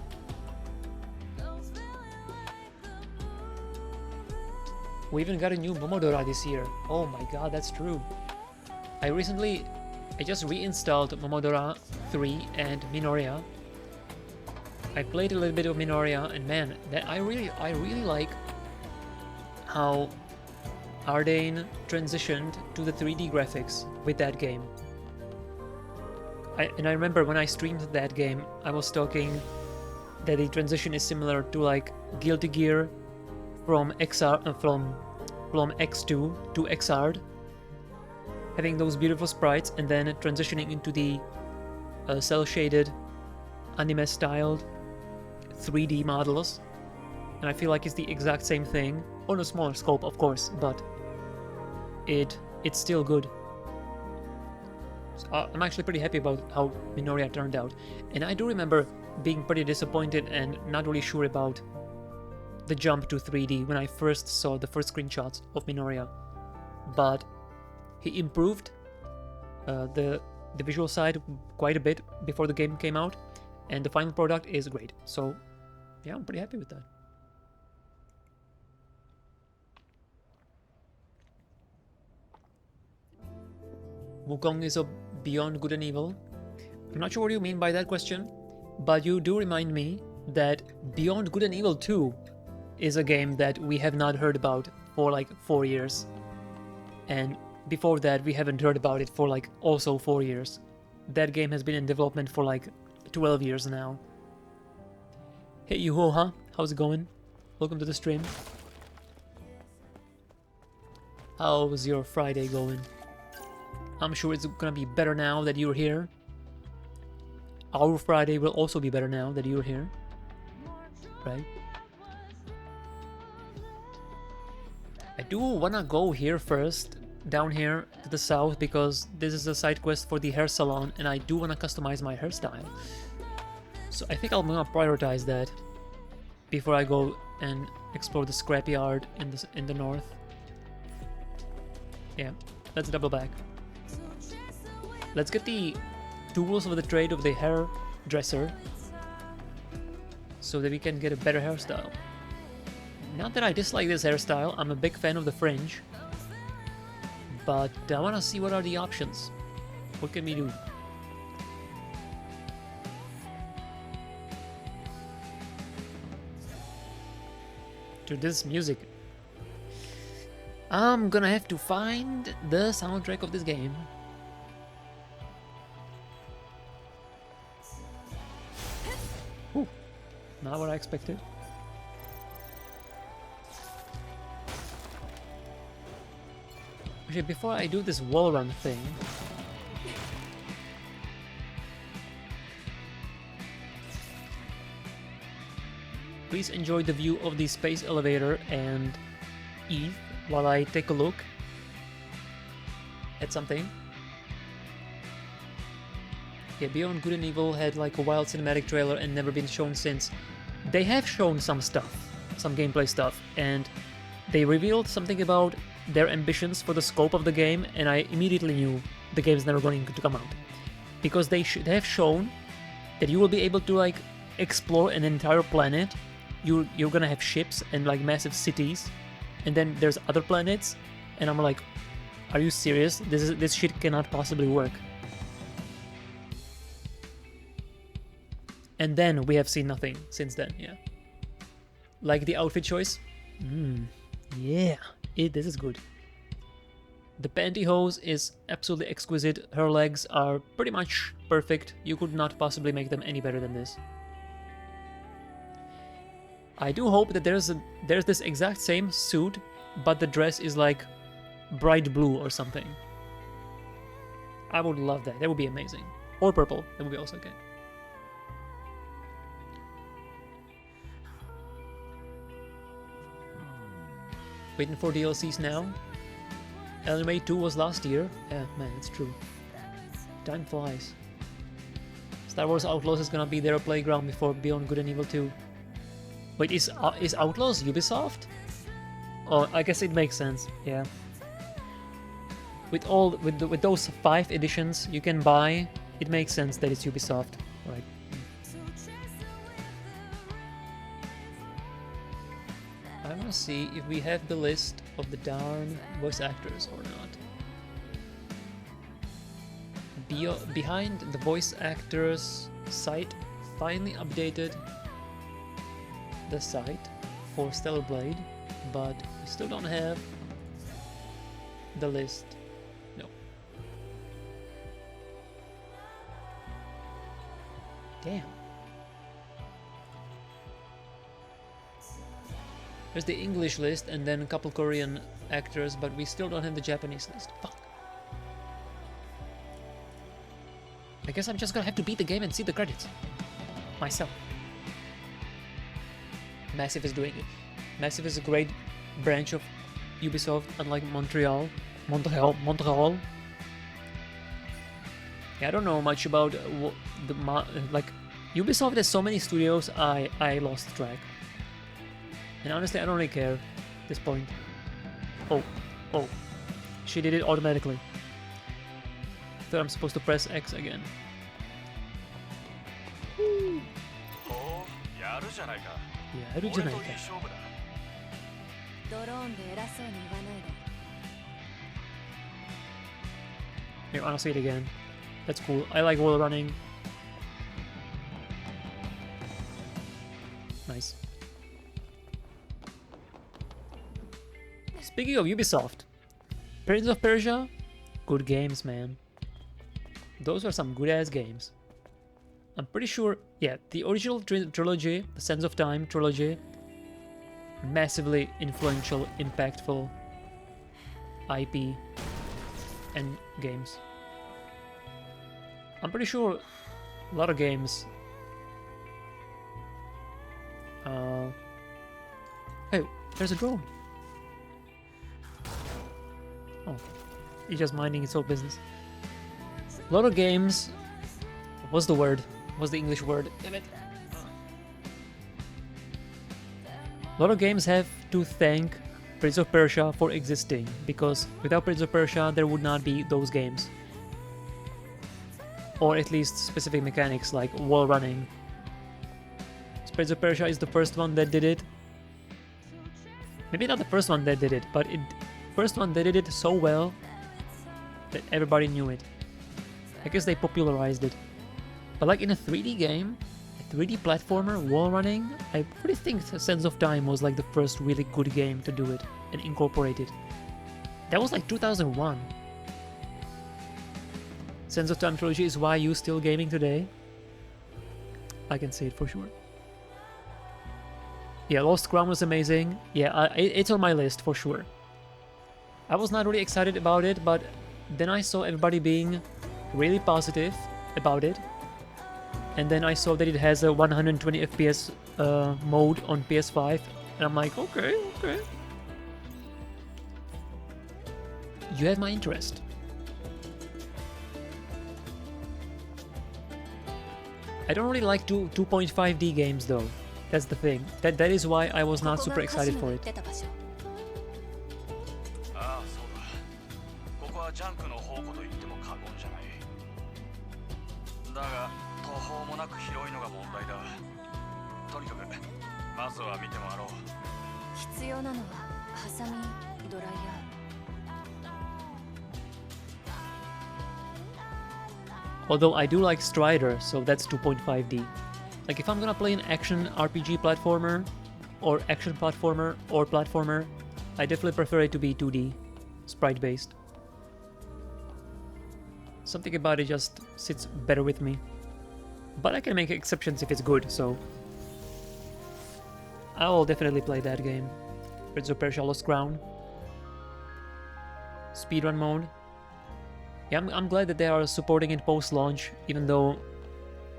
We even got a new Momodora this year. Oh my god, that's true. I just reinstalled Momodora 3 and Minoria. I played a little bit of Minoria, and man, that I really like how Ardane transitioned to the 3D graphics with that game. I remember when I streamed that game, I was talking that the transition is similar to like Guilty Gear from from X2 to Xrd, having those beautiful sprites and then transitioning into the cel-shaded, anime-styled 3D models. And I feel like it's the exact same thing, on a smaller scope, of course, but it's still good. So, I'm actually pretty happy about how Minoria turned out, and I do remember being pretty disappointed and not really sure about the jump to 3D when I first saw the first screenshots of Minoria. But he improved the visual side quite a bit before the game came out, and the final product is great. So yeah, I'm pretty happy with that. Wukong is a Beyond Good and Evil. I'm not sure what you mean by that question, but you do remind me that Beyond Good and Evil 2 is a game that we have not heard about for like 4 years. And before that, we haven't heard about it for like also 4 years. That game has been in development for like 12 years now. Hey Yuhoha, how's it going? Welcome to the stream. How's your Friday going? I'm sure it's gonna be better now that you're here. Our Friday will also be better now that you're here. Right? I do wanna go here first, down here to the south, because this is a side quest for the hair salon and I do wanna customize my hairstyle. So I think I'm gonna prioritize that before I go and explore the scrapyard in the north. Yeah, let's double back. Let's get the tools of the trade of the hairdresser so that we can get a better hairstyle. Not that I dislike this hairstyle, I'm a big fan of the fringe, but I want to see what are the options. What can we do? To this music. I'm gonna have to find the soundtrack of this game. Ooh, not what I expected. Actually, before I do this wall run thing, please enjoy the view of the space elevator and Eve while I take a look at something. Yeah, Beyond Good and Evil had like a wild cinematic trailer and never been shown since. They have shown some stuff, some gameplay stuff, and they revealed something about their ambitions for the scope of the game, and I immediately knew the game's never going to come out. Because they have shown that you will be able to like explore an entire planet. You're gonna have ships and like massive cities, and then there's other planets, and I'm like, are you serious? This shit cannot possibly work. And then we have seen nothing since then, yeah. Like the outfit choice? Yeah, this is good. The pantyhose is absolutely exquisite. Her legs are pretty much perfect. You could not possibly make them any better than this. I do hope that there's this exact same suit, but the dress is like bright blue or something. I would love that. That would be amazing. Or purple. That would be also okay. Waiting for DLCs now. Alan Wake 2 was last year. Yeah, man, it's true. Time flies. Star Wars Outlaws is gonna be their playground before Beyond Good and Evil 2. Wait, is Outlaws Ubisoft? Oh, I guess it makes sense. Yeah. With those 5 editions you can buy, it makes sense that it's Ubisoft, right? I wanna see if we have the list of the darn voice actors or not. Behind the voice actors site finally updated the site for Stellar Blade, but we still don't have the list. No. Damn. There's the English list and then a couple Korean actors, but we still don't have the Japanese list. Fuck. I guess I'm just gonna have to beat the game and see the credits. Myself. Massive is doing it. Massive is a great branch of Ubisoft, unlike Montreal. Yeah, I don't know much about like Ubisoft has so many studios. I lost track. And honestly, I don't really care at this point. Oh, she did it automatically. Thought I'm supposed to press X again. Here, I'll say it again. That's cool. I like wall running. Nice. Speaking of Ubisoft, Prince of Persia, good games, man. Those are some good-ass games. I'm pretty sure, yeah, the original trilogy, the Sands of Time trilogy, massively influential, impactful IP and games. I'm pretty sure a lot of games... Hey, there's a drone. Oh, it's just minding its own business. A lot of games... What's the word? What's the English word? Damn it. A lot of games have to thank Prince of Persia for existing, because without Prince of Persia there would not be those games. Or at least specific mechanics like wall running. Prince of Persia is the first one that did it. Maybe not the first one that did it, but first one that did it so well that everybody knew it. I guess they popularized it. But like in a 3D game, a 3D platformer, wall running, I pretty think Sands of Time was like the first really good game to do it and incorporate it. That was like 2001. Sands of Time trilogy is why you still gaming today. I can say it for sure. Yeah, Lost Crown was amazing. Yeah, it's on my list for sure. I was not really excited about it, but then I saw everybody being really positive about it. And then I saw that it has a 120 FPS mode on PS5, and I'm like, okay. you have my interest. I don't really like 2.5D games though. That's the thing. That is why I was not super excited for it. ああ、そうだ。ここはジャンクの宝庫と言っても過言じゃない。だが、途方もなく広いのが問題だ。とにかく、まずは見て回ろう。必要なのはハサミ、ドライヤー。 Although I do like Strider, so that's 2.5D. Like if I'm gonna play an action RPG platformer, or action platformer, or platformer, I definitely prefer it to be 2D, sprite-based. Something about it just sits better with me. But I can make exceptions if it's good, so... I will definitely play that game. Prince of Persia Lost Crown. Speedrun mode. Yeah, I'm glad that they are supporting it post-launch, even though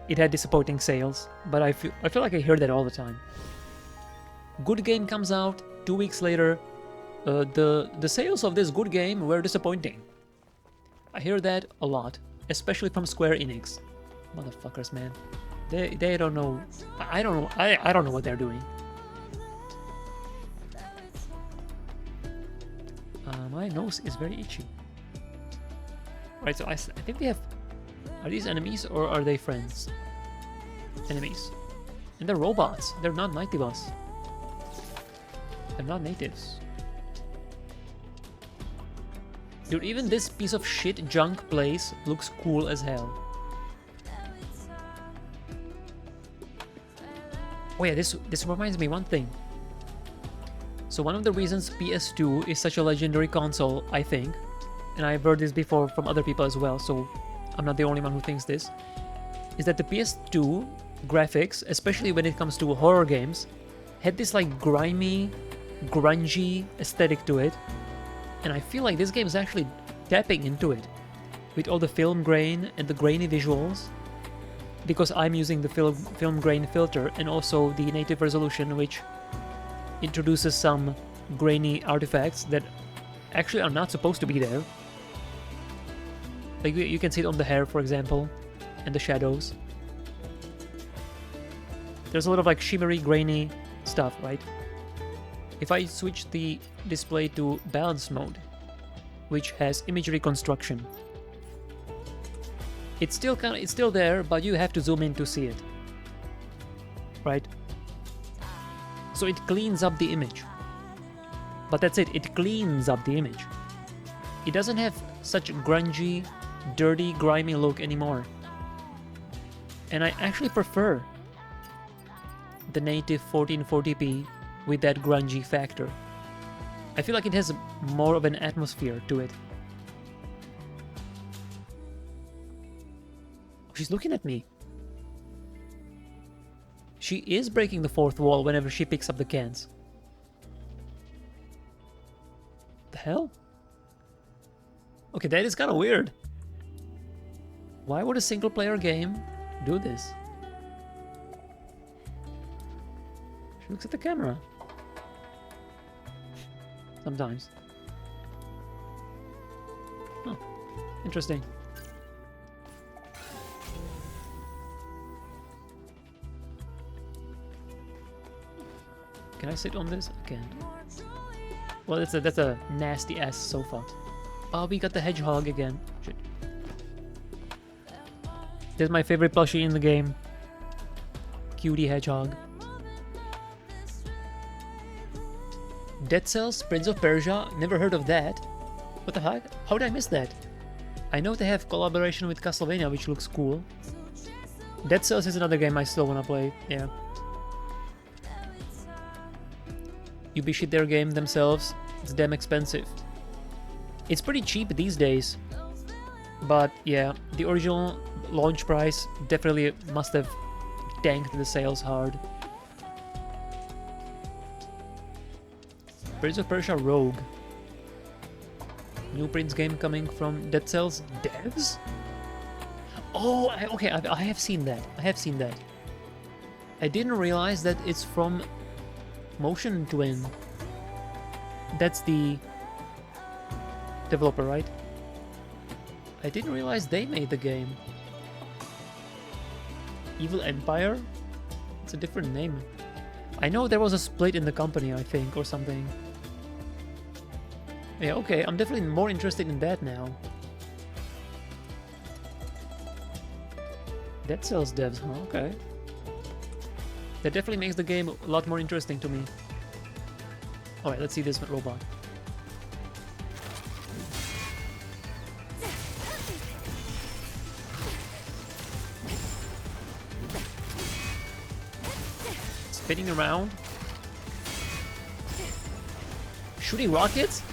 it had disappointing sales. But I feel like I hear that all the time. Good game comes out, 2 weeks later, the sales of this good game were disappointing. I hear that a lot, especially from Square Enix. Motherfuckers, man. They don't know. I don't know. I don't know what they're doing. My nose is very itchy. Right, so I think we have... Are these enemies or are they friends? Enemies. And they're robots. They're not natives. They're not natives. Dude, even this piece of shit junk place looks cool as hell. Oh yeah, this reminds me one thing. So one of the reasons PS2 is such a legendary console, I think, and I've heard this before from other people as well, so I'm not the only one who thinks this, is that the PS2 graphics, especially when it comes to horror games, had this like grimy, grungy aesthetic to it, and I feel like this game is actually tapping into it, with all the film grain and the grainy visuals, because I'm using the film grain filter and also the native resolution, which introduces some grainy artifacts that actually are not supposed to be there. Like you can see it on the hair, for example, and the shadows. There's a lot of like shimmery, grainy stuff, right? If I switch the display to balance mode, which has image reconstruction, it's still there, but you have to zoom in to see it, right? So it cleans up the image. But that's it, it cleans up the image. It doesn't have such grungy, dirty, grimy look anymore. And I actually prefer the native 1440p with that grungy factor. I feel like it has more of an atmosphere to it. She's looking at me. She is breaking the fourth wall whenever she picks up the cans. The hell? Okay, that is kind of weird. Why would a single-player game do this? She looks at the camera. Sometimes. Oh, interesting. Can I sit on this? I can't. Well, that's a nasty ass sofa. Oh, we got the hedgehog again. Shit. This is my favorite plushie in the game. Cutie hedgehog. Dead Cells, Prince of Persia. Never heard of that. What the heck? How did I miss that? I know they have collaboration with Castlevania, which looks cool. Dead Cells is another game I still wanna play. Yeah. Ubi shit their game themselves. It's damn expensive. It's pretty cheap these days. But yeah, the original launch price definitely must have tanked the sales hard. Prince of Persia Rogue. New Prince game coming from Dead Cells devs? Oh, okay, I have seen that. I have seen that. I didn't realize that it's from Motion Twin. That's the developer, right? I didn't realize they made the game. Evil Empire? It's a different name. I know there was a split in the company, I think, or something. Yeah, okay, I'm definitely more interested in that now. Dead Cells devs, huh? Okay. That definitely makes the game a lot more interesting to me. Alright, let's see this robot. Spinning around. Shooting rockets?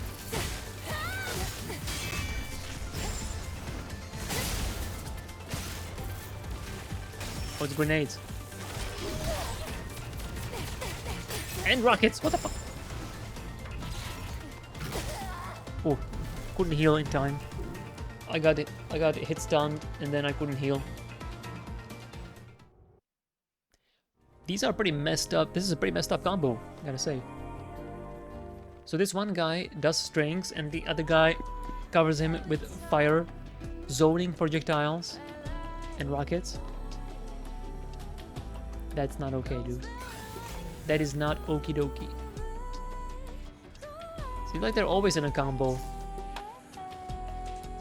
Oh, it's grenades. And rockets, what the fuck? Oh, couldn't heal in time. I got hit stunned and then I couldn't heal. These are pretty messed up. This is a pretty messed up combo, I gotta say. So this one guy does strings and the other guy covers him with fire, zoning projectiles, and rockets. That's not okay, dude. That is not okie dokie. Seems like they're always in a combo.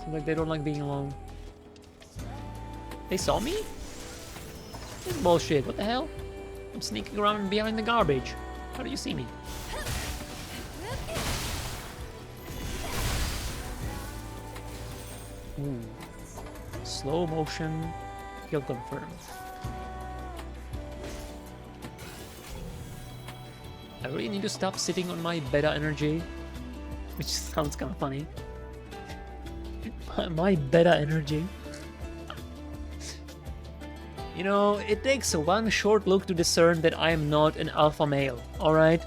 Seems like they don't like being alone. They saw me? This is bullshit, what the hell? I'm sneaking around behind the garbage. How do you see me? Ooh. Slow motion. Kill confirmed. I really need to stop sitting on my beta energy. Which sounds kind of funny. My beta energy. You know, it takes one short look to discern that I am not an alpha male, alright?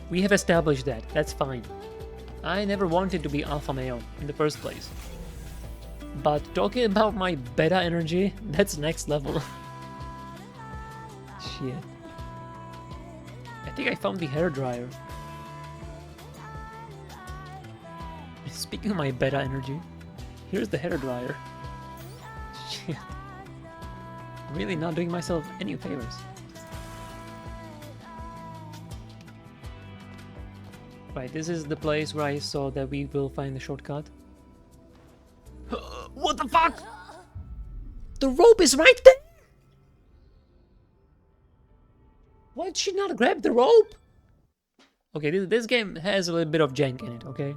We have established that, that's fine. I never wanted to be alpha male in the first place. But talking about my beta energy, that's next level. Shit. I think I found the hairdryer. Speaking of my beta energy, here's the hairdryer. Shit. Really not doing myself any favors. Right, this is the place where I saw that we will find the shortcut. What the fuck? The rope is right there! Why did she not grab the rope? Okay, this game has a little bit of jank in it, okay?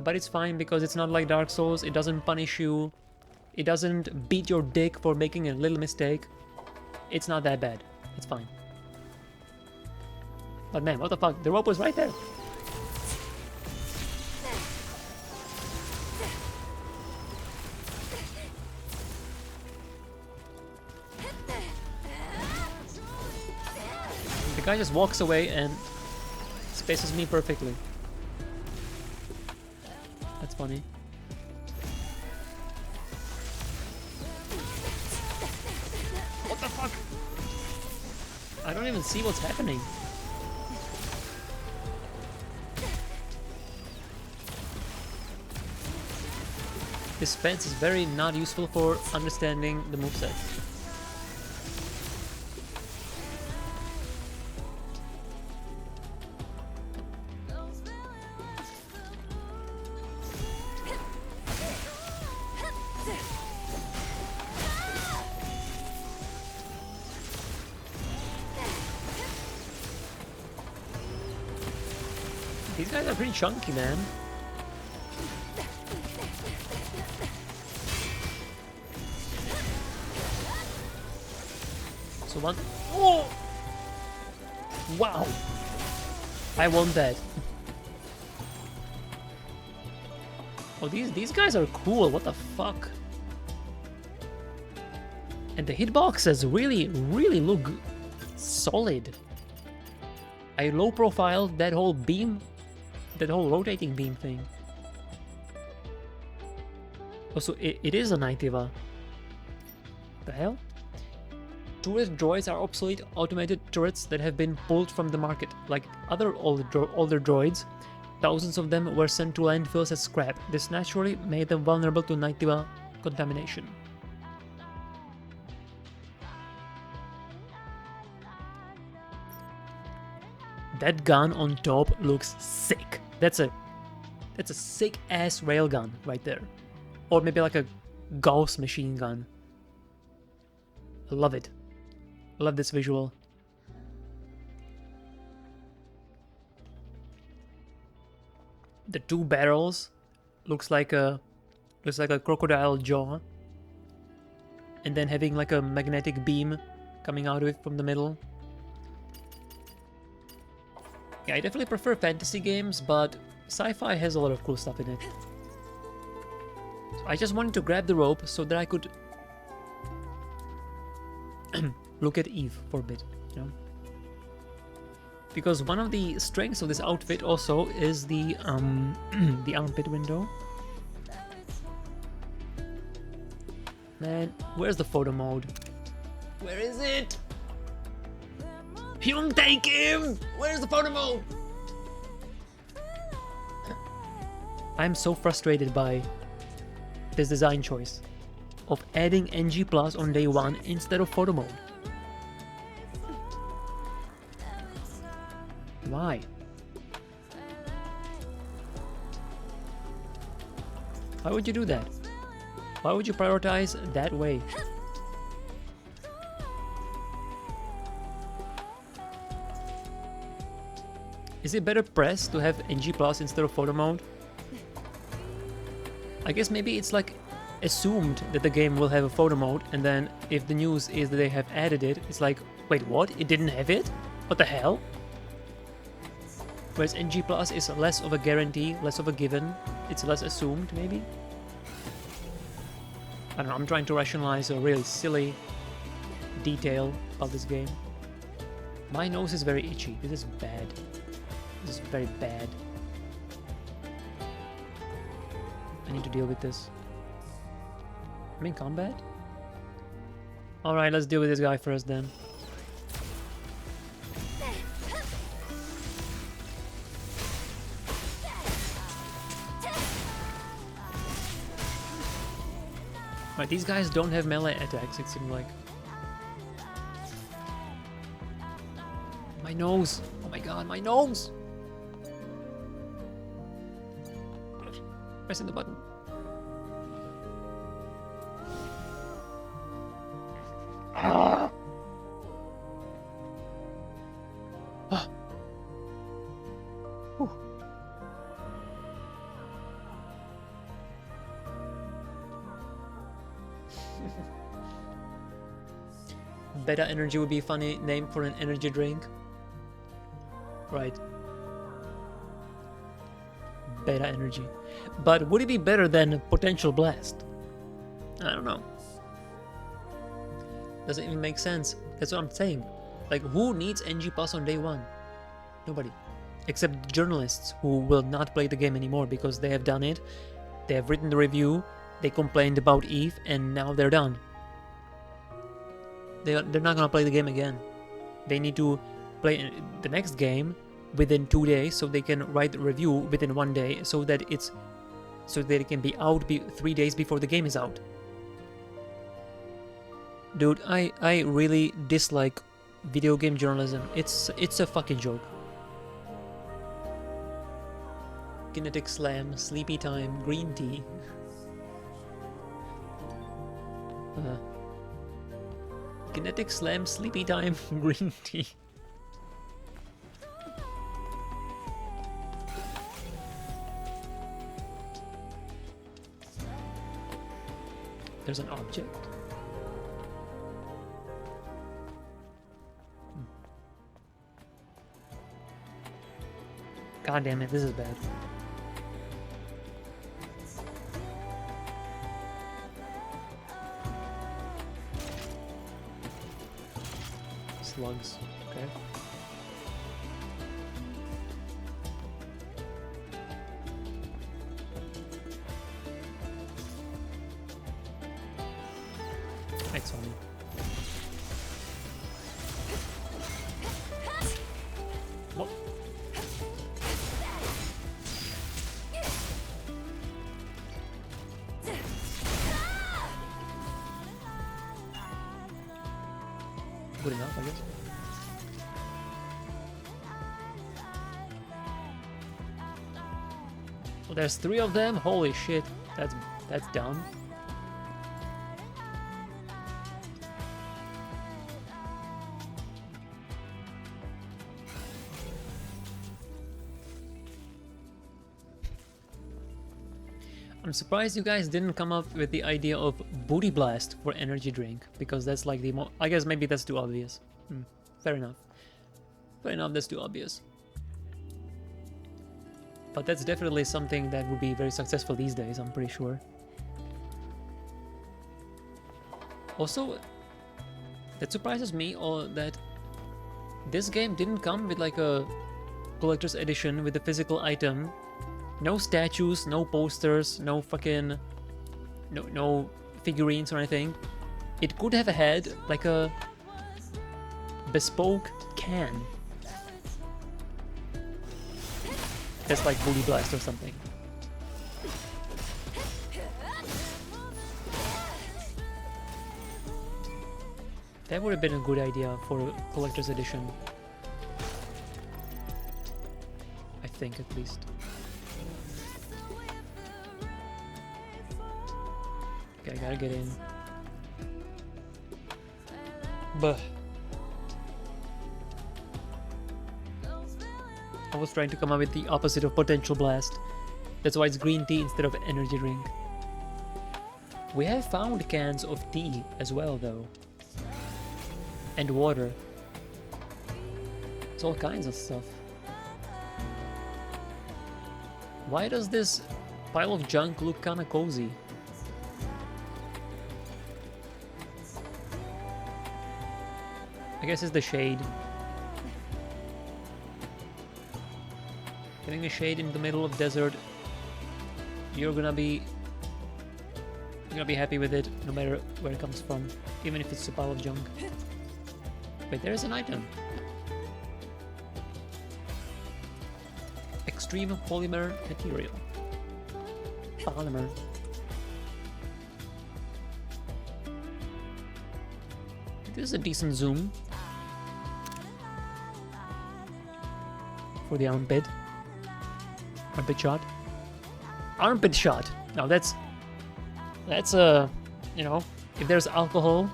But it's fine because it's not like Dark Souls, it doesn't punish you. It doesn't beat your dick for making a little mistake. It's not that bad. It's fine. But man, what the fuck? The rope was right there. The guy just walks away and spaces me perfectly. That's funny. What the fuck? I don't even see what's happening. This fence is very not useful for understanding the movesets. These guys are pretty chunky, man. So one... Oh! Wow! I want that. Oh, these guys are cool. What the fuck? And the hitboxes really look solid. I low profiled that whole beam. That whole rotating beam thing. Also, it is a Nightiva. The hell? Turret droids are obsolete automated turrets that have been pulled from the market, like other older droids. thousands of them were sent to landfills as scrap. This naturally made them vulnerable to nitric contamination. That gun on top looks sick. That's a sick ass railgun right there. Or maybe like a Gauss machine gun. I love it. I love this visual. The two barrels looks like a crocodile jaw. And then having like a magnetic beam coming out of it from the middle. Yeah, I definitely prefer fantasy games, but sci-fi has a lot of cool stuff in it. So I just wanted to grab the rope so that I could look at Eve for a bit, you know? Because one of the strengths of this outfit also is the the armpit window. Man, where's the photo mode? Where is it? You take him! Where's the photo mode? I'm so frustrated by this design choice of adding NG Plus on day 1 instead of photo mode. Why? Why would you do that? Why would you prioritize that way? Is it better press to have NG Plus instead of photo mode? I guess maybe it's like assumed that the game will have a photo mode, and then if the news is that they have added it, it's like, wait, what? It didn't have it? What the hell? Whereas NG Plus is less of a guarantee, less of a given. It's less assumed, maybe? I don't know, I'm trying to rationalize a really silly detail about this game. My nose is very itchy. This is bad. This is very bad. I need to deal with this. I'm in combat? Alright, let's deal with this guy first then. Right, these guys don't have melee attacks, it seems like. My nose! Oh my god, my nose! Pressing the button. Ah. Ah. Whew. Beta Energy would be a funny name for an energy drink. Right. Beta Energy. But would it be better than Potential Blast? I don't know. Doesn't even make sense. That's what I'm saying. Like, who needs NG Plus on day 1? Nobody. Except journalists who will not play the game anymore because they have done it. They have written the review. They complained about Eve and now they're done. They're not gonna play the game again. They need to play the next game within 2 days so they can write the review within 1 day so that it can be out 3 days before the game is out. Dude, I really dislike video game journalism. It's a fucking joke. Kinetic Slam, Sleepy Time, Green Tea. Kinetic Slam, Sleepy Time, Green Tea. There's an object. God damn it, this is bad. Slugs, okay. Thanks, Sony. What? good enough, I guess. Well, there's 3 of them. Holy shit, that's dumb. I'm surprised you guys didn't come up with the idea of Booty Blast for energy drink, because that's like the I guess maybe that's too obvious. Fair enough. Fair enough, that's too obvious. But that's definitely something that would be very successful these days, I'm pretty sure. Also, that surprises me that this game didn't come with like a collector's edition with a physical item. No statues, no posters, no fucking... No figurines or anything. It could have had like a bespoke can. That's like Booty Blast or something. That would have been a good idea for a collector's edition. I think, at least. Okay, I gotta get in. But I was trying to come up with the opposite of Potential Blast. That's why it's green tea instead of energy drink. We have found cans of tea as well, though. And water. It's all kinds of stuff. Why does this pile of junk look kinda cozy? I guess it's the shade. Getting the shade in the middle of desert, you're gonna be happy with it no matter where it comes from, even if it's a pile of junk. Wait, there's an item. Extreme polymer material. Polymer. This is a decent zoom for the armpit. Armpit shot. Armpit shot. Now that's you know, if there's alcohol,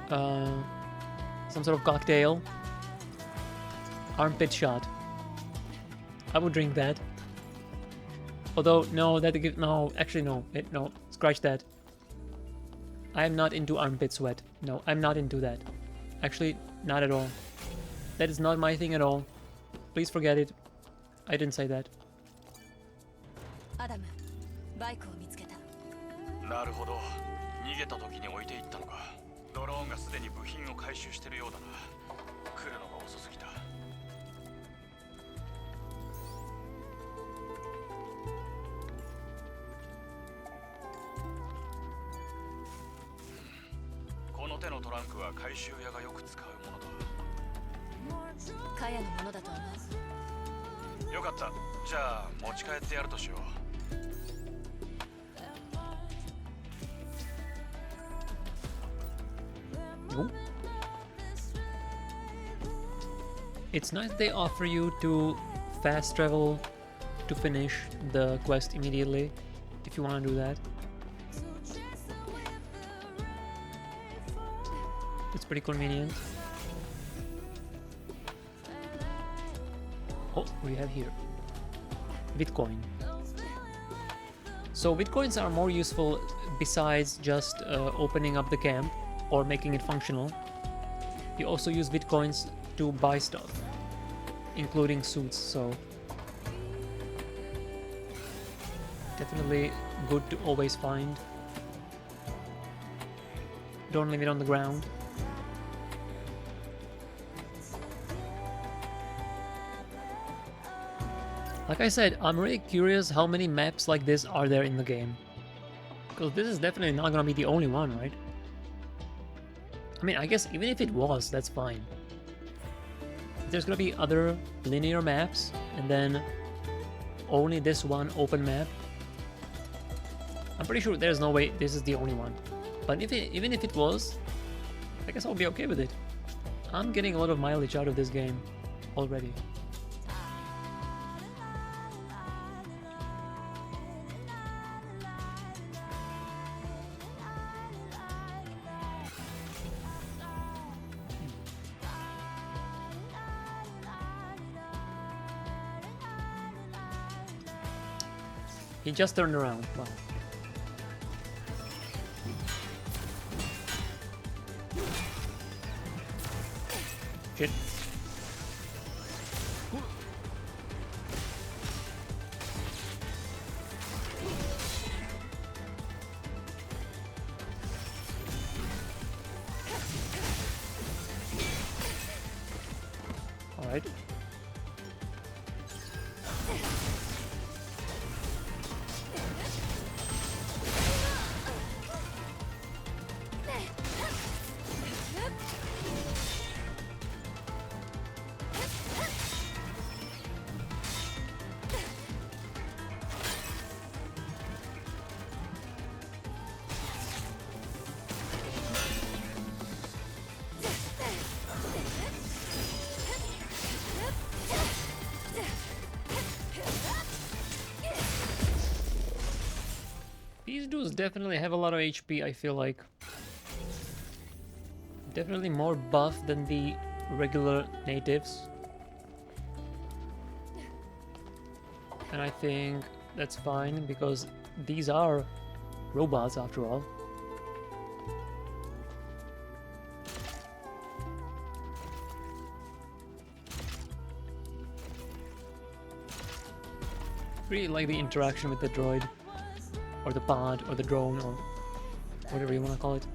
some sort of cocktail, armpit shot. I would drink that. Although no, actually no, scratch that. I am not into armpit sweat. No, I'm not into that. Actually, not at all. That is not my thing at all. Please forget it. I didn't say that. Adam, バイクを見つけた。なるほど。逃げた時に置いていったのか。ドローンがすでに部品を回収してるようだな。来るのが遅すぎた。この手のトランクは回収屋がよく使うものだ。カヤのものだと思う。よかった。じゃあ持ち帰ってやるとしよう。Oh. It's nice they offer you to fast travel to finish the quest immediately, if you want to do that. It's pretty convenient. Oh, what do we have here? Bitcoin. So Bitcoins are more useful besides just opening up the camp or making it functional. You also use Bitcoins to buy stuff, including suits, so definitely good to always find. Don't leave it on the ground. Like I said, I'm really curious how many maps like this are there in the game. Because this is definitely not gonna be the only one, right? I mean, I guess even if it was, that's fine. There's gonna be other linear maps, and then only this one open map. I'm pretty sure there's no way this is the only one. But even if it was, I guess I'll be okay with it. I'm getting a lot of mileage out of this game already. He just turned around. Wow. Shit. All right. These dudes definitely have a lot of HP, I feel like. Definitely more buff than the regular natives. And I think that's fine, because these are robots after all. Really like the interaction with the droid, or the pod, or the drone, or whatever you want to call it.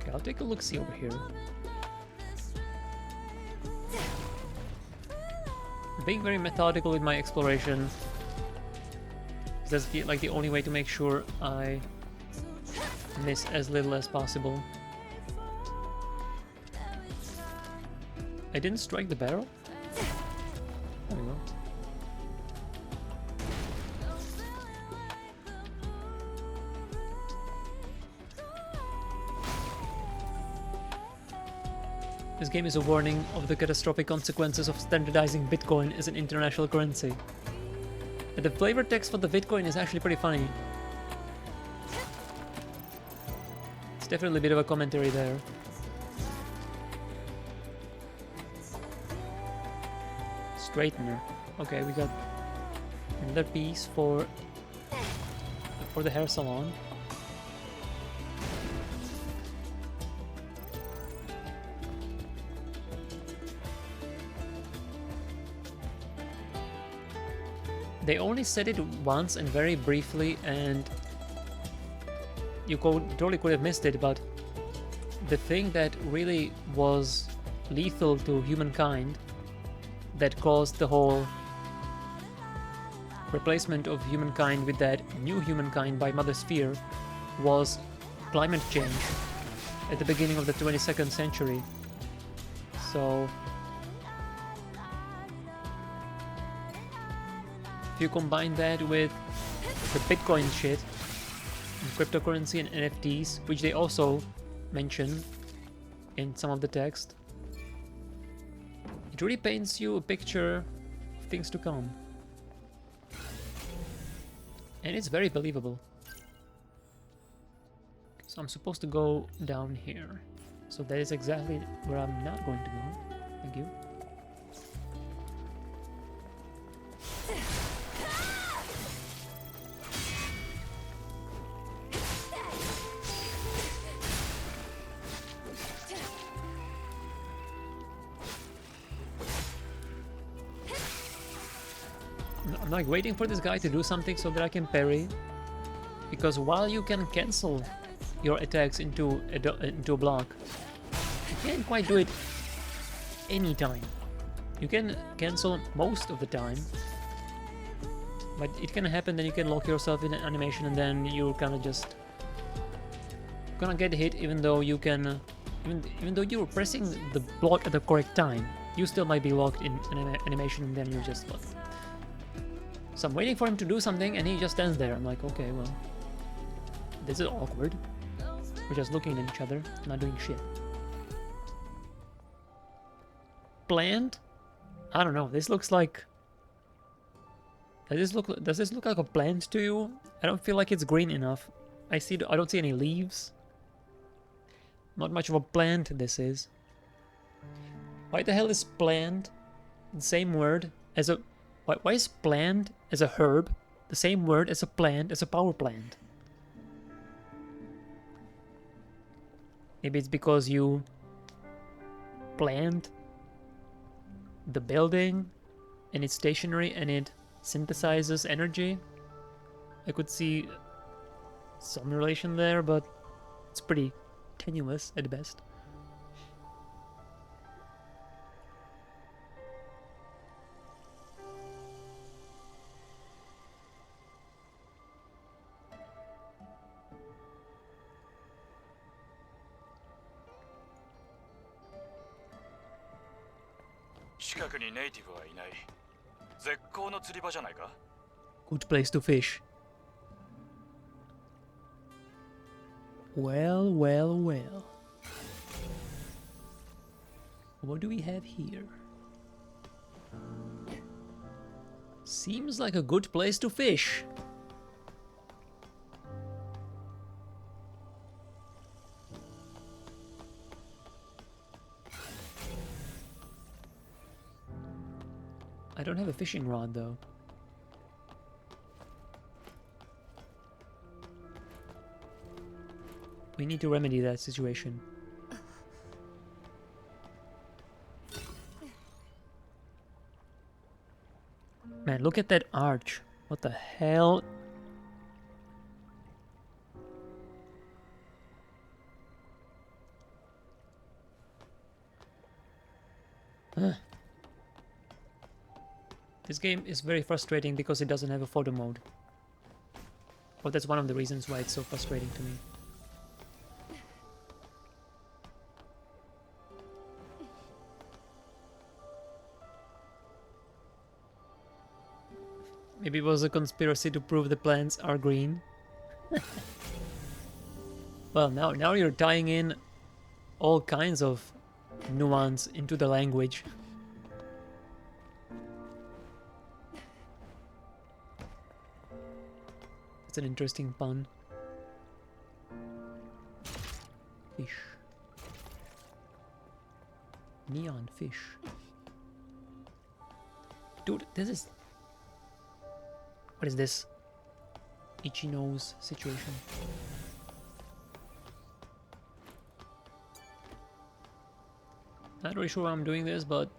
Okay, I'll take a look-see over here. Being very methodical with my exploration. That's like the only way to make sure I miss as little as possible. I didn't strike the barrel? There we go. This game is a warning of the catastrophic consequences of standardizing Bitcoin as an international currency. And the flavor text for the Bitcoin is actually pretty funny. It's definitely a bit of a commentary there. Straightener. Okay, we got another piece for the hair salon. They only said it once and very briefly, and you totally could have missed it, but the thing that really was lethal to humankind, that caused the whole replacement of humankind with that new humankind by Mother Sphere, was climate change at the beginning of the 22nd century. So if you combine that with the Bitcoin shit, and cryptocurrency and NFTs, which they also mention in some of the text, it really paints you a picture of things to come. And it's very believable. So I'm supposed to go down here. So that is exactly where I'm not going to go. Thank you. I'm like waiting for this guy to do something so that I can parry, because while you can cancel your attacks into a block, you can't quite do it anytime. You can cancel most of the time, but it can happen that you can lock yourself in an animation and then you're kind of just gonna get hit, even though you can, even though you're pressing the block at the correct time, you still might be locked in an animation and then you're just fucked. So I'm waiting for him to do something and he just stands there. I'm like, okay, well, This is awkward. We're just looking at each other, not doing shit. Bland? I don't know. This looks like... Does this look like a plant to you? I don't feel like it's green enough. I don't see any leaves. Not much of a plant this is. Why the hell is plant the same word as a... Why is plant as a herb the same word as a plant as a power plant? Maybe it's because you plant the building and it's stationary and it synthesizes energy. I could see some relation there, but it's pretty tenuous at best. Good place to fish. Well, well, well. What do we have here? Seems like a good place to fish. I don't have a fishing rod though. We need to remedy that situation. Man, look at that arch. What the hell? Huh. This game is very frustrating because it doesn't have a photo mode. Well, that's one of the reasons why it's so frustrating to me. Maybe it was a conspiracy to prove the plants are green. Well, now you're tying in all kinds of nuance into the language. It's an interesting pun. Fish. Neon fish. Dude, this is... What is this? Ichino's situation. Not really sure why I'm doing this, but...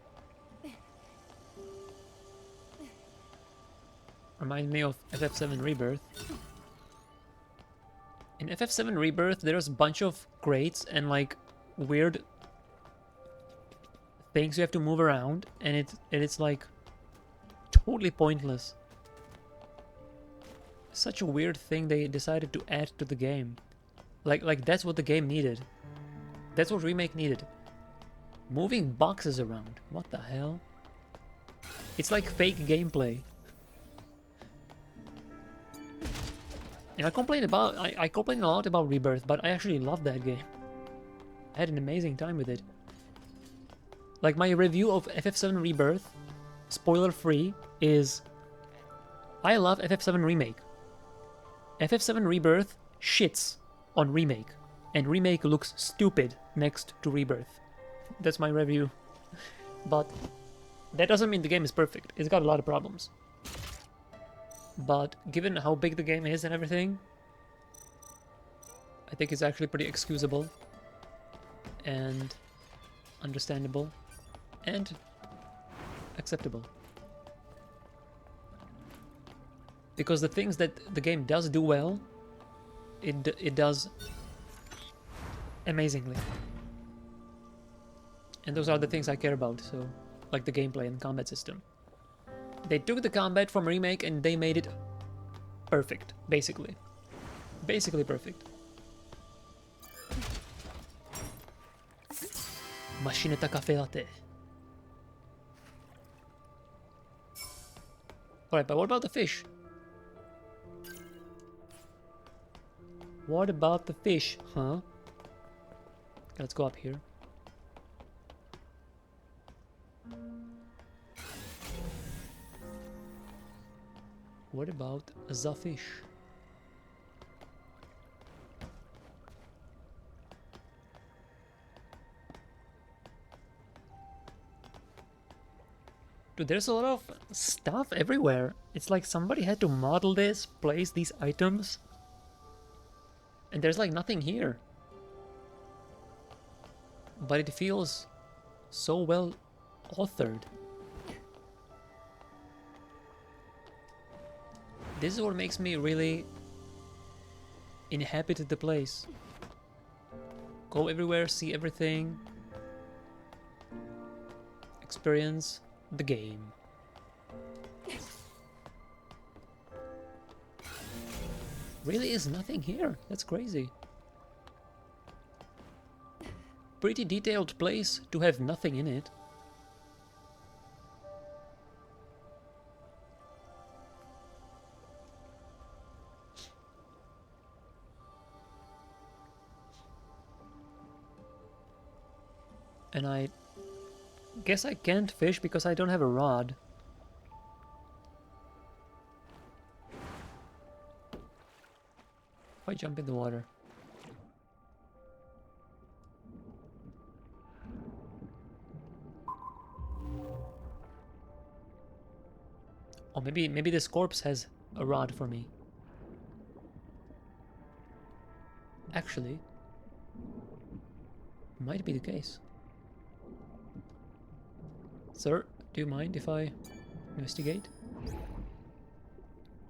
Reminds me of FF7 Rebirth. In FF7 Rebirth, there's a bunch of crates and like weird things you have to move around, and it's like totally pointless. Such a weird thing they decided to add to the game. Like that's what the game needed. That's what Remake needed. Moving boxes around. What the hell? It's like fake gameplay. And I complain a lot about Rebirth, but I actually love that game. I had an amazing time with it. Like my review of FF7 Rebirth, spoiler free, is I love FF7 Remake. FF7 Rebirth shits on Remake, and Remake looks stupid next to Rebirth. That's my review. But that doesn't mean the game is perfect. It's got a lot of problems. But given how big the game is and everything, I think it's actually pretty excusable and understandable and acceptable. Because the things that the game does do well, it does amazingly. And those are the things I care about, so like the gameplay and combat system. They took the combat from Remake and they made it perfect, basically. Basically perfect. Machinetta cafe latte. Alright, but what about the fish? What about the fish, huh? Let's go up here. What about the fish? Dude, there's a lot of stuff everywhere. It's like somebody had to model this, place these items. And there's like nothing here. But it feels so well authored. This is what makes me really inhabit the place. Go everywhere, see everything. Experience the game. Really is nothing here. That's crazy. Pretty detailed place to have nothing in it. And I guess I can't fish because I don't have a rod. If I jump in the water. Or maybe this corpse has a rod for me. Actually, might be the case. Sir, do you mind if I investigate?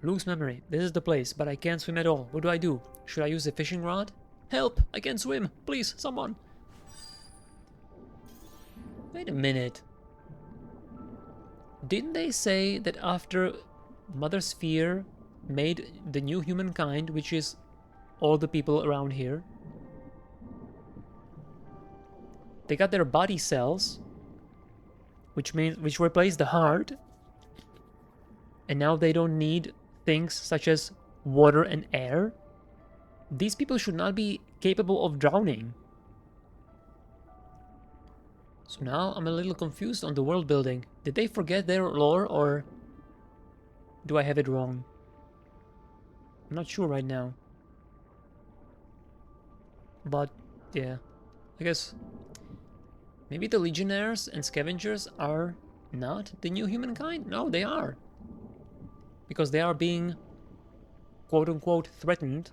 Lose memory. This is the place, but I can't swim at all. What do I do? Should I use a fishing rod? Help! I can't swim! Please, someone! Wait a minute. Didn't they say that after Mother Sphere made the new humankind, which is all the people around here, they got their body cells, which replace the heart, and now they don't need things such as water and air? These people should not be capable of drowning. So now I'm a little confused on the world building. Did they forget their lore, or do I have it wrong? I'm not sure right now. But yeah, I guess maybe the Legionnaires and Scavengers are not the new humankind? No, they are. Because they are being quote-unquote threatened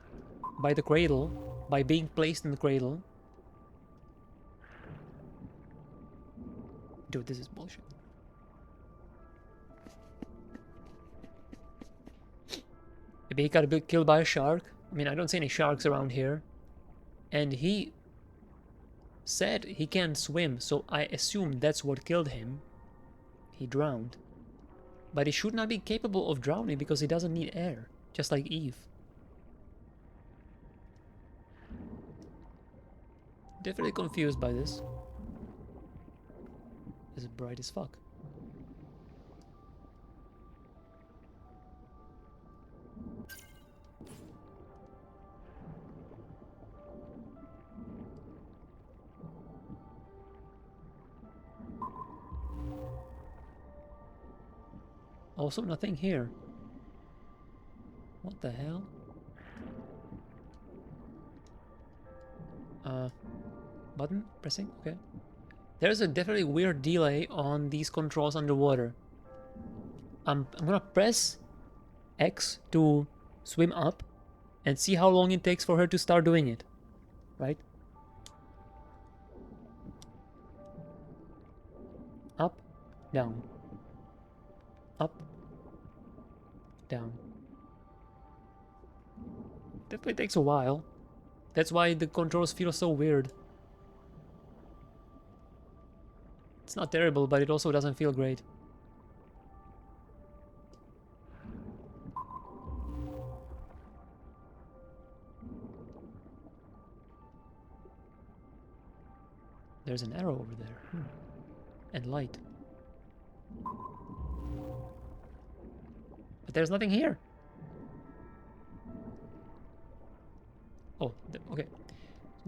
by the cradle, by being placed in the cradle. Dude, this is bullshit. Maybe he got killed by a shark. I mean, I don't see any sharks around here. And he said he can't swim, so I assume that's what killed him. He drowned. But he should not be capable of drowning because he doesn't need air, just like Eve. Definitely confused by this. This is bright as fuck. Also nothing here. What the hell? Button pressing? Okay. There's a definitely weird delay on these controls underwater. I'm gonna press X to swim up and see how long it takes for her to start doing it. Right? Up, down. Up, down. Definitely takes a while. That's why the controls feel so weird. It's not terrible, but it also doesn't feel great. There's an arrow over there. And light. But there's nothing here. Oh,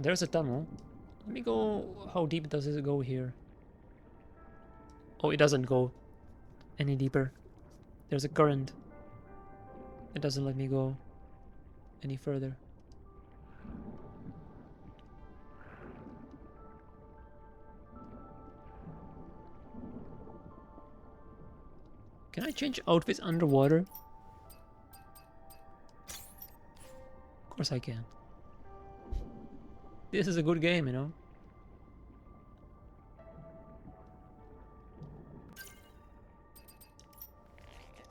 There's a tunnel. Let me go... How deep does it go here? Oh, it doesn't go any deeper. There's a current. It doesn't let me go any further. Can I change outfits underwater? Of course I can. This is a good game, you know?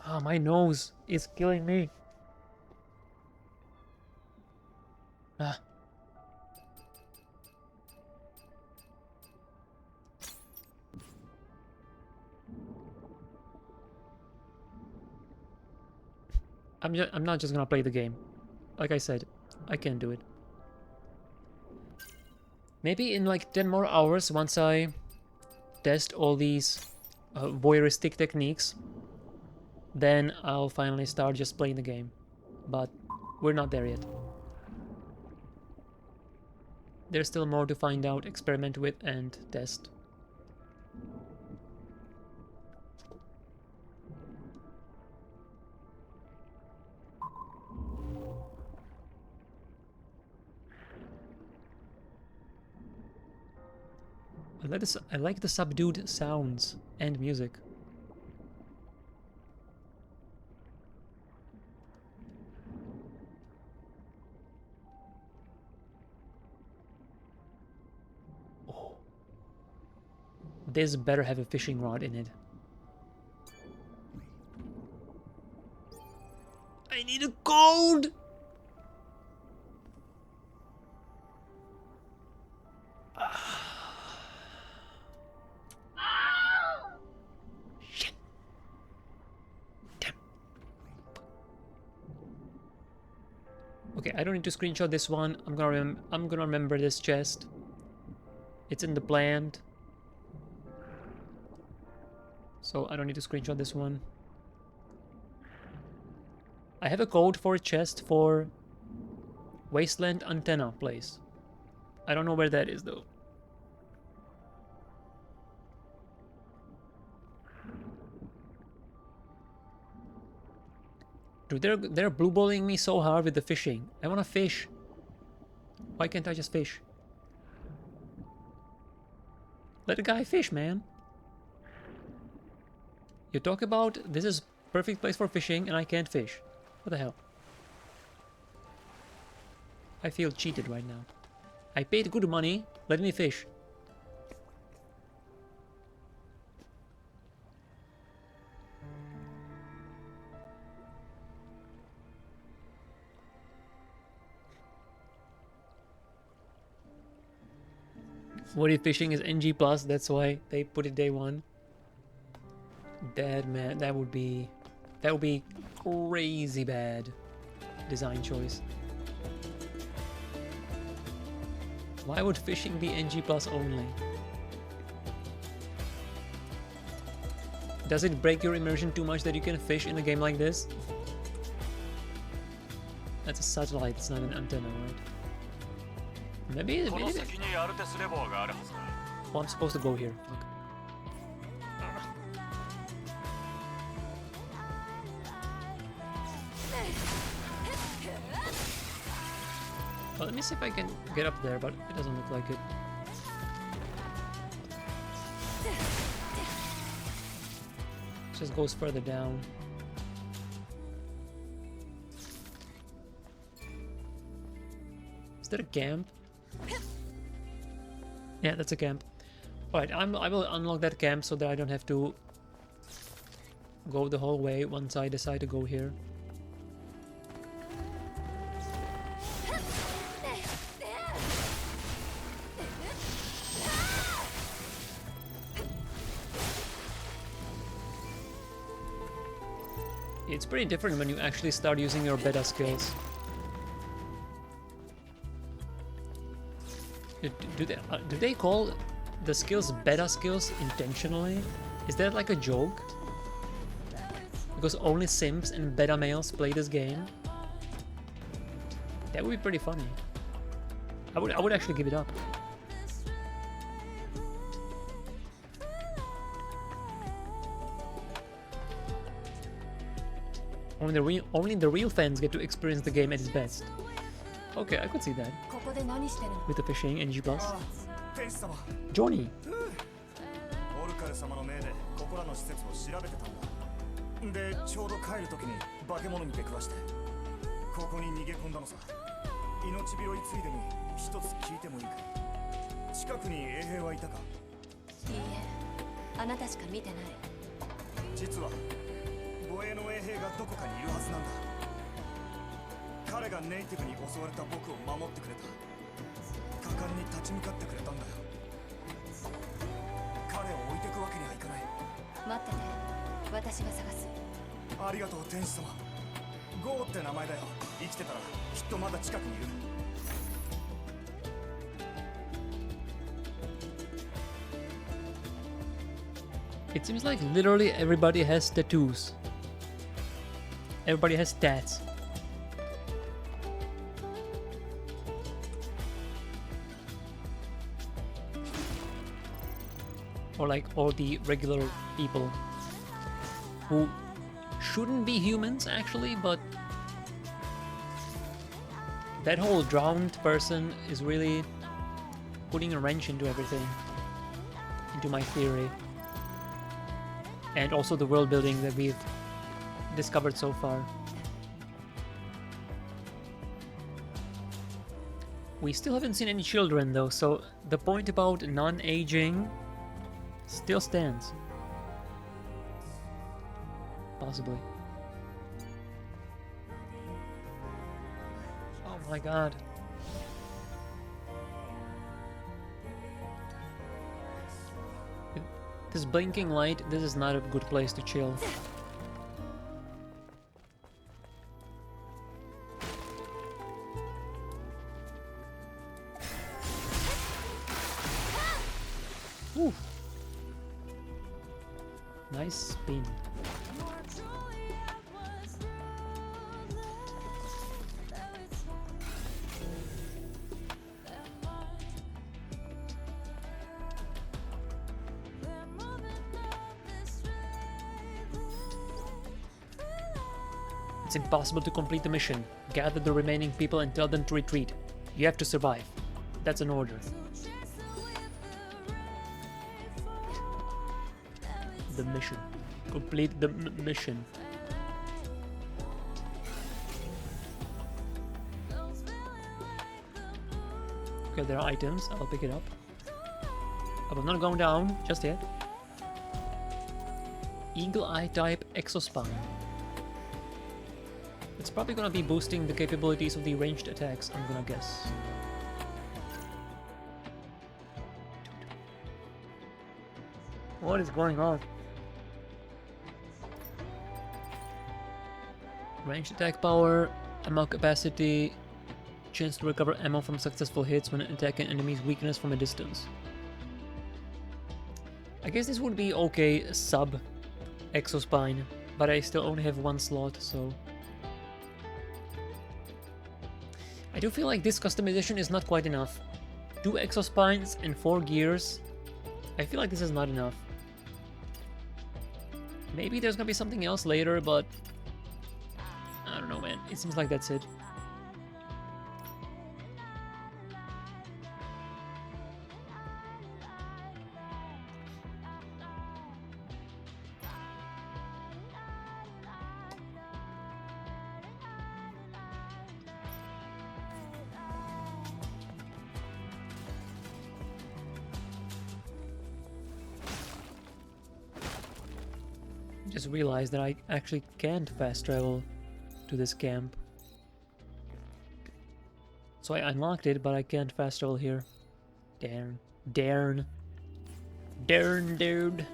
Ah, my nose is killing me. Ah. I'm not just gonna play the game. Like I said, I can't do it. Maybe in like 10 more hours, once I test all these voyeuristic techniques, then I'll finally start just playing the game. But we're not there yet. There's still more to find out, experiment with, and test. I like the subdued sounds and music. Oh. This better have a fishing rod in it. I need a code! Okay, I don't need to screenshot this one. I'm gonna remember this chest. It's in the plant. So I don't need to screenshot this one. I have a code for a chest for Wasteland Antenna place. I don't know where that is though. Dude, they're blue balling me so hard with the fishing. I wanna fish. Why can't I just fish? Let the guy fish, man. You talk about this is perfect place for fishing and I can't fish. What the hell? I feel cheated right now. I paid good money, let me fish. What if fishing is NG+, that's why they put it day 1. Dead man, that would be crazy bad design choice. Why would fishing be NG+ only? Does it break your immersion too much that you can fish in a game like this? That's a satellite, it's not an antenna, right? Maybe. Oh, I'm supposed to go here. Fuck. Well, let me see if I can get up there, but it doesn't look like it. It just goes further down. Is that a camp? Yeah, that's a camp. Alright, I will unlock that camp so that I don't have to go the whole way once I decide to go here. It's pretty different when you actually start using your beta skills. Do they call the skills beta skills intentionally? Is that like a joke? Because only simps and beta males play this game? That would be pretty funny. I would actually give it up. Only the real fans get to experience the game at its best. Okay, I could see that. ここで何してるの？ With the fishing and G Plus. 天使様 Johnny! オルカル様の命でここらの施設を調べてたんだでちょうど帰る時に化け物に出くわしてここに逃げ込んだのさ命拾いついでに一つ聞いてもいいか近くに衛兵はいたかいいえ、あなたしか見てない。実は護衛の衛兵がどこかにいるはずなんだ彼がネイティブに襲われた僕を守ってくれた果敢に立ち向かってくれたんだよ彼を置いてくわけにはいかない待ってて、私が探す。ありがとう天使様ゴーって名前だよ生きてたらきっとまだ近くにいる It seems like literally everybody has tattoos. Everybody has tats. Or like all the regular people who shouldn't be humans actually, but that whole drowned person is really putting a wrench into everything, into my theory. And also the world building that we've discovered so far. We still haven't seen any children though, so the point about non-aging still stands. Possibly. Oh my god. This blinking light, this is not a good place to chill. Ooh. Nice spin. It's impossible to complete the mission. Gather the remaining people and tell them to retreat. You have to survive. That's an order. The mission. Complete the mission. Okay, there are items. I'll pick it up. I'm not going down just yet. Eagle Eye type Exospine. It's probably gonna be boosting the capabilities of the ranged attacks, I'm gonna guess. What is going on? Ranged attack power, ammo capacity, chance to recover ammo from successful hits when attacking enemies' weakness from a distance. I guess this would be okay sub Exospine, but I still only have one slot, so... I do feel like this customization is not quite enough. 2 Exospines and 4 gears. I feel like this is not enough. Maybe there's gonna be something else later, but... I don't know, man. It seems like that's it. Just realized that I actually can't fast travel to this camp. So I unlocked it, but I can't fast travel here. Darn. Darn. Darn, dude.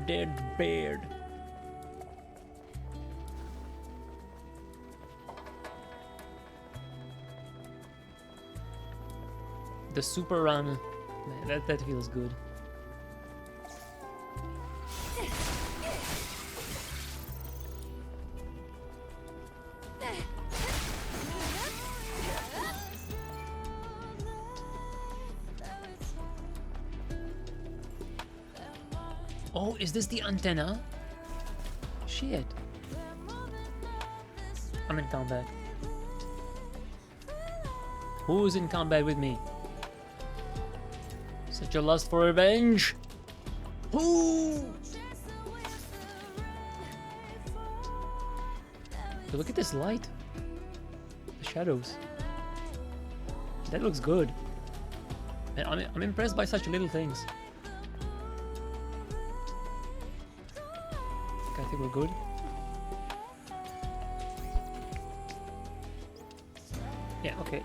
Dead beard. The super run. Man, that feels good. Oh, is this the antenna? Shit. I'm in combat. Who's in combat with me? Such a lust for revenge. Who? Look at this light. The shadows. That looks good. Man, I'm impressed by such little things. Okay, I think we're good. Yeah, okay.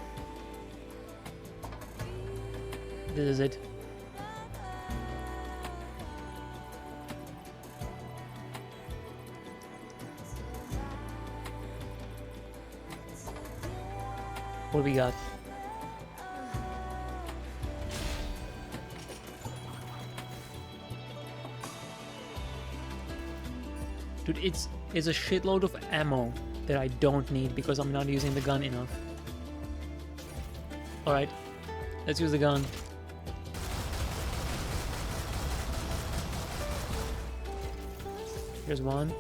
This is it. What do we got? Dude, it's a shitload of ammo that I don't need because I'm not using the gun enough. Alright, let's use the gun. Here's one.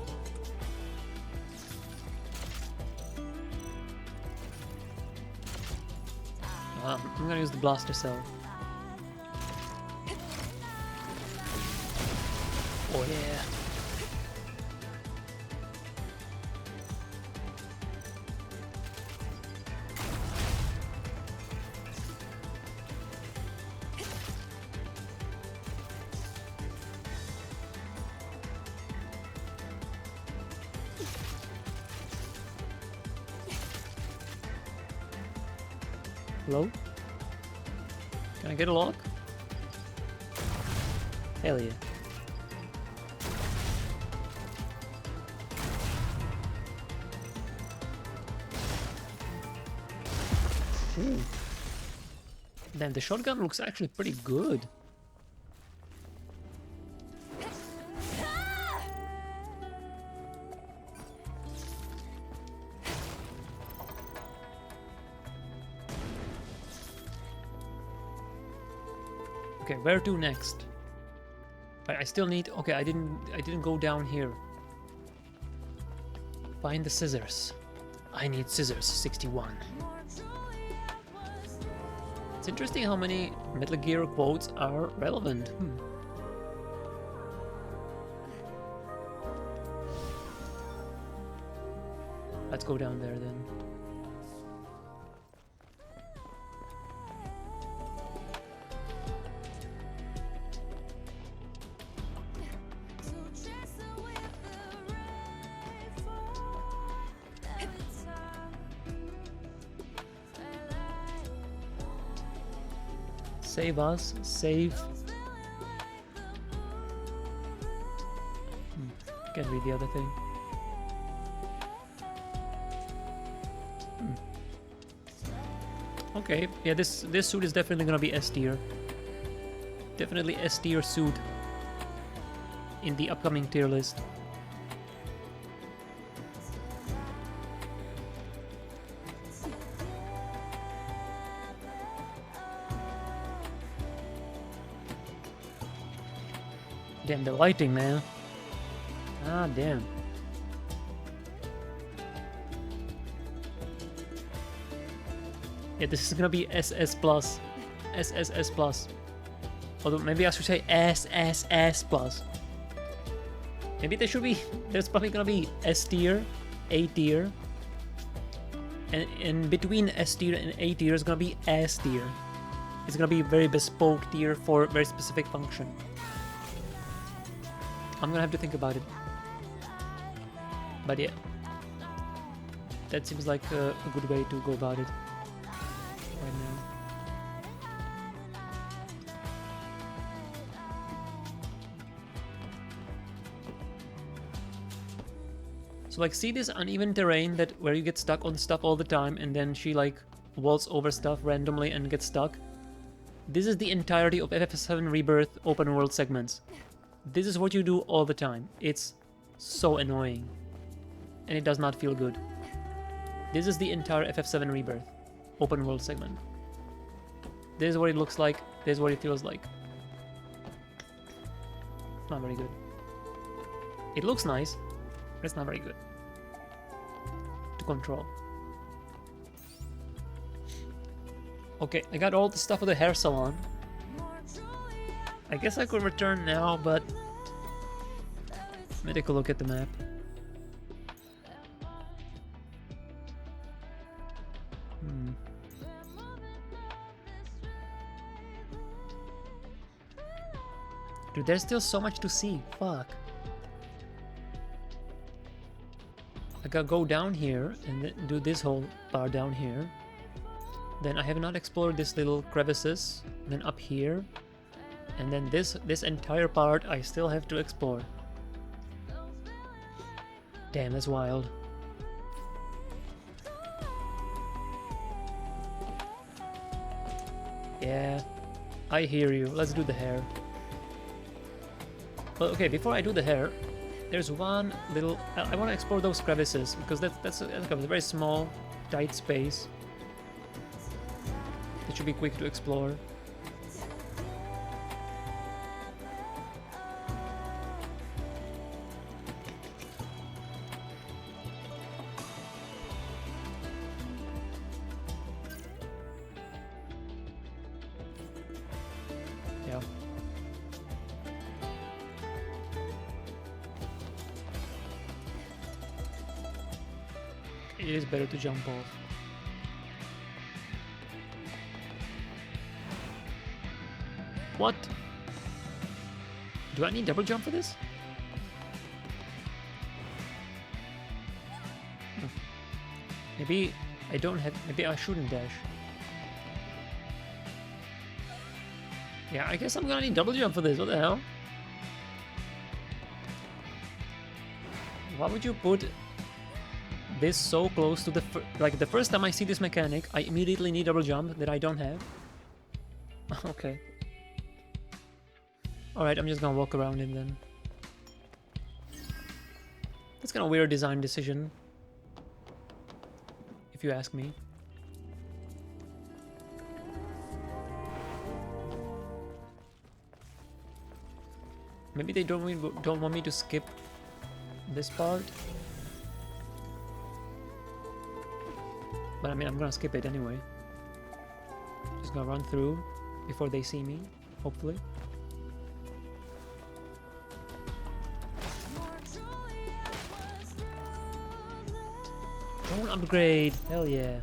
I'm gonna use the blaster cell. Oh yeah. Hello? Can I get a lock? Hell yeah. Ooh. Damn, the shotgun looks actually pretty good. Okay, where to next? I still need. Okay, I didn't go down here. Find the scissors. I need scissors. 61. It's interesting how many Metal Gear quotes are relevant. Let's go down there then. Save us, save. Can't read the other thing. Okay, yeah, this suit is definitely gonna be S tier. Definitely S tier suit in the upcoming tier list. Damn, the lighting, man. Ah, damn. Yeah, this is gonna be SS plus. SSS plus. Although maybe I should say SSS plus. Maybe there should be, there's probably gonna be S tier, A tier. And in between S tier and A tier is gonna be S tier. It's gonna be very bespoke tier for a very specific function. I'm gonna have to think about it. But yeah. That seems like a good way to go about it right now. So like, see this uneven terrain that where you get stuck on stuff all the time and then she like waltz over stuff randomly and gets stuck? This is the entirety of FF7 Rebirth open world segments. This is what you do all the time. It's so annoying. And it does not feel good. This is the entire FF7 Rebirth open world segment. This is what it looks like. This is what it feels like. Not very good. It looks nice, but it's not very good to control. Okay, I got all the stuff for the hair salon. I guess I could return now, but let me take a look at the map. Dude, there's still so much to see. Fuck. I gotta go down here and then do this whole part down here. Then I have not explored this little crevices. Then up here. And then this entire part I still have to explore. Damn, that's wild. Yeah, I hear you. Let's do the hair. Well, okay, before I do the hair, there's one little... I want to explore those crevices, because that's a very small, tight space. That should be quick to explore. Yeah. It is better to jump off. What? Do I need double jump for this? Maybe I don't have... Maybe I shouldn't dash. Yeah, I guess I'm gonna need double jump for this. What the hell? Why would you put this so close to the... Like, the first time I see this mechanic, I immediately need double jump that I don't have. Okay. Alright, I'm just gonna walk around it then. That's kind of weird design decision, if you ask me. Maybe they don't want me to skip this part. But I mean, I'm gonna skip it anyway. Just gonna run through before they see me, hopefully. Drone upgrade! Hell yeah.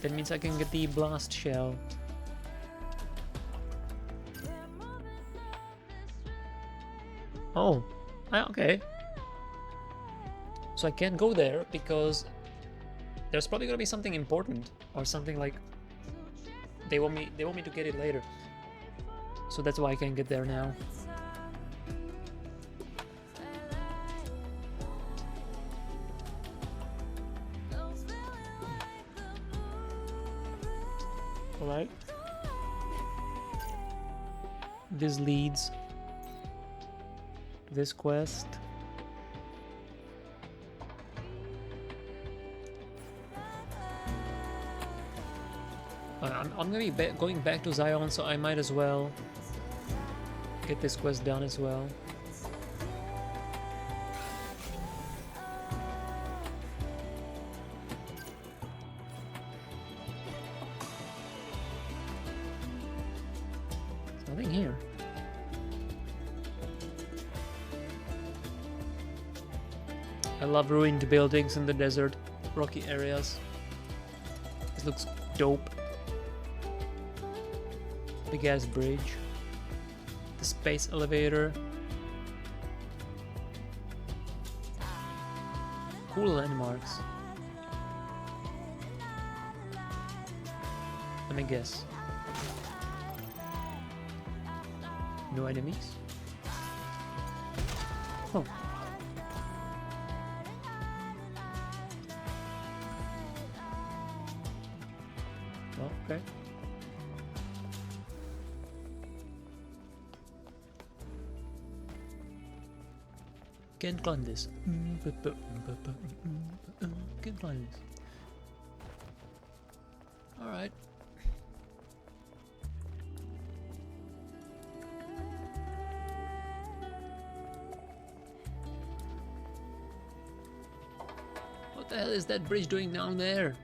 That means I can get the blast shell. Oh, okay. So I can't go there because there's probably gonna be something important or something like they want me to get it later. So that's why I can't get there now. Alright. This leads to this quest. I'm gonna be going back to Zion, so I might as well get this quest done as well. There's nothing here. I love ruined buildings in the desert, rocky areas. This looks dope. Big ass bridge. The space elevator. Cool landmarks. Let me guess. No enemies? Oh. Well, okay. Can't climb this. Can't climb this. Alright. the hell is that bridge doing down there?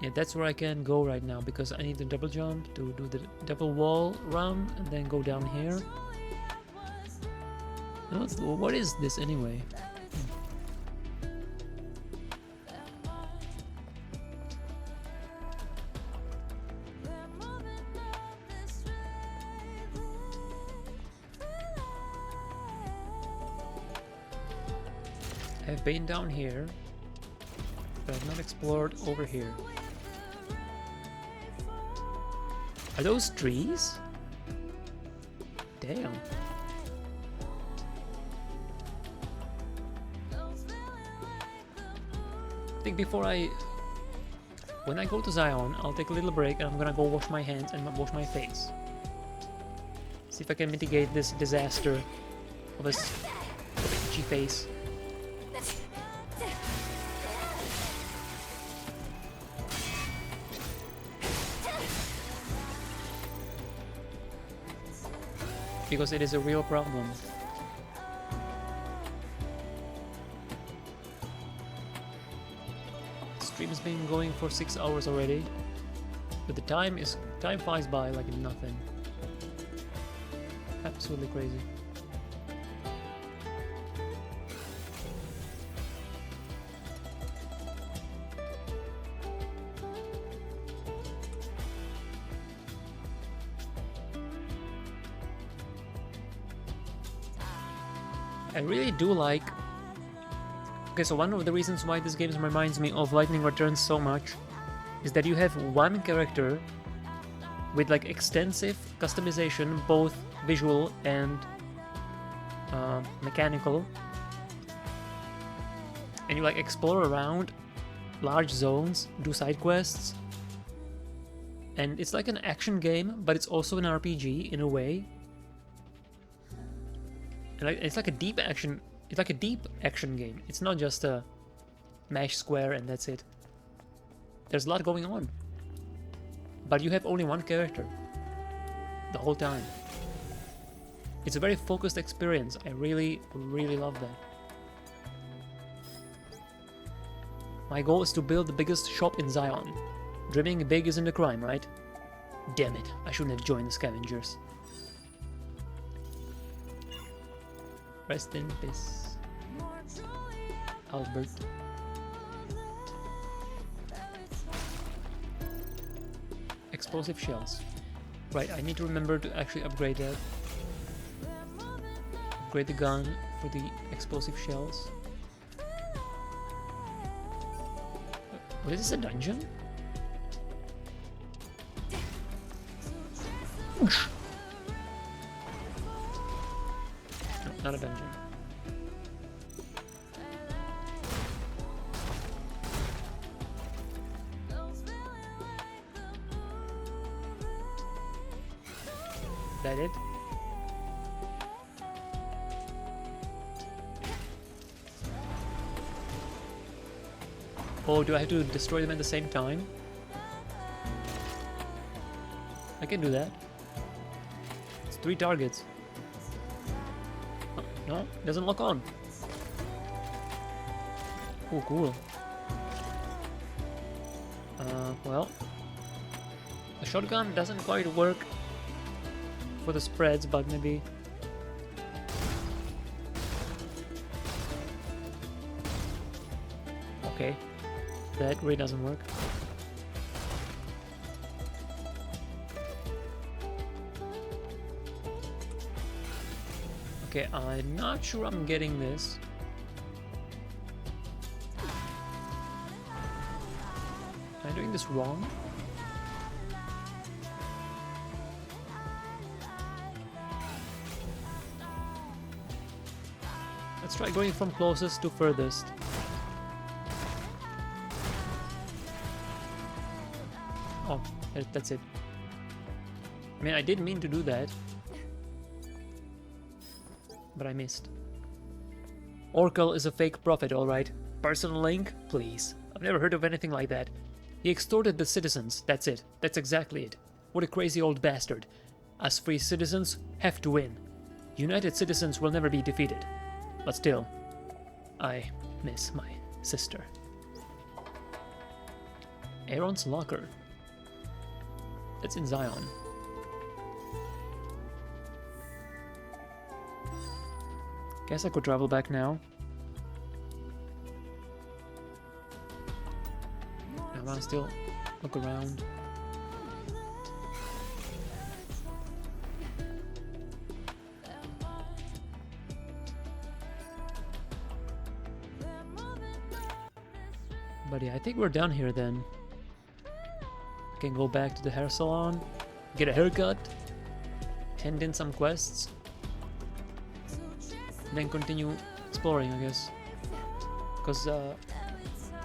Yeah, that's where I can go right now because I need the double jump to do the double wall run and then go down here. What is this anyway? I've been down here, but I've not explored over here. Are those trees? Damn. I think when I go to Zion, I'll take a little break and I'm gonna go wash my hands and wash my face. See if I can mitigate this disaster of a itchy face. Because it is a real problem. The stream's been going for 6 hours already, but the time flies by like nothing. Absolutely crazy. I really do like... Okay, so one of the reasons why this game reminds me of Lightning Returns so much is that you have one character with like extensive customization, both visual and mechanical, and you like explore around large zones, do side quests, and it's like an action game, but it's also an RPG in a way. And it's like a deep action. It's like a deep action game. It's not just a mash square and that's it. There's a lot going on, but you have only one character the whole time. It's a very focused experience. I really, really love that. My goal is to build the biggest shop in Zion. Dreaming big isn't a crime, right? Damn it, I shouldn't have joined the scavengers. Rest in peace, Albert. Explosive shells. Right, I need to remember to actually upgrade that. Upgrade the gun for the explosive shells. What is this, a dungeon? No, not a dungeon. That it? Oh, do I have to destroy them at the same time? I can do that. It's 3 targets. Oh, no, doesn't lock on. Oh, cool. Well, the shotgun doesn't quite work for the spreads, but maybe... Okay, that really doesn't work. Okay, I'm not sure I'm getting this. Am I doing this wrong? Let's try going from closest to furthest. Oh, that's it. I mean, I didn't mean to do that, but I missed. Oracle is a fake prophet, alright. Personal link? Please. I've never heard of anything like that. He extorted the citizens, that's it. That's exactly it. What a crazy old bastard. Us free citizens have to win. United citizens will never be defeated. But still, I miss my sister. Aaron's locker. It's in Zion. Guess I could travel back now. I wanna still look around. But yeah, I think we're done here then. Can go back to the hair salon, get a haircut, hand in some quests, and then continue exploring, I guess. Because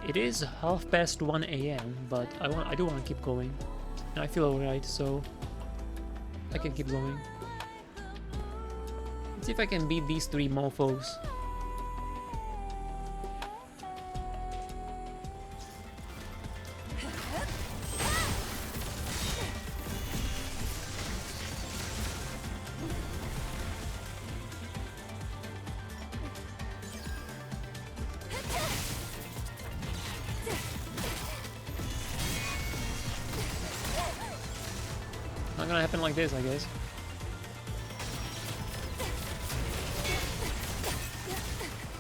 it is 1:30 a.m., but I do want to keep going, and I feel alright, so I can keep going. Let's see if I can beat these 3 mofos. Not gonna happen like this, I guess.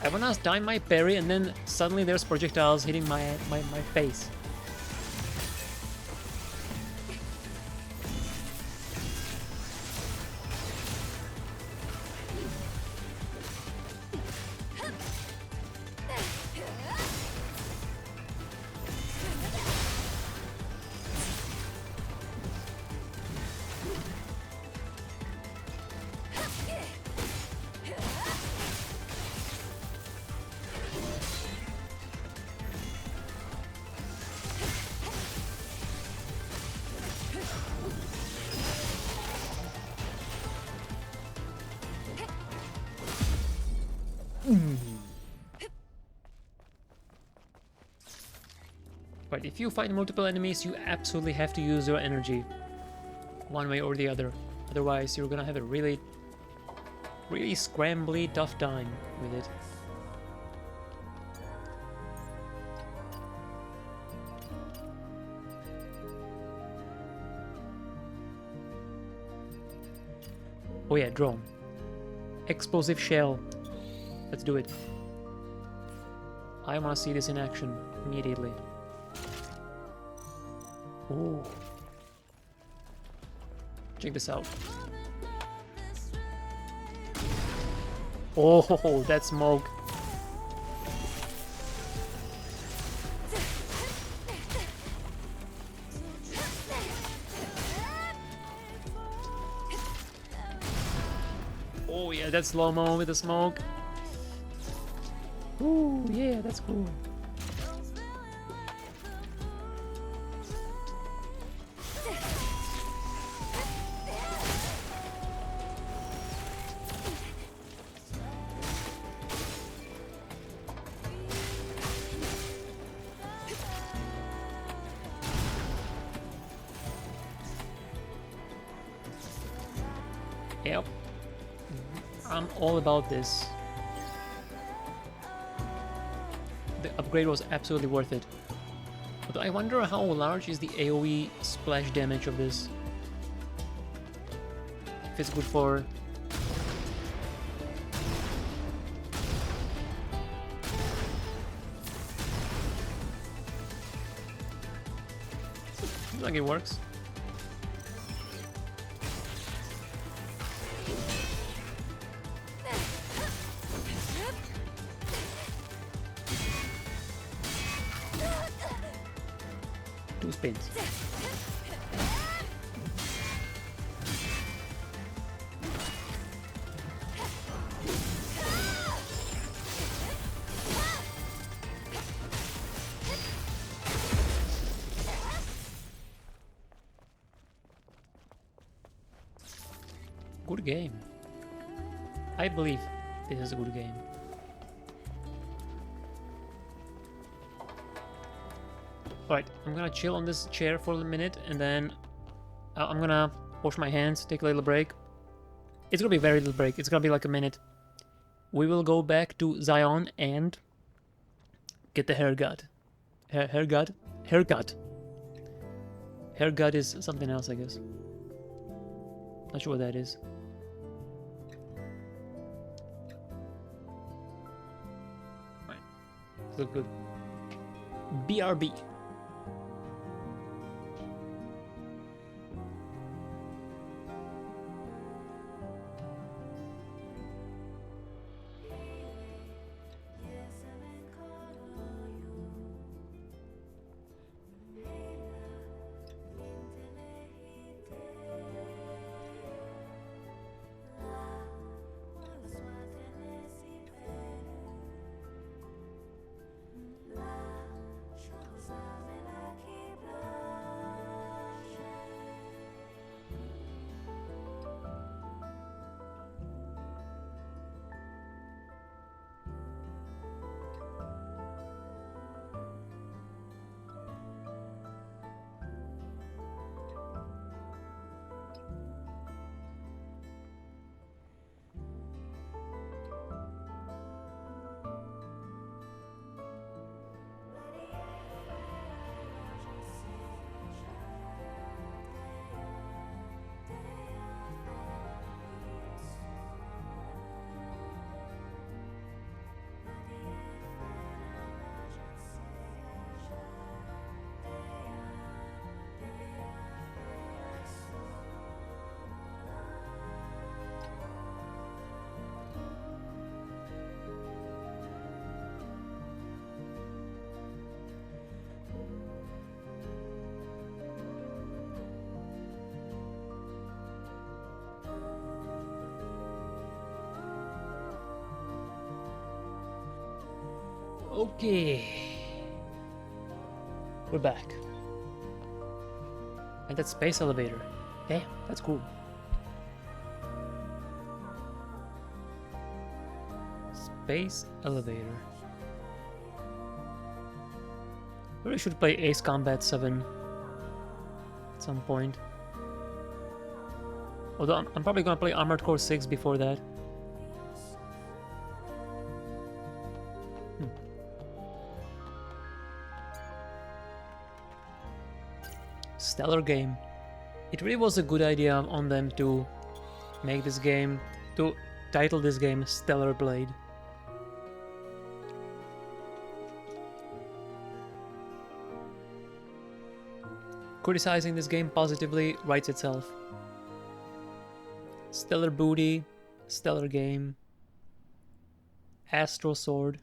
I wanna time my parry and then suddenly there's projectiles hitting my face. But if you fight multiple enemies, you absolutely have to use your energy, one way or the other. Otherwise, you're gonna have a really scrambly, tough time with it. Oh yeah, drone. Explosive shell. Let's do it. I want to see this in action immediately. Ooh. Check this out. Oh, that smoke. Oh yeah, that's slow-mo with the smoke. Ooh, yeah, that's cool. Yep. I'm all about this. The upgrade was absolutely worth it. But I wonder how large is the AoE splash damage of this. If it's good for... Seems like it works. Two spins. Good game. I believe this is a good game. Alright, I'm gonna chill on this chair for a minute and then I'm gonna wash my hands, take a little break. It's gonna be a very little break. It's gonna be like a minute. We will go back to Zion and get the haircut. Haircut? Haircut. Haircut is something else, I guess. Not sure what that is. Right. Look good. BRB. Okay. We're back. And that space elevator. Damn, that's cool. Space elevator. Really should play Ace Combat 7 at some point. Although I'm probably gonna play Armored Core 6 before that. Stellar game. It really was a good idea on them to make this game, to title this game Stellar Blade. Criticizing this game positively writes itself. Stellar booty, stellar game, Astral Sword.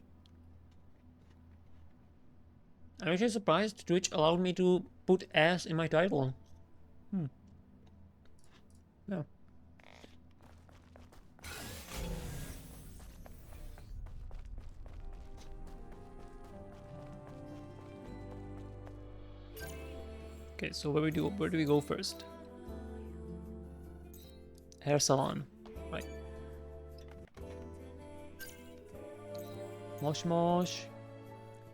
I'm actually surprised Twitch allowed me to put ass in my title. Yeah. Okay, so where do we go first? Hair salon. Right. Mosh mosh.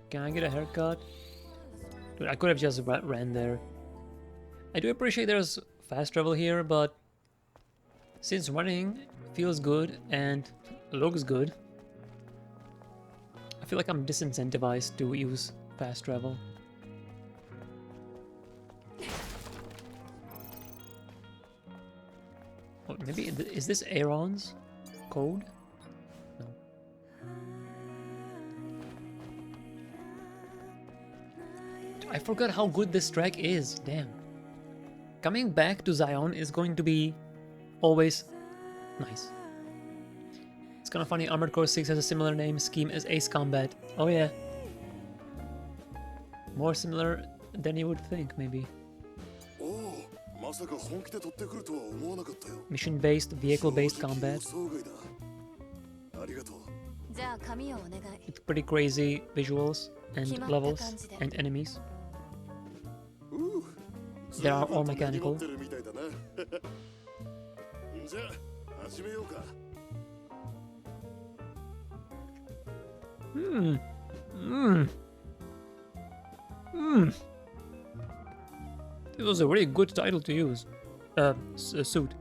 Can I get a haircut? Dude, I could have just ran there. I do appreciate there's fast travel here, but since running feels good and looks good, I feel like I'm disincentivized to use fast travel. Oh, maybe is this Aaron's code? No. I forgot how good this track is. Damn. Coming back to Zion is going to be always nice. It's kind of funny, Armored Core 6 has a similar name scheme as Ace Combat. Oh yeah. More similar than you would think, maybe. Mission-based, vehicle-based combat. With pretty crazy visuals and levels and enemies. They are all mechanical. It was a really good title to use. suit.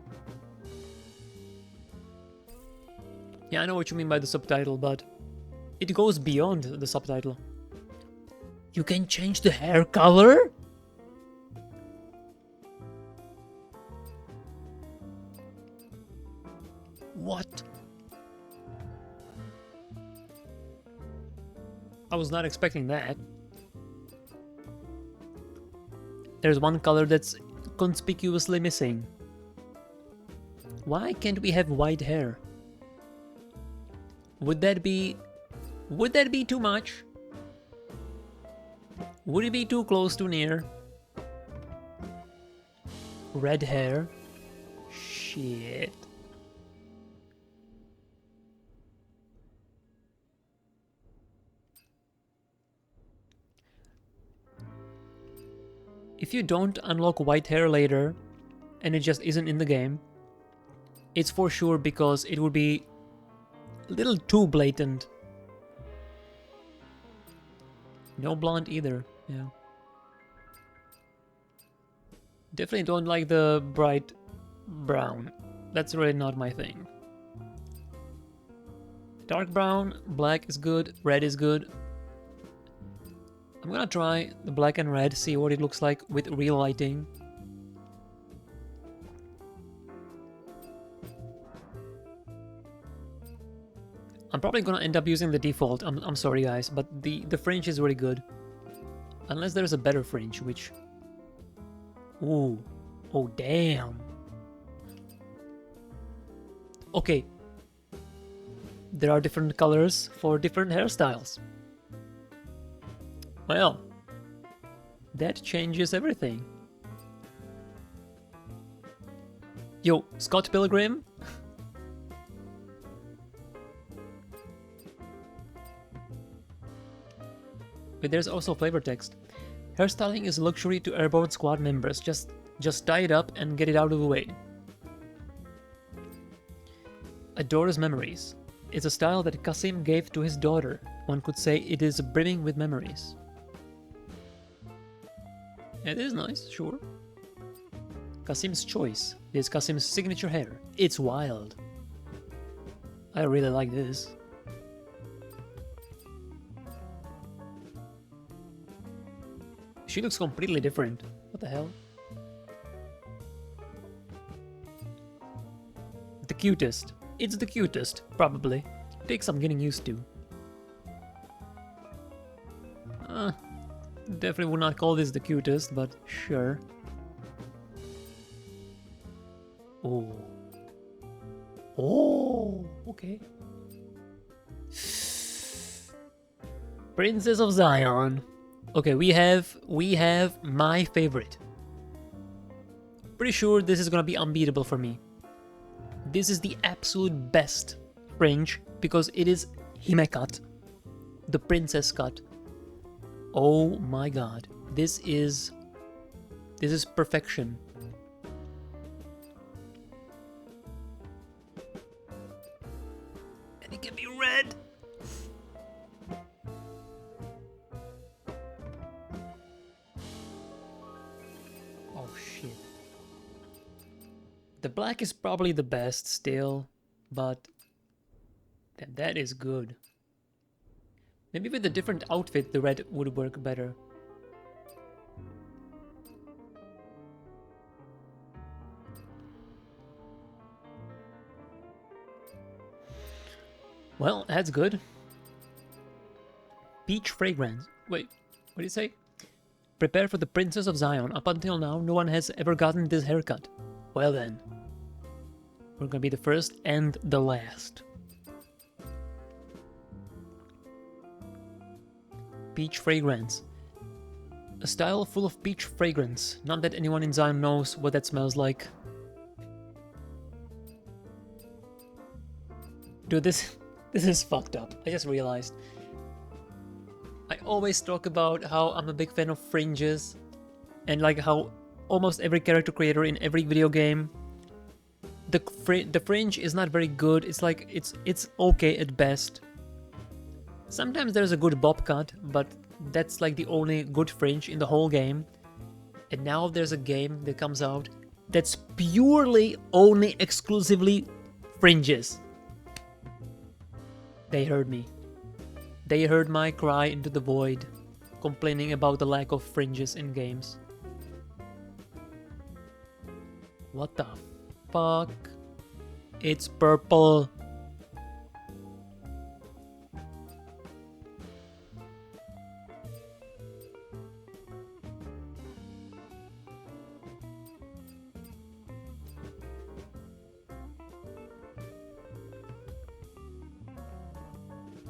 Yeah, I know what you mean by the subtitle, but it goes beyond the subtitle. You can change the hair color? What? I was not expecting that. There's one color that's conspicuously missing. Why can't we have white hair? Would that be too much? Would it be too close to near? Red hair? Shit. If you don't unlock white hair later, and it just isn't in the game, it's for sure because it would be a little too blatant. No blonde either, yeah. Definitely don't like the bright brown. That's really not my thing. Dark brown, black is good, red is good. I'm gonna try the black and red, see what it looks like with real lighting. I'm probably gonna end up using the default, I'm sorry guys, but the fringe is really good. Unless there's a better fringe, which... Ooh. Oh, damn. Okay. There are different colors for different hairstyles. Well, that changes everything. Yo, Scott Pilgrim? But there's also flavor text. Hairstyling is a luxury to airborne squad members. Just tie it up and get it out of the way. Adores memories. It's a style that Kasim gave to his daughter. One could say it is brimming with memories. It is nice, sure. Kasim's choice. This is Kasim's signature hair. It's wild. I really like this. She looks completely different. What the hell? The cutest. It's the cutest, probably. Takes some getting used to. Definitely would not call this the cutest, but sure. Oh. Oh, okay. Princess of Zion. Okay, we have my favorite. Pretty sure this is gonna be unbeatable for me. This is the absolute best fringe because it is Hime cut, the princess cut. Oh my god, this is perfection. And it can be red. Oh shit. The black is probably the best still, but that is good. Maybe with a different outfit, the red would work better. Well, that's good. Peach fragrance. Wait, what did it say? Prepare for the Princess of Zion. Up until now, no one has ever gotten this haircut. Well then. We're gonna be the first and the last. Peach fragrance. A style full of peach fragrance. Not that anyone in Zion knows what that smells like. Dude, this is fucked up. I just realized. I always talk about how I'm a big fan of fringes. And like how almost every character creator in every video game, the fringe is not very good. It's like, it's okay at best. Sometimes there's a good bob cut, but that's like the only good fringe in the whole game. And now there's a game that comes out that's purely, only, exclusively fringes. They heard me. They heard my cry into the void, complaining about the lack of fringes in games. What the fuck? It's purple.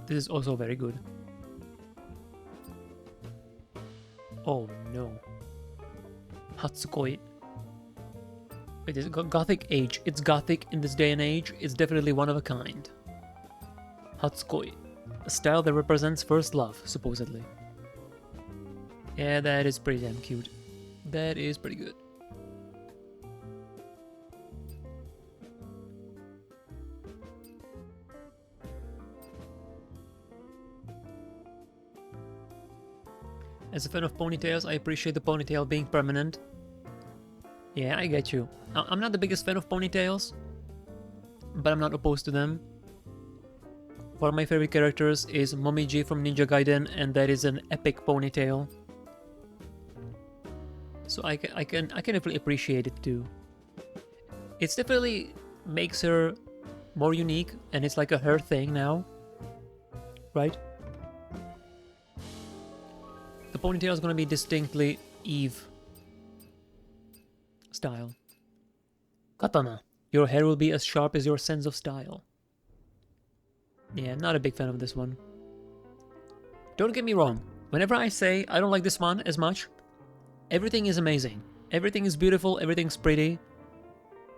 This is also very good. Oh no. Hatsukoi. It is Gothic age. It's Gothic in this day and age. It's definitely one of a kind. Hatsukoi. A style that represents first love, supposedly. Yeah, that is pretty damn cute. That is pretty good. As a fan of ponytails, I appreciate the ponytail being permanent. Yeah, I get you. I'm not the biggest fan of ponytails, but I'm not opposed to them. One of my favorite characters is Momiji from Ninja Gaiden, and that is an epic ponytail. So I can definitely appreciate it too. It's definitely makes her more unique, and it's like a her thing now, right? The ponytail is gonna be distinctly Eve style. Katana. Your hair will be as sharp as your sense of style. Yeah, not a big fan of this one. Don't get me wrong. Whenever I say I don't like this one as much, everything is amazing. Everything is beautiful, everything's pretty.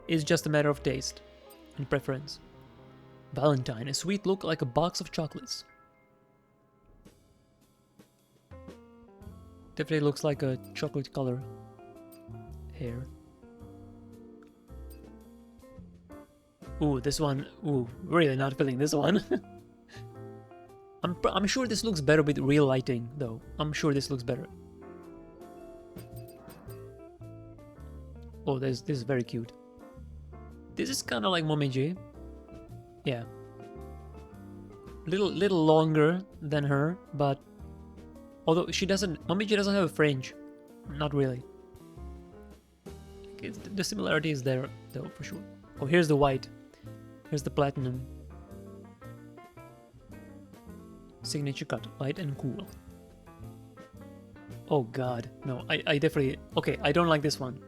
It's just a matter of taste and preference. Valentine. A sweet look like a box of chocolates. Definitely looks like a chocolate color hair. Ooh, this one. Ooh, really not feeling this one. I'm sure this looks better with real lighting, though. I'm sure this looks better. Oh, this is very cute. This is kind of like Momiji. Yeah. Little longer than her, but although Momiji doesn't have a fringe. Not really. The similarity is there, though, for sure. Oh, here's the white. Here's the platinum. Signature cut, light and cool. Oh god, no, I definitely... Okay, I don't like this one.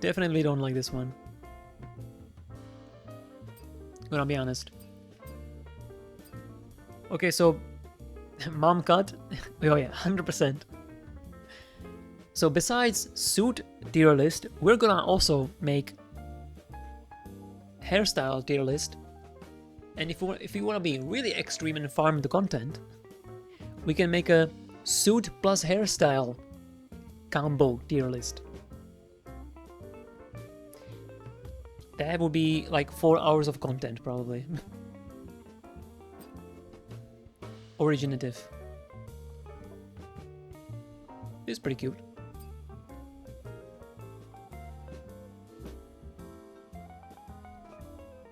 Definitely don't like this one. Gonna be honest. Okay, so... Mom cut? Oh yeah, 100%. So besides suit tier list, we're gonna also make hairstyle tier list. And if you want to be really extreme and farm the content, we can make a suit plus hairstyle combo tier list. That would be like 4 hours of content, probably. Originative. It's pretty cute.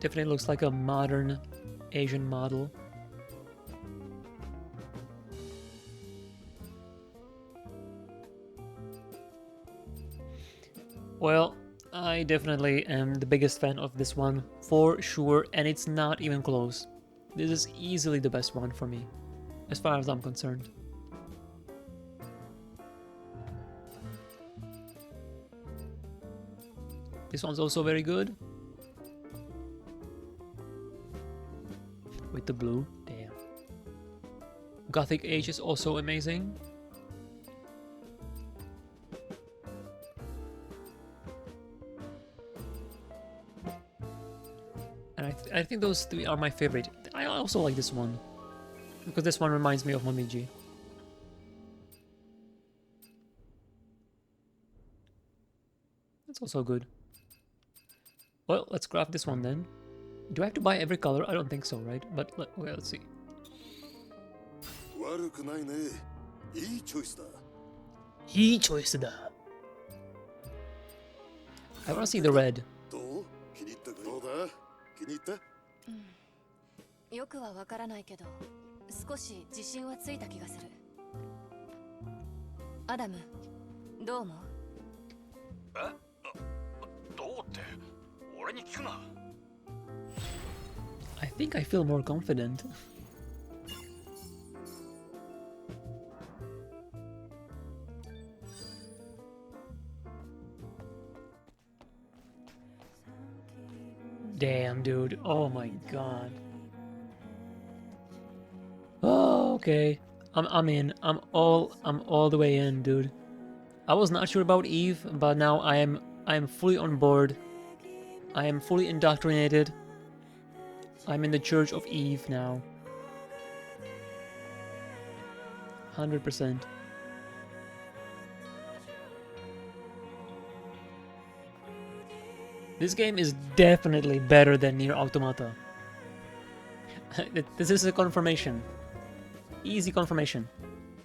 Definitely looks like a modern Asian model. Well, I definitely am the biggest fan of this one, for sure, and it's not even close. This is easily the best one for me, as far as I'm concerned. This one's also very good. With the blue, damn. Gothic Age is also amazing. And I think those three are my favorite. I also like this one, because this one reminds me of Momiji. That's also good. Well, let's craft this one then. Do I have to buy every color? I don't think so, right? But okay, let's see. I want to see the red. どう気に入ったかい？どうだ気に入った？よくはわからないけど、少し自信はついた気がする。アダム、どう思う？どうって俺に聞くな。 I think I feel more confident. Damn, dude. Oh my god. Oh, okay. I'm in. I'm all the way in, dude. I was not sure about Eve, but now I am fully on board. I am fully indoctrinated. I'm in the Church of Eve now. 100%. This game is definitely better than Nier Automata. This is a confirmation. Easy confirmation.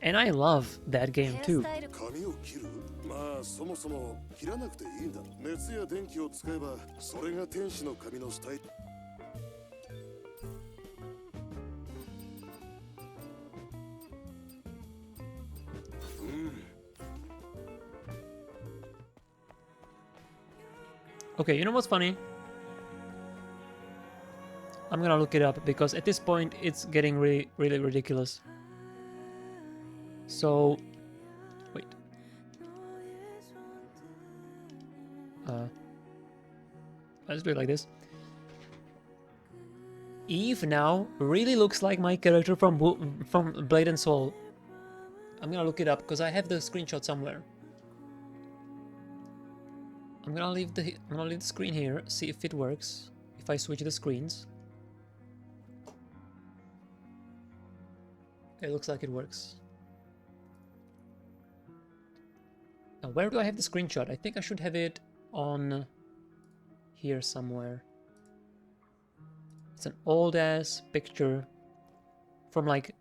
And I love that game too. 髪を切る？まあそもそも切らなくていいんだ。熱や電気を使えばそれが天使の髪のスタイル。Okay, you know what's funny? I'm gonna look it up because at this point it's getting really ridiculous. So, wait. Let's do it like this. Eve now really looks like my character from Blade and Soul. I'm gonna look it up because I have the screenshot somewhere. I'm gonna leave the screen here, see if it works. If I switch the screens. It looks like it works. Now where do I have the screenshot? I think I should have it on here somewhere. It's an old ass picture from like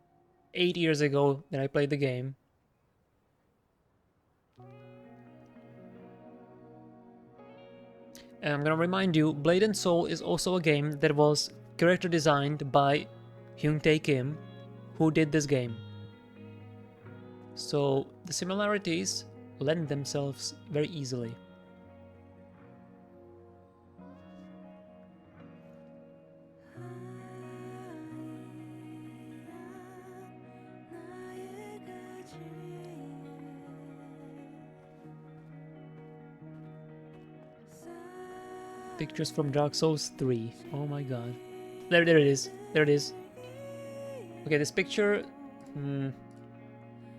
8 years ago that I played the game. And I'm gonna remind you, Blade and Soul is also a game that was character designed by Hyun-tae Kim, who did this game. So the similarities lend themselves very easily. Pictures from Dark Souls 3. Oh my god. There it is. There it is. Okay, this picture...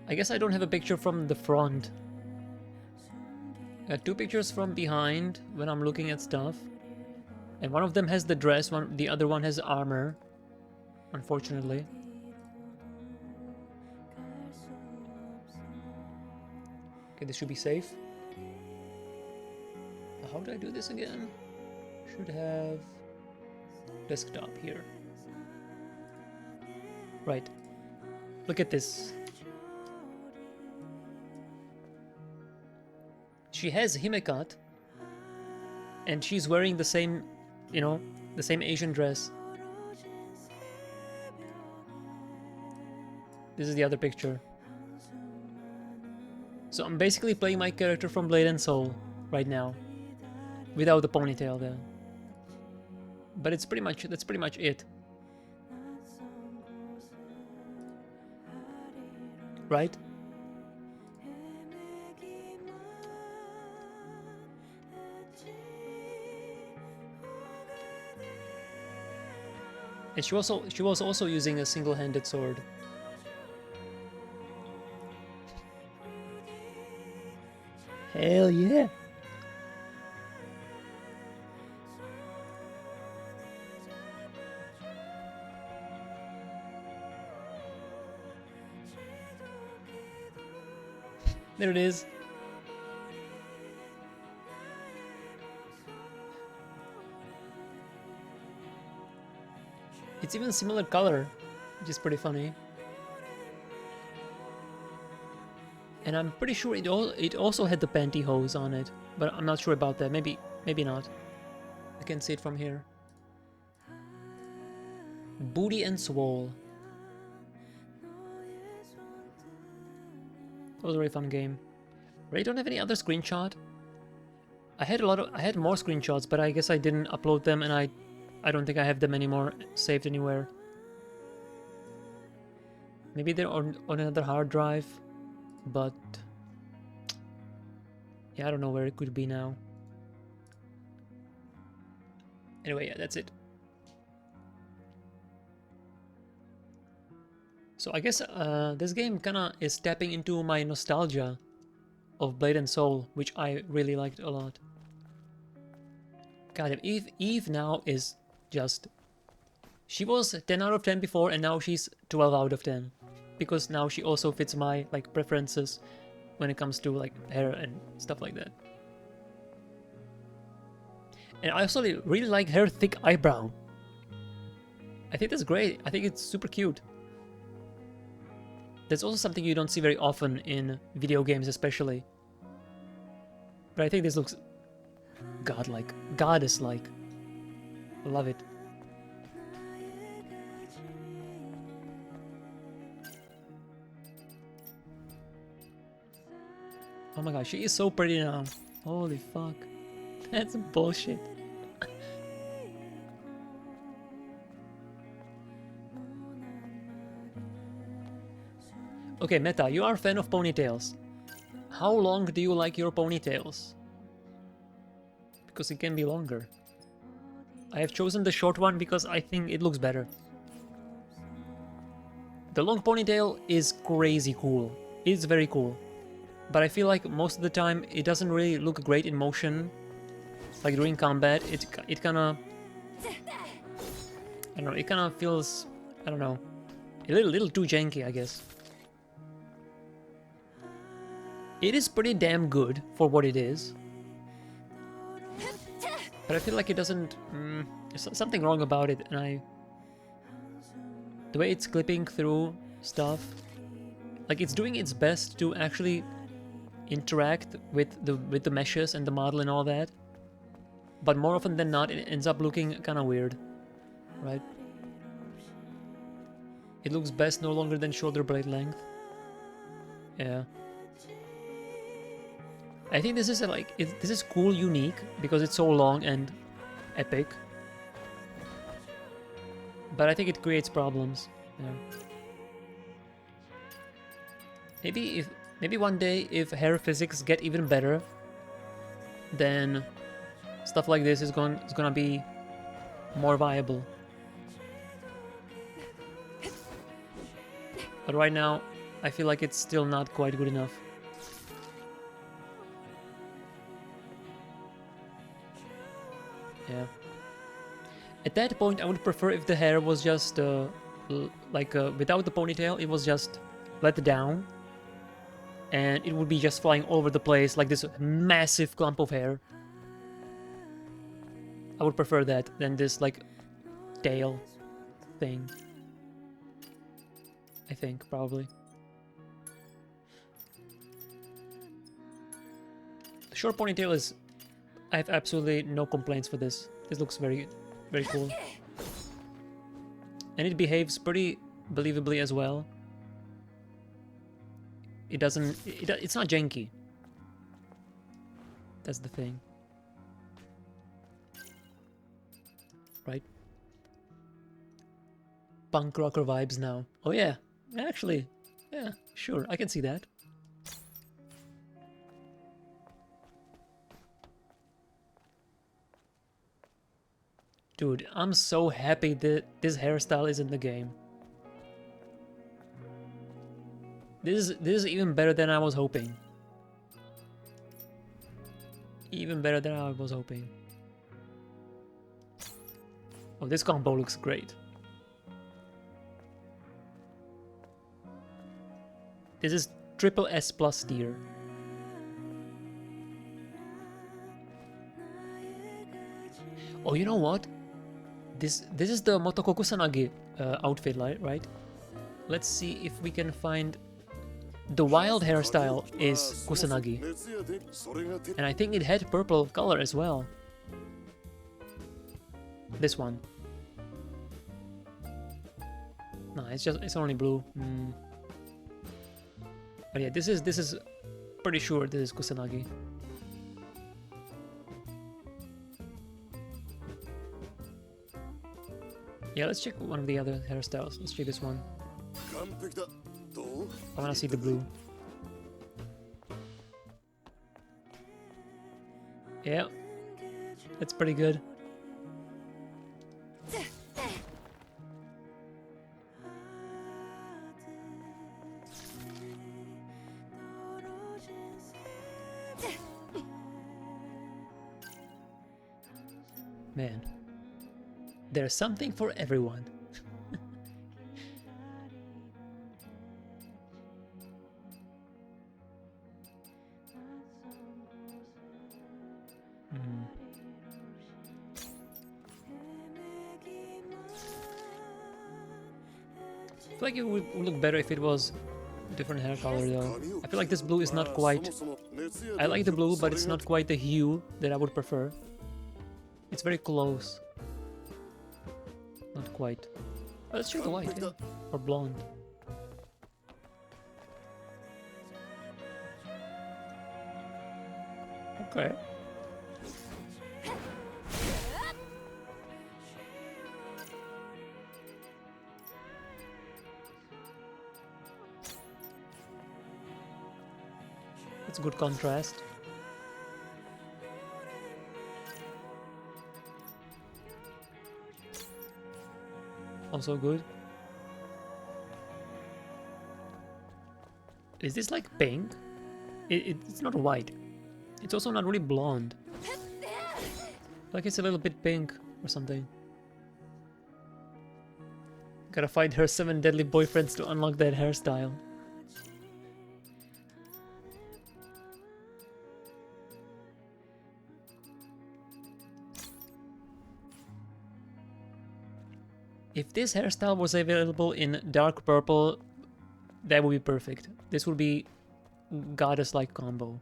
I guess I don't have a picture from the front. I got two pictures from behind when I'm looking at stuff. And one of them has the dress, the other one has armor. Unfortunately. Okay, this should be safe. How do I do this again? Should have desktop here. Right. Look at this. She has Himekat, and she's wearing the same, you know, the same Asian dress. This is the other picture. So I'm basically playing my character from Blade and Soul right now, without the ponytail there. But it's pretty much, that's pretty much it. Right? And she was also using a single-handed sword. Hell yeah! There it is. It's even similar color, which is pretty funny. And I'm pretty sure it also had the pantyhose on it, but I'm not sure about that. Maybe Maybe not. I can see it from here. Booty and Swole. That was a very fun game. Really don't have any other screenshot. I had more screenshots, but I guess I didn't upload them, and I don't think I have them anymore saved anywhere. Maybe they're on another hard drive, but yeah, I don't know where it could be now. Anyway, yeah, that's it. So I guess this game kinda is tapping into my nostalgia of Blade and Soul, which I really liked a lot. God, Eve now is just... She was 10 out of 10 before, and now she's 12 out of 10. Because now she also fits my like preferences when it comes to like hair and stuff like that. And I also really like her thick eyebrow. I think that's great. I think it's super cute. That's also something you don't see very often in video games especially. But I think this looks godlike, goddess-like. I love it. Oh my god, she is so pretty now. Holy fuck. That's bullshit. Okay, Meta, you are a fan of ponytails. How long do you like your ponytails? Because it can be longer. I have chosen the short one because I think it looks better. The long ponytail is crazy cool. It's very cool. But I feel like most of the time it doesn't really look great in motion. Like during combat, it kinda... I don't know, it kinda feels... I don't know. A little too janky, I guess. It is pretty damn good for what it is. But I feel like it doesn't... there's something wrong about it, and the way it's clipping through stuff... Like, it's doing its best to actually interact with the meshes and the model and all that. But more often than not, it ends up looking kind of weird. Right? It looks best no longer than shoulder blade length. Yeah. I think this is this is cool, unique, because it's so long and epic. But I think it creates problems. Yeah. Maybe one day if hair physics get even better, then stuff like this is gonna be more viable. But right now, I feel like it's still not quite good enough. Yeah. At that point, I would prefer if the hair was just without the ponytail, it was just let down, and it would be just flying all over the place like this massive clump of hair. I would prefer that than this like tail thing. I think probably. The short ponytail is... I have absolutely no complaints for this. This looks very, very cool. And it behaves pretty believably as well. It doesn't... It's not janky. That's the thing. Right? Punk rocker vibes now. Oh yeah. Actually. Yeah, sure. I can see that. Dude, I'm so happy that this hairstyle is in the game. This is even better than I was hoping. Even better than I was hoping. Oh, this combo looks great. This is triple S plus tier. Oh, you know what? This is the Motoko Kusanagi outfit, right? Let's see if we can find... The wild hairstyle is Kusanagi. And I think it had purple color as well. This one. No, it's only blue. But yeah, this is pretty sure this is Kusanagi. Yeah, let's check one of the other hairstyles. Let's check this one. I wanna see the blue. Yeah, that's pretty good. Man, there's something for everyone. I feel like it would look better if it was different hair color though. I feel like this blue is not quite... I like the blue, but it's not quite the hue that I would prefer. It's very close. Not quite. Oh, let's check the white, yeah. Or blonde. Okay. It's a good contrast. Also good. Is this like pink? It's not white. It's also not really blonde. Like it's a little bit pink or something. Gotta find her 7 deadly boyfriends to unlock that hairstyle. If this hairstyle was available in dark purple, that would be perfect. This would be goddess-like combo.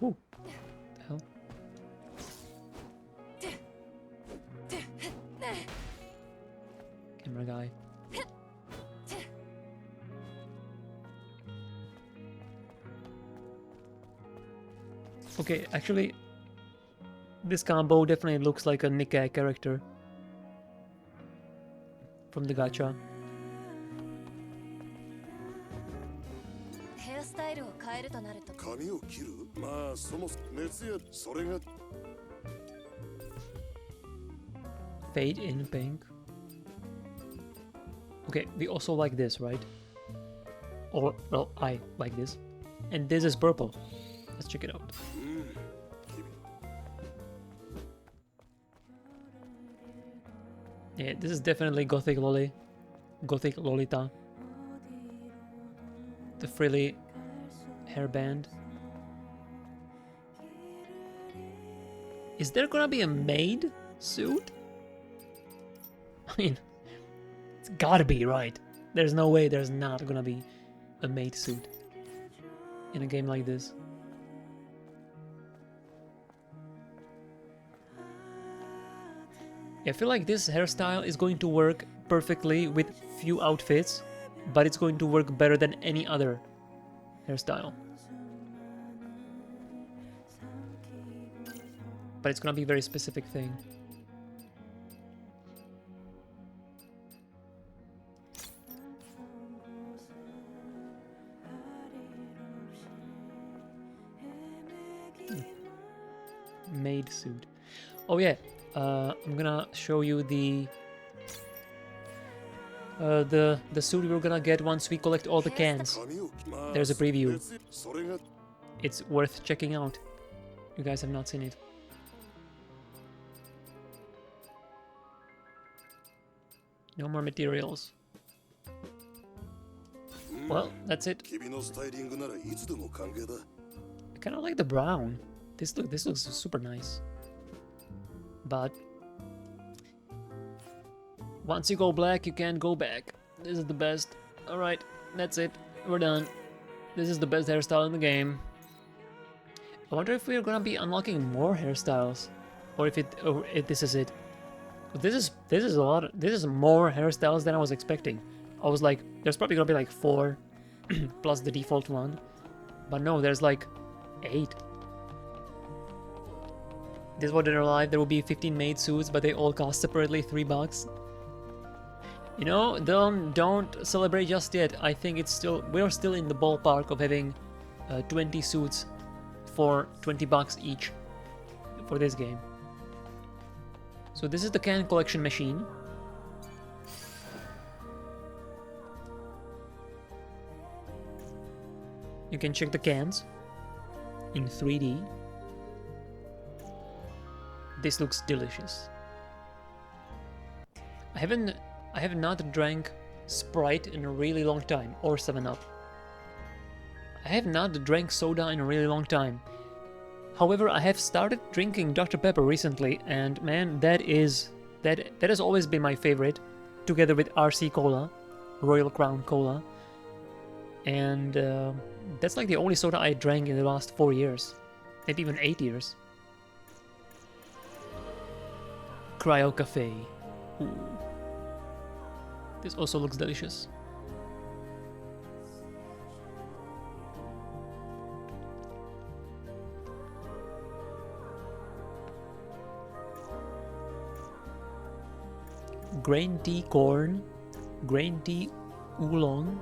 Ooh, the hell? Camera guy. Okay, actually, this combo definitely looks like a Nikkei character from the gacha. Fade in pink. Okay, we also like this, right? Or, well, I like this. And this is purple. Let's check it out. Yeah, this is definitely Gothic Loli. Gothic Lolita. The frilly hairband. Is there gonna be a maid suit? I mean, it's gotta be, right? There's no way there's not gonna be a maid suit in a game like this. I feel like this hairstyle is going to work perfectly with few outfits, but it's going to work better than any other hairstyle. But it's gonna be a very specific thing. Maid suit. Oh yeah, I'm gonna show you the suit we're gonna get once we collect all the cans. There's a preview. It's worth checking out. You guys have not seen it. No more materials. Well, that's it. I kind of like the brown. This looks super nice. but once you go black, you can't go back. This is the best. Alright, that's it. We're done. This is the best hairstyle in the game. I wonder if we're gonna be unlocking more hairstyles, or if this is it. This is a lot. This is more hairstyles than I was expecting. I was like, there's probably gonna be like 4 plus the default one, but no, there's like 8. This was in real life. There will be 15 made suits, but they all cost separately $3. You know, don't celebrate just yet. I think we're still in the ballpark of having 20 suits for $20 each for this game. So this is the can collection machine. You can check the cans in 3D. This looks delicious. I have not drank Sprite in a really long time, or 7-Up. I have not drank soda in a really long time. However, I have started drinking Dr. Pepper recently, and man, that has always been my favorite, together with RC Cola, Royal Crown Cola, and that's like the only soda I drank in the last 4 years, maybe even 8 years. Cryo Cafe. Ooh. This also looks delicious. Grain tea corn, grain tea oolong,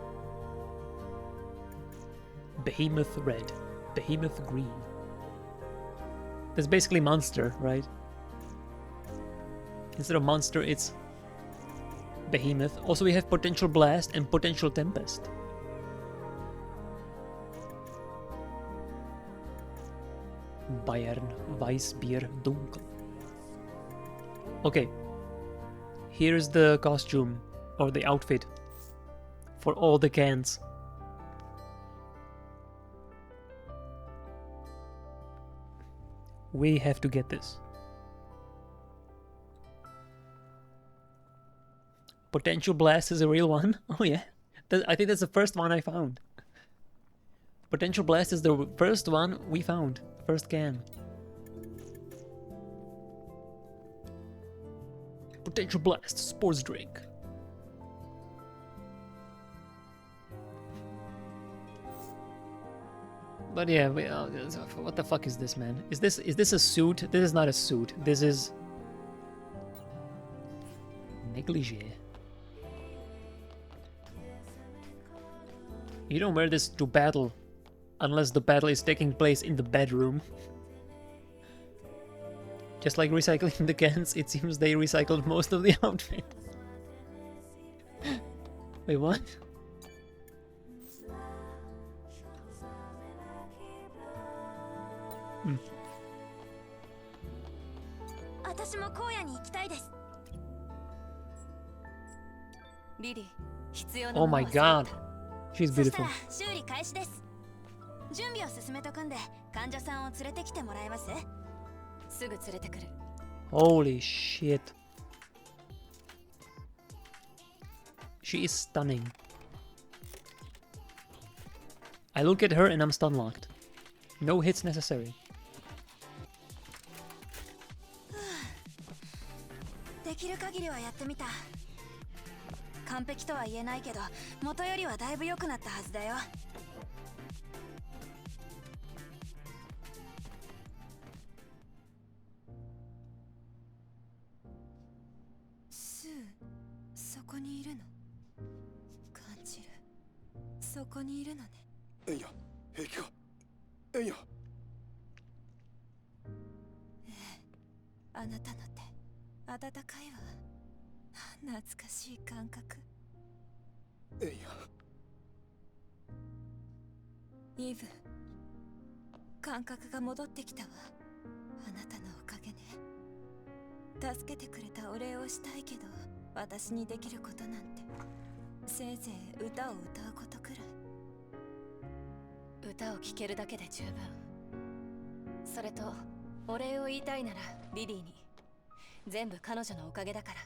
behemoth red, behemoth green. That's basically Monster, right? Instead of Monster, it's Behemoth. Also, we have Potential Blast and Potential Tempest. Bayern Weissbier Dunkel. Okay. Here's the costume, or the outfit, for all the cans. We have to get this. Potential Blast is a real one. Oh yeah, I think that's the first one I found. Potential Blast is the first one we found. First can. Potential Blast sports drink. But yeah, what the fuck is this, man? Is this a suit? This is not a suit. This is negligee. You don't wear this to battle unless the battle is taking place in the bedroom. Just like recycling the cans, it seems they recycled most of the outfit. Wait, what? Oh my god. She's beautiful. Holy shit. She is stunning. I look at her and I'm stun locked. No hits necessary.イブ、感覚が戻ってきたわ。あなたのおかげね。助けてくれたお礼をしたいけど、私にできることなんてせいぜい歌を歌うことくらい。歌を聴けるだけで十分。それとお礼を言いたいならリリーに。全部彼女のおかげだから。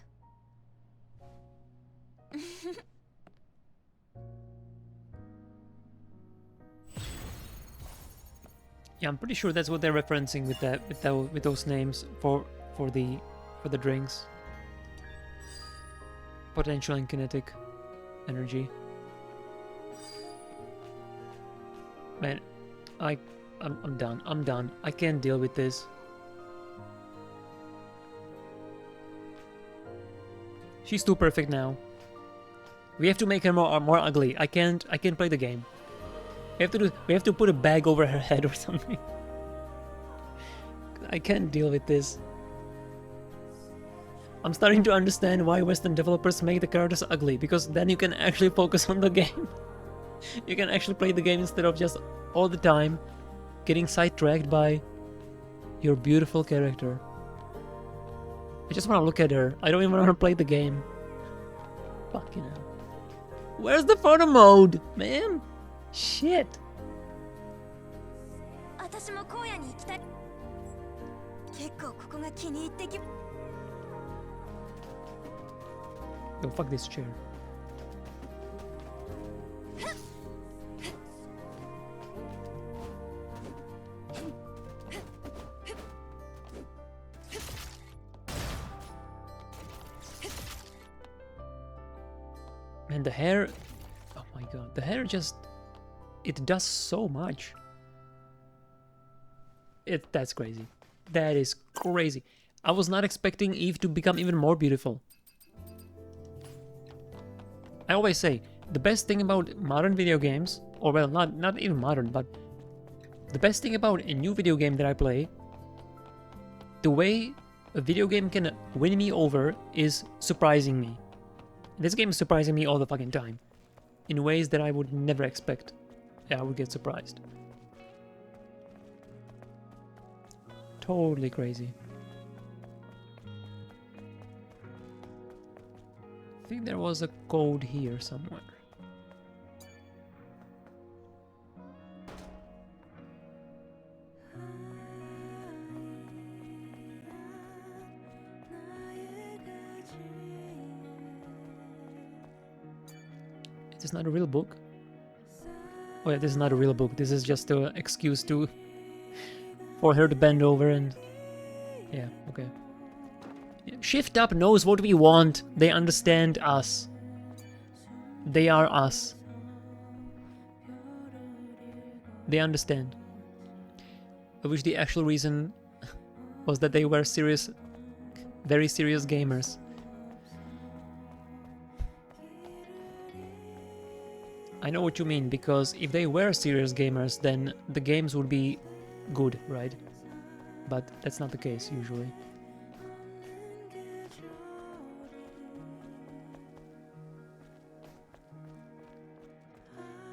Yeah, I'm pretty sure that's what they're referencing with with those names for the drinks. Potential and kinetic energy. Man, I'm done. I'm done. I can't deal with this. She's too perfect now. We have to make her more ugly. I can't play the game. We have to put a bag over her head or something. I can't deal with this. I'm starting to understand why Western developers make the characters ugly, because then you can actually focus on the game. You can actually play the game instead of just all the time getting sidetracked by your beautiful character. I just want to look at her. I don't even want to play the game. Fucking hell. Where's the photo mode, man? Shit. 私も荒野に行きたい。結構ここが気に入ってき。Yo, fuck this chair. Man, the hair... Oh my god, the hair just... It does so much. That's crazy. That is crazy. I was not expecting Eve to become even more beautiful. I always say, the best thing about modern video games, or well, not even modern, but the best thing about a new video game that I play, the way a video game can win me over is surprising me. This game is surprising me all the fucking time, in ways that I would never expect. Yeah, I would get surprised. Totally crazy. I think there was a code here somewhere. Is this not a real book? Oh yeah, this is not a real book. This is just an excuse for her to bend over and... Yeah, okay. Shift Up knows what we want. They understand us. They are us. They understand. I wish the actual reason was that they were serious, very serious gamers. I know what you mean, because if they were serious gamers, then the games would be good, right? But that's not the case, usually.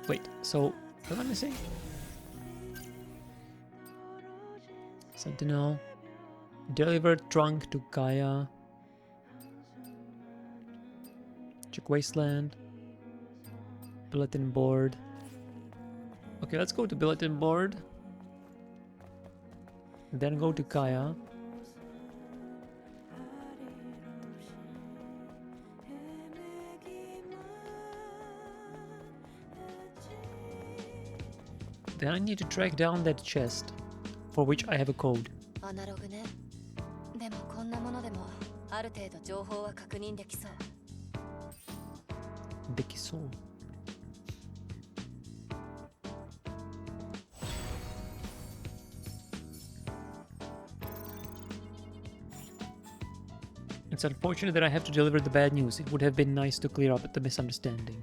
Wait, so, what am I saying? Sentinel. Delivered trunk to Gaia. Check Wasteland. Bulletin board. Okay, let's go to bulletin board. Then go to Gaia. Then I need to track down that chest, for which I have a code. アナログね。でもこんなものでもある程度情報は確認できそう。できそう。It's unfortunate that I have to deliver the bad news. It would have been nice to clear up the misunderstanding.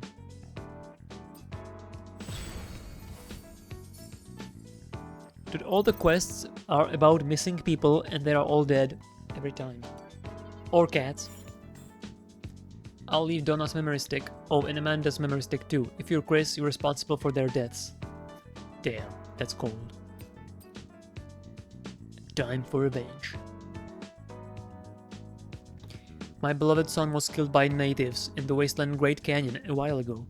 Dude, all the quests are about missing people and they are all dead every time. Or cats. I'll leave Donna's memory stick. Oh, and Amanda's memory stick too. If you're Chris, you're responsible for their deaths. Damn, that's cold. Time for revenge. My beloved son was killed by natives in the wasteland Great Canyon a while ago.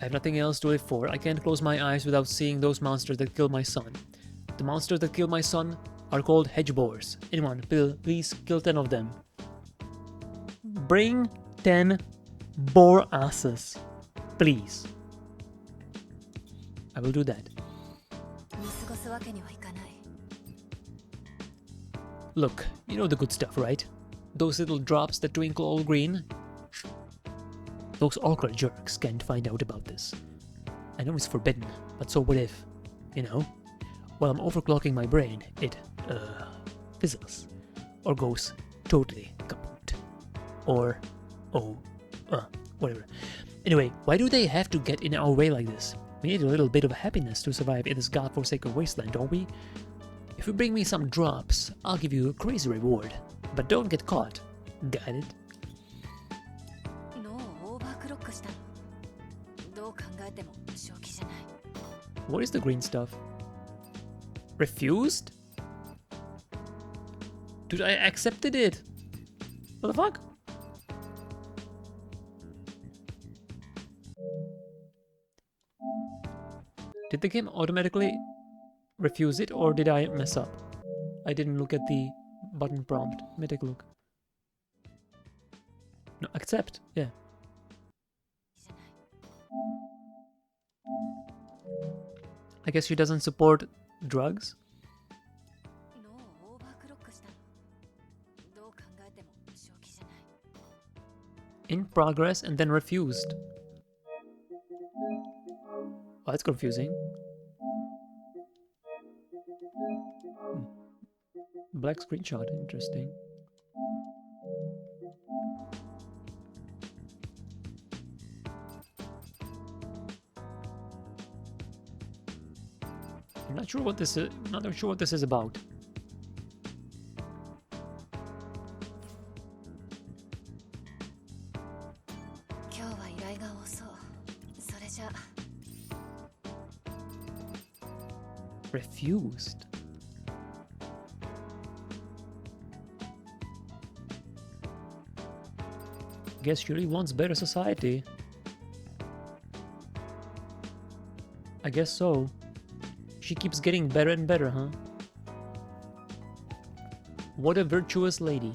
I have nothing else to live for. I can't close my eyes without seeing those monsters that killed my son. The monsters that killed my son are called hedge boars. Anyone, please kill 10 of them. bring 10 boar asses. Please. I will do that. 見過ごすわけにはいかない。 Look, you know the good stuff, right? Those little drops that twinkle all green? Those awkward jerks can't find out about this. I know it's forbidden, but so what if, you know? While I'm overclocking my brain, it, fizzles. Or goes totally kaput. Or, whatever. Anyway, why do they have to get in our way like this? We need a little bit of happiness to survive in this godforsaken wasteland, don't we? If you bring me some drops, I'll give you a crazy reward. But don't get caught. Got it? 脳をオーバークロックしたの。どう考えても正気じゃない。 What is the green stuff? Refused? Dude, I accepted it. What the fuck? Did the game automatically refuse it, or did I mess up? I didn't look at the button prompt. Let me take a look. No, accept. Yeah. I guess she doesn't support drugs. 脳をオーバークロックしたの。どう考えても正気じゃない。 In progress and then refused. Oh, that's confusing. Black screenshot, interesting. I'm not sure what this is. Not sure what this is about. 今日は依頼が多そう。それじゃ。 Refused. Guess she really wants better society. I guess so. She keeps getting better and better, huh? What a virtuous lady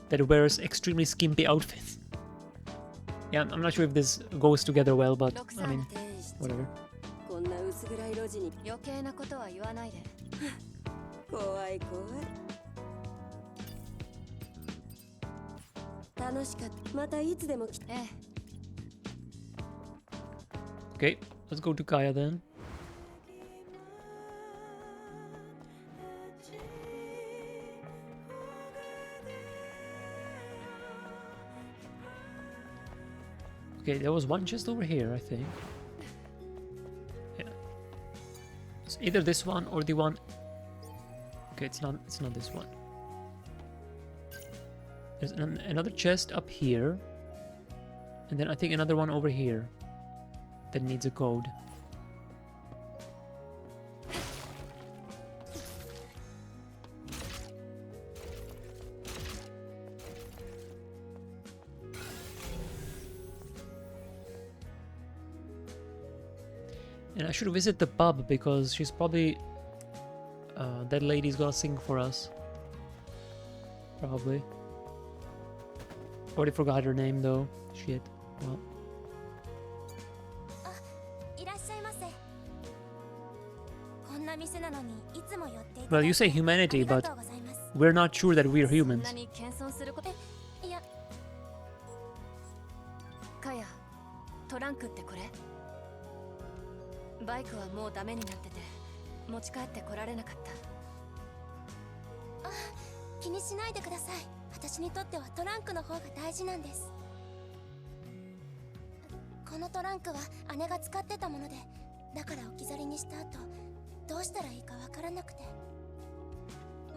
that wears extremely skimpy outfits. Yeah, I'm not sure if this goes together well, but I mean, whatever. こんな薄暗い路地に余計なことは言わないで。怖い怖い。楽しかった。またいつでも来て。ええ。 Okay, let's go to Kaya then. Okay, there was one chest over here, I think. Yeah. It's either this one or the one. Okay, it's not this one. There's another chest up here. And then I think another one over here that needs a code. And I should visit the pub because she's probably... that lady's gonna sing for us. Probably. Already forgot her name though. Shit. Well. いらっしゃいませ。こんな店なのにいつも寄っていた Well, you say humanity, but we're not sure that we're そん humans. なに謙遜すること。いや。かや、トランクってこれ？バイクはもうダメになってて持ち帰ってこられなかった。あ、気にしないでください。私にとってはトランクの方が大事なんです。このトランクは姉が使ってたもので、だから置き去りにした後、どうしたらいいかわからなくて、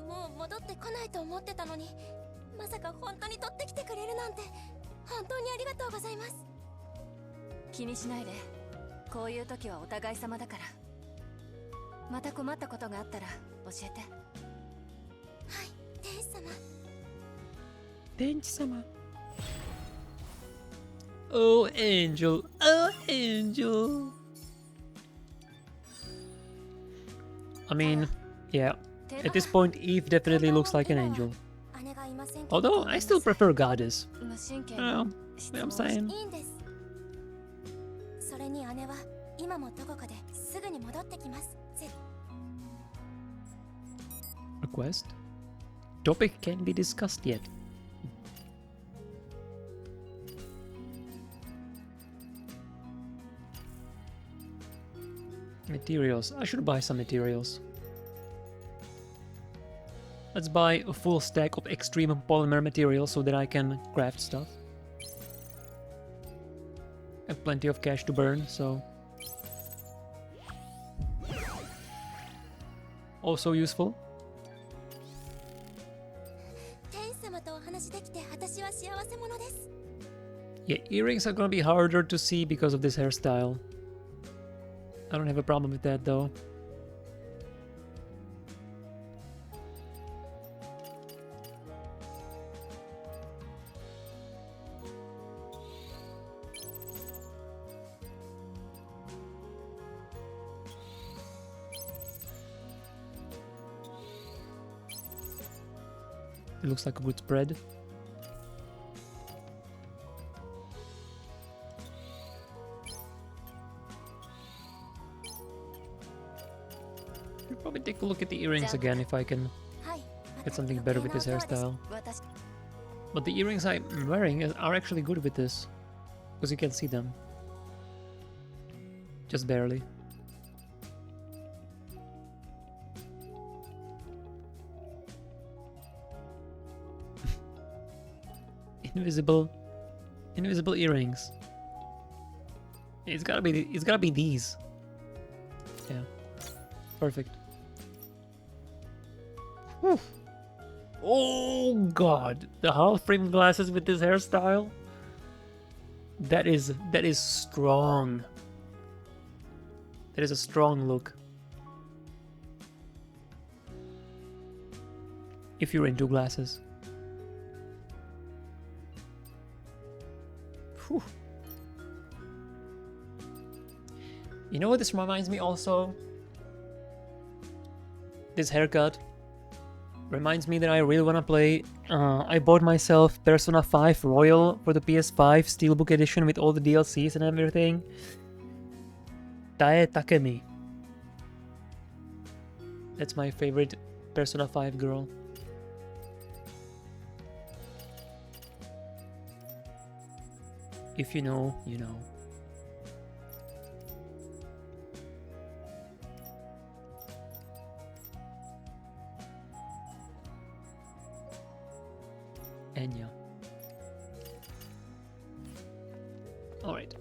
もう戻ってこないと思ってたのに、まさか本当に取ってきてくれるなんて、本当にありがとうございます。気にしないで。こういう時はお互い様だから。また困ったことがあったら教えて。はい、天使様。天使様。Oh, angel. Oh, angel. I mean, yeah. At this point, Eve definitely looks like an angel. はいませんけど Although I still prefer goddess. 無神経 I don't な know. 質 You know 問 what I'm し saying? いいんですそれに姉は今もどこかですぐに戻ってきますぜ Request? Topic can't be discussed yet. Materials. I should buy some materials. Let's buy a full stack of extreme polymer material so that I can craft stuff. I have plenty of cash to burn, so... Also useful. 天様とお話できて私は幸せ者です Yeah, earrings are gonna be harder to see because of this hairstyle. I don't have a problem with that though. It looks like a good spread. Should probably take a look at the earrings again if I can はい get something better with this hairstyle. 私 But the earrings I'm wearing are actually good with this, because you can see them. Just barely. Invisible earrings. It's gotta be these. Yeah, perfect. Whew. Oh god, the half frame glasses with this hairstyle. That is strong. That is a strong look. If you're into glasses. Whew. You know what this reminds me also? This haircut reminds me that I really want to play. I bought myself Persona 5 Royal for the PS5 Steelbook edition with all the DLCs and everything. Tae Takemi. That's my favorite Persona 5 girl. If you know, you know. Enya. Alright.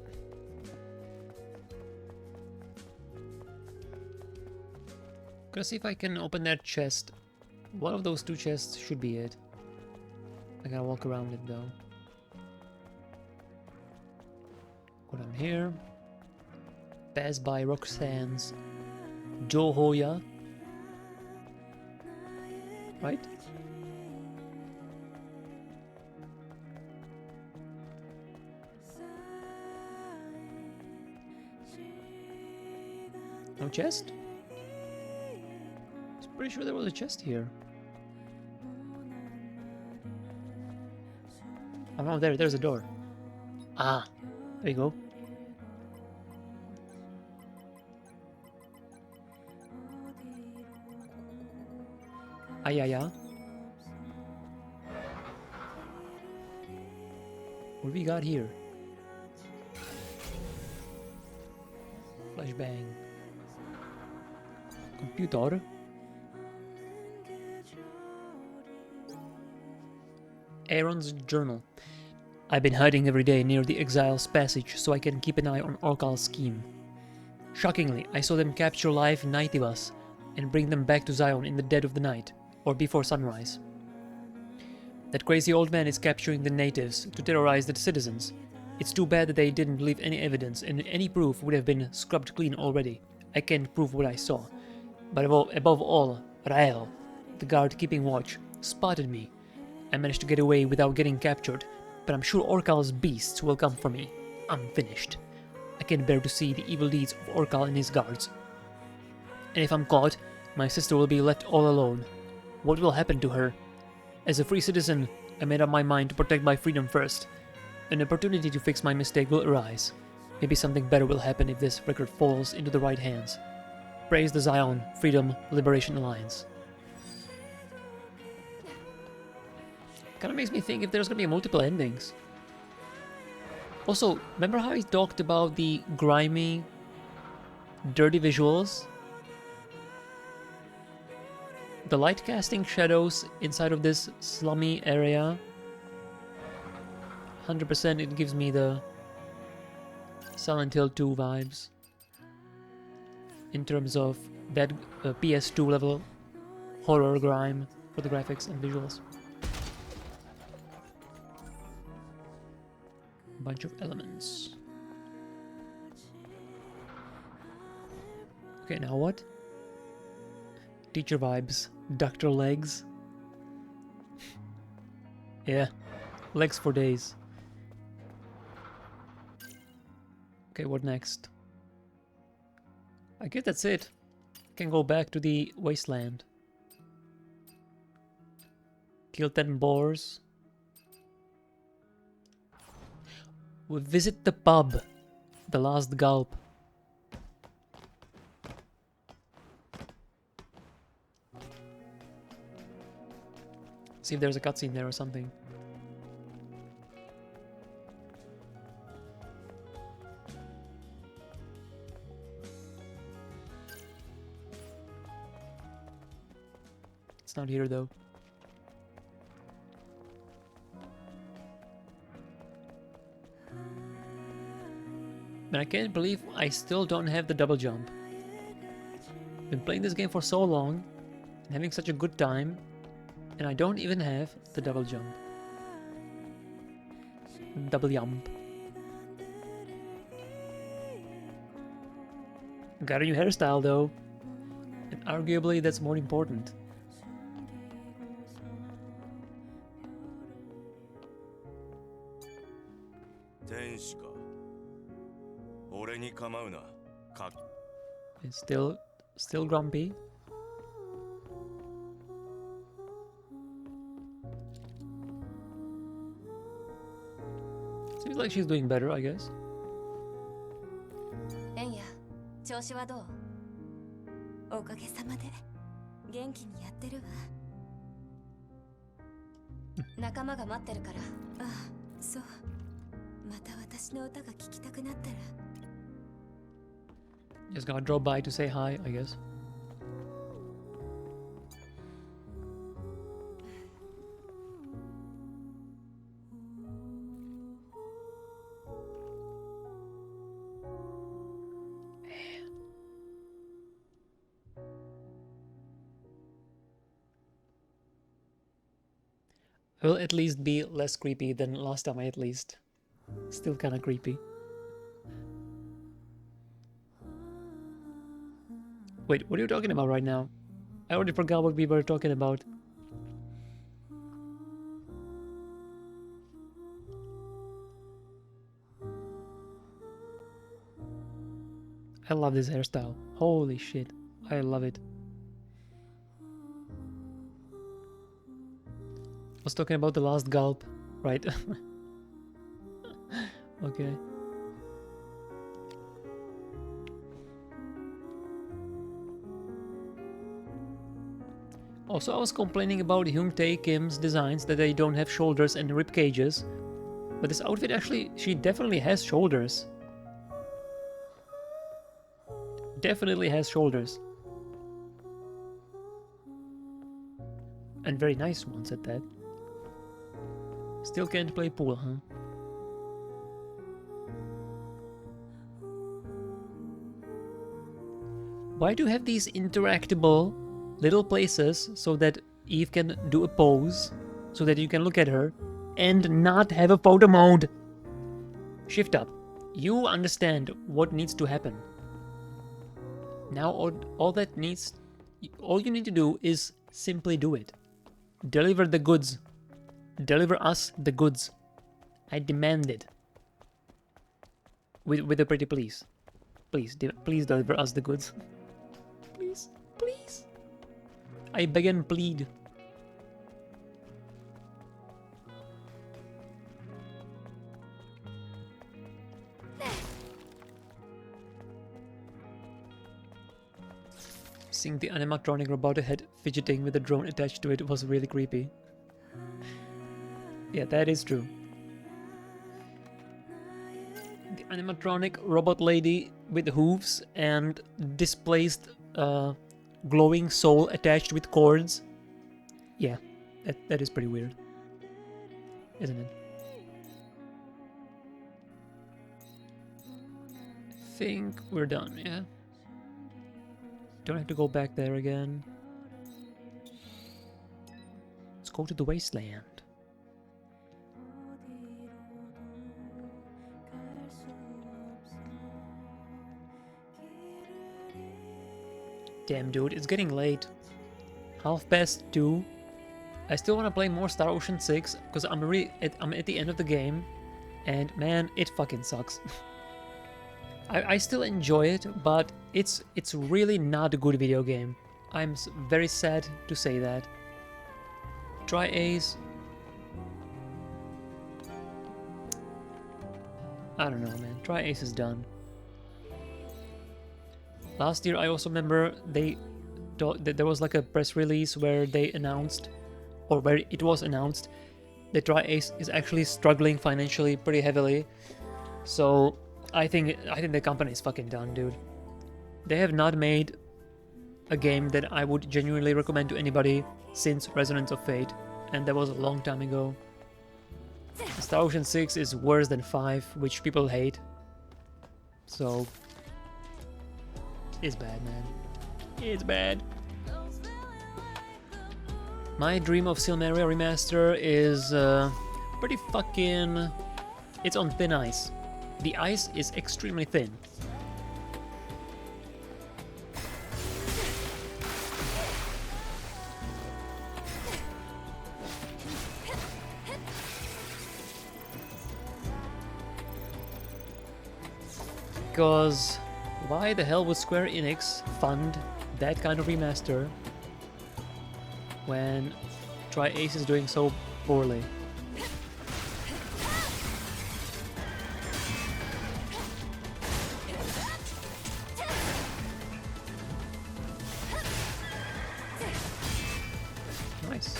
Gonna see if I can open that chest. One of those two chests should be it. I gotta walk around it though. Go down here. Pass by Roxanne's Johoya. Right? No chest? I was pretty sure there was a chest here. Oh, there's a door. Ah, there you go. Ayaya. What do we got here? Flashbang. Computer. Aaron's journal. I've been hiding every day near the Exile's Passage so I can keep an eye on Orkal's scheme. Shockingly, I saw them capture live Naitibas and bring them back to Zion in the dead of the night, or before sunrise. That crazy old man is capturing the natives to terrorize the citizens. It's too bad that they didn't leave any evidence, and any proof would have been scrubbed clean already. I can't prove what I saw. But above all, Rael, the guard keeping watch, spotted me. I managed to get away without getting captured, but I'm sure Orkal's beasts will come for me. I'm finished. I can't bear to see the evil deeds of Orkal and his guards. And if I'm caught, my sister will be left all alone. What will happen to her? As a free citizen, I made up my mind to protect my freedom first. An opportunity to fix my mistake will arise. Maybe something better will happen if this record falls into the right hands. Praise the Zion Freedom Liberation Alliance. Kinda makes me think if there's gonna be multiple endings. Also, remember how he talked about the grimy, dirty visuals? The light casting shadows inside of this slummy area. 100% it gives me the Silent Hill 2 vibes. In terms of that PS2 level horror grime for the graphics and visuals. Bunch of elements. Okay, now what? Teacher vibes. Doctor legs. Yeah, legs for days. Okay, what next? I guess that's it. Can go back to the wasteland. Kill 10 boars. We visit the pub. The last gulp. See if there's a cutscene there or something. It's not here though. But I can't believe I still don't have the double jump. Been playing this game for so long, and having such a good time, and I don't even have the double jump. Double jump. Got a new hairstyle though, and arguably that's more important. It's still grumpy. Seems like she's doing better, I guess. エンヤ、調子はどう？おかげさまで元気にやってるわ。仲間が待ってるから。ああ、そう。また私の歌が聴きたくなったら。Just gotta drop by to say hi, I guess. I will at least be less creepy than last time, at least. Still kinda creepy. Wait, what are you talking about right now? I already forgot what we were talking about. I love this hairstyle. Holy shit. I love it. I was talking about the last gulp, right? Okay. Also, I was complaining about Hyung-tae Kim's designs that they don't have shoulders and rib cages. But this outfit actually, she definitely has shoulders. Definitely has shoulders. And very nice ones at that. Still can't play pool, huh? Why do you have these interactable little places so that Eve can do a pose, so that you can look at her, and not have a photo mode? Shift up. You understand what needs to happen. Now all you need to do is simply do it. Deliver the goods. Deliver us the goods. I demand it. With a pretty please. Please deliver us the goods. Please, please. I beg and plead. Seeing the animatronic robot head fidgeting with a drone attached to it was really creepy. Yeah, that is true. The animatronic robot lady with hooves and displaced glowing soul attached with cords. Yeah, that is pretty weird, isn't it? I think we're done, yeah? Don't have to go back there again. Let's go to the wasteland. Damn, dude, it's getting late. 2:30. I still want to play more Star Ocean 6 because I'm at the end of the game, and man, it fucking sucks. I still enjoy it, but it's really not a good video game. I'm very sad to say that. Tri-Ace. I don't know, man. Tri-Ace is done. Last year, I also remember there was like a press release where they announced, or where it was announced, that Tri-Ace is actually struggling financially pretty heavily. So I think the company is fucking done, dude. They have not made a game that I would genuinely recommend to anybody since Resonance of Fate, and that was a long time ago. Star Ocean 6 is worse than 5, which people hate. So it's bad, man. It's bad. My dream of Silmaria Remaster is pretty fucking... It's on thin ice. The ice is extremely thin. Because why the hell would Square Enix fund that kind of remaster when Tri-Ace is doing so poorly? Nice.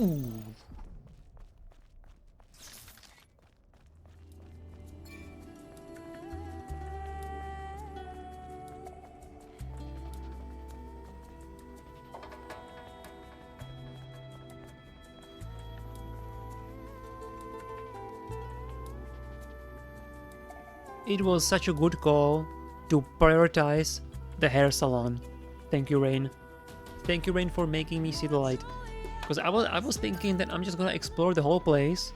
Ooh. It was such a good call to prioritize the hair salon. Thank you, Rain. Thank you, Rain, for making me see the light. Because I was thinking that I'm just gonna explore the whole place,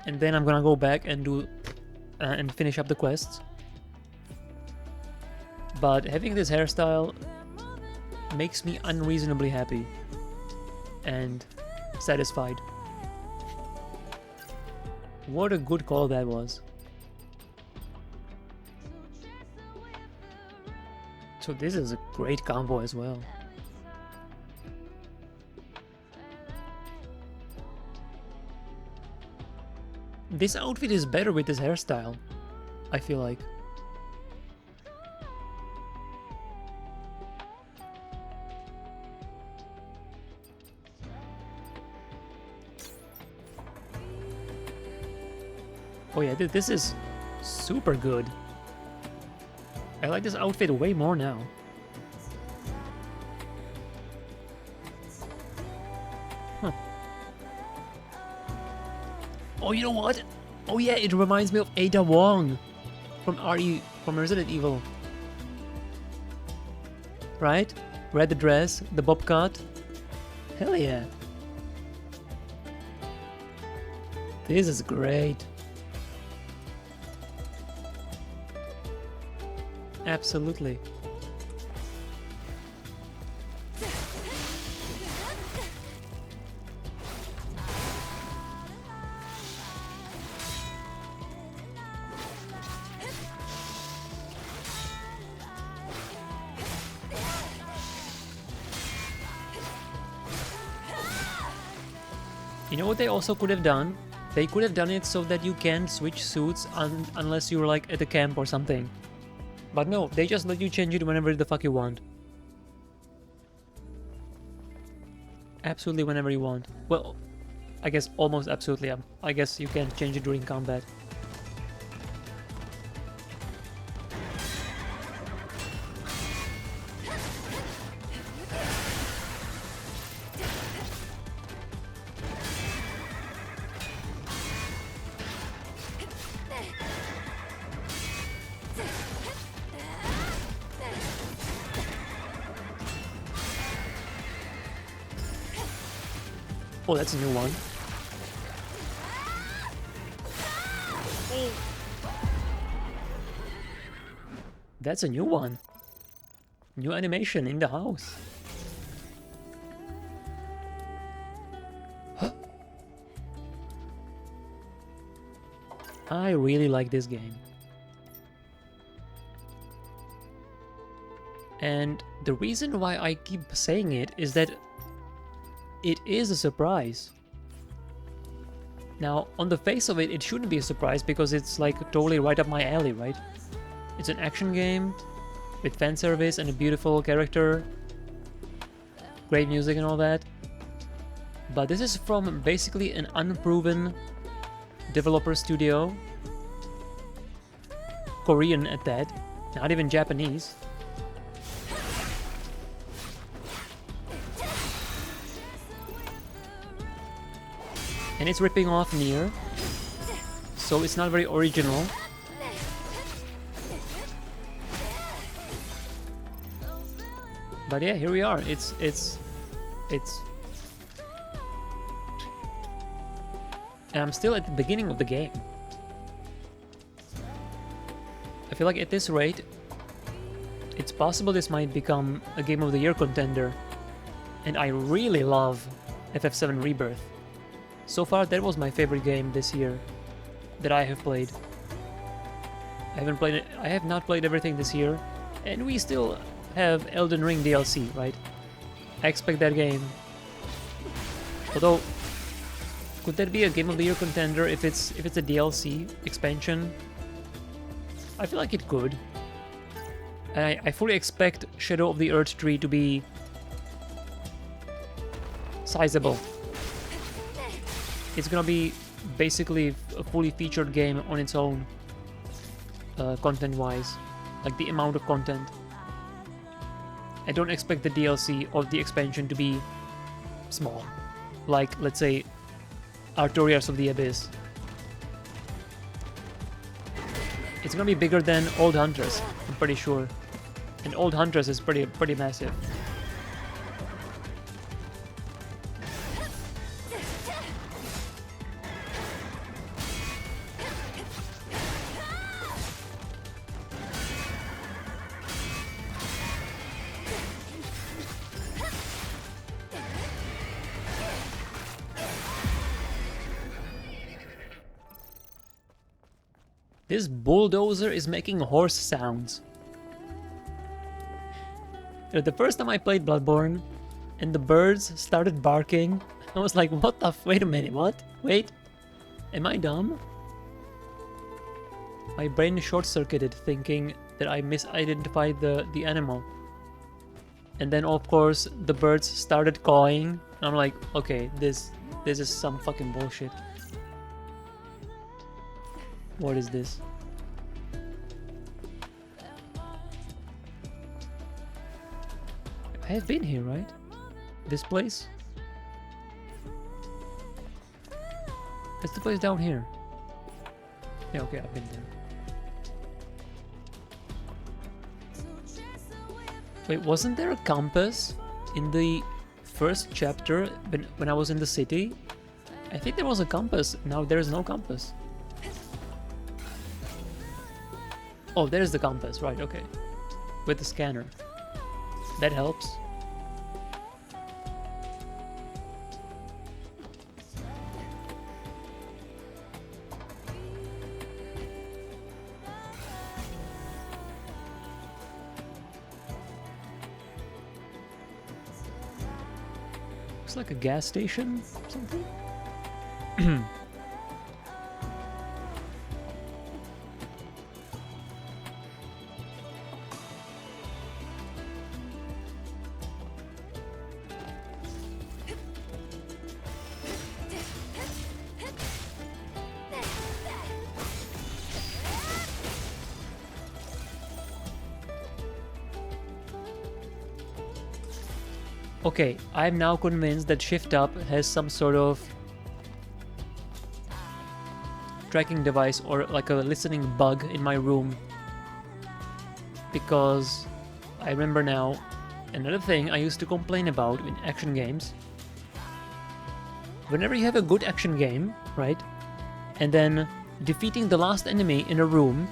and then I'm gonna go back and do and finish up the quests. But having this hairstyle makes me unreasonably happy and satisfied. What a good call that was. So this is a great combo as well. This outfit is better with this hairstyle, I feel like. Oh yeah, this is super good. I like this outfit way more now. Huh. Oh, you know what? Oh yeah, it reminds me of Ada Wong from Resident Evil. Right? Red dress, the bob cut. Hell yeah. This is great. Absolutely. You know what they also could have done? They could have done it so that you can switch suits unless you're like at a camp or something. But no, they just let you change it whenever the fuck you want. Absolutely whenever you want. Well, I guess almost absolutely. I guess you can change it during combat. Oh, that's a new one. That's a new one. New animation in the house. I really like this game. And the reason why I keep saying it is that it is a surprise. Now, on the face of it, it shouldn't be a surprise because it's like totally right up my alley, right? It's an action game with fan service and a beautiful character, great music and all that. But this is from basically an unproven developer studio, Korean at that, not even Japanese. And it's ripping off Nier, so it's not very original. But yeah, here we are. It's and I'm still at the beginning of the game. I feel like at this rate, it's possible this might become a Game of the Year contender. And I really love FF7 Rebirth. So far, that was my favorite game this year that I have played. I have not played everything this year, and we still have Elden Ring DLC, right? I expect that game. Although, could that be a Game of the Year contender if it's a DLC expansion? I feel like it could. And I fully expect Shadow of the Earth Tree to be sizable. It's gonna be basically a fully featured game on its own, content-wise, like the amount of content. I don't expect the DLC or the expansion to be small, like, let's say, Artorias of the Abyss. It's gonna be bigger than Old Hunters, I'm pretty sure. And Old Hunters is pretty massive. This bulldozer is making horse sounds. The first time I played Bloodborne and the birds started barking, I was like, what the wait a minute, what? Wait, am I dumb? My brain short-circuited thinking that I misidentified the animal. And then of course the birds started cawing, and I'm like, okay, this is some fucking bullshit. What is this? I have been here, right? This place? That's the place down here. Yeah, okay, I've been there. Wait, wasn't there a compass in the first chapter when I was in the city? I think there was a compass. Now there is no compass. Oh, there's the compass, right, okay. With the scanner. That helps. Looks like a gas station, something? Okay, I'm now convinced that Shift Up has some sort of tracking device or like a listening bug in my room. Because I remember now, another thing I used to complain about in action games. Whenever you have a good action game, right? And then defeating the last enemy in a room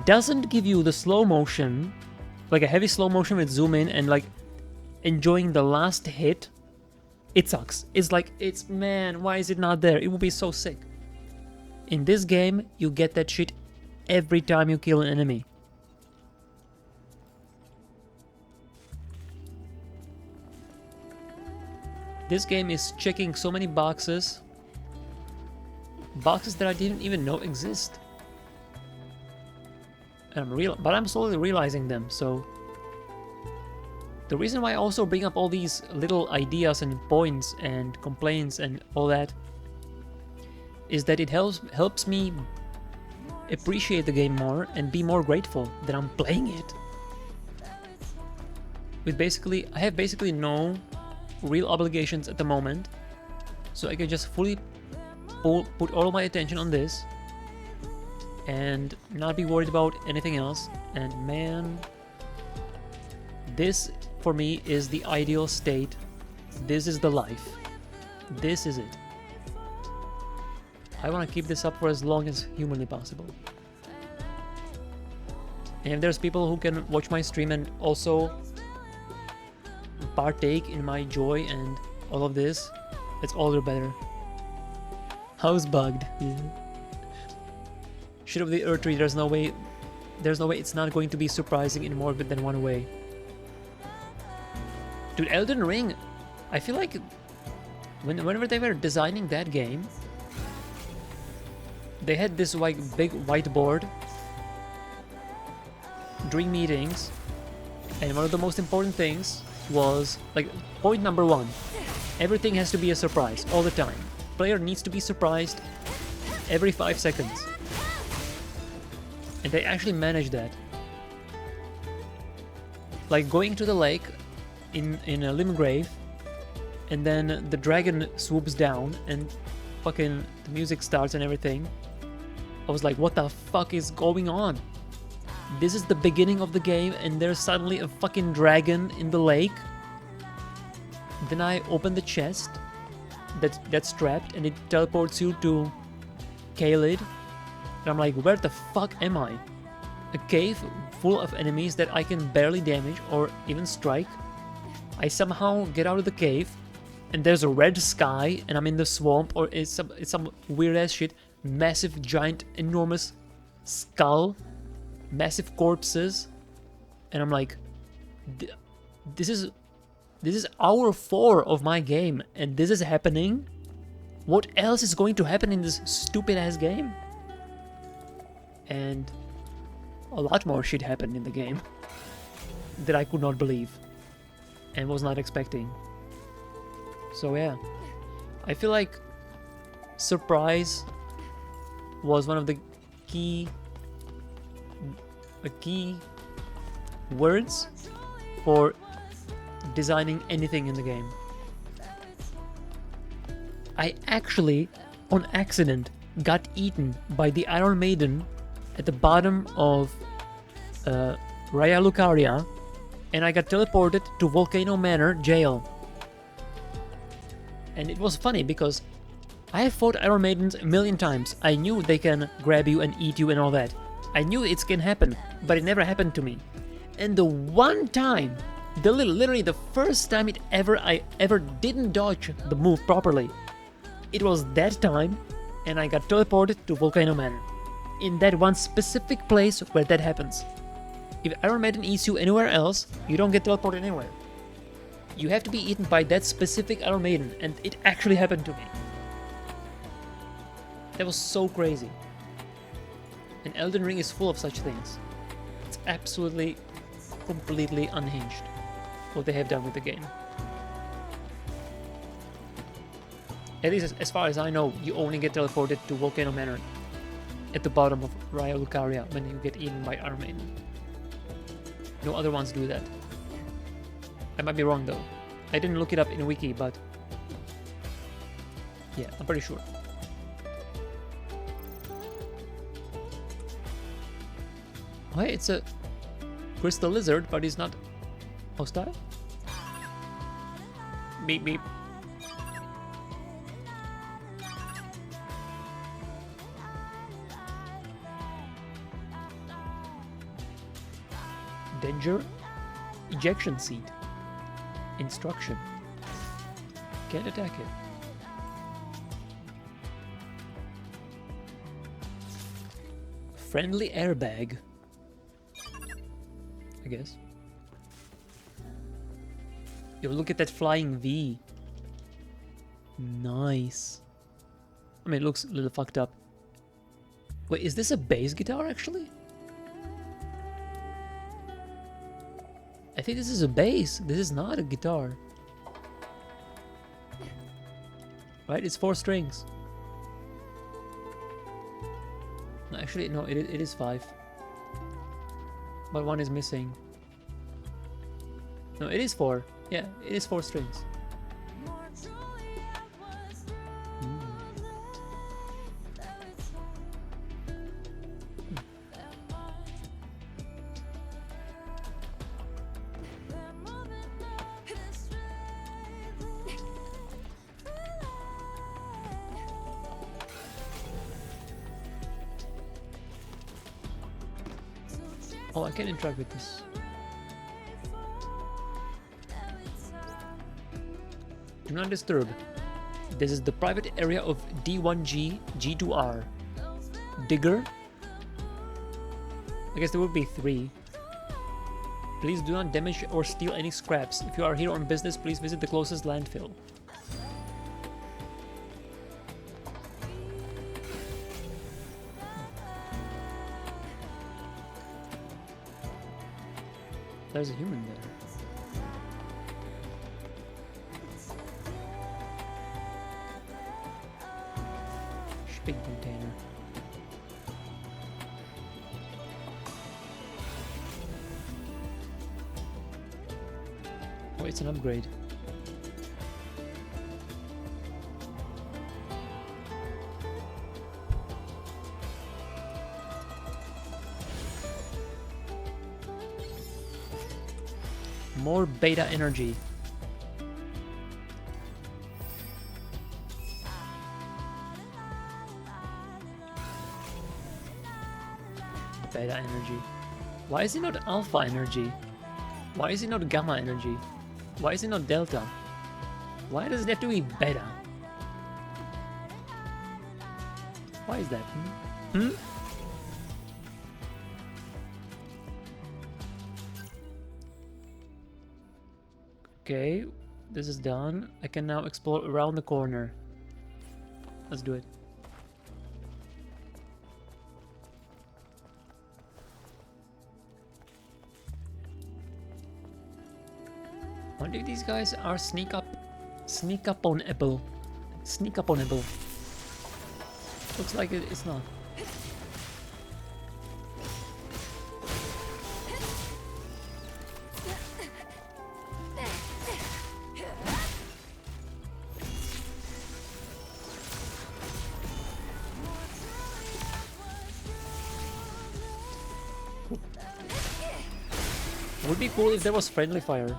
doesn't give you the slow motion, like a heavy slow motion with zoom in and like enjoying the last hit, it sucks. It's like, man, why is it not there? It would be so sick. In this game, you get that shit every time you kill an enemy. This game is checking so many boxes. Boxes that I didn't even know exist. And I'm slowly realizing them, so... The reason why I also bring up all these little ideas and points and complaints and all that is that it helps me appreciate the game more and be more grateful that I'm playing it. I have basically no real obligations at the moment, so I can just fully put all of my attention on this and not be worried about anything else. And man, this for me is the ideal state. This is the life. This is it. I want to keep this up for as long as humanly possible. And if there's people who can watch my stream and also partake in my joy and all of this, it's all the better. House bugged. Yeah. Shit of the Earth Tree, there's no way it's not going to be surprising in more than one way. Dude, Elden Ring, I feel like whenever they were designing that game, they had this like big whiteboard during meetings, and one of the most important things was like point number 1: everything has to be a surprise all the time. Player needs to be surprised every 5 seconds, and they actually managed that. Like going to the lake in a Limgrave, and then the dragon swoops down and fucking the music starts and everything. I was like, what the fuck is going on? This is the beginning of the game and there's suddenly a fucking dragon in the lake. Then I open the chest that's trapped and it teleports you to Caelid. And I'm like, where the fuck am I? A cave full of enemies that I can barely damage or even strike. I somehow get out of the cave and there's a red sky and I'm in the swamp, or it's some weird ass shit. Massive, giant, enormous skull, massive corpses, and I'm like, this is hour 4 of my game and this is happening? What else is going to happen in this stupid ass game? And a lot more shit happened in the game that I could not believe and was not expecting. So yeah, I feel like surprise was one of the key words for designing anything in the game. I actually, on accident, got eaten by the Iron Maiden at the bottom of Raya Lucaria, and I got teleported to Volcano Manor jail. And it was funny because I have fought Iron Maidens a million times. I knew they can grab you and eat you and all that. I knew it can happen, but it never happened to me. And the one time, literally the first time I ever didn't dodge the move properly, it was that time, and I got teleported to Volcano Manor. In that one specific place where that happens. If Iron Maiden eats you anywhere else, you don't get teleported anywhere. You have to be eaten by that specific Iron Maiden, and it actually happened to me. That was so crazy. And Elden Ring is full of such things. It's absolutely, completely unhinged what they have done with the game. At least as far as I know, you only get teleported to Volcano Manor at the bottom of Raya Lucaria when you get eaten by Armain. No other ones do that. I might be wrong though. I didn't look it up in a wiki, but yeah, I'm pretty sure. Oh, hey, it's a crystal lizard, but he's not hostile. Beep beep. Danger. Ejection seat. Instruction. Can't attack it. Friendly airbag. I guess. Yo, look at that flying V. Nice. I mean, it looks a little fucked up. Wait, is this a bass guitar actually? I think this is a bass. This is not a guitar. Right? It's 4 strings. No, actually, no, it is 5. But one is missing. No, it is 4. Yeah, it is 4 strings. Oh, I can interact with this. Do not disturb. This is the private area of D1G, G2R. Digger. I guess there would be 3. Please do not damage or steal any scraps. If you are here on business, please visit the closest landfill. There's a human there. Shipping container. Oh, it's an upgrade. More beta energy. Beta energy. Why is it not alpha energy? Why is it not gamma energy? Why is it not delta? Why does it have to be beta? Why is that? Hmm? Okay, this is done. I can now explore around the corner. Let's do it. I wonder if these guys are sneak up-on-able. Looks like it's not. Would be cool if there was friendly fire.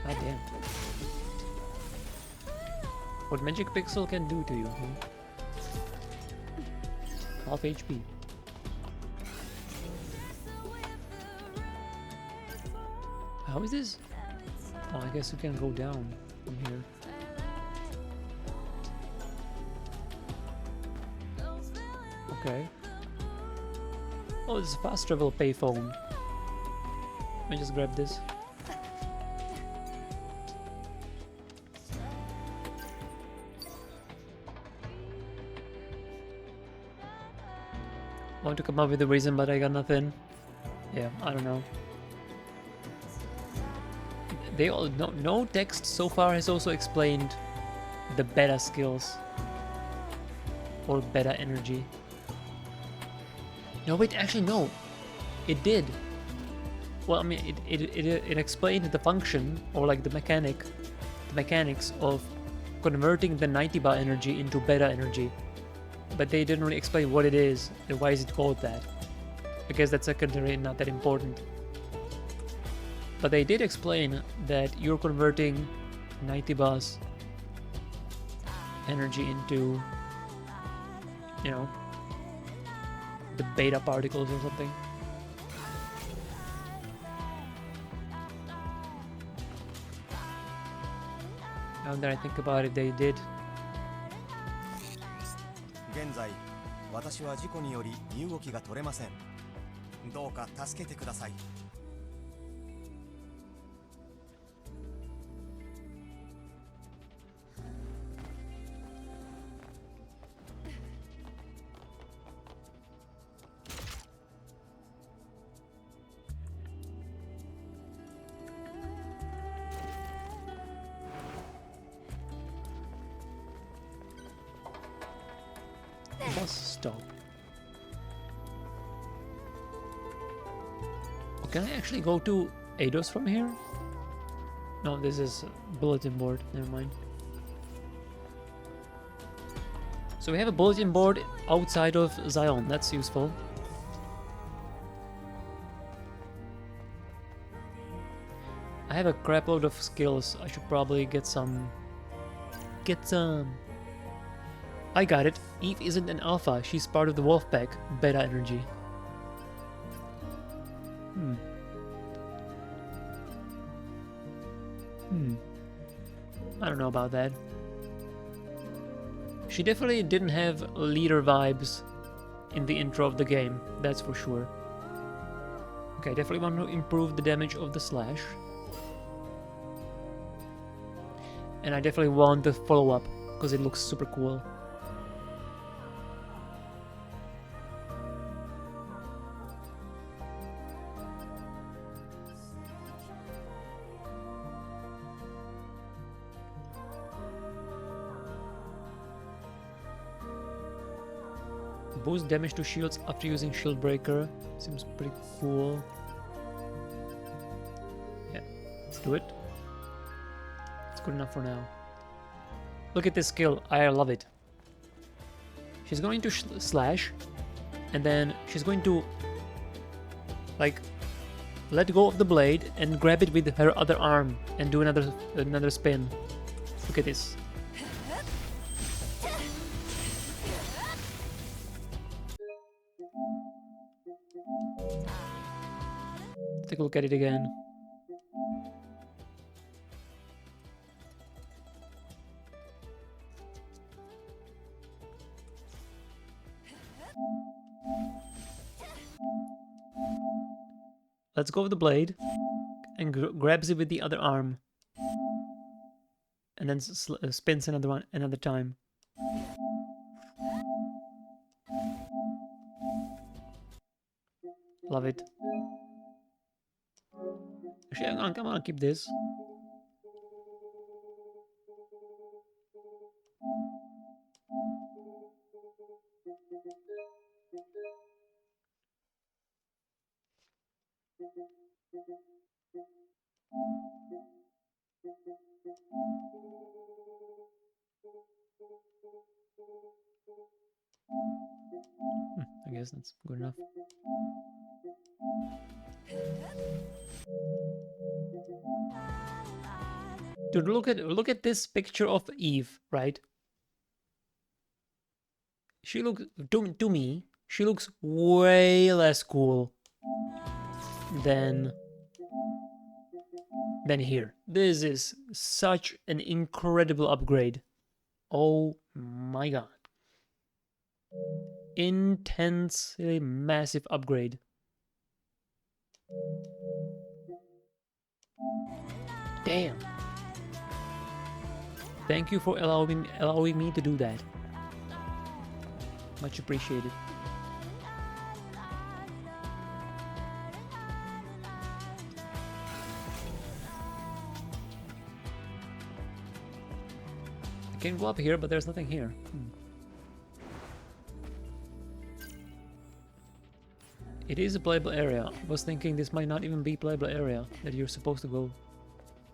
God damn. What Magic Pixel can do to you, huh? Half HP. How is this? Oh, I guess you can go down from here. Okay. Oh, this is fast travel payphone. Let me just grab this. Want to come up with a reason, but I got nothing. Yeah, I don't know. They all no text so far has also explained the beta skills or beta energy. No, wait, actually no, it did. Well, I mean, it explained the function or like the mechanics of converting the 90 bar energy into beta energy, but they didn't really explain what it is and why is it called that. I guess that's secondary and not that important. But they did explain that you're converting 90 bars energy into, you know, the beta particles or something. Now that I think about it, they did. 現在私は事故により身動きが取れません。どうか助けてください。Bus stop. Can I actually go to Eidos from here? No, this is a bulletin board. Never mind. So we have a bulletin board outside of Zion. That's useful. I have a crap load of skills. I should probably get some. I got it. Eve isn't an alpha. She's part of the wolf pack. Beta energy. I don't know about that. She definitely didn't have leader vibes in the intro of the game. That's for sure. Okay, definitely want to improve the damage of the slash. And I definitely want the follow-up because it looks super cool. Boost damage to shields after using shield breaker. Seems pretty cool. Yeah, let's do it. It's good enough for now. Look at this skill. I love it. She's going to slash, and then she's going to like let go of the blade and grab it with her other arm and do another spin. Look at this. Take a look at it again. Let's go with the blade and grabs it with the other arm, and then spins another time. Love it. Actually, I'm gonna keep this. I guess that's good enough. Dude, look at this picture of Eve, right? She looks to me, she looks way less cool than here. This is such an incredible upgrade. Oh my god. Intensely massive upgrade. Damn. Thank you for allowing me to do that. Much appreciated. Can go up here, but there's nothing here. It is a playable area. I was thinking this might not even be playable area that you're supposed to go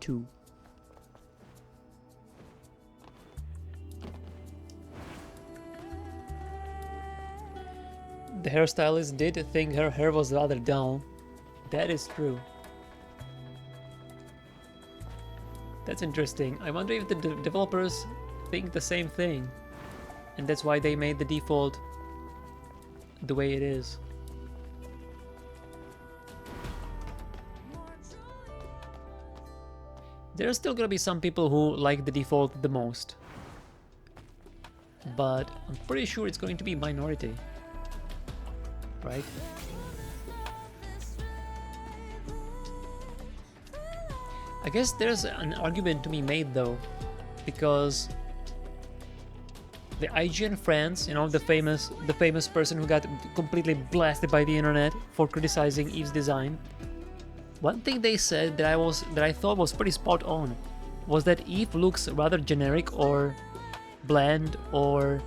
to. The hairstylist did think her hair was rather dull. That is true. That's interesting. I wonder if the developers think the same thing, and that's why they made the default the way it is. There's still gonna be some people who like the default the most, but I'm pretty sure it's going to be minority, right? I guess there's an argument to be made though, because the IGN France, you know, the famous person who got completely blasted by the internet for criticizing Eve's design. One thing they said that I thought was pretty spot on was that Eve looks rather generic or bland or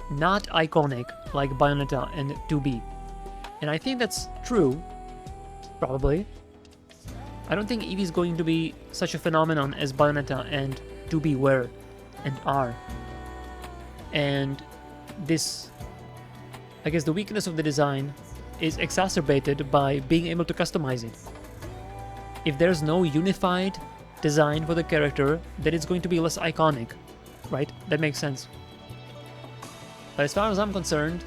not iconic like Bayonetta and 2B. And I think that's true, probably. I don't think Eve is going to be such a phenomenon as Bayonetta and 2B were and are. And this, I guess the weakness of the design is exacerbated by being able to customize it. If there's no unified design for the character, then it's going to be less iconic, right? That makes sense. But as far as I'm concerned,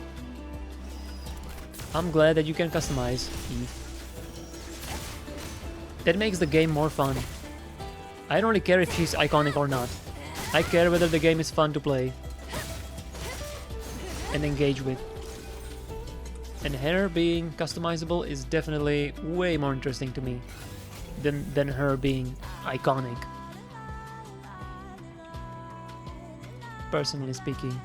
I'm glad that you can customize Eve. That makes the game more fun. I don't really care if she's iconic or not. I care whether the game is fun to play and engage with. And her being customizable is definitely way more interesting to me than her being iconic. Personally speaking.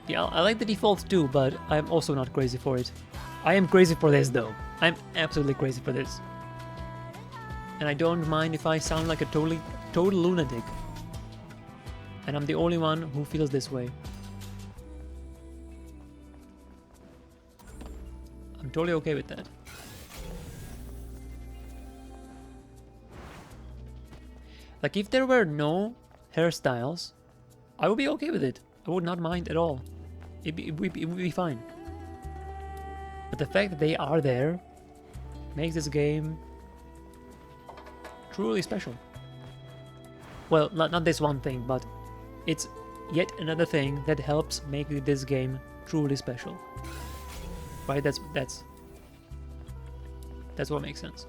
Yeah, I like the default too, but I'm also not crazy for it. I am crazy for this though. I'm absolutely crazy for this. And I don't mind if I sound like a total lunatic. And I'm the only one who feels this way. I'm totally okay with that. Like, if there were no hairstyles, I would be okay with it. I would not mind at all. It would be fine. But the fact that they are there makes this game truly special. Well, not this one thing, but it's yet another thing that helps make this game truly special. Right? That's what makes sense.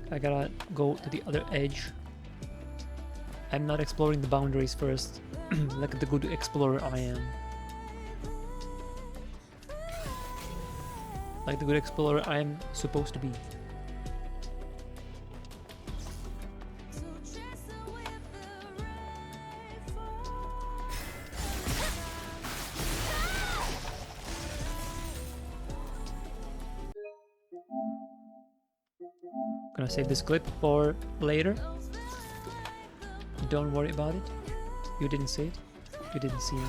I gotta go to the other edge. I'm not exploring the boundaries first, like the good explorer I am. Like the good explorer I am supposed to be. Gonna save this clip for later. Don't worry about it. You didn't see it. You didn't see it.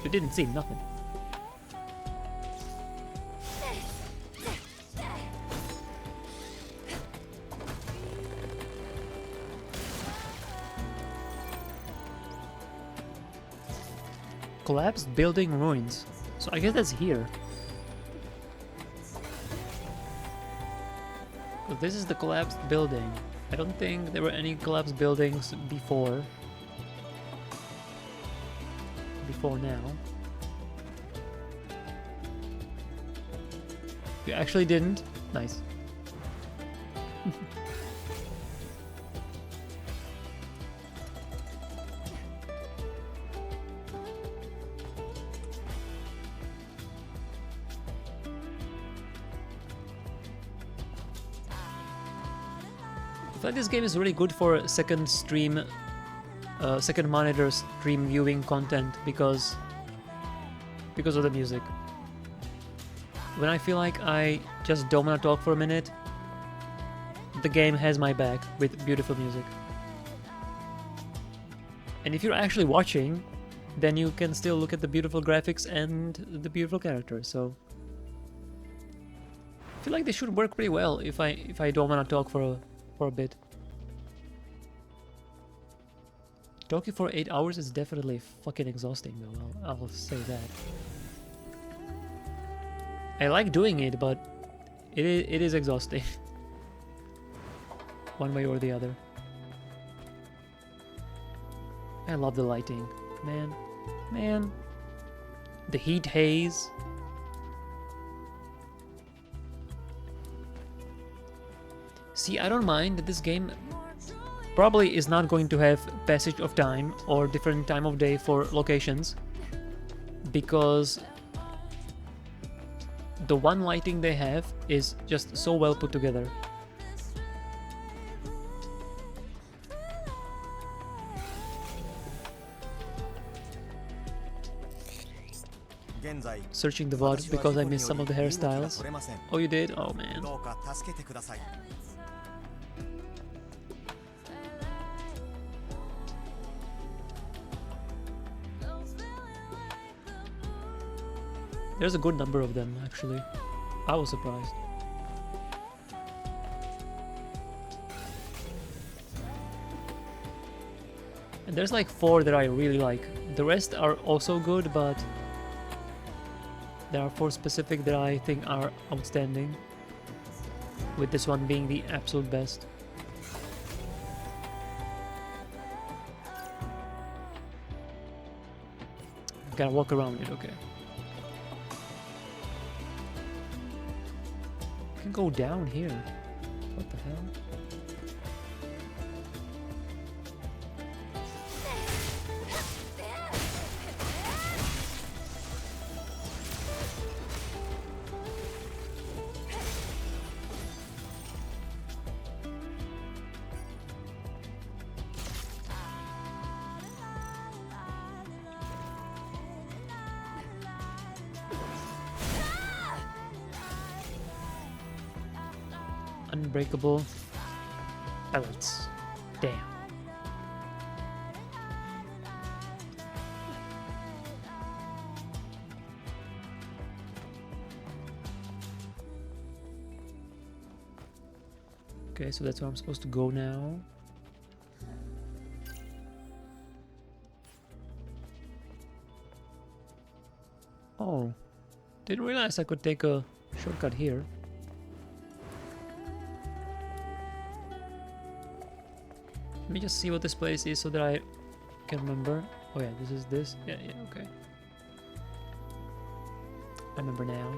You didn't see nothing. Collapsed building ruins. So I guess that's here. So this is the collapsed building. I don't think there were any collapsed buildings before now. You actually didn't? Nice. I feel like this game is really good for second monitor stream viewing content because of the music. when I feel like I just don't want to talk for a minute, the game has my back with beautiful music. And if you're actually watching, then you can still look at the beautiful graphics and the beautiful characters, so I feel like they should work pretty well if I don't want to talk for a bit. Talking for 8 hours is definitely fucking exhausting though, I'll say that. I like doing it, but it is exhausting. One way or the other. I love the lighting. Man. The heat haze. See, I don't mind that this game probably is not going to have passage of time or different time of day for locations, because the one lighting they have is just so well put together. Searching the VOD because I missed some of the hairstyles. Oh, you did? Oh man. There's a good number of them, actually. I was surprised. And there's like 4 that I really like. The rest are also good, but there are 4 specific that I think are outstanding, with this one being the absolute best. Gotta walk around it, okay. I can go down here. What the hell? Unbreakable pellets. Damn. Okay, so that's where I'm supposed to go now. Oh, didn't realize I could take a shortcut here. Let me just see what this place is so that I can remember. Oh yeah, this is this. Yeah, okay. I remember now.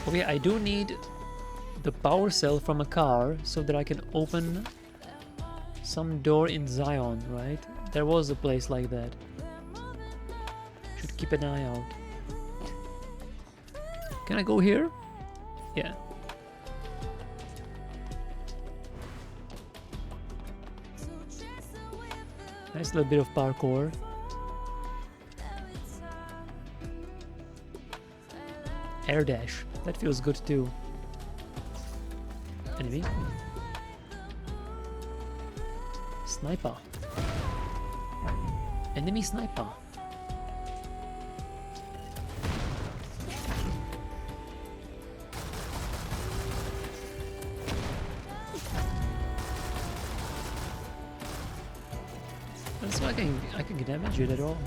Okay, I do need the power cell from a car so that I can open some door in Zion, right? There was a place like that. Should keep an eye out. Can I go here? Yeah. Nice little bit of parkour. Air dash. That feels good too. Enemy. Sniper. Enemy sniper. That's why I can damage it at all.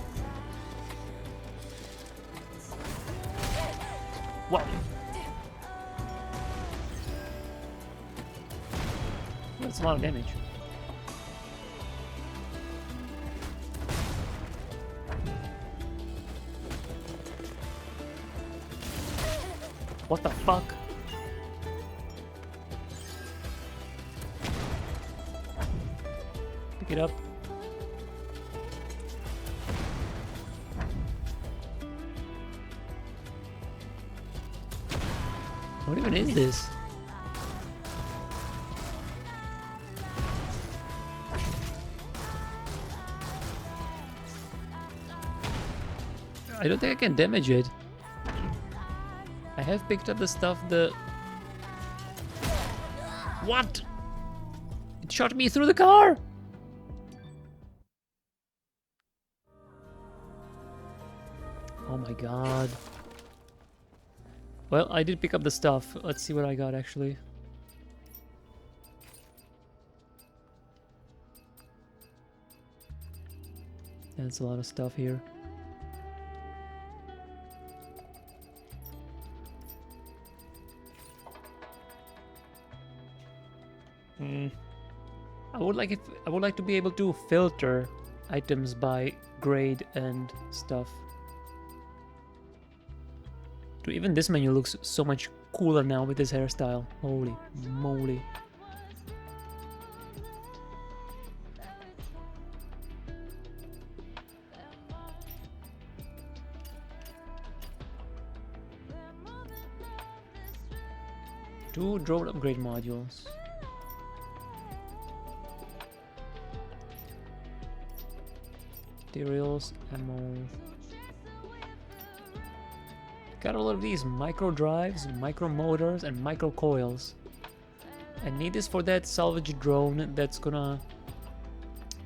Wow. That's a lot of damage. What the fuck? Pick it up. What even is this? I don't think I can damage it. I have picked up the stuff the... What? It shot me through the car! Oh my god. Well, I did pick up the stuff. Let's see what I got actually. That's a lot of stuff here. I would like to be able to filter items by grade and stuff. Dude, even this menu looks so much cooler now with this hairstyle. Holy moly. Two drone upgrade modules. Materials, ammo. Got a lot of these micro drives, micro motors, and micro coils. I need this for that salvage drone that's gonna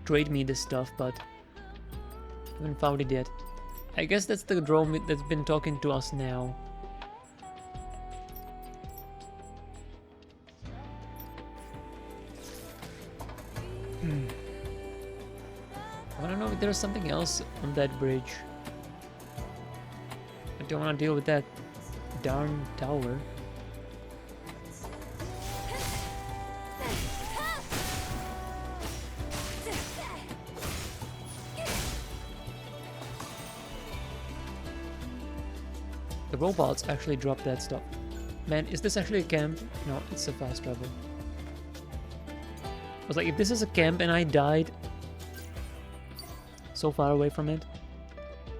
trade me this stuff, but haven't found it yet. I guess that's the drone that's been talking to us now. I don't know if there's something else on that bridge. I don't want to deal with that darn tower. The robots actually drop that stuff. Man, is this actually a camp? No, it's a fast travel. I was like, if this is a camp and I died so far away from it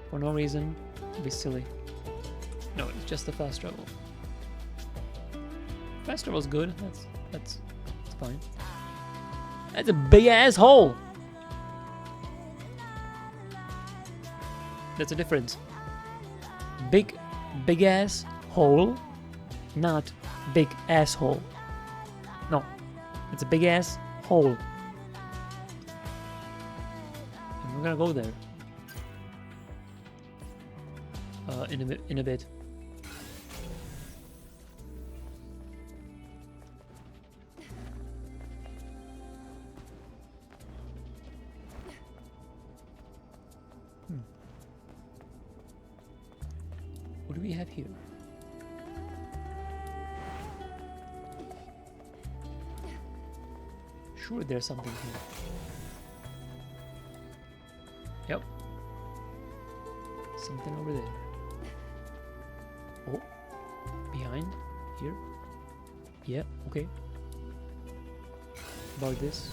for no reason, it'd be silly. No, it's just a fast travel. Fast travel's good. That's fine. That's a big ass hole. That's a difference. Big ass hole, not big asshole. No, it's a big ass hole. And we're gonna go there in a bit. What do we have here? Sure, there's something here. Yep. Something over there. Oh. Behind? Here? Yeah, okay. About this.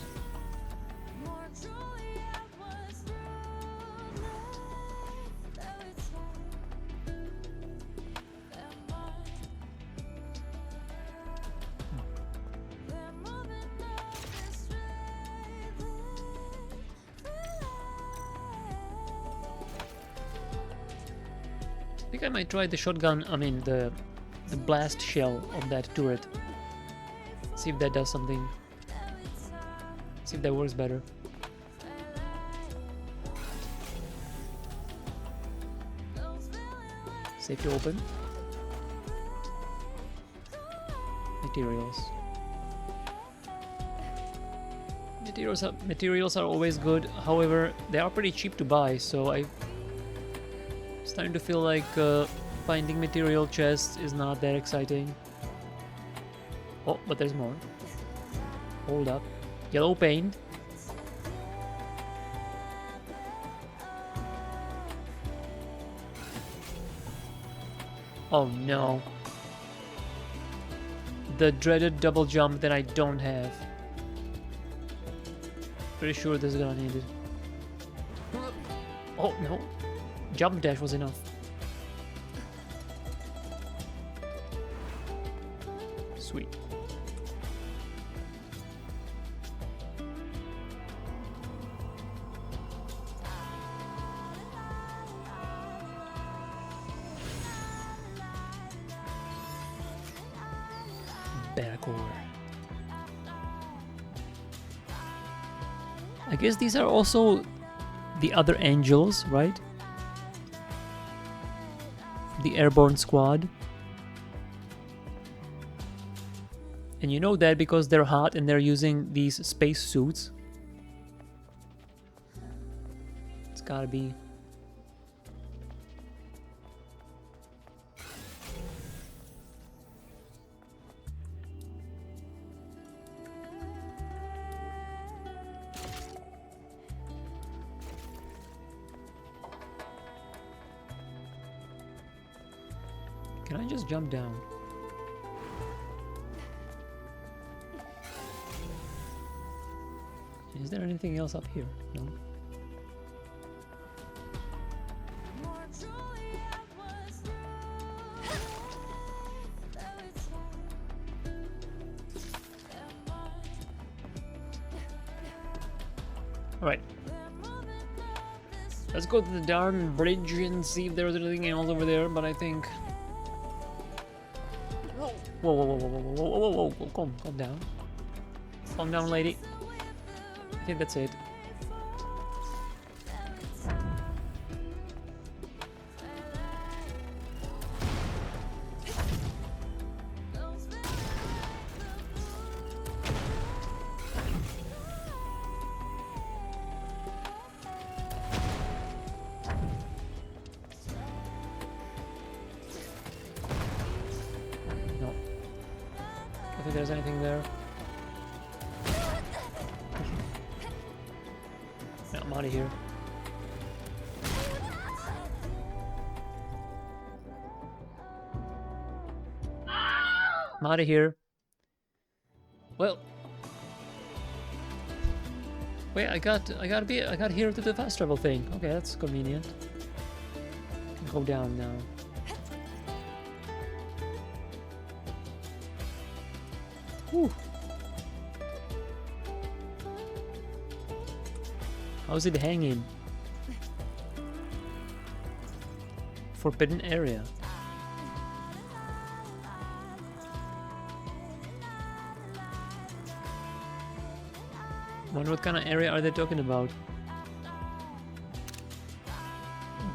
I think I might try the shotgun, the blast shell on that turret. See if that does something. See if that works better. Safety open. Materials. Materials are always good. However, they are pretty cheap to buy, so I'm starting to feel like finding material chests is not that exciting. Oh, but there's more. Hold up. Yellow paint. Oh no. The dreaded double jump that I don't have. Pretty sure this is gonna need it. Oh no. Jump dash was enough. Sweet. Parkour. I guess these are also the other angels, right? The airborne squad. And you know that because they're hot and they're using these space suits. It's gotta be. Can I just jump down? Is there anything else up here? No. Alright. Let's go to the darn bridge and see if there's anything else over there, but I think... Whoa, whoa, whoa, whoa, whoa, whoa, whoa, whoa, whoa, calm down. Calm down, lady. I think that's it. No. I think there's anything there. I'm out of here. I'm out of here. Well, wait, I got here to the fast travel thing. Okay, that's convenient. Can go down now. Whew. How's it hanging? Forbidden area. Wonder what kind of area are they talking about?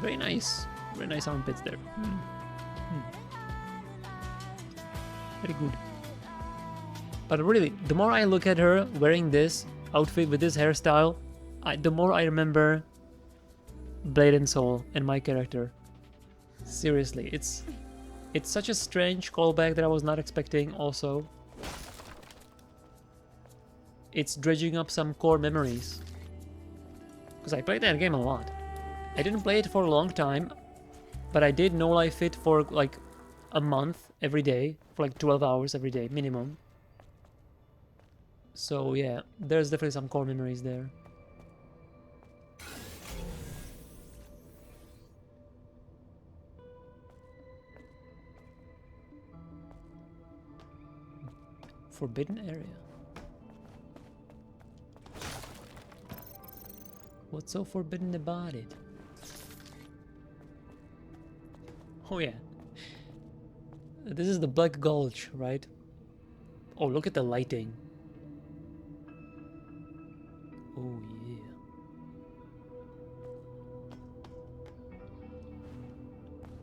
Very nice armpits there. Very good. But really, the more I look at her wearing this outfit with this hairstyle, the more I remember Blade and Soul and my character. Seriously, it's such a strange callback that I was not expecting also. It's dredging up some core memories. Because I played that game a lot. I didn't play it for a long time, but I did No Life Fit for like a month every day, for like 12 hours every day minimum. So yeah, there's definitely some core memories there. Forbidden area. What's so forbidden about it? Oh yeah. This is the Black Gulch, right? Oh, look at the lighting. Oh yeah.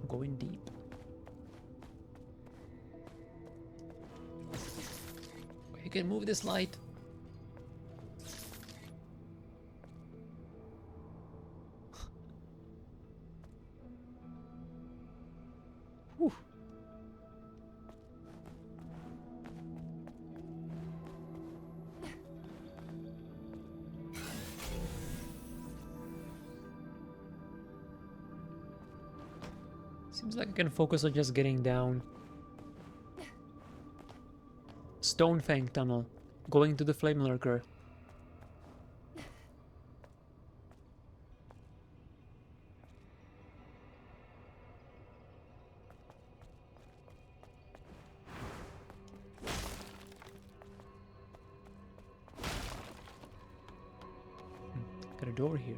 Going deep. You can move this light. Whew. Seems like I can focus on just getting down. Stonefang Tunnel, going to the Flame Lurker. Got a door here.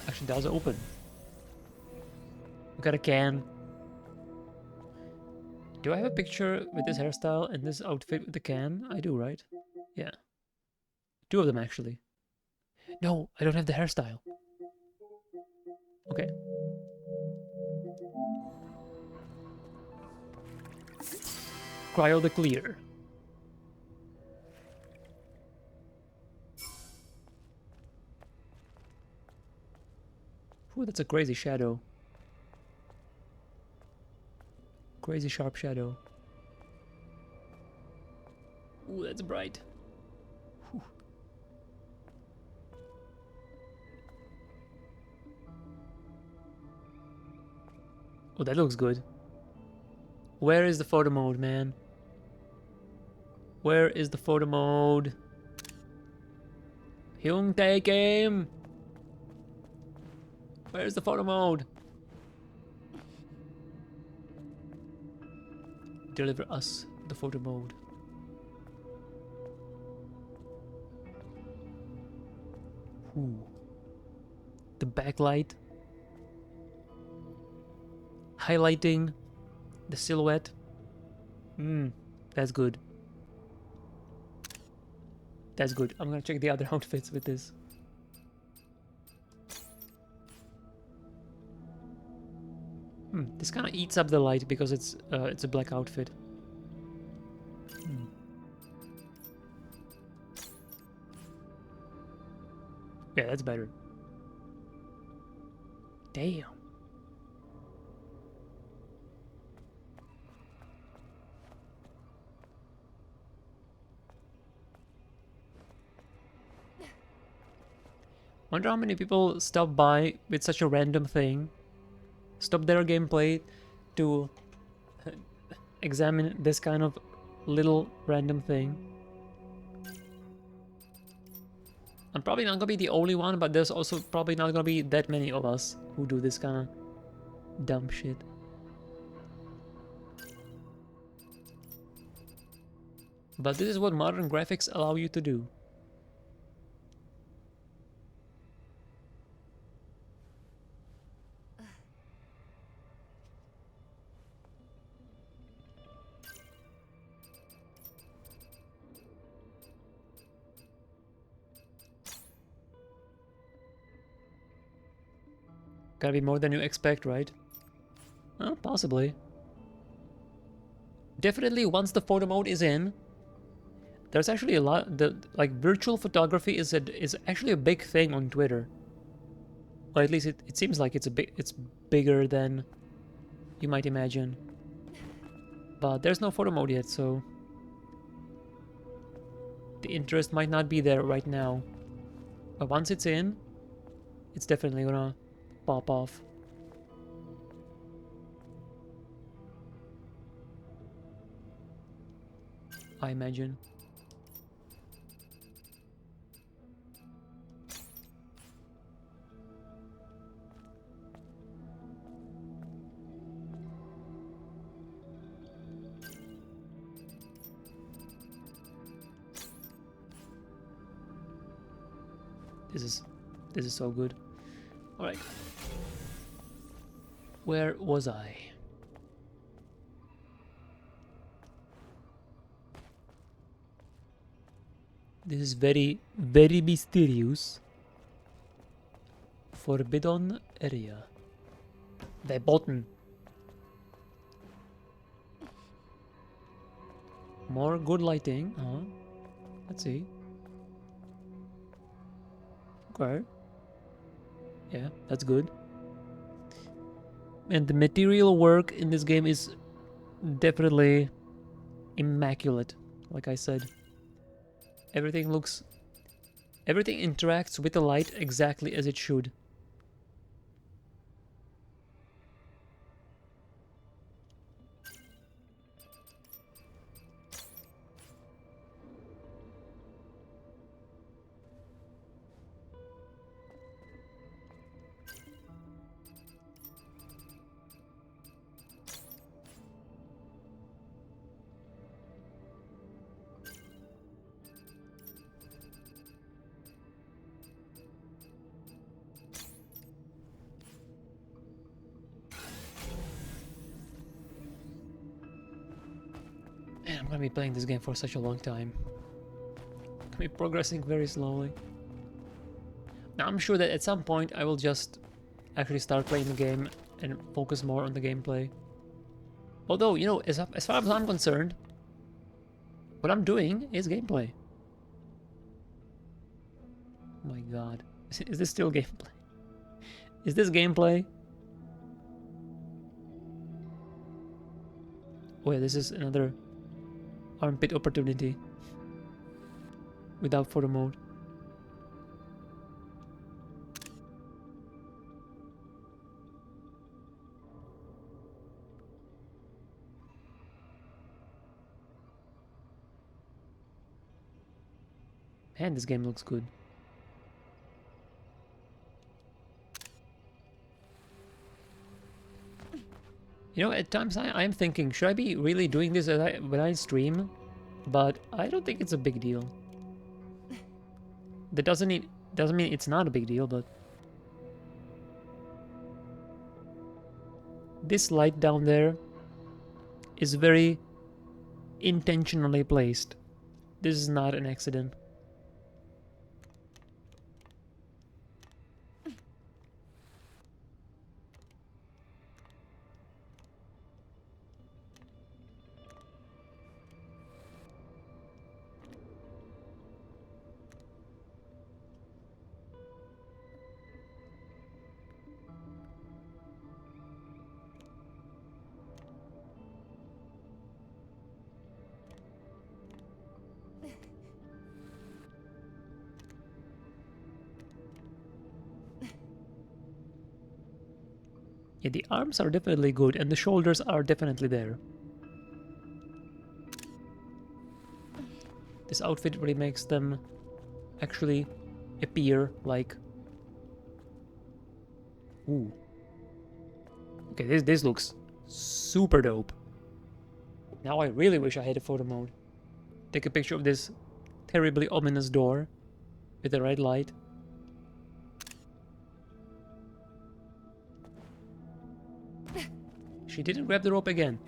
Actually, that was open. We got a can. Do I have a picture with this hairstyle and this outfit with the can? I do, right? Yeah. 2 of them, actually. No, I don't have the hairstyle. Okay. Cryo the Clear. Ooh, that's a crazy shadow. Crazy sharp shadow. Ooh, that's bright. Whew. Oh, that looks good. Where is the photo mode, man? Where is the photo mode? Hyungtae game! Where's the photo mode? Deliver us the photo mode. Ooh. The backlight. Highlighting the silhouette. That's good. That's good. I'm gonna check the other outfits with this. This kind of eats up the light because it's a black outfit. Yeah, that's better. Damn. Wonder how many people stop by with such a random thing, stop their gameplay to examine this kind of little random thing. I'm probably not gonna be the only one, but there's also probably not gonna be that many of us who do this kind of dumb shit. But this is what modern graphics allow you to do. Gotta be more than you expect, right? Possibly. Definitely once the photo mode is in, there's actually a lot, like virtual photography is actually a big thing on Twitter. Or at least it seems like it's bigger than you might imagine. But there's no photo mode yet, so the interest might not be there right now. But once it's in, it's definitely gonna pop off. I imagine. This is so good. All right. Where was I? This is very, very mysterious. Forbidden area. Verboten. More good lighting, huh? Let's see. Okay. Yeah, that's good. And the material work in this game is definitely immaculate, like I said. Everything interacts with the light exactly as it should. Man, I'm gonna be playing this game for such a long time. I'm gonna be progressing very slowly. Now, I'm sure that at some point I will just actually start playing the game and focus more on the gameplay. Although, you know, as far as I'm concerned, what I'm doing is gameplay. Oh my god. Is this still gameplay? Is this gameplay? Oh yeah, this is another armpit opportunity. Without photo mode. Man, this game looks good. You know, at times I'm thinking, should I be really doing this when I stream? But I don't think it's a big deal. That doesn't mean it's not a big deal, but this light down there is very intentionally placed. This is not an accident. Yeah, the arms are definitely good, and the shoulders are definitely there. This outfit really makes them actually appear like... Ooh. Okay, this looks super dope. Now I really wish I had a photo mode. Take a picture of this terribly ominous door with the red light. She didn't grab the rope again.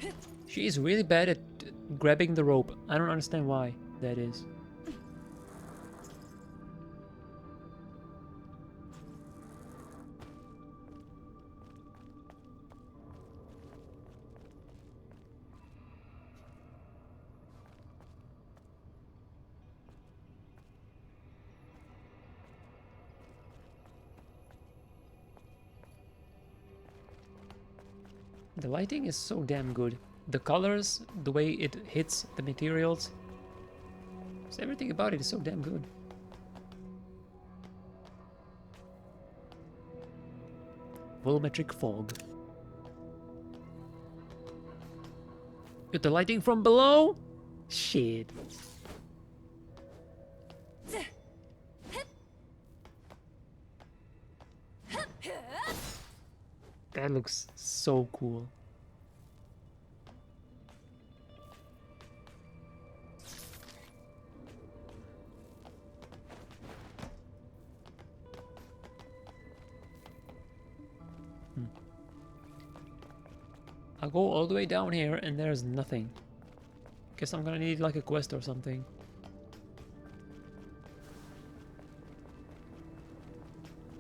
She is really bad at grabbing the rope. I don't understand why that is. The lighting is so damn good. The colors, the way it hits the materials, so everything about it is so damn good. Volumetric fog. With the lighting from below? Shit. That looks so cool. I'll go all the way down here and there's nothing. Guess I'm gonna need like a quest or something.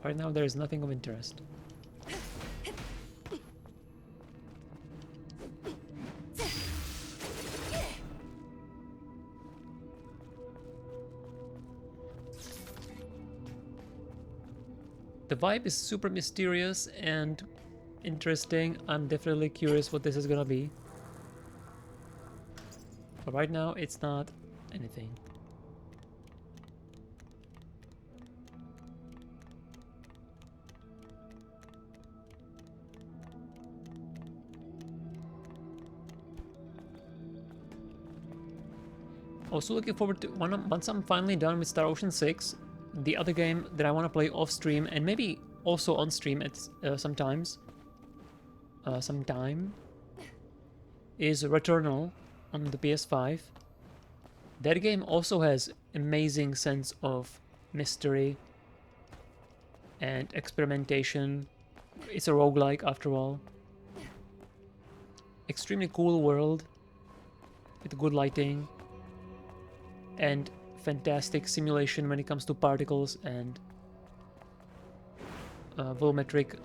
Right now there is nothing of interest. The vibe is super mysterious and interesting. I'm definitely curious what this is gonna be. But right now, it's not anything. Also looking forward to, once I'm finally done with Star Ocean 6, the other game that I want to play off stream and maybe also on stream at sometime is Returnal on the PS5. That game also has amazing sense of mystery and experimentation. It's a roguelike after all. Extremely cool world. with good lighting and fantastic simulation when it comes to particles and volumetric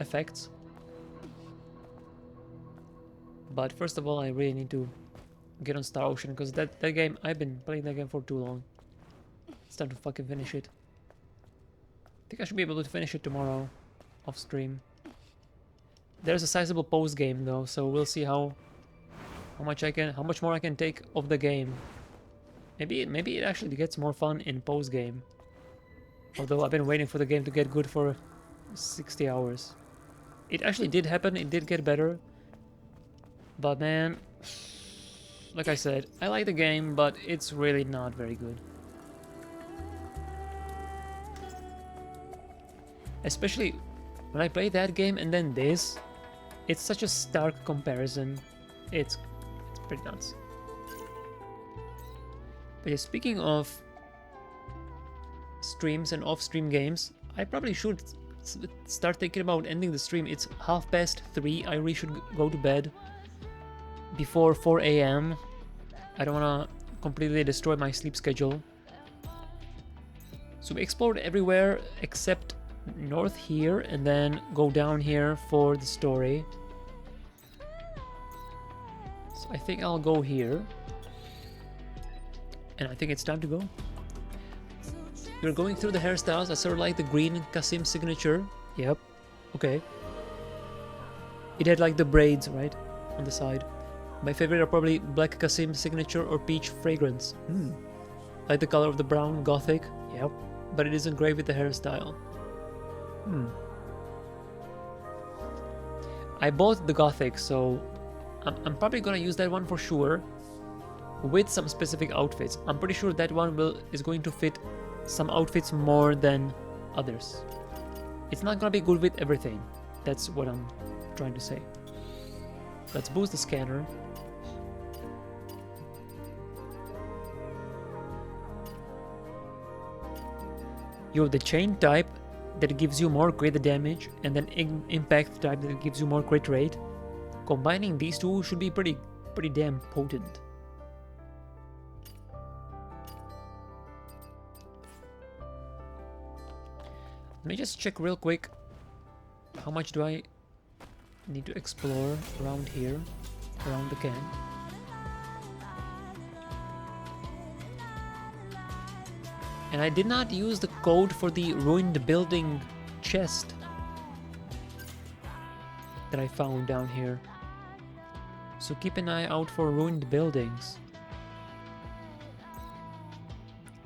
effects. But first of all, I really need to get on Star Ocean, because that game, I've been playing that game for too long. It's time to fucking finish it. I think I should be able to finish it tomorrow off stream. There's a sizable post game though, so we'll see how much more I can take of the game. Maybe it actually gets more fun in post game. Although I've been waiting for the game to get good for 60 hours. It actually did happen, it did get better. But man, like I said, I like the game, but it's really not very good. Especially when I play that game and then this, it's such a stark comparison. It's pretty nuts. But yeah, speaking of streams and off-stream games, I probably should start thinking about ending the stream. It's 3:30. I really should go to bed before 4 AM. I don't want to completely destroy my sleep schedule. So we explored everywhere except north here, and then go down here for the story. So I think I'll go here. And I think it's time to go. We're going through the hairstyles. I sort of like the green Kasim signature. Yep. Okay. It had like the braids, right? On the side. My favorite are probably black Kasim signature or peach fragrance. Like the color of the brown gothic. Yep. But it isn't great with the hairstyle. I bought the gothic, so I'm probably gonna use that one for sure. With some specific outfits. I'm pretty sure that one is going to fit some outfits more than others. It's not gonna be good with everything. That's what I'm trying to say. Let's boost the scanner. You have the chain type that gives you more crit damage, and then impact type that gives you more crit rate. Combining these two should be pretty damn potent. Let me just check real quick. How much do I need to explore around here, around the camp? And I did not use the code for the ruined building chest that I found down here. So keep an eye out for ruined buildings.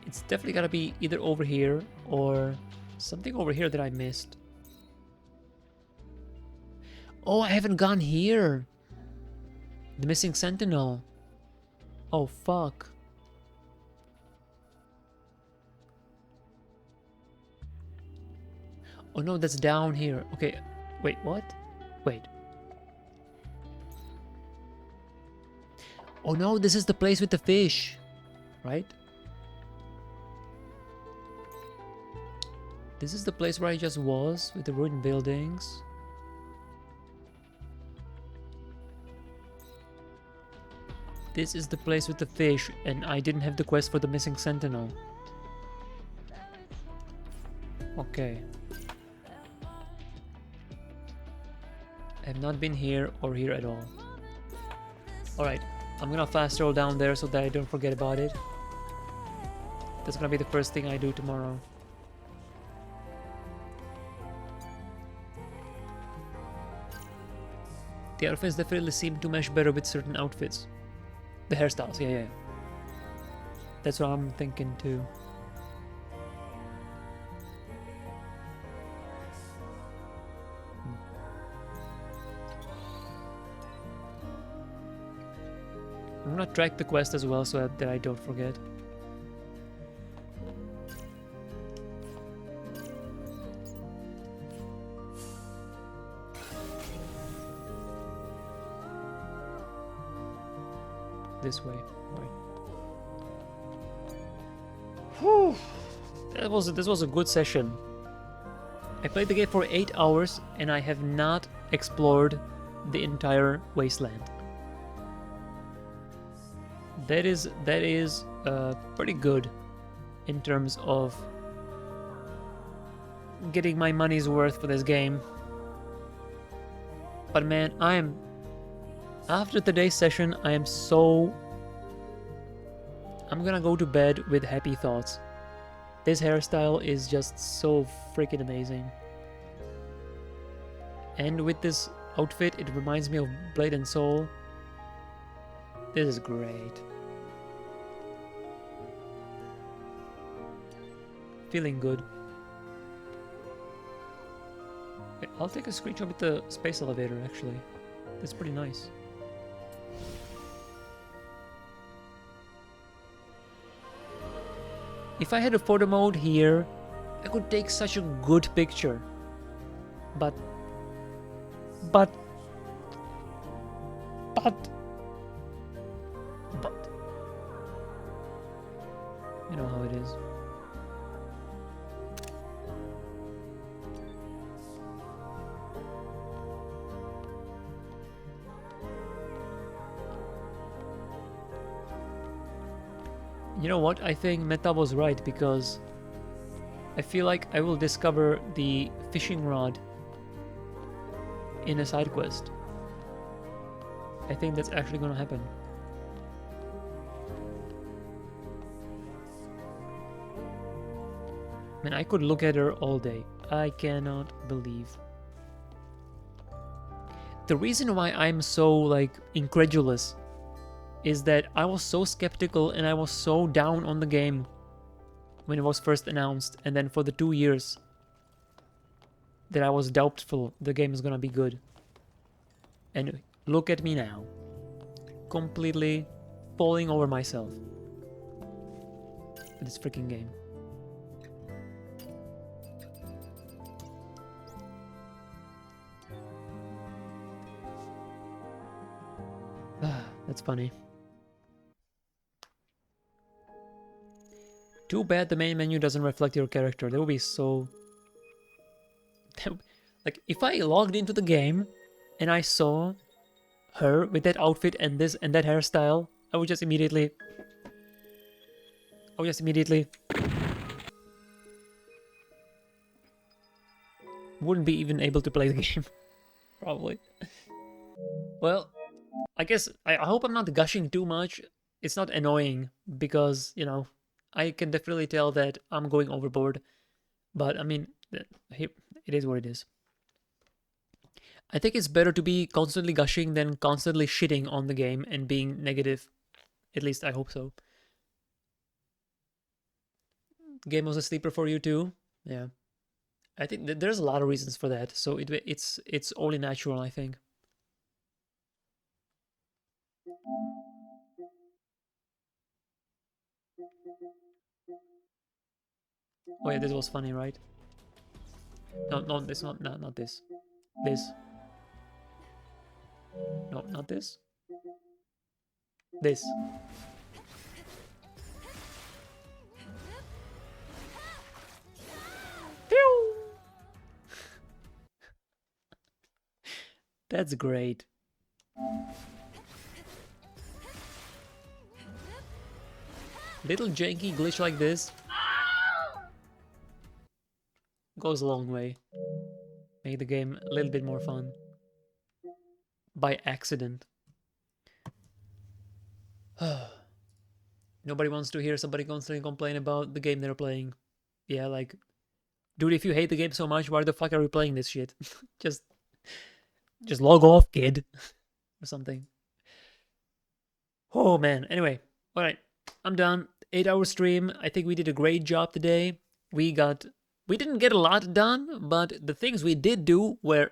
It's definitely gotta be either over here or something over here that I missed. Oh, I haven't gone here. The missing sentinel. Oh, fuck. Oh no, that's down here. Okay, wait, what? Wait. Oh no, this is the place with the fish, right? This is the place where I just was, with the ruined buildings. This is the place with the fish, and I didn't have the quest for the missing sentinel. Okay. I have not been here or here at all. Alright, I'm gonna fast roll down there so that I don't forget about it. That's gonna be the first thing I do tomorrow. The outfits definitely seem to mesh better with certain outfits. The hairstyles, yeah. That's what I'm thinking too. I'm gonna track the quest as well so that I don't forget. This way. Right. Whew. This was a good session. I played the game for 8 hours and I have not explored the entire wasteland. That is pretty good in terms of getting my money's worth for this game. But man, after today's session, I'm gonna go to bed with happy thoughts. This hairstyle is just so freaking amazing. And with this outfit, it reminds me of Blade and Soul. This is great. Feeling good. Okay, I'll take a screenshot with the space elevator, actually. That's pretty nice. If I had a photo mode here, I could take such a good picture. But... You know how it is. You know what? I think Meta was right, because I feel like I will discover the fishing rod in a side quest. I think that's actually gonna happen. Man, I could look at her all day. I cannot believe. The reason why I'm so, like, incredulous is that I was so skeptical and I was so down on the game when it was first announced, and then for the 2 years that I was doubtful the game is gonna be good. And look at me now, completely falling over myself with this freaking game. That's funny. Too bad the main menu doesn't reflect your character. That would be so... Like, if I logged into the game and I saw her with that outfit and this and that hairstyle, I would just immediately... Wouldn't be even able to play the game. Probably. Well, I guess I hope I'm not gushing too much. It's not annoying because, you know, I can definitely tell that I'm going overboard. But I mean, it is what it is. I think it's better to be constantly gushing than constantly shitting on the game and being negative. At least I hope so. Game was a sleeper for you too? Yeah. I think there's a lot of reasons for that. So it's only natural, I think. Oh yeah, this was funny, right? No, not this one. No, not this. This. No, not this. This. Pew! That's great. Little janky glitch like this goes a long way. Make the game a little bit more fun. By accident. Nobody wants to hear somebody constantly complain about the game they're playing. Yeah, like, dude, if you hate the game so much, why the fuck are you playing this shit? just log off, kid. Or something. Oh man, anyway. Alright, I'm done. 8-hour stream. I think we did a great job today. We didn't get a lot done, but the things we did do were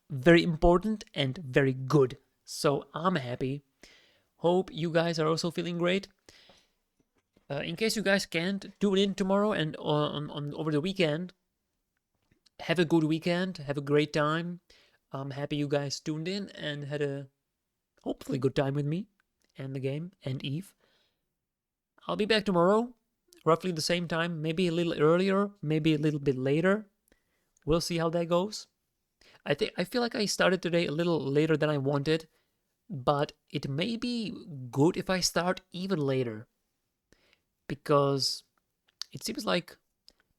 very important and very good. So I'm happy. Hope you guys are also feeling great. In case you guys can't tune in tomorrow and on over the weekend, have a good weekend. Have a great time. I'm happy you guys tuned in and had a hopefully good time with me and the game and Eve. I'll be back tomorrow, roughly the same time, maybe a little earlier, maybe a little bit later. We'll see how that goes. I feel like I started today a little later than I wanted, but it may be good if I start even later, because it seems like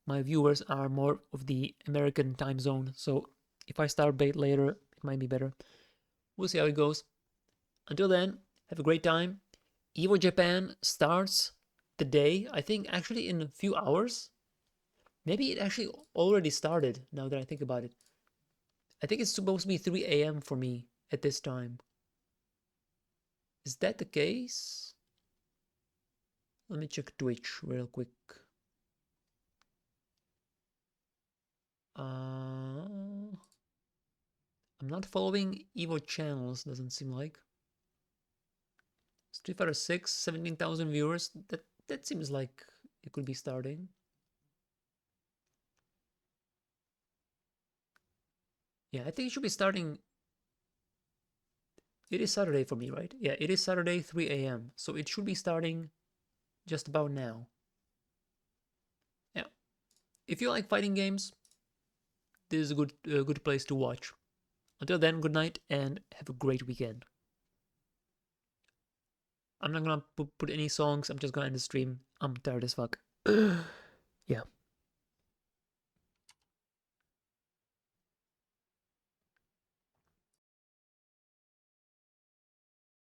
my viewers are more of the American time zone, so if I start later, it might be better. We'll see how it goes. Until then, have a great time. Evo Japan starts today, I think actually in a few hours. Maybe it actually already started, now that I think about it. I think it's supposed to be 3 a.m. for me at this time. Is that the case? Let me check Twitch real quick. I'm not following Evo channels, doesn't seem like. Street Fighter 6, 17,000 viewers. That seems like it could be starting. Yeah, I think it should be starting. It is Saturday for me, right? Yeah, it is Saturday, 3 a.m. So it should be starting just about now. Yeah. If you like fighting games, this is a good place to watch. Until then, good night and have a great weekend. I'm not gonna put any songs. I'm just gonna end the stream. I'm tired as fuck. Yeah.